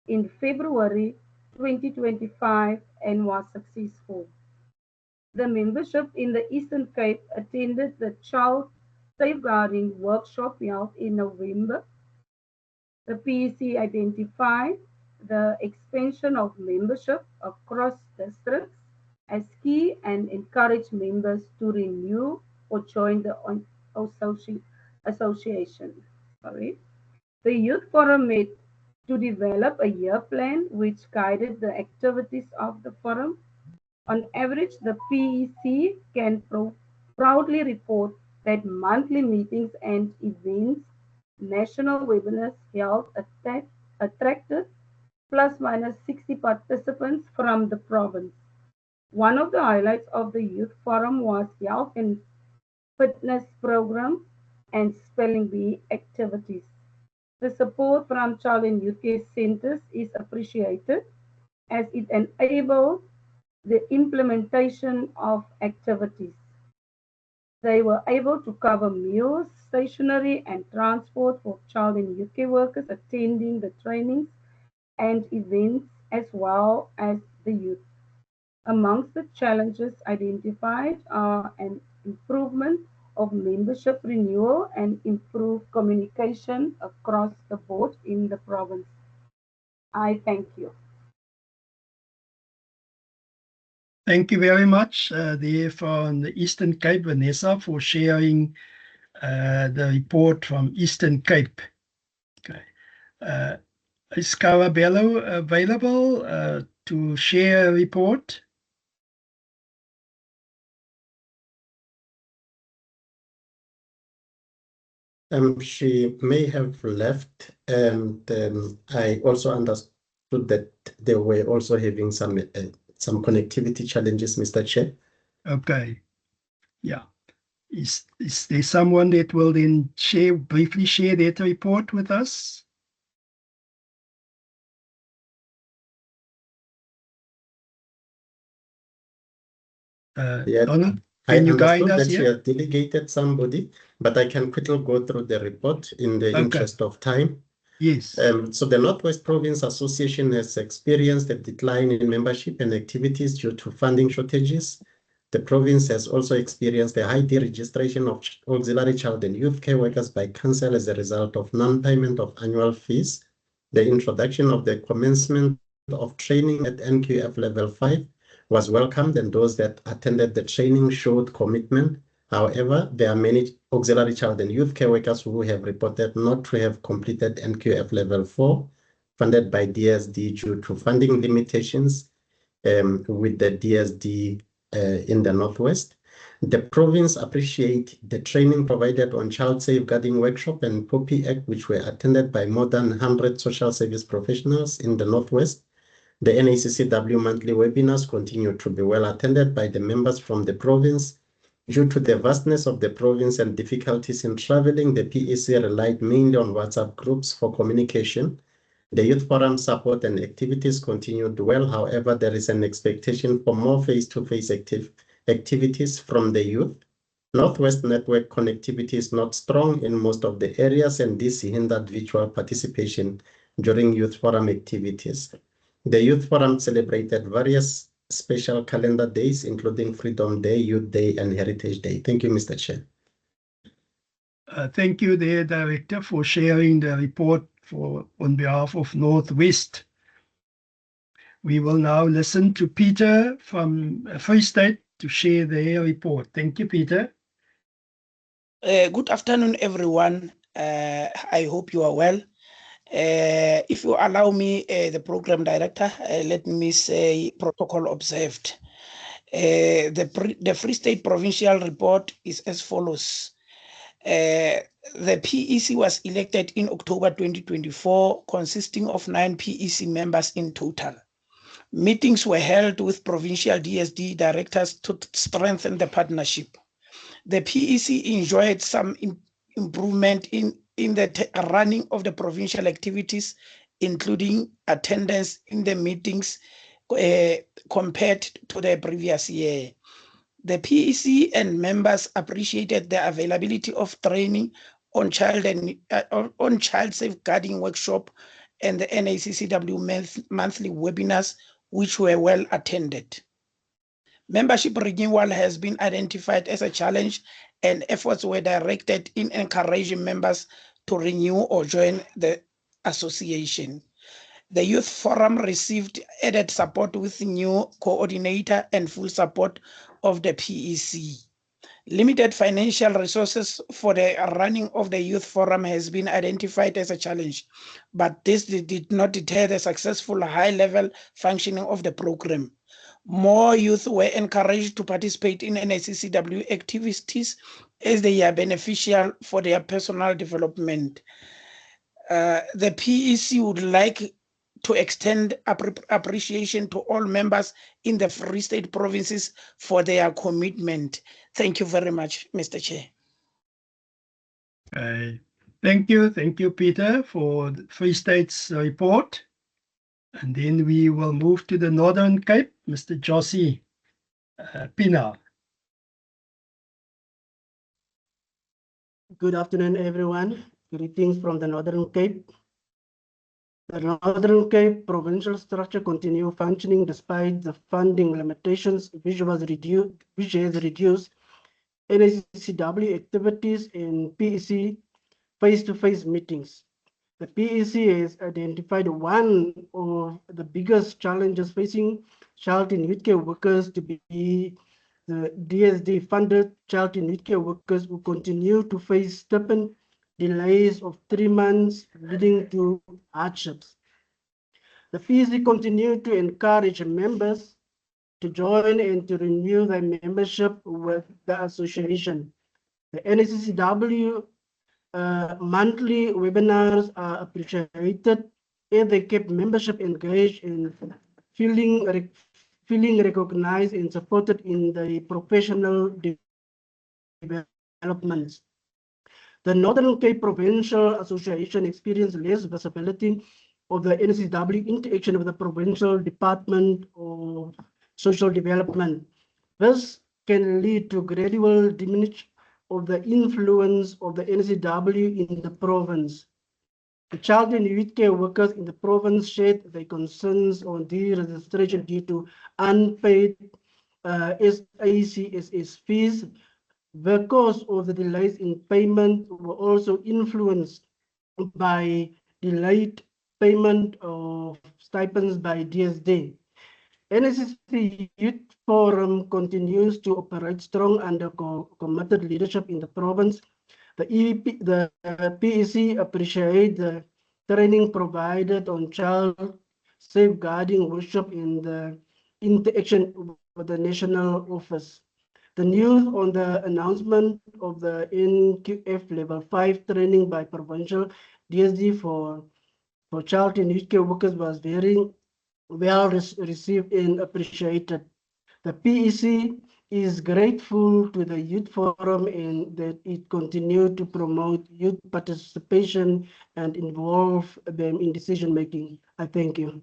Speaker 21: in February 2025 and was successful. The membership in the Eastern Cape attended the Child Safeguarding Workshop held in November. The PEC identified the expansion of membership across districts as key and encouraged members to renew or join the association. The Youth Forum met to develop a year plan which guided the activities of the forum. On average, the PEC can proudly report that monthly meetings and events, national webinars held attracted plus minus 60 participants from the province. One of the highlights of the Youth Forum was health and fitness program and spelling bee activities. The support from child and youth care centers is appreciated as it enabled the implementation of activities. They were able to cover meals, stationery, and transport for child and youth care workers attending the trainings and events as well as the youth. Amongst the challenges identified are an improvement of membership renewal and improved communication across the board in the province. I thank you.
Speaker 3: Thank you very much there from the Eastern Cape, Vanessa, for sharing the report from Eastern Cape. Okay. Is Carabello available to share a report?
Speaker 1: She may have left, and I also understood that they were also having some connectivity challenges, Mr. Chair.
Speaker 3: Okay. Yeah. Is there someone that will then briefly share that report with us?
Speaker 1: Yeah,
Speaker 3: Donald,
Speaker 1: I
Speaker 3: can you guide
Speaker 1: understood
Speaker 3: us
Speaker 1: that she
Speaker 3: here?
Speaker 1: has delegated somebody, but I can quickly go through the report in the interest of time.
Speaker 3: Yes.
Speaker 1: So the Northwest Province Association has experienced a decline in membership and activities due to funding shortages. The province has also experienced a high deregistration of auxiliary child and youth care workers by council as a result of non-payment of annual fees. The introduction of the commencement of training at NQF Level 5 was welcomed, and those that attended the training showed commitment. However, there are many auxiliary child and youth care workers who have reported not to have completed NQF Level 4, funded by DSD due to funding limitations with the DSD in the Northwest. The province appreciate the training provided on Child Safeguarding Workshop and POPI Act, which were attended by more than 100 social service professionals in the Northwest. The NACCW monthly webinars continue to be well attended by the members from the province. Due to the vastness of the province and difficulties in traveling, the PEC relied mainly on WhatsApp groups for communication. The Youth Forum support and activities continued well. However, there is an expectation for more face-to-face activities from the youth. Northwest network connectivity is not strong in most of the areas, and this hindered virtual participation during Youth Forum activities. The Youth Forum celebrated various special calendar days, including Freedom Day, Youth Day, and Heritage Day. Thank you, Mr. Chair.
Speaker 3: Thank you, the Director, for sharing the report on behalf of Northwest. We will now listen to Peter from Free State to share their report. Thank you, Peter.
Speaker 22: Good afternoon, everyone. I hope you are well. If you allow me, the program director, let me say protocol observed. The Free State Provincial Report is as follows. The PEC was elected in October 2024, consisting of 9 PEC members in total. Meetings were held with provincial DSD directors to strengthen the partnership. The PEC enjoyed some improvement in the running of the provincial activities, including attendance in the meetings compared to the previous year. The PEC and members appreciated the availability of training on child safeguarding workshop and the NACCW monthly webinars, which were well attended. Membership renewal has been identified as a challenge, and efforts were directed in encouraging members to renew or join the association. The Youth Forum received added support with new coordinator and full support of the PEC. Limited financial resources for the running of the Youth Forum has been identified as a challenge, but this did not deter the successful high-level functioning of the program. More youth were encouraged to participate in NACCW activities as they are beneficial for their personal development. The PEC would like to extend appreciation to all members in the Free State provinces for their commitment. Thank you very much, Mr. Chair.
Speaker 3: Thank you, Peter, for the Free State's report. And then we will move to the Northern Cape, Mr. Josie Pina.
Speaker 5: Good afternoon, everyone. Greetings from the Northern Cape. The Northern Cape provincial structure continues functioning despite the funding limitations, which has reduced NACCW activities in PEC face-to-face meetings. The PEC has identified one of the biggest challenges facing child and youth care workers to be the DSD-funded child and youth care workers who continue to face stubborn delays of 3 months, leading to hardships. The PEC continues to encourage members to join and to renew their membership with the association. The NACCW monthly webinars are appreciated as they keep membership engaged and feeling recognized and supported in the professional developments. The Northern Cape Provincial Association experienced less visibility of the NACCW interaction with the Provincial Department of Social Development. This can lead to gradual diminishment of the influence of the NACCW in the province. The child and youth care workers in the province shared their concerns on deregistration due to unpaid SACSS fees. The cause of the delays in payment were also influenced by delayed payment of stipends by DSD. NACC Youth Forum continues to operate strong under committed leadership in the province. The PEC appreciates the training provided on child safeguarding workshop in the interaction with the national office. The news on the announcement of the NQF Level 5 training by provincial DSD for child and youth care workers was very well received and appreciated. The PEC is grateful to the Youth Forum and that it continues to promote youth participation and involve them in decision making. I thank you.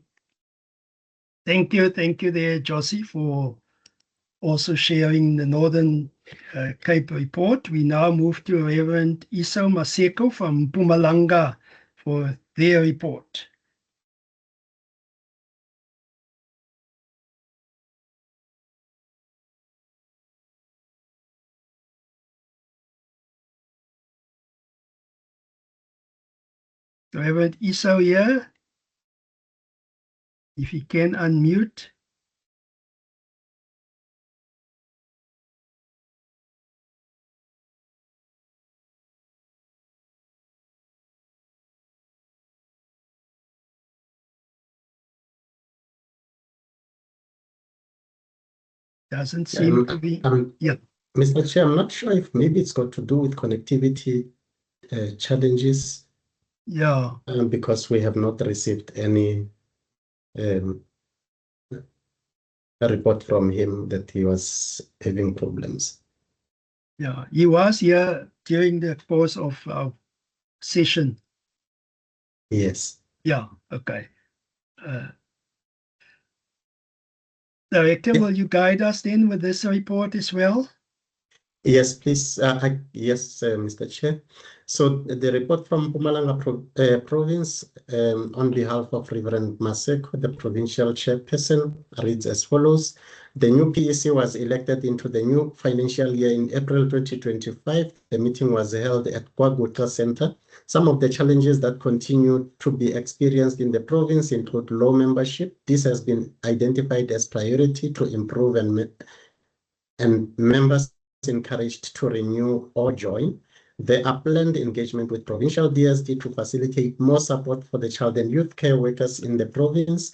Speaker 3: Thank you there, Josie, for also sharing the Northern Cape report. We now move to Reverend Iso Maseko from Mpumalanga for their report. Reverend Iso here. If you can unmute. Doesn't seem to be.
Speaker 1: Mr. Chair, I'm not sure if maybe it's got to do with connectivity. challenges.
Speaker 3: Yeah.
Speaker 1: Because we have not received any report from him that he was having problems.
Speaker 3: Yeah, he was here during the course of our session.
Speaker 1: Yes.
Speaker 3: Yeah, okay. Director, will you guide us then with this report as well?
Speaker 1: Yes, please. Yes, Mr. Chair. So the report from Mpumalanga Province on behalf of Reverend Maseko, the provincial chairperson, reads as follows. The new PEC was elected into the new financial year in April 2025. The meeting was held at Kwaguta Center. Some of the challenges that continue to be experienced in the province include low membership. This has been identified as priority to improve and members encouraged to renew or join. The upland engagement with provincial DSD to facilitate more support for the child and youth care workers in the province.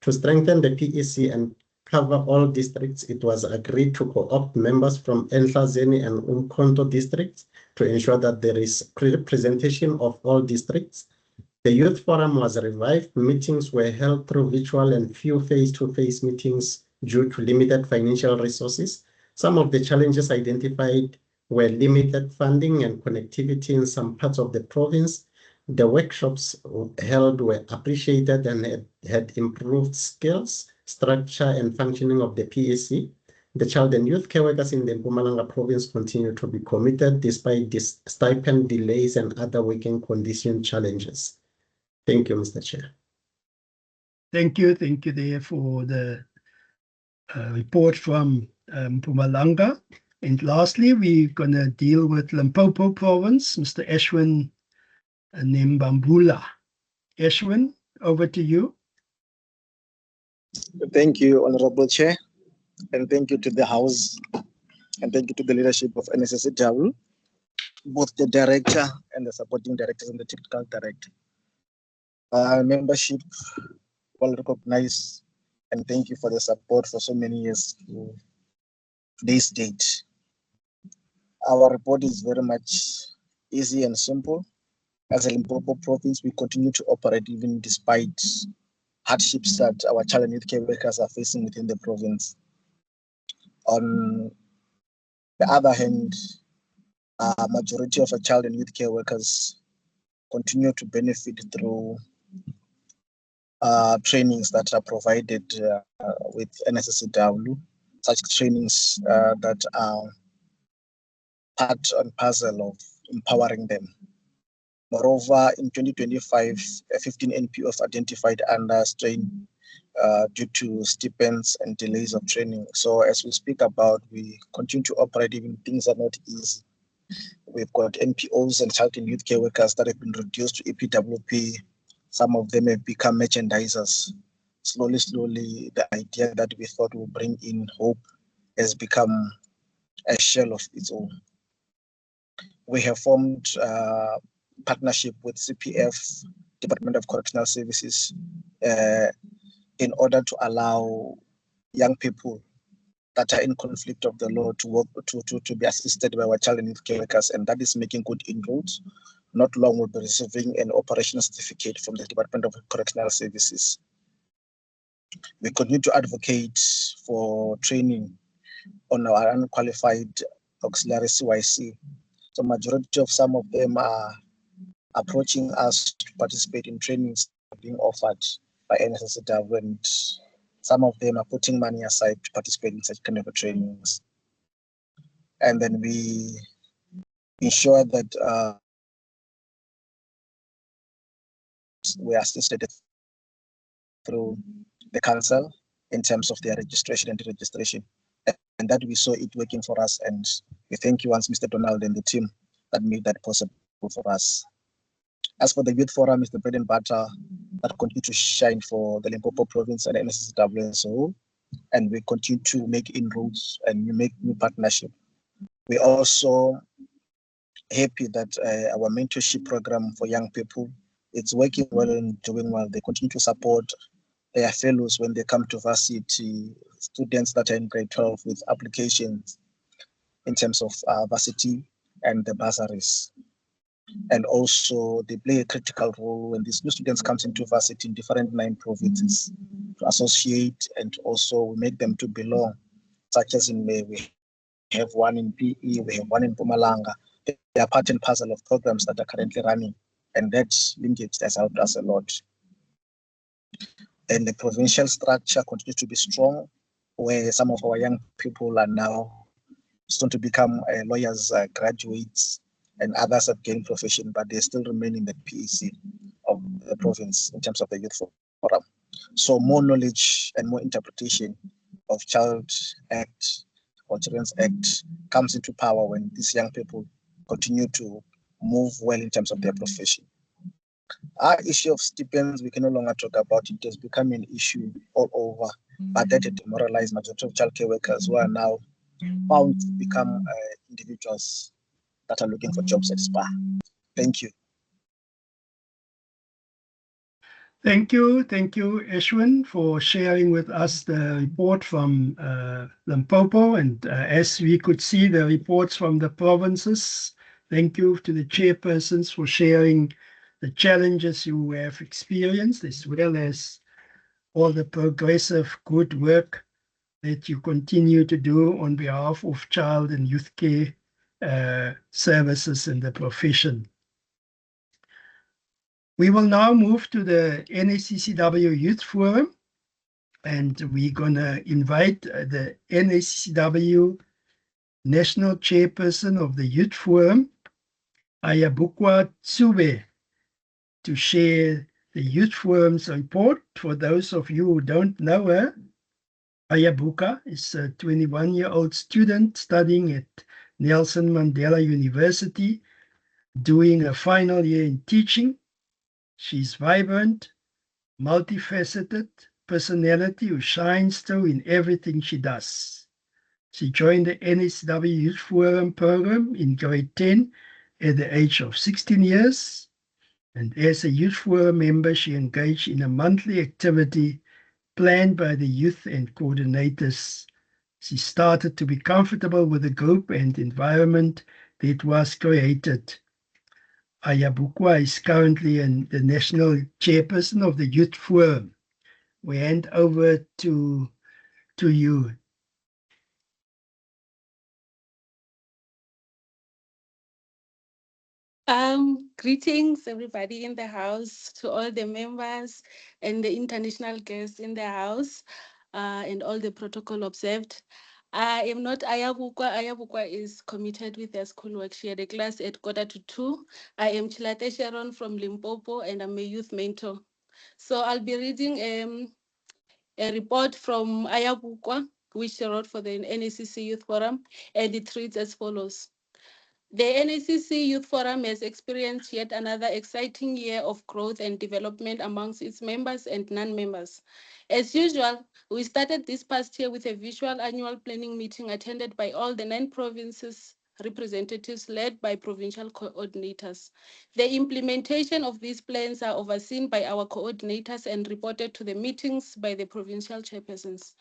Speaker 1: To strengthen the PEC and cover all districts, it was agreed to co-opt members from Enhlazeni and Umkhonto districts to ensure that there is representation of all districts. The youth forum was revived. Meetings were held through virtual and few face-to-face meetings due to limited financial resources. Some of the challenges identified were limited funding and connectivity in some parts of the province. The workshops held were appreciated and had improved skills, structure, and functioning of the PEC. The child and youth care workers in the Mpumalanga province continue to be committed despite these stipend delays and other working condition challenges. Thank you, Mr. Chair.
Speaker 3: Thank you there for the report from Mpumalanga. And lastly, we're going to deal with Limpopo province, Mr. Ashwin Nembambula. Ashwin, over to you.
Speaker 6: Thank you, Honorable Chair, and thank you to the House, and thank you to the leadership of NACCW, both the director and the supporting directors and the technical director. Membership well recognized, and thank you for the support for so many years to this date. Our report is very much easy and simple. As a Limpopo province, we continue to operate even despite hardships that our child and youth care workers are facing within the province. On the other hand, a majority of our child and youth care workers continue to benefit through trainings that are provided with NACCW, such trainings that are part and parcel of empowering them. Moreover, in 2025, 15 NPOs identified under strain due to stipends and delays of training. So as we speak about, we continue to operate even things are not easy. We've got NPOs and child and youth care workers that have been reduced to EPWP. Some of them have become merchandisers. Slowly, the idea that we thought would bring in hope has become a shell of its own. We have formed partnership with CPF, Department of Correctional Services, in order to allow young people that are in conflict of the law to work to be assisted by our child and youth care workers, and that is making good inroads. Not long we'll be receiving an operational certificate from the Department of Correctional Services. We continue to advocate for training on our unqualified auxiliary CYC. So majority of some of them are approaching us to participate in trainings being offered by NACCW, and some of them are putting money aside to participate in such kind of trainings. And then we ensure that we are assisted through the council in terms of their registration and deregistration. And that we saw it working for us. And we thank you once, Mr. Donald and the team that made that possible for us. As for the youth forum, is the bread and butter that continue to shine for the Limpopo province and NACCW as a whole. And we continue to make inroads and we make new partnership. We're also happy that our mentorship program for young people, it's working well and doing well. They continue to support their fellows when they come to varsity, students that are in grade 12 with applications in terms of varsity and the bursaries. And also they play a critical role when these new students comes into varsity in different 9 provinces to associate, and also we make them to belong, such as in May, we have one in PE, we have one in Mpumalanga. They are part and parcel of programs that are currently running, and that linkage has helped us a lot. And the provincial structure continues to be strong, where some of our young people are now soon to become lawyers, graduates, and others have gained profession, but they still remain in the PEC of the province in terms of the youth forum. So more knowledge and more interpretation of Child Act or Children's Act comes into power when these young people continue to move well in terms of their profession. Our issue of stipends, we can no longer talk about it. It has become an issue all over, but that had demoralized majority of childcare workers who are now found to become individuals that are looking for jobs at SPA. Thank you.
Speaker 3: Thank you, Ashwin, for sharing with us the report from Limpopo. And as we could see the reports from the provinces, thank you to the chairpersons for sharing the challenges you have experienced, as well as all the progressive good work that you continue to do on behalf of child and youth care services in the profession. We will now move to the NACCW Youth Forum, and we're going to invite the NACCW National Chairperson of the Youth Forum, Ayabukwa Tsube, to share the Youth Forum's report. For those of you who don't know her, Ayabuka is a 21-year-old student studying at Nelson Mandela University, doing a final year in teaching. She's vibrant, multifaceted personality who shines through in everything she does. She joined the NACCW Youth Forum program in grade 10 at the age of 16 years. And as a Youth Forum member, she engaged in a monthly activity planned by the youth and coordinators. She started to be comfortable with the group and environment that was created. Ayabukwa is currently the national chairperson of the Youth Forum. We hand over to you.
Speaker 8: Greetings, everybody in the house, to all the members and the international guests in the house, and all the protocol observed. I am not Ayabukwa. Ayabukwa is committed with their schoolwork. She had a class at 1:45. I am Chilate Sharon from Limpopo, and I'm a youth mentor. So I'll be reading a report from Ayabukwa, which she wrote for the NACC Youth Forum, and it reads as follows. The NACC Youth Forum has experienced yet another exciting year of growth and development amongst its members and non-members. As usual, we started this past year with a virtual annual planning meeting attended by all the 9 provinces representatives led by provincial coordinators. The implementation of these plans are overseen by our coordinators and reported to the meetings by the provincial chairpersons.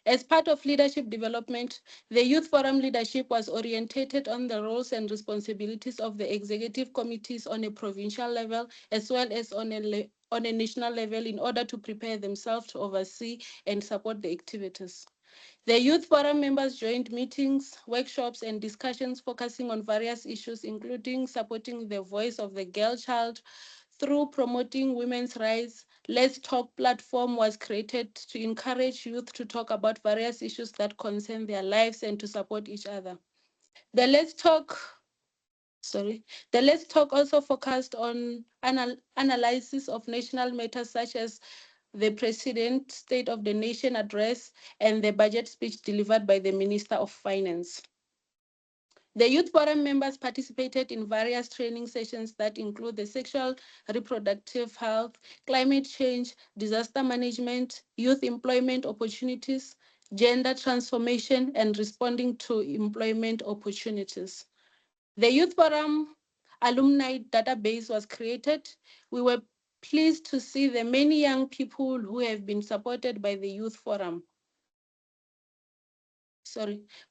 Speaker 8: As part of leadership development, the Youth Forum leadership was orientated on the roles and responsibilities of the executive committees on a provincial level as well as on a national level in order to prepare themselves to oversee and support the activities. The Youth Forum members joined meetings, workshops, and discussions focusing on various issues, including supporting the voice of the girl child through promoting women's rights. Let's Talk platform was created to encourage youth to talk about various issues that concern their lives and to support each other. The Let's Talk also focused on analysis of national matters such as the President's State of the Nation address and the budget speech delivered by the Minister of Finance. The Youth Forum members participated in various training sessions that include the sexual reproductive health, climate change, disaster management, youth employment opportunities, gender transformation, and responding to employment opportunities. The Youth Forum alumni database was created. We were pleased to see the many young people who have been supported by the Youth Forum.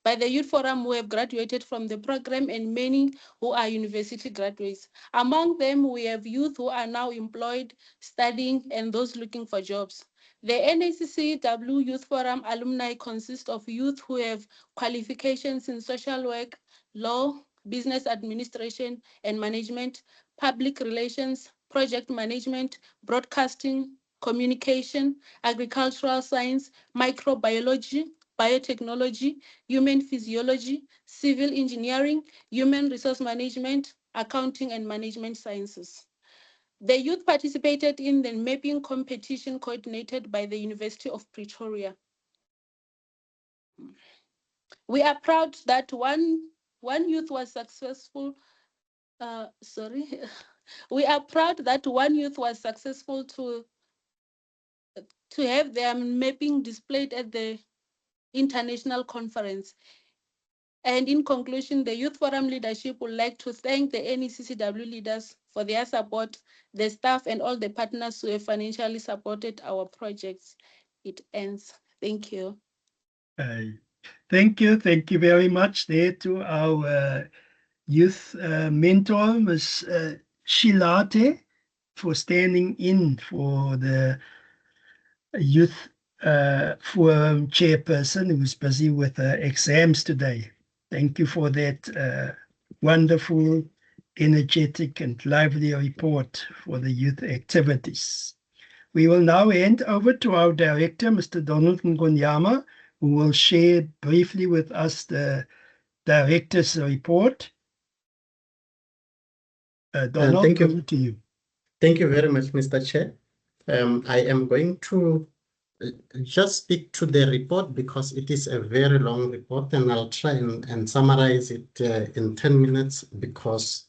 Speaker 8: by the Youth Forum who have graduated from the program and many who are university graduates. Among them, we have youth who are now employed, studying, and those looking for jobs. The NACCW Youth Forum alumni consist of youth who have qualifications in social work, law, business administration and management, public relations, project management, broadcasting, communication, agricultural science, microbiology, biotechnology, human physiology, civil engineering, human resource management, accounting and management sciences. The youth participated in the mapping competition coordinated by the University of Pretoria. We are proud that one youth was successful. We are proud that one youth was successful to have their mapping displayed at the international conference. And in conclusion, the Youth Forum leadership would like to thank the NACCW leaders for their support, the staff and all the partners who have financially supported our projects. It ends. Thank you.
Speaker 3: Thank you. Thank you very much there to our youth mentor, Ms. Shilate, for standing in for the youth forum chairperson who's busy with exams today. Thank you for that wonderful, energetic and lively report for the youth activities. We will now hand over to our director, Mr. Donald Ngonyama, who will share briefly with us the director's report. Donald,
Speaker 1: thank you.
Speaker 3: over to you.
Speaker 1: Thank you very much, Mr. Chair. I am going to just speak to the report because it is a very long report, and I'll try and summarize it in 10 minutes because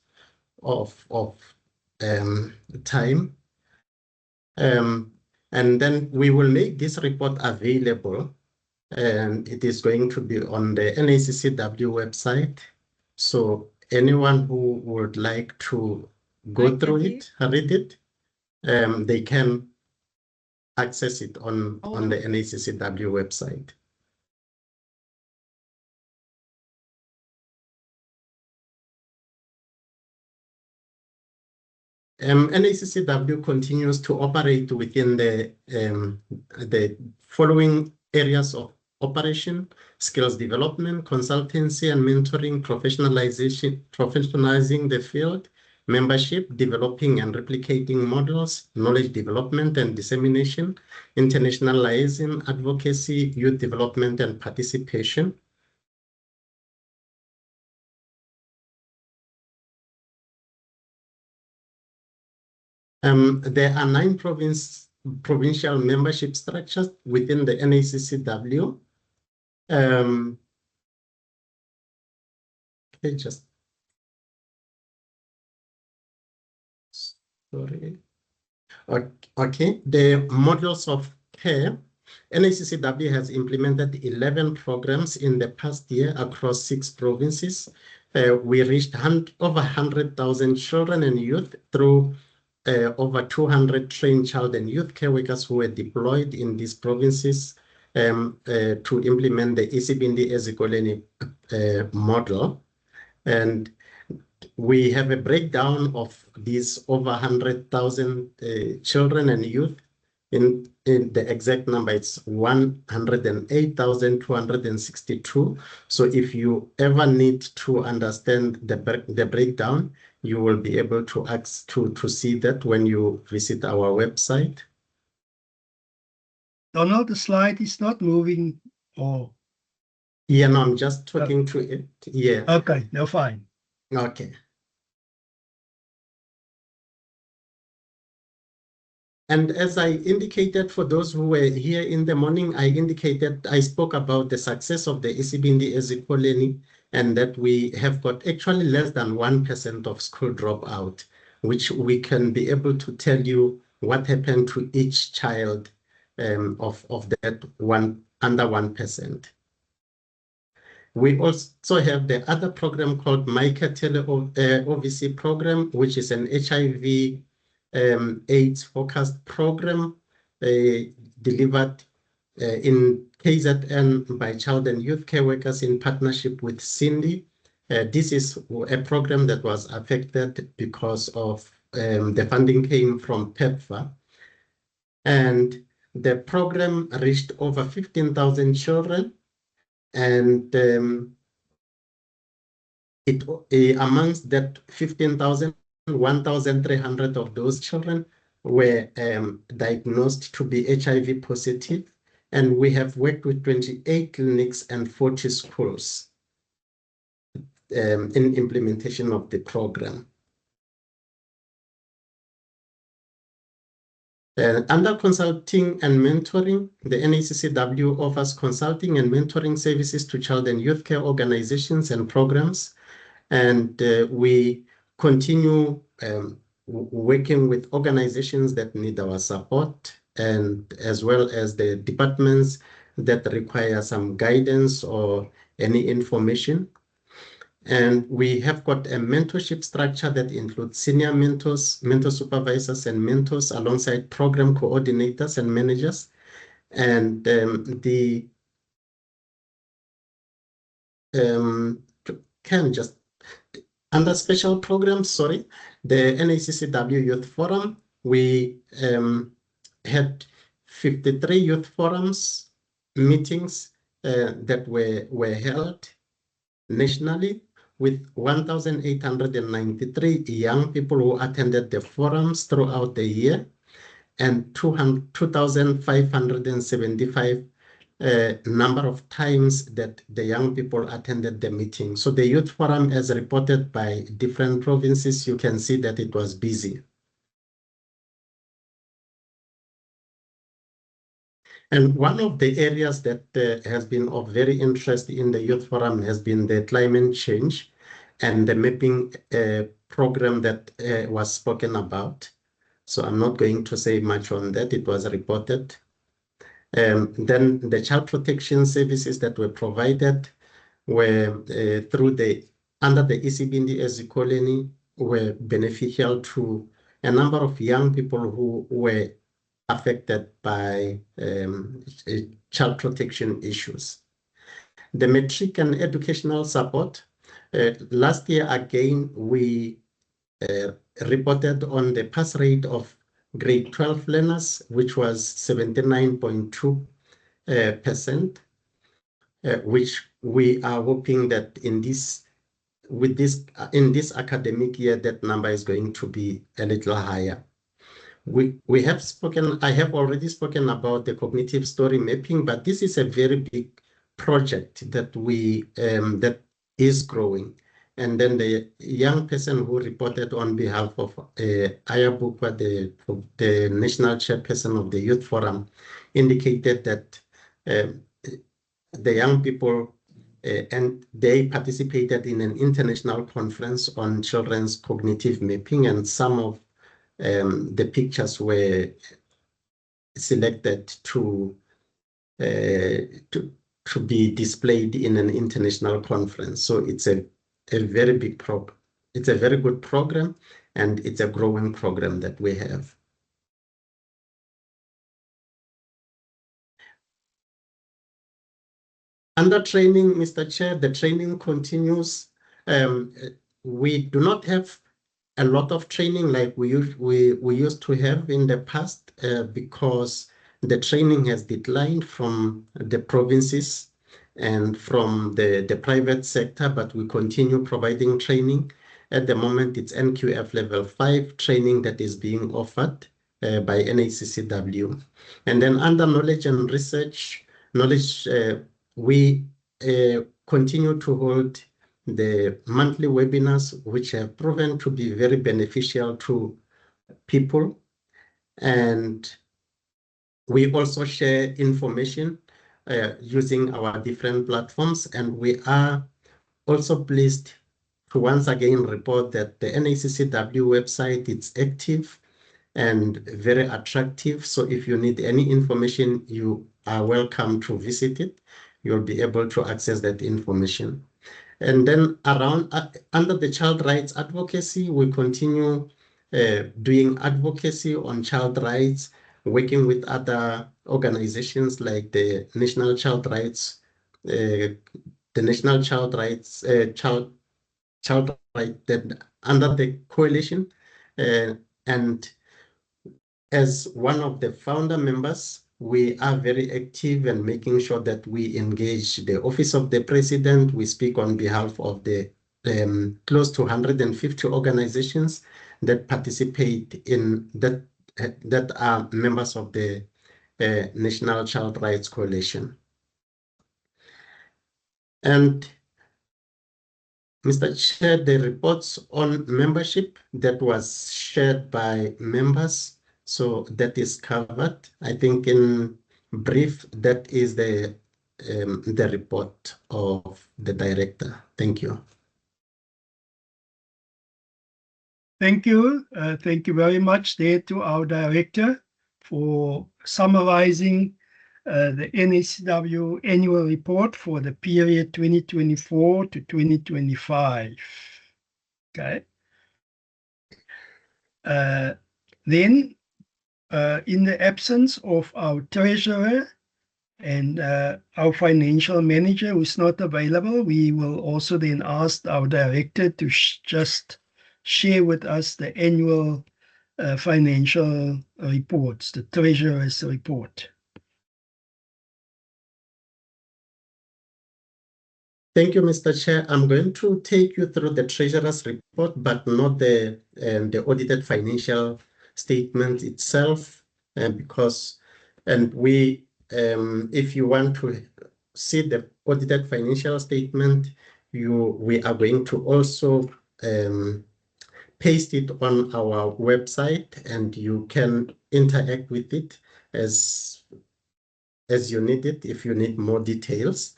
Speaker 1: of time. And then we will make this report available, and it is going to be on the NACCW website. So anyone who would like to go through it, read it, they can access it on the NACCW website. NACCW continues to operate within the following areas of operation: skills development, consultancy and mentoring, professionalizing the field, membership, developing and replicating models, knowledge development and dissemination, international liaison, advocacy, youth development and participation. There are 9 provincial membership structures within the NACCW. Okay, just sorry. Okay, the models of care. NACCW has implemented 11 programs in the past year across 6 provinces. We reached over 100,000 children and youth through over 200 trained child and youth care workers who were deployed in these provinces to implement the Isibindi Ezikoleni model. And we have a breakdown of these over 100,000 children and youth. In the exact number, it's 108,262. So if you ever need to understand the breakdown, you will be able to see that when you visit our website.
Speaker 3: Donald, the slide is not moving.
Speaker 1: Yeah, no, I'm just talking to it. Yeah.
Speaker 3: Okay, no, fine.
Speaker 1: Okay. And as I indicated, for those who were here in the morning, I spoke about the success of the Isibindi Ezikoleni, and that we have got actually less than 1% of school dropout, which we can be able to tell you what happened to each child of that under 1%. We also have the other program called MICA Tele OVC program, which is an HIV AIDS focused program delivered in KZN by Child and Youth Care Workers in partnership with Cindy. This is a program that was affected because of the funding came from PEPFAR. And the program reached over 15,000 children. And amongst that 15,000, 1,300 of those children were diagnosed to be HIV positive. And we have worked with 28 clinics and 40 schools in implementation of the program. Under consulting and mentoring, the NACCW offers consulting and mentoring services to child and youth care organizations and programs. And we continue working with organizations that need our support, and as well as the departments that require some guidance or any information. And we have got a mentorship structure that includes senior mentors, mentor supervisors, and mentors alongside program coordinators and managers. And under special programs, the NACCW Youth Forum, we had 53 youth forums meetings that were held nationally, with 1,893 young people who attended the forums throughout the year, and 2,575 number of times that the young people attended the meeting. So the youth forum, as reported by different provinces, you can see that it was busy. And one of the areas that has been of very interest in the youth forum has been the climate change and the mapping program that was spoken about. So I'm not going to say much on that. It was reported. Then the child protection services that were provided were under the ECBND Ezikoleni were beneficial to a number of young people who were affected by child protection issues. The metric and educational support. Last year, again, we reported on the pass rate of grade 12 learners, which was 79.2%, which we are hoping that in this academic year, that number is going to be a little higher. I have already spoken about the cognitive story mapping, but this is a very big project that that is growing. And then the young person who reported on behalf of Ayabukwa, the national chairperson of the Youth Forum, indicated that the young people and they participated in an international conference on children's cognitive mapping, and some of the pictures were selected to be displayed in an international conference. So it's a very big program. It's a very good program, and it's a growing program that we have. Under training, Mr. Chair, the training continues. We do not have a lot of training like we used to have in the past because the training has declined from the provinces and from the private sector, but we continue providing training. At the moment, it's NQF level 5 training that is being offered by NACCW. And then under knowledge and research, we continue to hold the monthly webinars, which have proven to be very beneficial to people. And we also share information using our different platforms. And we are also pleased to once again report that the NACCW website is active and very attractive. So if you need any information, you are welcome to visit it. You'll be able to access that information. And then under the child rights advocacy, we continue doing advocacy on child rights working with other organizations like the National Child Rights, the National Child Rights, Child Right, that under the coalition, and as one of the founder members, we are very active in making sure that we engage the Office of the President. We speak on behalf of the close to 150 organizations that participate in that are members of the National Child Rights Coalition. And Mr. Chair, the reports on membership that was shared by members, so that is covered. I think in brief, that is the report of the director. Thank you.
Speaker 3: Thank you. Thank you very much there to our director for summarizing the NACCW annual report for the period 2024 to 2025. Okay. Then, in the absence of our treasurer and our financial manager who's not available, we will also then ask our director to just share with us the annual financial reports, the treasurer's report.
Speaker 1: Thank you, Mr. Chair. I'm going to take you through the treasurer's report, but not the audited financial statement itself, because, if you want to see the audited financial statement, we are going to also paste it on our website, and you can interact with it as you need it if you need more details.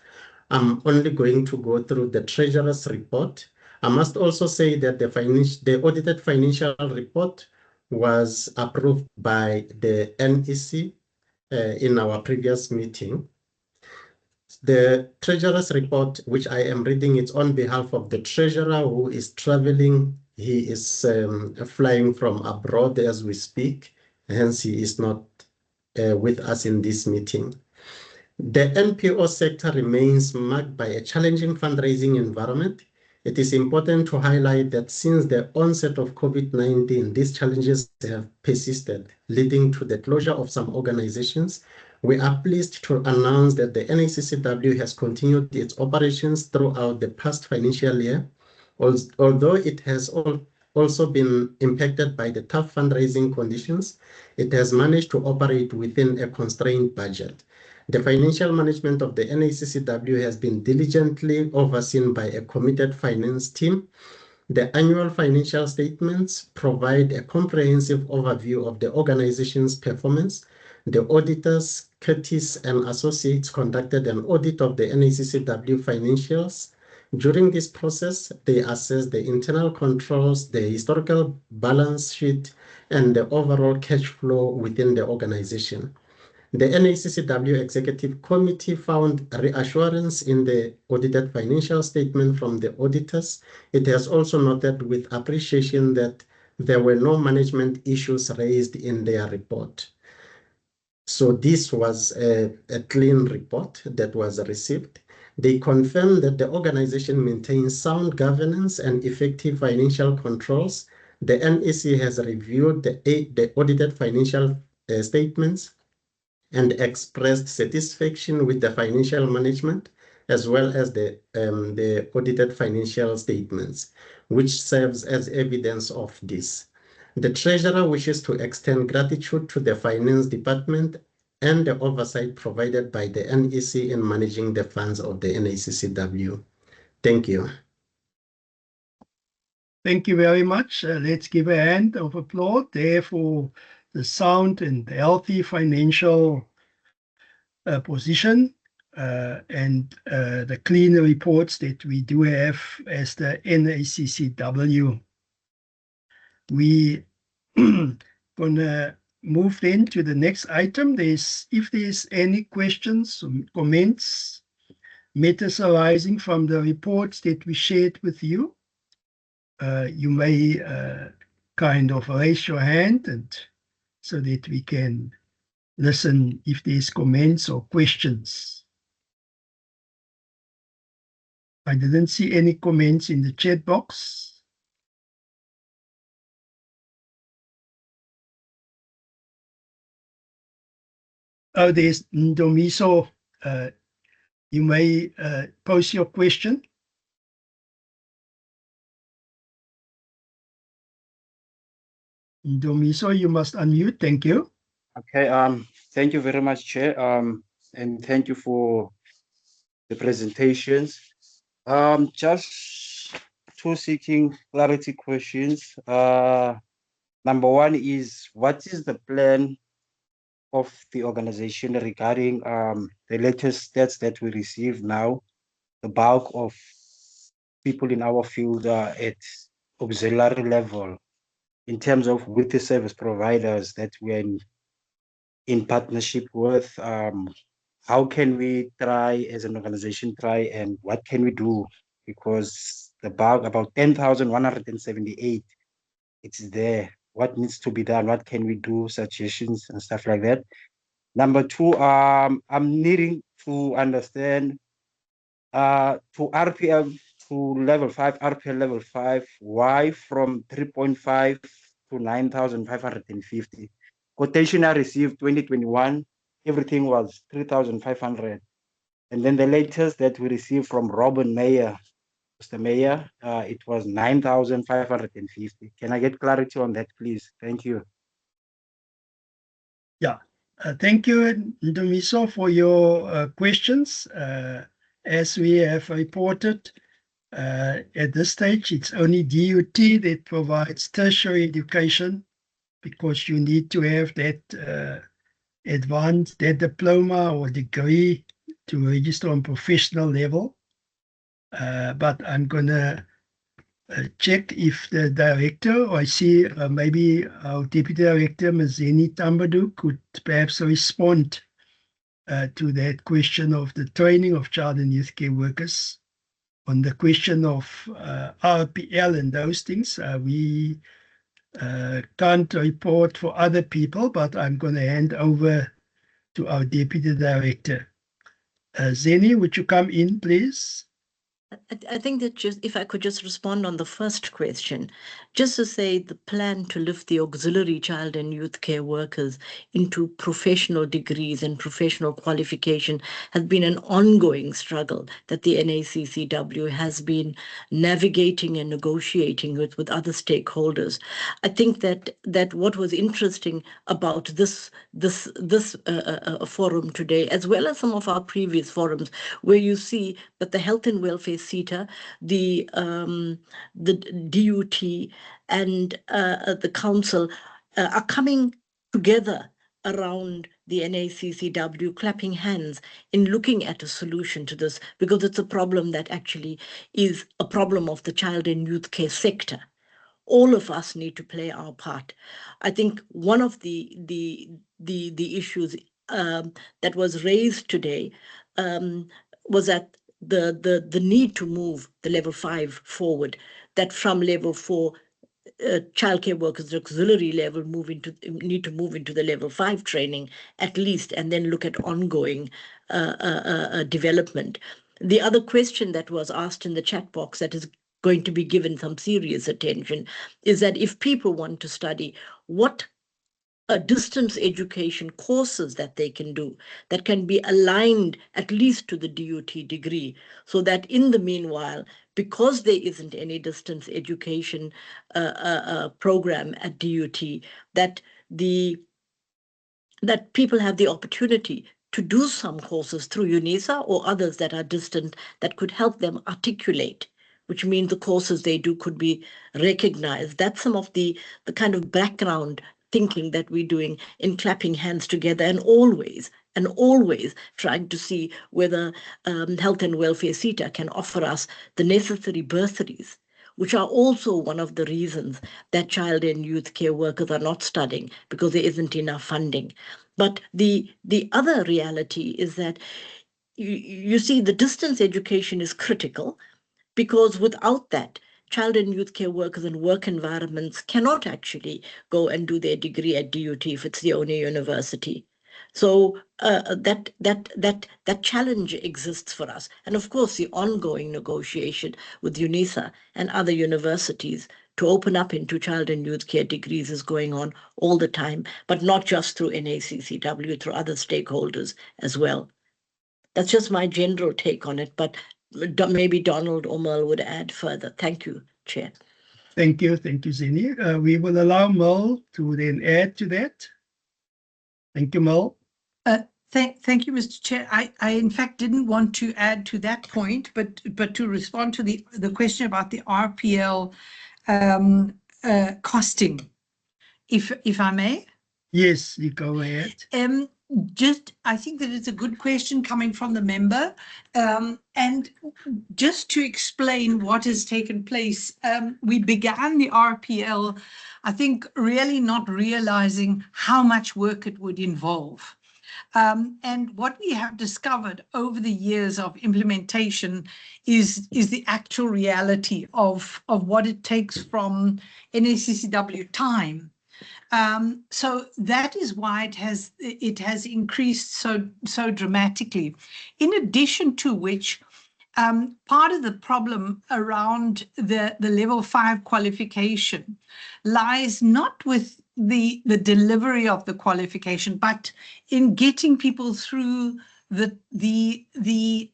Speaker 1: I'm only going to go through the treasurer's report. I must also say that the audited financial report was approved by the NEC in our previous meeting. The treasurer's report, which I am reading, it's on behalf of the treasurer who is traveling. He is flying from abroad as we speak, hence he is not with us in this meeting. The NPO sector remains marked by a challenging fundraising environment. It is important to highlight that since the onset of COVID-19, these challenges have persisted, leading to the closure of some organizations. We are pleased to announce that the NACCW has continued its operations throughout the past financial year, although it has also been impacted by the tough fundraising conditions. It has managed to operate within a constrained budget. The financial management of the NACCW has been diligently overseen by a committed finance team. The annual financial statements provide a comprehensive overview of the organization's performance. The auditors, Curtis and Associates, conducted an audit of the NACCW financials. During this process, they assessed the internal controls, the historical balance sheet, and the overall cash flow within the organization. The NACCW Executive Committee found reassurance in the audited financial statement from the auditors. It has also noted with appreciation that there were no management issues raised in their report. So this was a clean report that was received. They confirmed that the organization maintains sound governance and effective financial controls. The NEC has reviewed the audited financial statements and expressed satisfaction with the financial management as well as the audited financial statements, which serves as evidence of this. The treasurer wishes to extend gratitude to the finance department and the oversight provided by the NEC in managing the funds of the NACCW. Thank you.
Speaker 3: Thank you very much. Let's give a hand of applause there for the sound and healthy financial position and the clean reports that we do have as the NACCW. We gonna move then to the next item. If there's any questions or comments, matters arising from the reports that we shared with you, you may kind of raise your hand and so that we can listen if there's comments or questions. I didn't see any comments in the chat box. Oh, there's Ndomiso. You may pose your question. Ndomiso, you must unmute. Thank you.
Speaker 9: Okay, thank you very much, Chair. And thank you for the presentations. Just two seeking clarity questions. Number one is, what is the plan of the organization regarding the latest stats that we receive now? The bulk of people in our field are at auxiliary level in terms of with the service providers that we're in partnership with. How can we try as an organization and what can we do? Because the bulk, about 10,178, it's there. What needs to be done? What can we do? Suggestions and stuff like that. Number two, I'm needing to understand to RPL to level 5, RPL level 5, why from 3.5 to 9,550? Quotation I received 2021, everything was 3,500. And then the latest that we received from Robin Mayer, Mr. Mayor, it was 9,550. Can I get clarity on that, please? Thank you.
Speaker 3: Yeah, thank you, Ndumiso, for your questions. As we have reported, at this stage, it's only DUT that provides tertiary education because you need to have that advanced, that diploma or degree to register on professional level. But I'm going to check if the director, or I see maybe our deputy director, Ms. Zeni Tambadu, could perhaps respond to that question of the training of child and youth care workers. On the question of RPL and those things, we can't report for other people, but I'm going to hand over to our deputy director. Zeni, would you come in, please?
Speaker 7: I think that just if I could just respond on the first question, just to say the plan to lift the auxiliary child and youth care workers into professional degrees and professional qualification has been an ongoing struggle that the NACCW has been navigating and negotiating with other stakeholders. I think that what was interesting about this forum today, as well as some of our previous forums, where you see that the health and welfare SETA, the DUT, and the council are coming together around the NACCW, clapping hands in looking at a solution to this, because it's a problem that actually is a problem of the child and youth care sector. All of us need to play our part. I think one of the issues that was raised today was that the need to move the level 5 forward, that from level 4 childcare workers auxiliary level need to move into the level 5 training at least, and then look at ongoing development. The other question that was asked in the chat box that is going to be given some serious attention is that if people want to study, what distance education courses that they can do that can be aligned at least to the DUT degree, so that in the meanwhile, because there isn't any distance education program at DUT, that people have the opportunity to do some courses through UNISA or others that are distant that could help them articulate, which means the courses they do could be recognized. That's some of the kind of background thinking that we're doing in clapping hands together, and always trying to see whether health and welfare SETA can offer us the necessary bursaries, which are also one of the reasons that child and youth care workers are not studying, because there isn't enough funding. But the other reality is that you see the distance education is critical, because without that, child and youth care workers in work environments cannot actually go and do their degree at DUT if it's the only university. So that challenge exists for us. And of course, the ongoing negotiation with UNISA and other universities to open up into child and youth care degrees is going on all the time, but not just through NACCW, through other stakeholders as well. That's just my general take on it, but maybe Donald or Merle would add further. Thank you, Chair.
Speaker 3: Thank you, Zini. We will allow Merle to then add to that. Thank you, Merle.
Speaker 10: Thank you, Mr. Chair. I in fact didn't want to add to that point, but to respond to the question about the RPL costing, if I may.
Speaker 3: Yes, you go ahead.
Speaker 10: I think that it's a good question coming from the member. And just to explain what has taken place, we began the RPL, I think, really not realizing how much work it would involve. And what we have discovered over the years of implementation is the actual reality of what it takes from NACCW time. So that is why it has increased so dramatically. In addition to which, part of the problem around the level 5 qualification lies not with the delivery of the qualification, but in getting people through the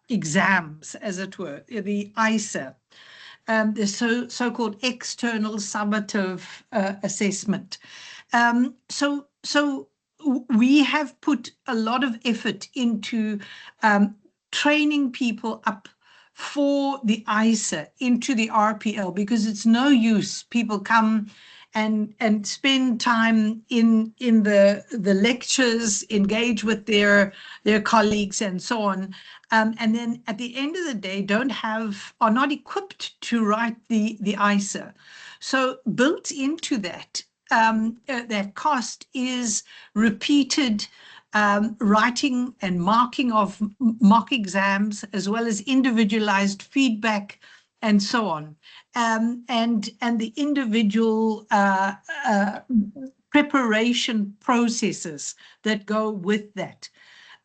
Speaker 10: exams, as it were, the ISA, the so-called external summative assessment. So we have put a lot of effort into training people up for the ISA into the RPL, because it's no use people come and spend time in the lectures, engage with their colleagues and so on, and then at the end of the day are not equipped to write the ISA. So built into that that cost is repeated writing and marking of mock exams, as well as individualized feedback and so on, and the individual preparation processes that go with that.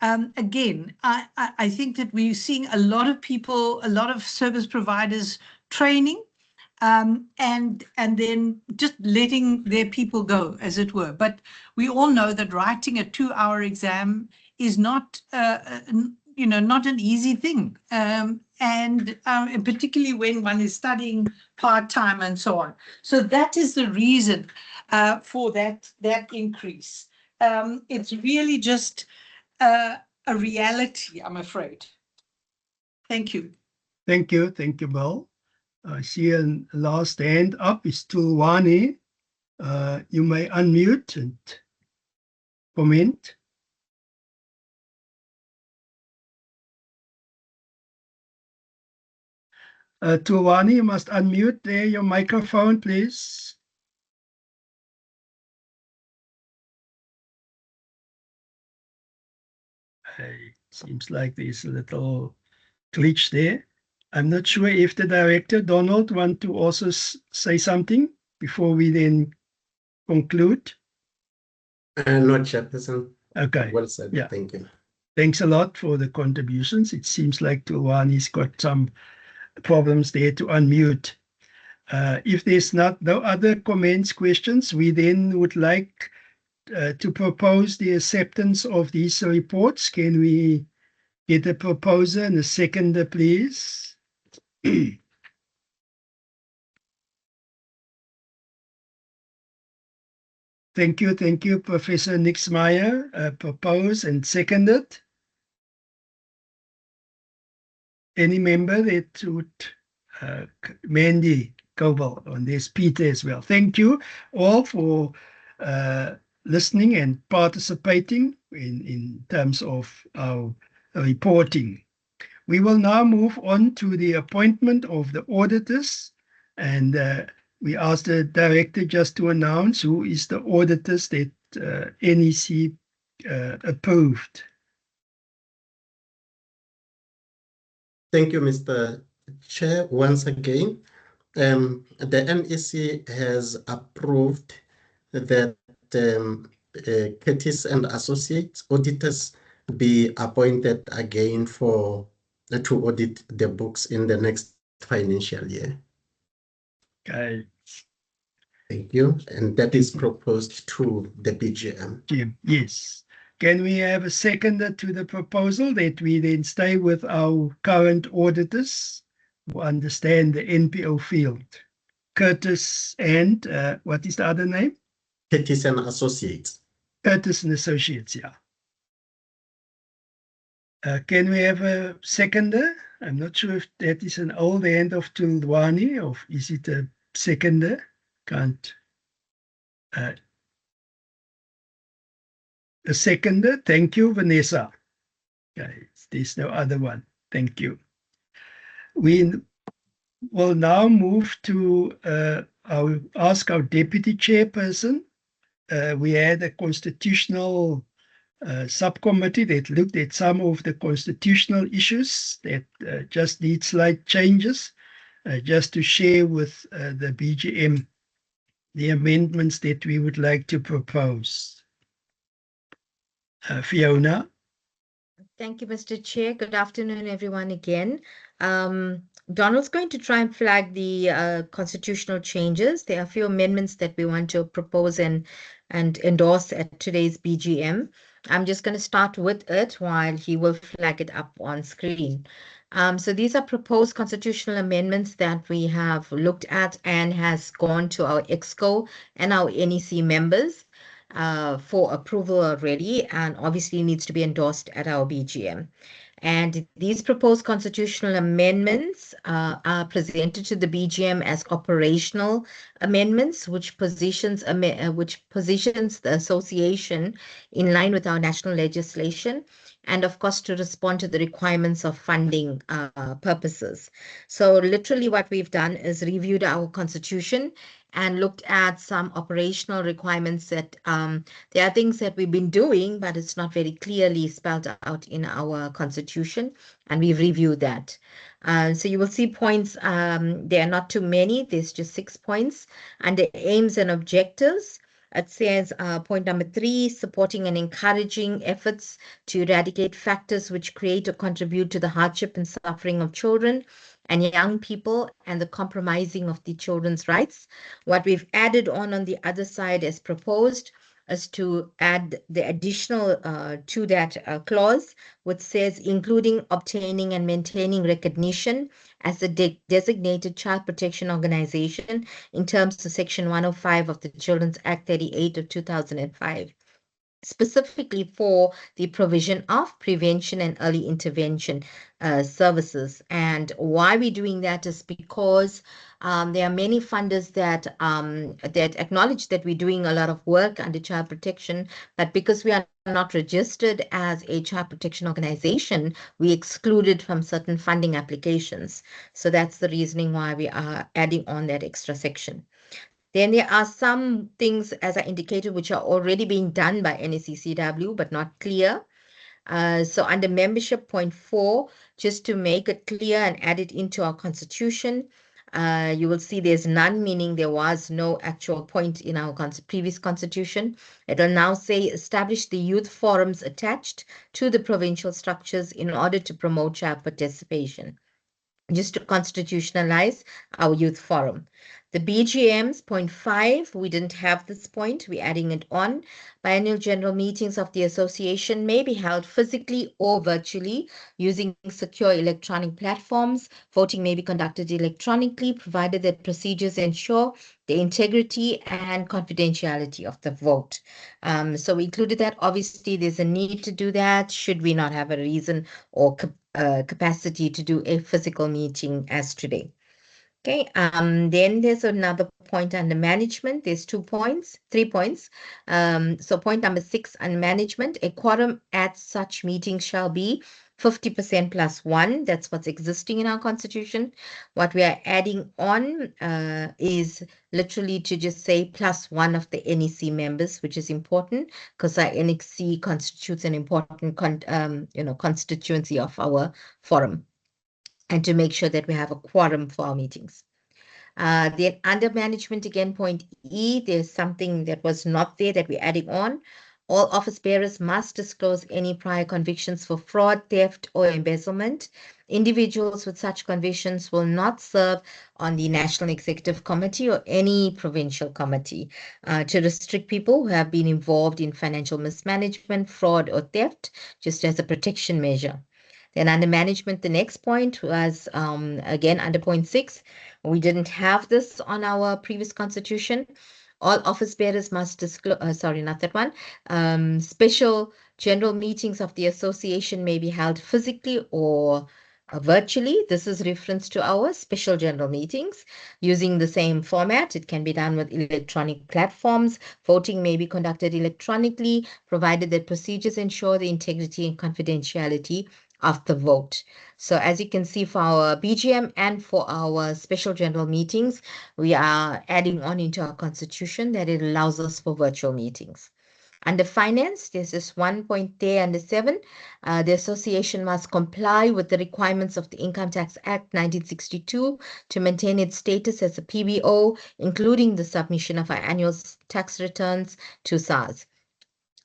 Speaker 10: Again, I think that we're seeing a lot of people, a lot of service providers training, and then just letting their people go, as it were. But we all know that writing a 2-hour exam is not, not an easy thing, and particularly when one is studying part-time and so on. So that is the reason for that increase. It's really just a reality, I'm afraid. Thank you.
Speaker 3: Thank you, Mel. I see a last hand up is Tulwani. You may unmute and comment. Tulwani, you must unmute there your microphone, please. It seems like there's a little glitch there. I'm not sure if the director, Donald, want to also say something before we then conclude.
Speaker 1: No, Chairperson.
Speaker 3: Okay.
Speaker 1: Well said.
Speaker 3: Yeah.
Speaker 1: Thank you.
Speaker 3: Thanks a lot for the contributions. It seems like Tulwani's got some problems there to unmute. If there's no other comments, questions, we then would like to propose the acceptance of these reports. Can we get a proposer and a seconder, please? Thank you, Professor Nixmeyer. Proposed and seconded. Any member that would, Mandy Koval, and there's Peter as well. Thank you all for listening and participating in terms of our reporting. We will now move on to the appointment of the auditors, and we ask the director just to announce who is the auditors that NEC approved.
Speaker 1: Thank you, Mr. Chair. Once again, the NEC has approved that Curtis and Associates auditors be appointed again for to audit the books in the next financial year.
Speaker 3: Okay.
Speaker 1: Thank you. And that is proposed to the BGM.
Speaker 3: Yes. Can we have a seconder to the proposal that we then stay with our current auditors who understand the NPO field? Curtis and what is the other name?
Speaker 1: Curtis and Associates.
Speaker 3: Curtis and Associates, yeah. Can we have a seconder? I'm not sure if that is an old hand of Tulwani or is it a seconder? Can't. A seconder. Thank you, Vanessa. Okay, there's no other one. Thank you. We will now move to ask our deputy chairperson. We had a constitutional subcommittee that looked at some of the constitutional issues that just need slight changes, just to share with the BGM the amendments that we would like to propose. Fiona.
Speaker 4: Thank you, Mr. Chair. Good afternoon, everyone, again. Donald's going to try and flag the constitutional changes. There are a few amendments that we want to propose and endorse at today's BGM. I'm just going to start with it while he will flag it up on screen. So these are proposed constitutional amendments that we have looked at and has gone to our EXCO and our NEC members for approval already, and obviously needs to be endorsed at our BGM. And these proposed constitutional amendments are presented to the BGM as operational amendments, which positions the association in line with our national legislation, and of course to respond to the requirements of funding purposes. So literally what we've done is reviewed our constitution and looked at some operational requirements that there are things that we've been doing, but it's not very clearly spelled out in our constitution, and we've reviewed that. So you will see points, there are not too many, there's just 6 points. Under aims and objectives, it says point number 3, supporting and encouraging efforts to eradicate factors which create or contribute to the hardship and suffering of children and young people and the compromising of the children's rights. What we've added on the other side as proposed is to add the additional to that clause, which says including obtaining and maintaining recognition as a designated child protection organization in terms of Section 105 of the Children's Act 38 of 2005. Specifically for the provision of prevention and early intervention services. And why we're doing that is because there are many funders that acknowledge that we're doing a lot of work under child protection, but because we are not registered as a child protection organization, we excluded from certain funding applications. So that's the reasoning why we are adding on that extra section. Then there are some things, as I indicated, which are already being done by NACCW, but not clear. So under membership point 4, just to make it clear and add it into our constitution, you will see there's none, meaning there was no actual point in our previous constitution. It will now say establish the youth forums attached to the provincial structures in order to promote child participation, just to constitutionalize our youth forum. The BGM's point 5, we didn't have this point, we're adding it on. Biennial general meetings of the association may be held physically or virtually using secure electronic platforms. Voting may be conducted electronically, provided that procedures ensure the integrity and confidentiality of the vote. So we included that. Obviously, there's a need to do that should we not have a reason or capacity to do a physical meeting as today. Okay, then there's another point under management. There's 3 points. So point number 6 on management, a quorum at such meetings shall be 50% plus 1. That's what's existing in our constitution. What we are adding on is literally to just say plus 1 of the NEC members, which is important because our NEC constitutes an important constituency of our forum, and to make sure that we have a quorum for our meetings. Then under management, again, point E, there's something that was not there that we're adding on. All office bearers must disclose any prior convictions for fraud, theft, or embezzlement. Individuals with such convictions will not serve on the National Executive Committee or any provincial committee. To restrict people who have been involved in financial mismanagement, fraud, or theft, just as a protection measure. Then under management, the next point was, again, under point 6, we didn't have this on our previous constitution. All office bearers must disclose, sorry, not that one. Special general meetings of the association may be held physically or virtually. This is reference to our special general meetings using the same format. It can be done with electronic platforms. Voting may be conducted electronically, provided that procedures ensure the integrity and confidentiality of the vote. So as you can see, for our BGM and for our special general meetings, we are adding on into our constitution that it allows us for virtual meetings. Under finance, there's this one point there under 7. The association must comply with the requirements of the Income Tax Act 1962 to maintain its status as a PBO, including the submission of our annual tax returns to SARS.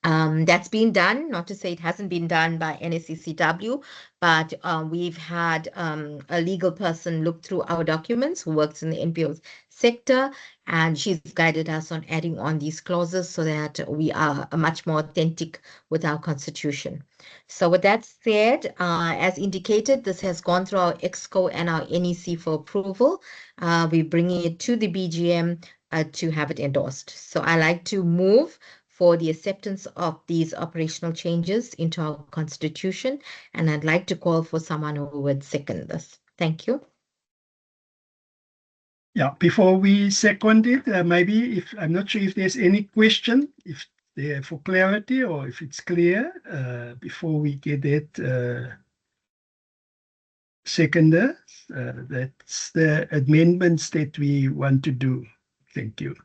Speaker 4: That's been done, not to say it hasn't been done by NACCW, but we've had a legal person look through our documents who works in the NPO sector, and she's guided us on adding on these clauses so that we are much more authentic with our constitution. So with that said, as indicated, this has gone through our EXCO and our NEC for approval. We're bringing it to the BGM to have it endorsed. So I like to move for the acceptance of these operational changes into our constitution, and I'd like to call for someone who would second this. Thank you.
Speaker 3: Yeah, before we second it, maybe if I'm not sure if there's any question, if there for clarity or if it's clear, before we get that seconder, that's the amendments that we want to do. Thank you.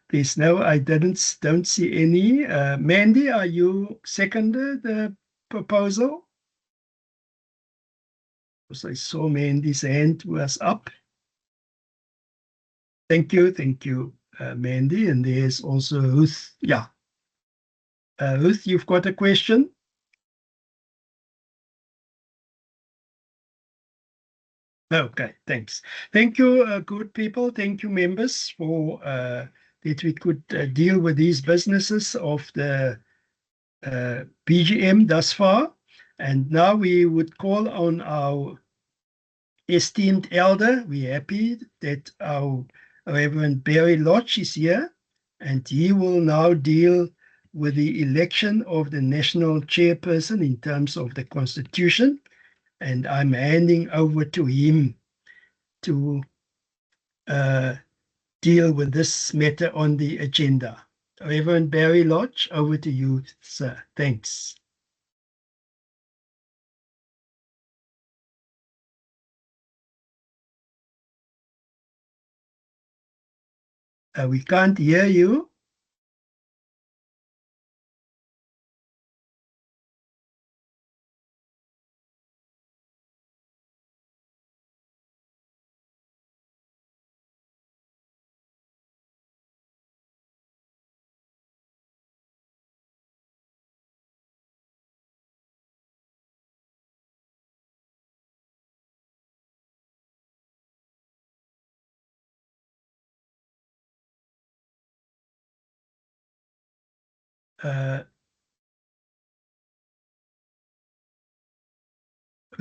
Speaker 3: There's no, I don't see any. Mandy, are you seconded the proposal? Because I saw Mandy's hand was up. Thank you, Mandy. And there's also Ruth. Yeah. Ruth, you've got a question? Okay, thanks. Thank you, good people. Thank you, members, for that we could deal with these businesses of the BGM thus far. And now we would call on our esteemed elder. We're happy that our Reverend Barry Lodge is here, and he will now deal with the election of the national chairperson in terms of the constitution. And I'm handing over to him to deal with this matter on the agenda. Reverend Barry Lodge, over to you, sir. Thanks. We can't hear you.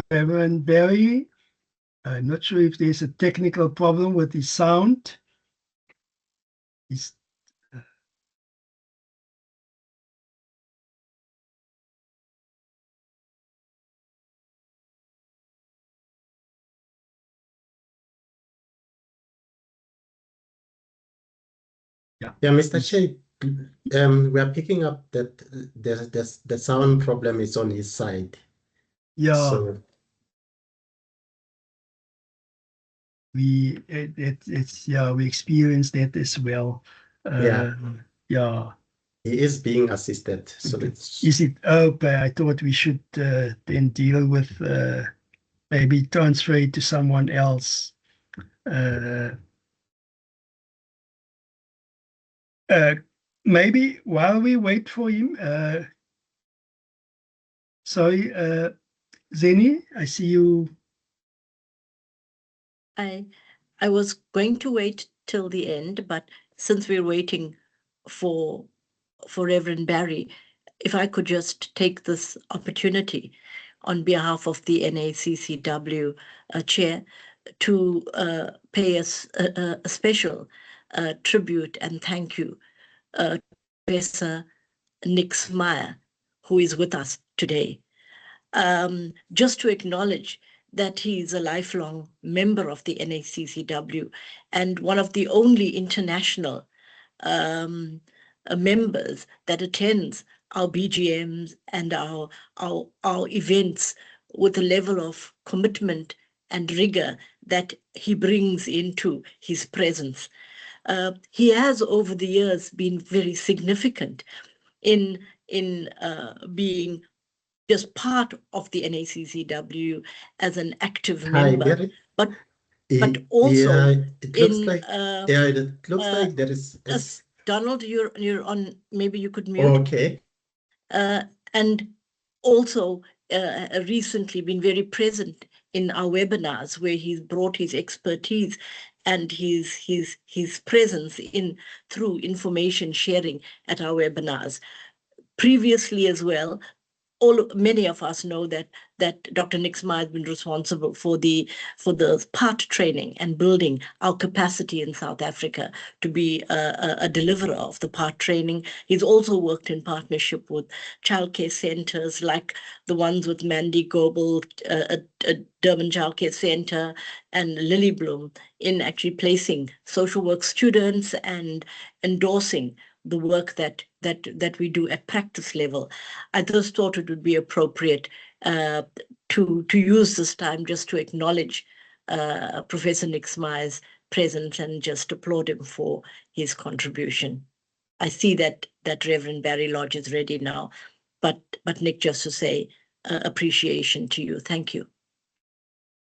Speaker 3: Reverend Barry, I'm not sure if there's a technical problem with the sound.
Speaker 1: Yeah, Mr. Chair, we are picking up that the sound problem is on his side.
Speaker 3: Yeah.
Speaker 1: So
Speaker 3: we we experienced that as well.
Speaker 1: Yeah.
Speaker 3: Yeah.
Speaker 1: He is being assisted. So it's
Speaker 3: Is it okay? I thought we should then deal with maybe transfer it to someone else. Maybe while we wait for him, sorry, Zeni, I see you.
Speaker 7: I was going to wait till the end, but since we're waiting for Reverend Barry, if I could just take this opportunity on behalf of the NACCW chair to pay us a special tribute and thank you to Professor Nick Smyer, who is with us today. Just to acknowledge that he is a lifelong member of the NACCW and one of the only international members that attends our BGMs and our events with a level of commitment and rigor that he brings into his presence. He has over the years been very significant in being just part of the NACCW as an active member,
Speaker 1: Barry.
Speaker 7: but also
Speaker 1: yeah, it looks
Speaker 7: in
Speaker 1: like it looks like there is
Speaker 7: Donald, you're on. Maybe you could mute.
Speaker 1: Okay.
Speaker 7: And also recently been very present in our webinars where he's brought his expertise and his presence in through information sharing at our webinars. Previously as well, many of us know that Dr. Nick Smyer has been responsible for the part training and building our capacity in South Africa to be a deliverer of the part training. He's also worked in partnership with childcare centers like the ones with Mandy Goebel, Durban Childcare Center, and Lily Bloom in actually placing social work students and endorsing the work that we do at practice level. I just thought it would be appropriate to use this time just to acknowledge Professor Nick Smyer's presence and just applaud him for his contribution. I see that Reverend Barry Lodge is ready now, but Nick, just to say appreciation to you. Thank you.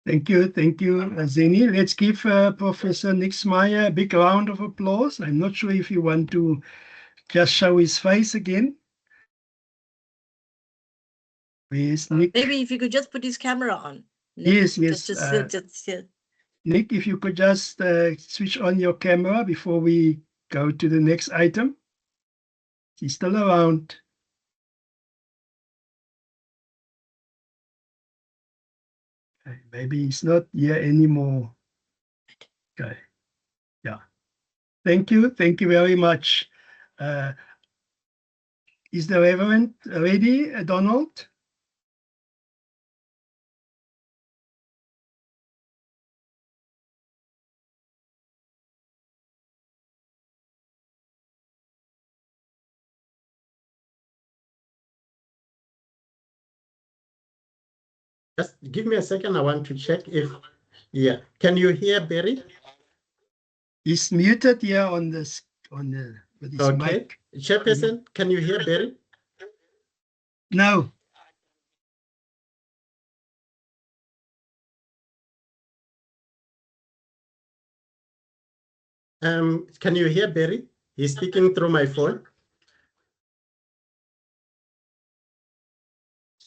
Speaker 3: Thank you, Zeni. Let's give Professor Nick Smyer a big round of applause. I'm not sure if you want to just show his face again. Where's Nick?
Speaker 7: Maybe if you could just put his camera on.
Speaker 3: Nick. Yes.
Speaker 7: Just
Speaker 3: Nick, if you could just switch on your camera before we go to the next item. He's still around. Okay, maybe he's not here anymore. Okay. Yeah. Thank you very much. Is the Reverend ready, Donald?
Speaker 1: Just give me a second. I want to check if, yeah. Can you hear Barry?
Speaker 3: He's muted here on the with his mic.
Speaker 1: Chairperson, can you hear Barry?
Speaker 3: No.
Speaker 1: Can you hear Barry? He's speaking through my phone.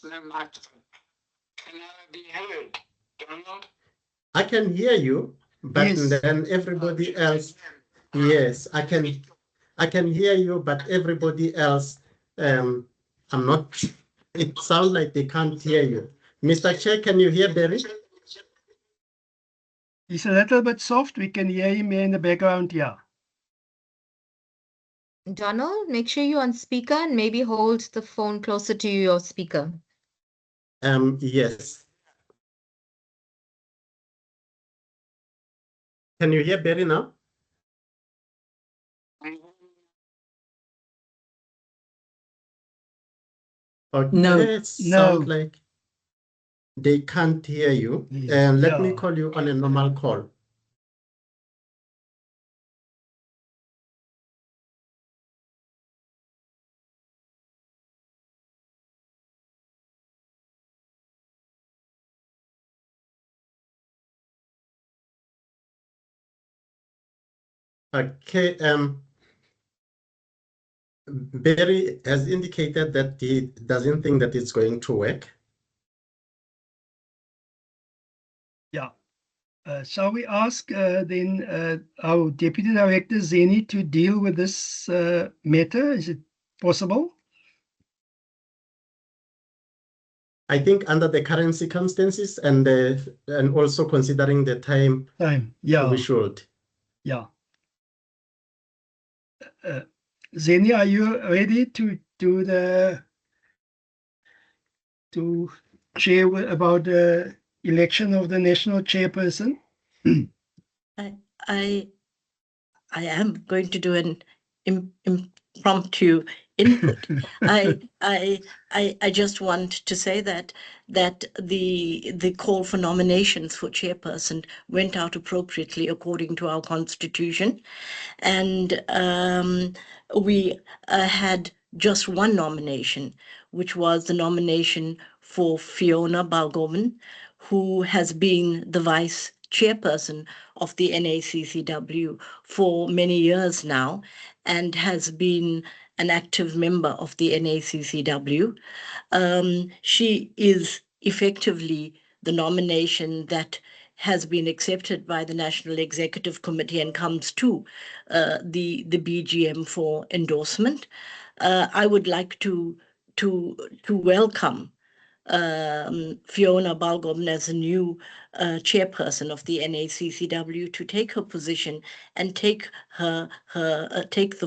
Speaker 11: Can I be heard, Donald?
Speaker 1: I can hear you, but then everybody else, yes, I can hear you, but everybody else, I'm not, it sounds like they can't hear you. Mr. Chair, can you hear Barry?
Speaker 3: He's a little bit soft. We can hear him here in the background, yeah.
Speaker 4: Donald, make sure you're on speaker and maybe hold the phone closer to your speaker.
Speaker 1: Yes. Can you hear Barry now? Okay,
Speaker 3: No.
Speaker 1: It sounds like they can't hear you. Let me call you on a normal call. Okay, Barry has indicated that he doesn't think that it's going to work.
Speaker 3: Yeah. Shall we ask then our Deputy Director Zeni to deal with this matter? Is it possible?
Speaker 1: I think under the current circumstances and also considering the time,
Speaker 3: yeah,
Speaker 1: we should.
Speaker 3: Yeah. Zeni, are you ready to do to share about the election of the national chairperson?
Speaker 7: I am going to do an impromptu input. I just want to say that the call for nominations for chairperson went out appropriately according to our constitution, and we had just one nomination, which was the nomination for Fiona Balgovan, who has been the vice chairperson of the NACCW for many years now and has been an active member of the NACCW. She is effectively the nomination that has been accepted by the National Executive Committee and comes to the BGM for endorsement. I would like to welcome Fiona Balgovan as a new chairperson of the NACCW to take her position and take the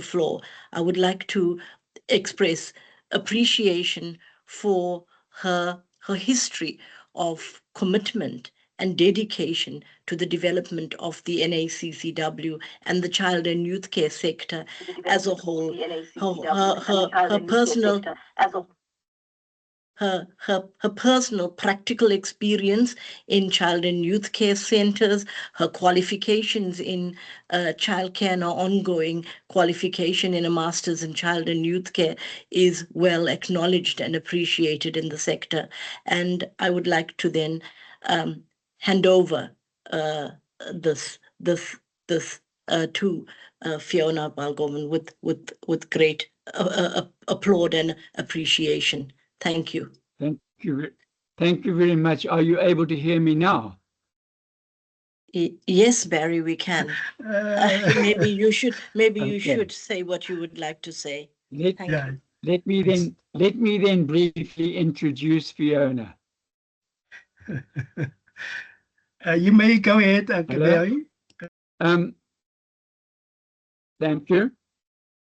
Speaker 7: floor. I would like to express appreciation for her history of commitment and dedication to the development of the NACCW and the child and youth care sector as a whole. Her personal practical experience in child and youth care centers, her qualifications in childcare and her ongoing qualification in a master's in child and youth care is well acknowledged and appreciated in the sector. And I would like to then hand over this to Fiona Balgovan with great applaud and appreciation. Thank you.
Speaker 12: Thank you. Thank you very much. Are you able to hear me now?
Speaker 7: Yes, Barry, we can. Maybe you should say what you would like to say.
Speaker 12: Let me then briefly introduce Fiona.
Speaker 3: You may go ahead, Uncle Barry.
Speaker 12: Thank you.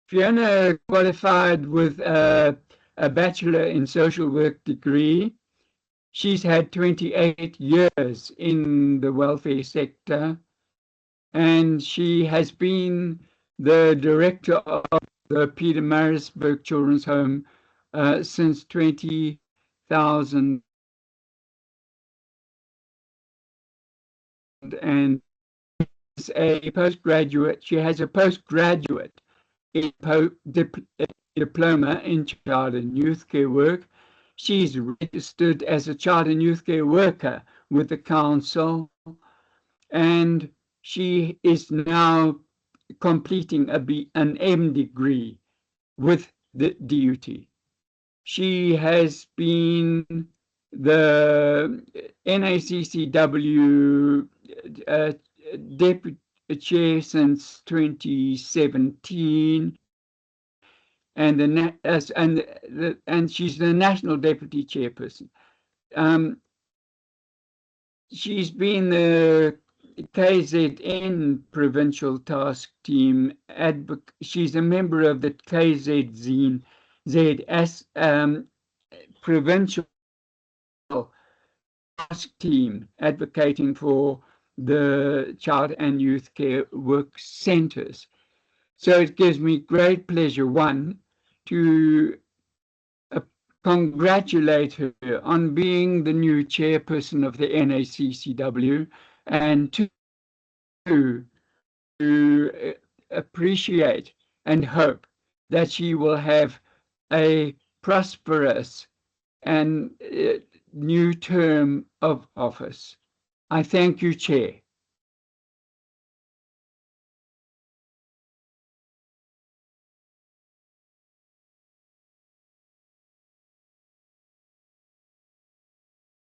Speaker 12: Fiona qualified with a Bachelor in Social Work degree. She's had 28 years in the welfare sector, and she has been the director of the Pietermaritzburg Children's Home since 2000. And is a postgraduate. She has a postgraduate diploma in child and youth care work. She's registered as a child and youth care worker with the council, and she is now completing an M degree with the DUT. She has been the NACCW deputy chair since 2017, and she's the national deputy chairperson. She's been the KZN provincial task team advocate. She's a member of the KZN provincial task team advocating for the child and youth care work centers. So it gives me great pleasure, one, to congratulate her on being the new chairperson of the NACCW, and two, to appreciate and hope that she will have a prosperous and new term of office. I thank you, Chair.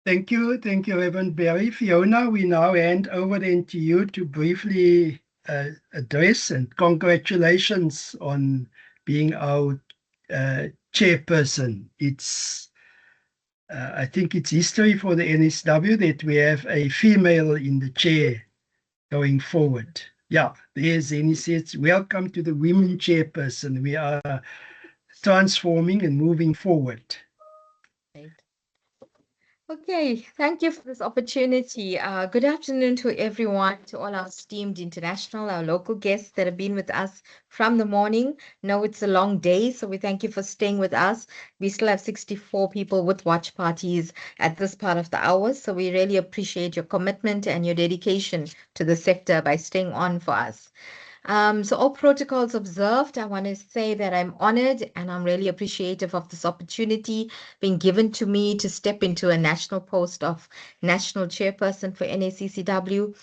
Speaker 3: Thank you, Reverend Barry. Fiona, we now hand over then to you to briefly address, and congratulations on being our chairperson. I think it's history for the NSW that we have a female in the chair going forward. Yeah, there's Zeni says, welcome to the women chairperson. We are transforming and moving forward.
Speaker 4: Right. Okay, thank you for this opportunity. Good afternoon to everyone, to all our esteemed international, our local guests that have been with us from the morning. No, it's a long day, so we thank you for staying with us. We still have 64 people with watch parties at this part of the hour, so we really appreciate your commitment and your dedication to the sector by staying on for us. So all protocols observed, I want to say that I'm honored and I'm really appreciative of this opportunity being given to me to step into a national post of national chairperson for NACCW.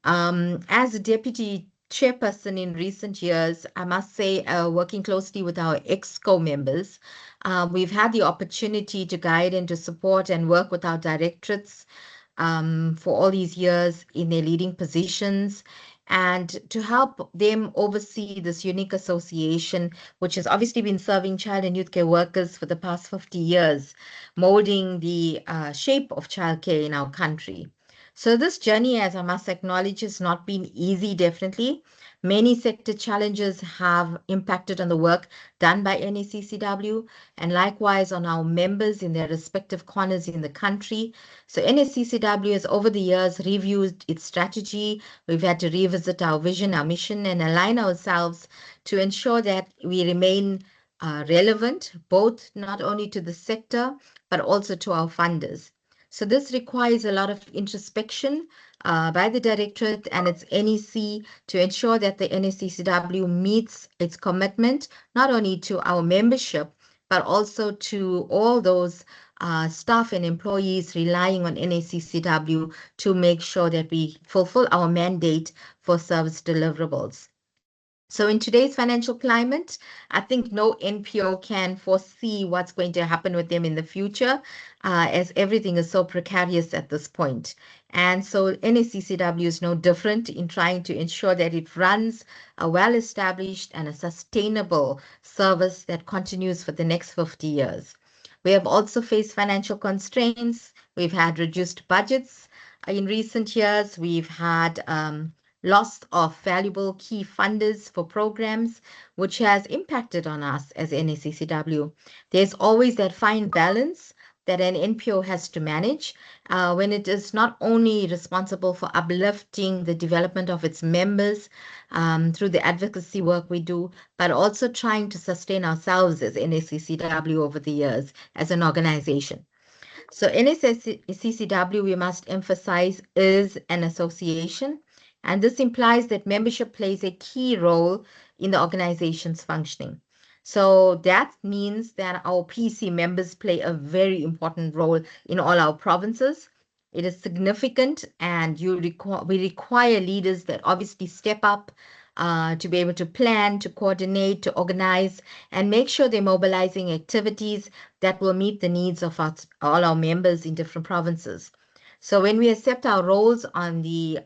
Speaker 4: As a deputy chairperson in recent years, I must say, working closely with our EXCO members, we've had the opportunity to guide and to support and work with our directorates for all these years in their leading positions, and to help them oversee this unique association, which has obviously been serving child and youth care workers for the past 50 years, molding the shape of childcare in our country. So this journey, as I must acknowledge, has not been easy, definitely. Many sector challenges have impacted on the work done by NACCW and likewise on our members in their respective corners in the country. So NACCW has over the years reviewed its strategy. We've had to revisit our vision, our mission, and align ourselves to ensure that we remain relevant, both not only to the sector, but also to our funders. So this requires a lot of introspection by the Directorate and its NEC to ensure that the NACCW meets its commitment, not only to our membership, but also to all those staff and employees relying on NACCW to make sure that we fulfill our mandate for service deliverables. So in today's financial climate, I think no NPO can foresee what's going to happen with them in the future, as everything is so precarious at this point. And so NACCW is no different in trying to ensure that it runs a well-established and a sustainable service that continues for the next 50 years. We have also faced financial constraints. We've had reduced budgets in recent years. We've had loss of valuable key funders for programs, which has impacted on us as NACCW. There's always that fine balance that an NPO has to manage when it is not only responsible for uplifting the development of its members through the advocacy work we do, but also trying to sustain ourselves as NACCW over the years as an organization. So NACCW, we must emphasize, is an association, and this implies that membership plays a key role in the organization's functioning. So that means that our PC members play a very important role in all our provinces. It is significant, and we require leaders that obviously step up to be able to plan, to coordinate, to organize, and make sure they're mobilizing activities that will meet the needs of all our members in different provinces. So when we accept our roles on the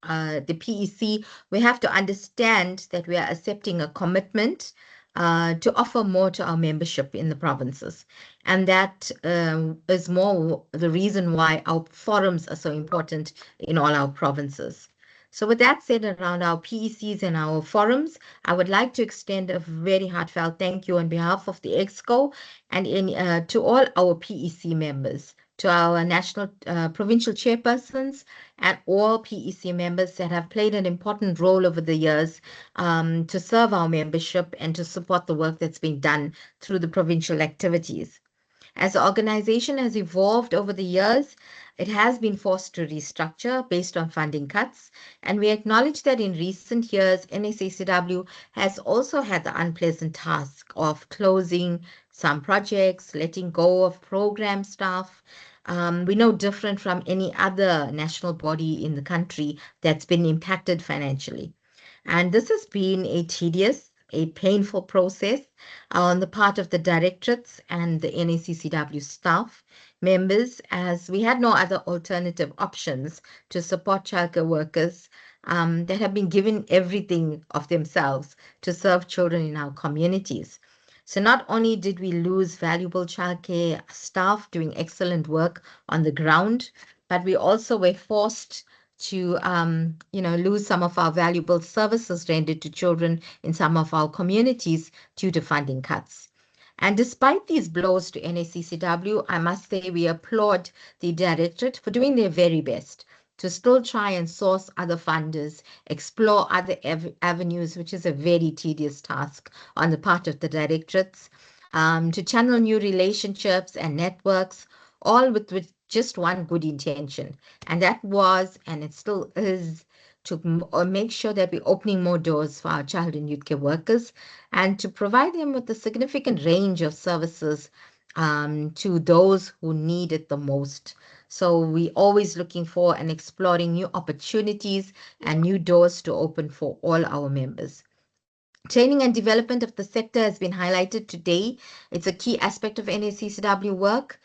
Speaker 4: PEC, we have to understand that we are accepting a commitment to offer more to our membership in the provinces. And that is more the reason why our forums are so important in all our provinces. So with that said, around our PECs and our forums, I would like to extend a very heartfelt thank you on behalf of the EXCO and to all our PEC members, to our national provincial chairpersons, and all PEC members that have played an important role over the years to serve our membership and to support the work that's been done through the provincial activities. As the organization has evolved over the years, it has been forced to restructure based on funding cuts, and we acknowledge that in recent years, NACCW has also had the unpleasant task of closing some projects, letting go of program staff. We're no different from any other national body in the country that's been impacted financially. And this has been a tedious a painful process on the part of the directorates and the NACCW staff members, as we had no other alternative options to support childcare workers that have been given everything of themselves to serve children in our communities. So not only did we lose valuable childcare staff doing excellent work on the ground, but we also were forced to lose some of our valuable services rendered to children in some of our communities due to funding cuts. And despite these blows to NACCW, I must say we applaud the Directorate for doing their very best to still try and source other funders, explore other avenues, which is a very tedious task on the part of the directorates, to channel new relationships and networks, all with just one good intention. And that was, and it still is, to make sure that we're opening more doors for our child and youth care workers and to provide them with a significant range of services to those who need it the most. So we're always looking for and exploring new opportunities and new doors to open for all our members. Training and development of the sector has been highlighted today. It's a key aspect of NACCW work.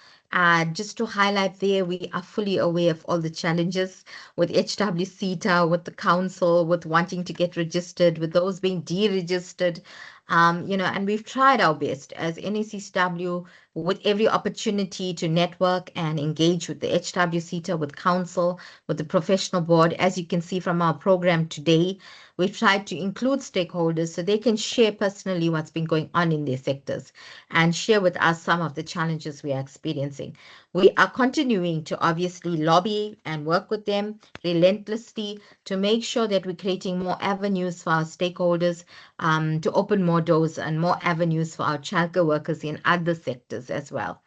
Speaker 4: Just to highlight there, we are fully aware of all the challenges with HWCTA, with the council, with wanting to get registered, with those being deregistered, and we've tried our best as NACCW with every opportunity to network and engage with the HWCTA, with council, with the professional board. As you can see from our program today, we've tried to include stakeholders so they can share personally what's been going on in their sectors and share with us some of the challenges we are experiencing. We are continuing to obviously lobby and work with them relentlessly to make sure that we're creating more avenues for our stakeholders to open more doors and more avenues for our childcare workers in other sectors as well.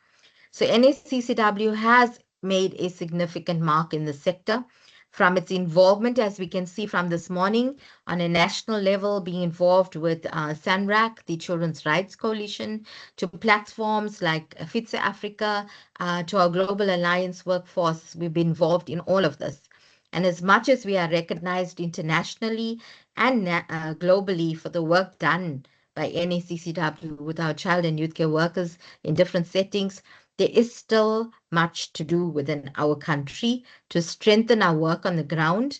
Speaker 4: So NACCW has made a significant mark in the sector from its involvement, as we can see from this morning, on a national level, being involved with SANRAC, the Children's Rights Coalition, to platforms like FITSE Africa, to our Global Alliance workforce. We've been involved in all of this. And as much as we are recognized internationally and globally for the work done by NACCW with our child and youth care workers in different settings, there is still much to do within our country to strengthen our work on the ground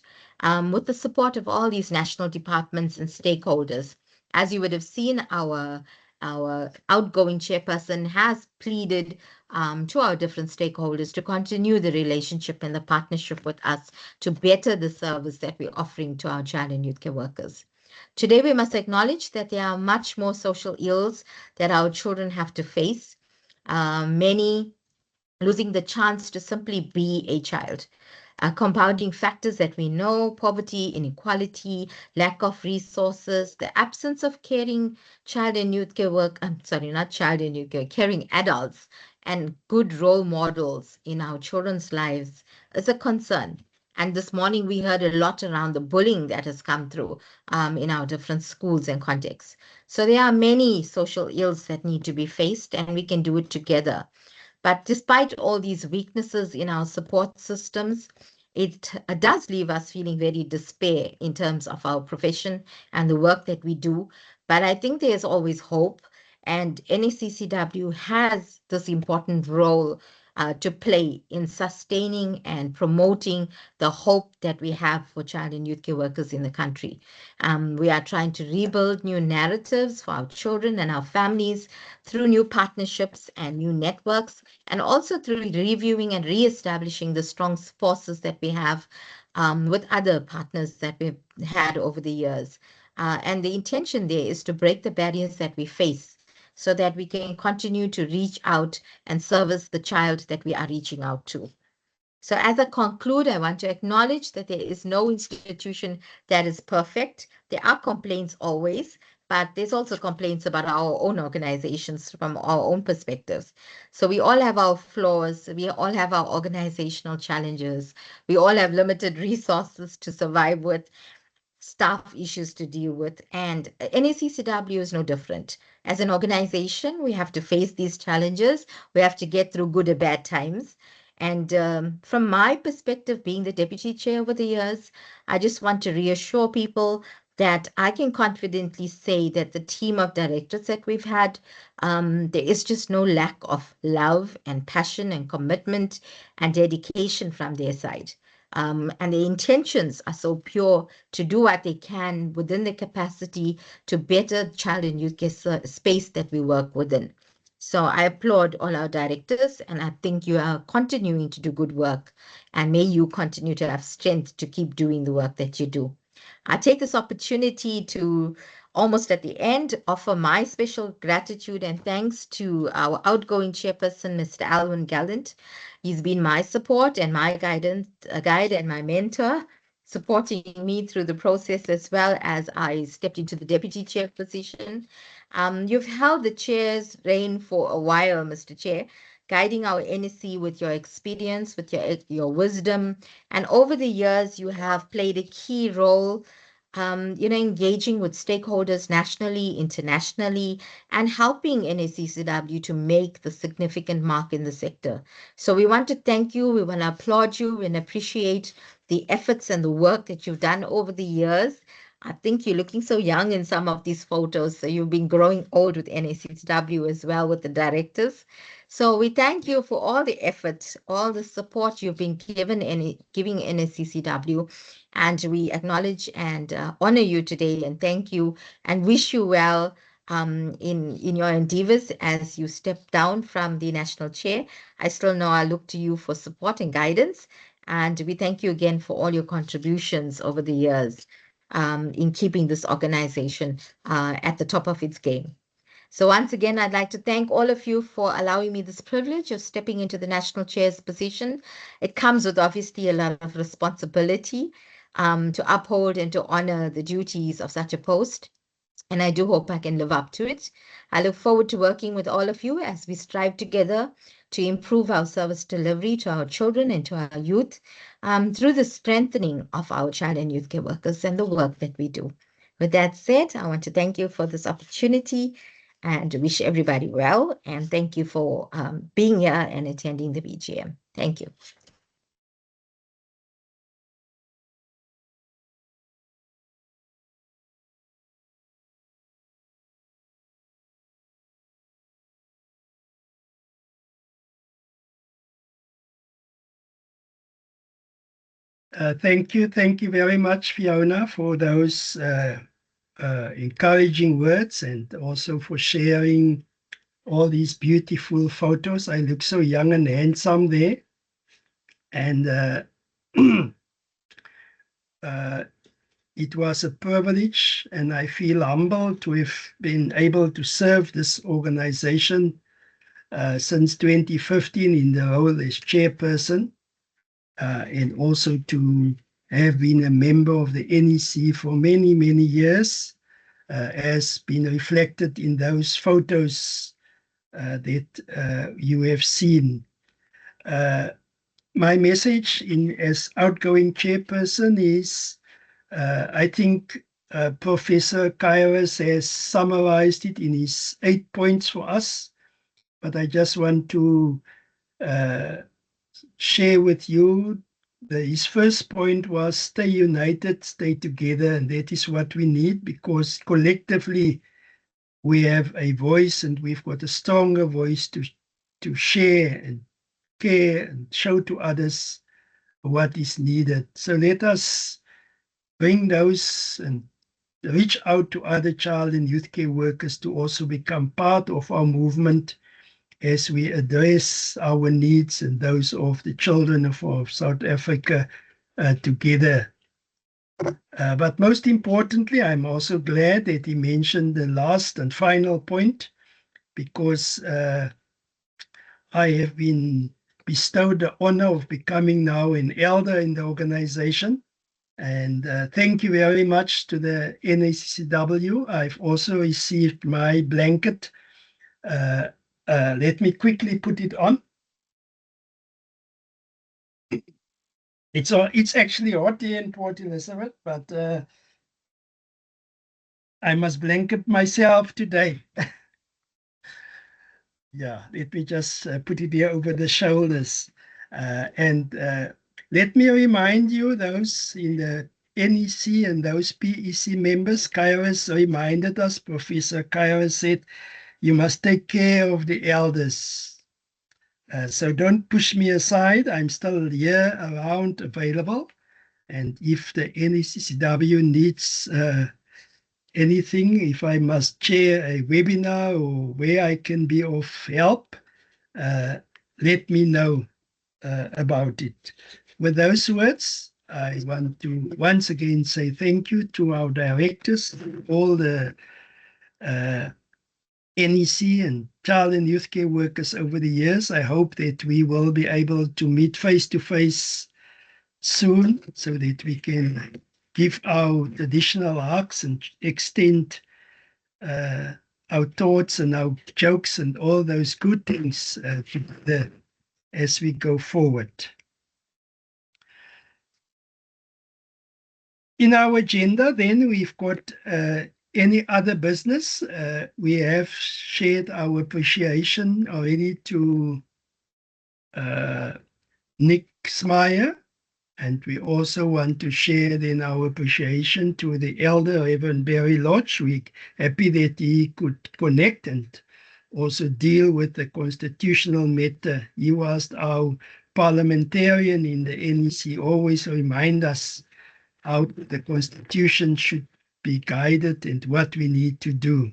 Speaker 4: with the support of all these national departments and stakeholders. As you would have seen, our outgoing chairperson has pleaded to our different stakeholders to continue the relationship and the partnership with us to better the service that we're offering to our child and youth care workers. Today, we must acknowledge that there are much more social ills that our children have to face. Many losing the chance to simply be a child. Compounding factors that we know: poverty, inequality, lack of resources, the absence of caring child and youth care work, not child and youth care, caring adults and good role models in our children's lives is a concern. And this morning we heard a lot around the bullying that has come through in our different schools and contexts. So there are many social ills that need to be faced, and we can do it together. But despite all these weaknesses in our support systems, it does leave us feeling very despair in terms of our profession and the work that we do. But I think there's always hope, and NACCW has this important role to play in sustaining and promoting the hope that we have for child and youth care workers in the country. We are trying to rebuild new narratives for our children and our families through new partnerships and new networks, and also through reviewing and re-establishing the strong forces that we have with other partners that we've had over the years. And the intention there is to break the barriers that we face so that we can continue to reach out and service the child that we are reaching out to. So as I conclude, I want to acknowledge that there is no institution that is perfect. There are complaints always, but there's also complaints about our own organizations from our own perspectives. So we all have our flaws. We all have our organizational challenges. We all have limited resources to survive with, staff issues to deal with, and NACCW is no different. As an organization, we have to face these challenges. We have to get through good or bad times. And from my perspective, being the deputy chair over the years, I just want to reassure people that I can confidently say that the team of directors that we've had, there is just no lack of love and passion and commitment and dedication from their side. And the intentions are so pure to do what they can within the capacity to better child and youth care space that we work within. So I applaud all our directors, and I think you are continuing to do good work, and may you continue to have strength to keep doing the work that you do. I take this opportunity to, almost at the end, offer my special gratitude and thanks to our outgoing chairperson, Mr. Alwyn Gallant. He's been my support and my guide and my mentor, supporting me through the process as well as I stepped into the deputy chair position. You've held the chair's reign for a while, Mr. Chair, guiding our NEC with your experience, with your wisdom, and over the years, you have played a key role, engaging with stakeholders nationally, internationally, and helping NACCW to make the significant mark in the sector. So we want to thank you, we want to applaud you, and appreciate the efforts and the work that you've done over the years. I think you're looking so young in some of these photos, so you've been growing old with NACCW as well with the directors. So we thank you for all the effort, all the support you've been giving NACCW, and we acknowledge and honor you today and thank you and wish you well in your endeavors as you step down from the national chair. I still know I look to you for support and guidance, and we thank you again for all your contributions over the years in keeping this organization at the top of its game. So once again, I'd like to thank all of you for allowing me this privilege of stepping into the national chair's position. It comes with obviously a lot of responsibility to uphold and to honor the duties of such a post. And I do hope I can live up to it. I look forward to working with all of you as we strive together to improve our service delivery to our children and to our youth through the strengthening of our child and youth care workers and the work that we do. With that said, I want to thank you for this opportunity and wish everybody well. And thank you for being here and attending the BGM. Thank you.
Speaker 3: Thank you very much, Fiona, for those encouraging words and also for sharing all these beautiful photos. I look so young and handsome there. And it was a privilege, and I feel humbled to have been able to serve this organization since 2015 in the role as chairperson, and also to have been a member of the NEC for many, many years, has been reflected in those photos that you have seen. My message as outgoing chairperson is, I think Professor Kairos has summarized it in his 8 points for us, but I just want to share with you his first point was stay united, stay together, and that is what we need, because collectively we have a voice and we've got a stronger voice to share and care and show to others what is needed. So let us bring those and reach out to other child and youth care workers to also become part of our movement as we address our needs and those of the children of South Africa together. But most importantly, I'm also glad that he mentioned the last and final point, because I have been bestowed the honor of becoming now an elder in the organization. And thank you very much to the NACCW. I've also received my blanket. Let me quickly put it on. It's actually hot here in Port Elizabeth, but I must blanket myself today. Yeah, let me just put it here over the shoulders. And let me remind you, those in the NEC and those PEC members, Kairos reminded us, Professor Kairos said, you must take care of the elders. So don't push me aside. I'm still here, around, available. And if the NACCW needs anything, if I must chair a webinar or where I can be of help, let me know about it. With those words, I want to once again say thank you to our directors, all the NEC and child and youth care workers over the years. I hope that we will be able to meet face to face soon so that we can give our additional hugs and extend our thoughts and our jokes and all those good things as we go forward. In our agenda, then, we've got any other business. We have shared our appreciation already to Nick Smyer, and we also want to share then our appreciation to the elder Reverend Barry Lodge. We're happy that he could connect and also deal with the constitutional matter. He was our parliamentarian in the NEC, always remind us how the Constitution should be guided and what we need to do.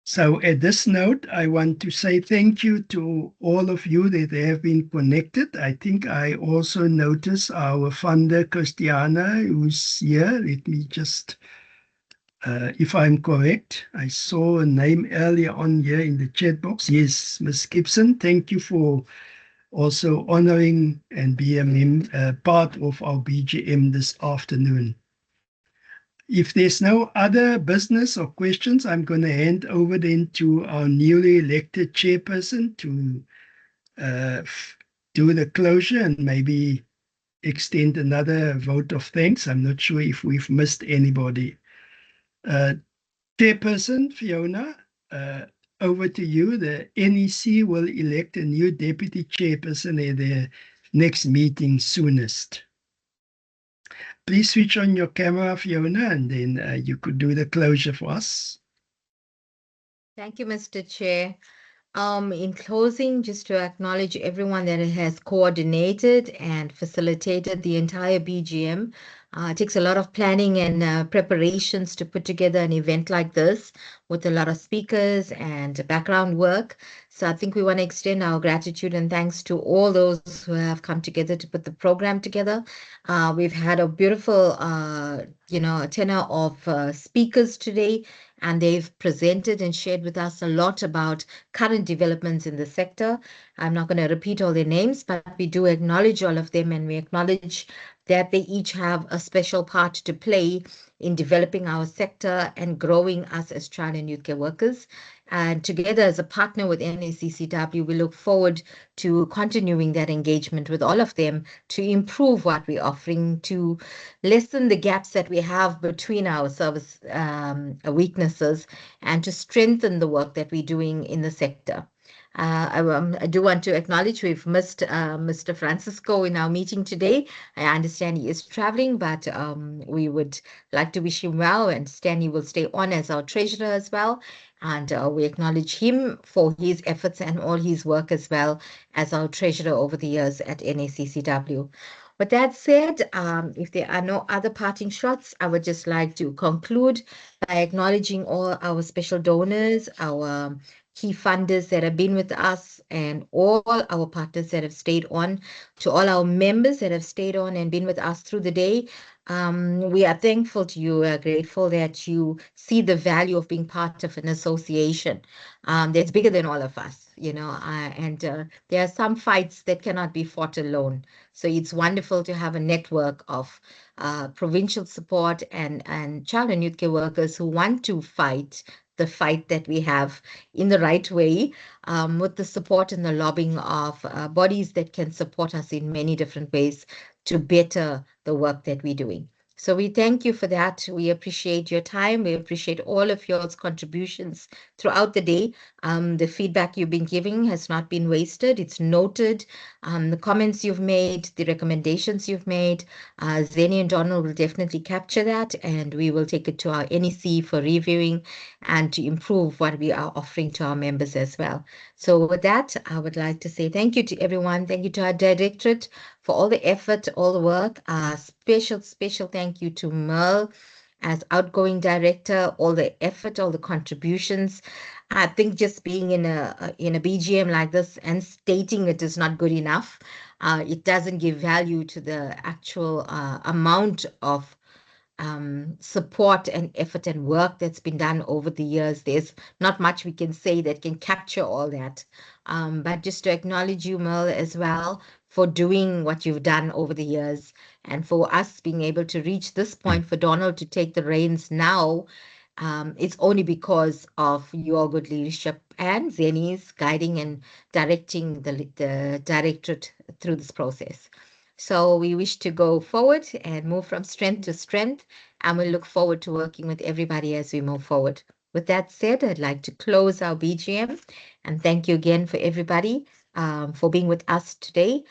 Speaker 3: So at this note, I want to say thank you to all of you that have been connected. I think I also notice our funder, Christiana, who's here. Let me just, if I'm correct, I saw a name earlier on here in the chat box. Yes, Ms. Gibson, thank you for also honoring and being a part of our BGM this afternoon. If there's no other business or questions, I'm going to hand over then to our newly elected chairperson to do the closure and maybe extend another vote of thanks. I'm not sure if we've missed anybody. Chairperson Fiona, over to you. The NEC will elect a new deputy chairperson at their next meeting soonest. Please switch on your camera, Fiona, and then you could do the closure for us.
Speaker 4: Thank you, Mr. Chair. In closing, just to acknowledge everyone that has coordinated and facilitated the entire BGM. It takes a lot of planning and preparations to put together an event like this with a lot of speakers and background work. So I think we want to extend our gratitude and thanks to all those who have come together to put the program together. We've had a beautiful, tenor of speakers today, and they've presented and shared with us a lot about current developments in the sector. I'm not going to repeat all their names, but we do acknowledge all of them, and we acknowledge that they each have a special part to play in developing our sector and growing us as child and youth care workers. And together as a partner with NACCW, we look forward to continuing that engagement with all of them to improve what we're offering, to lessen the gaps that we have between our service weaknesses, and to strengthen the work that we're doing in the sector. I do want to acknowledge we've missed Mr. Francisco in our meeting today. I understand he is traveling, but we would like to wish him well, and Stanley will stay on as our treasurer as well. And we acknowledge him for his efforts and all his work as well as our treasurer over the years at NACCW. With that said, if there are no other parting shots, I would just like to conclude by acknowledging all our special donors, our key funders that have been with us, and all our partners that have stayed on. To all our members that have stayed on and been with us through the day, we are thankful to you. We are grateful that you see the value of being part of an association that's bigger than all of us, and there are some fights that cannot be fought alone. So it's wonderful to have a network of provincial support and child and youth care workers who want to fight the fight that we have in the right way, with the support and the lobbying of bodies that can support us in many different ways to better the work that we're doing. So we thank you for that. We appreciate your time. We appreciate all of your contributions throughout the day. The feedback you've been giving has not been wasted. It's noted. The comments you've made, the recommendations you've made, Zeni and Donald will definitely capture that, and we will take it to our NEC for reviewing and to improve what we are offering to our members as well. So with that, I would like to say thank you to everyone. Thank you to our directorate for all the effort, all the work. Special thank you to Merle as outgoing director, all the effort, all the contributions. I think just being in a BGM like this and stating it is not good enough. It doesn't give value to the actual amount of support and effort and work that's been done over the years. There's not much we can say that can capture all that. But just to acknowledge you, Merle, as well, for doing what you've done over the years, and for us being able to reach this point, for Donald to take the reins now, it's only because of your good leadership and Zeni's guiding and directing the directorate through this process. So we wish to go forward and move from strength to strength, and we look forward to working with everybody as we move forward. With that said, I'd like to close our BGM and thank you again for everybody for being with us today.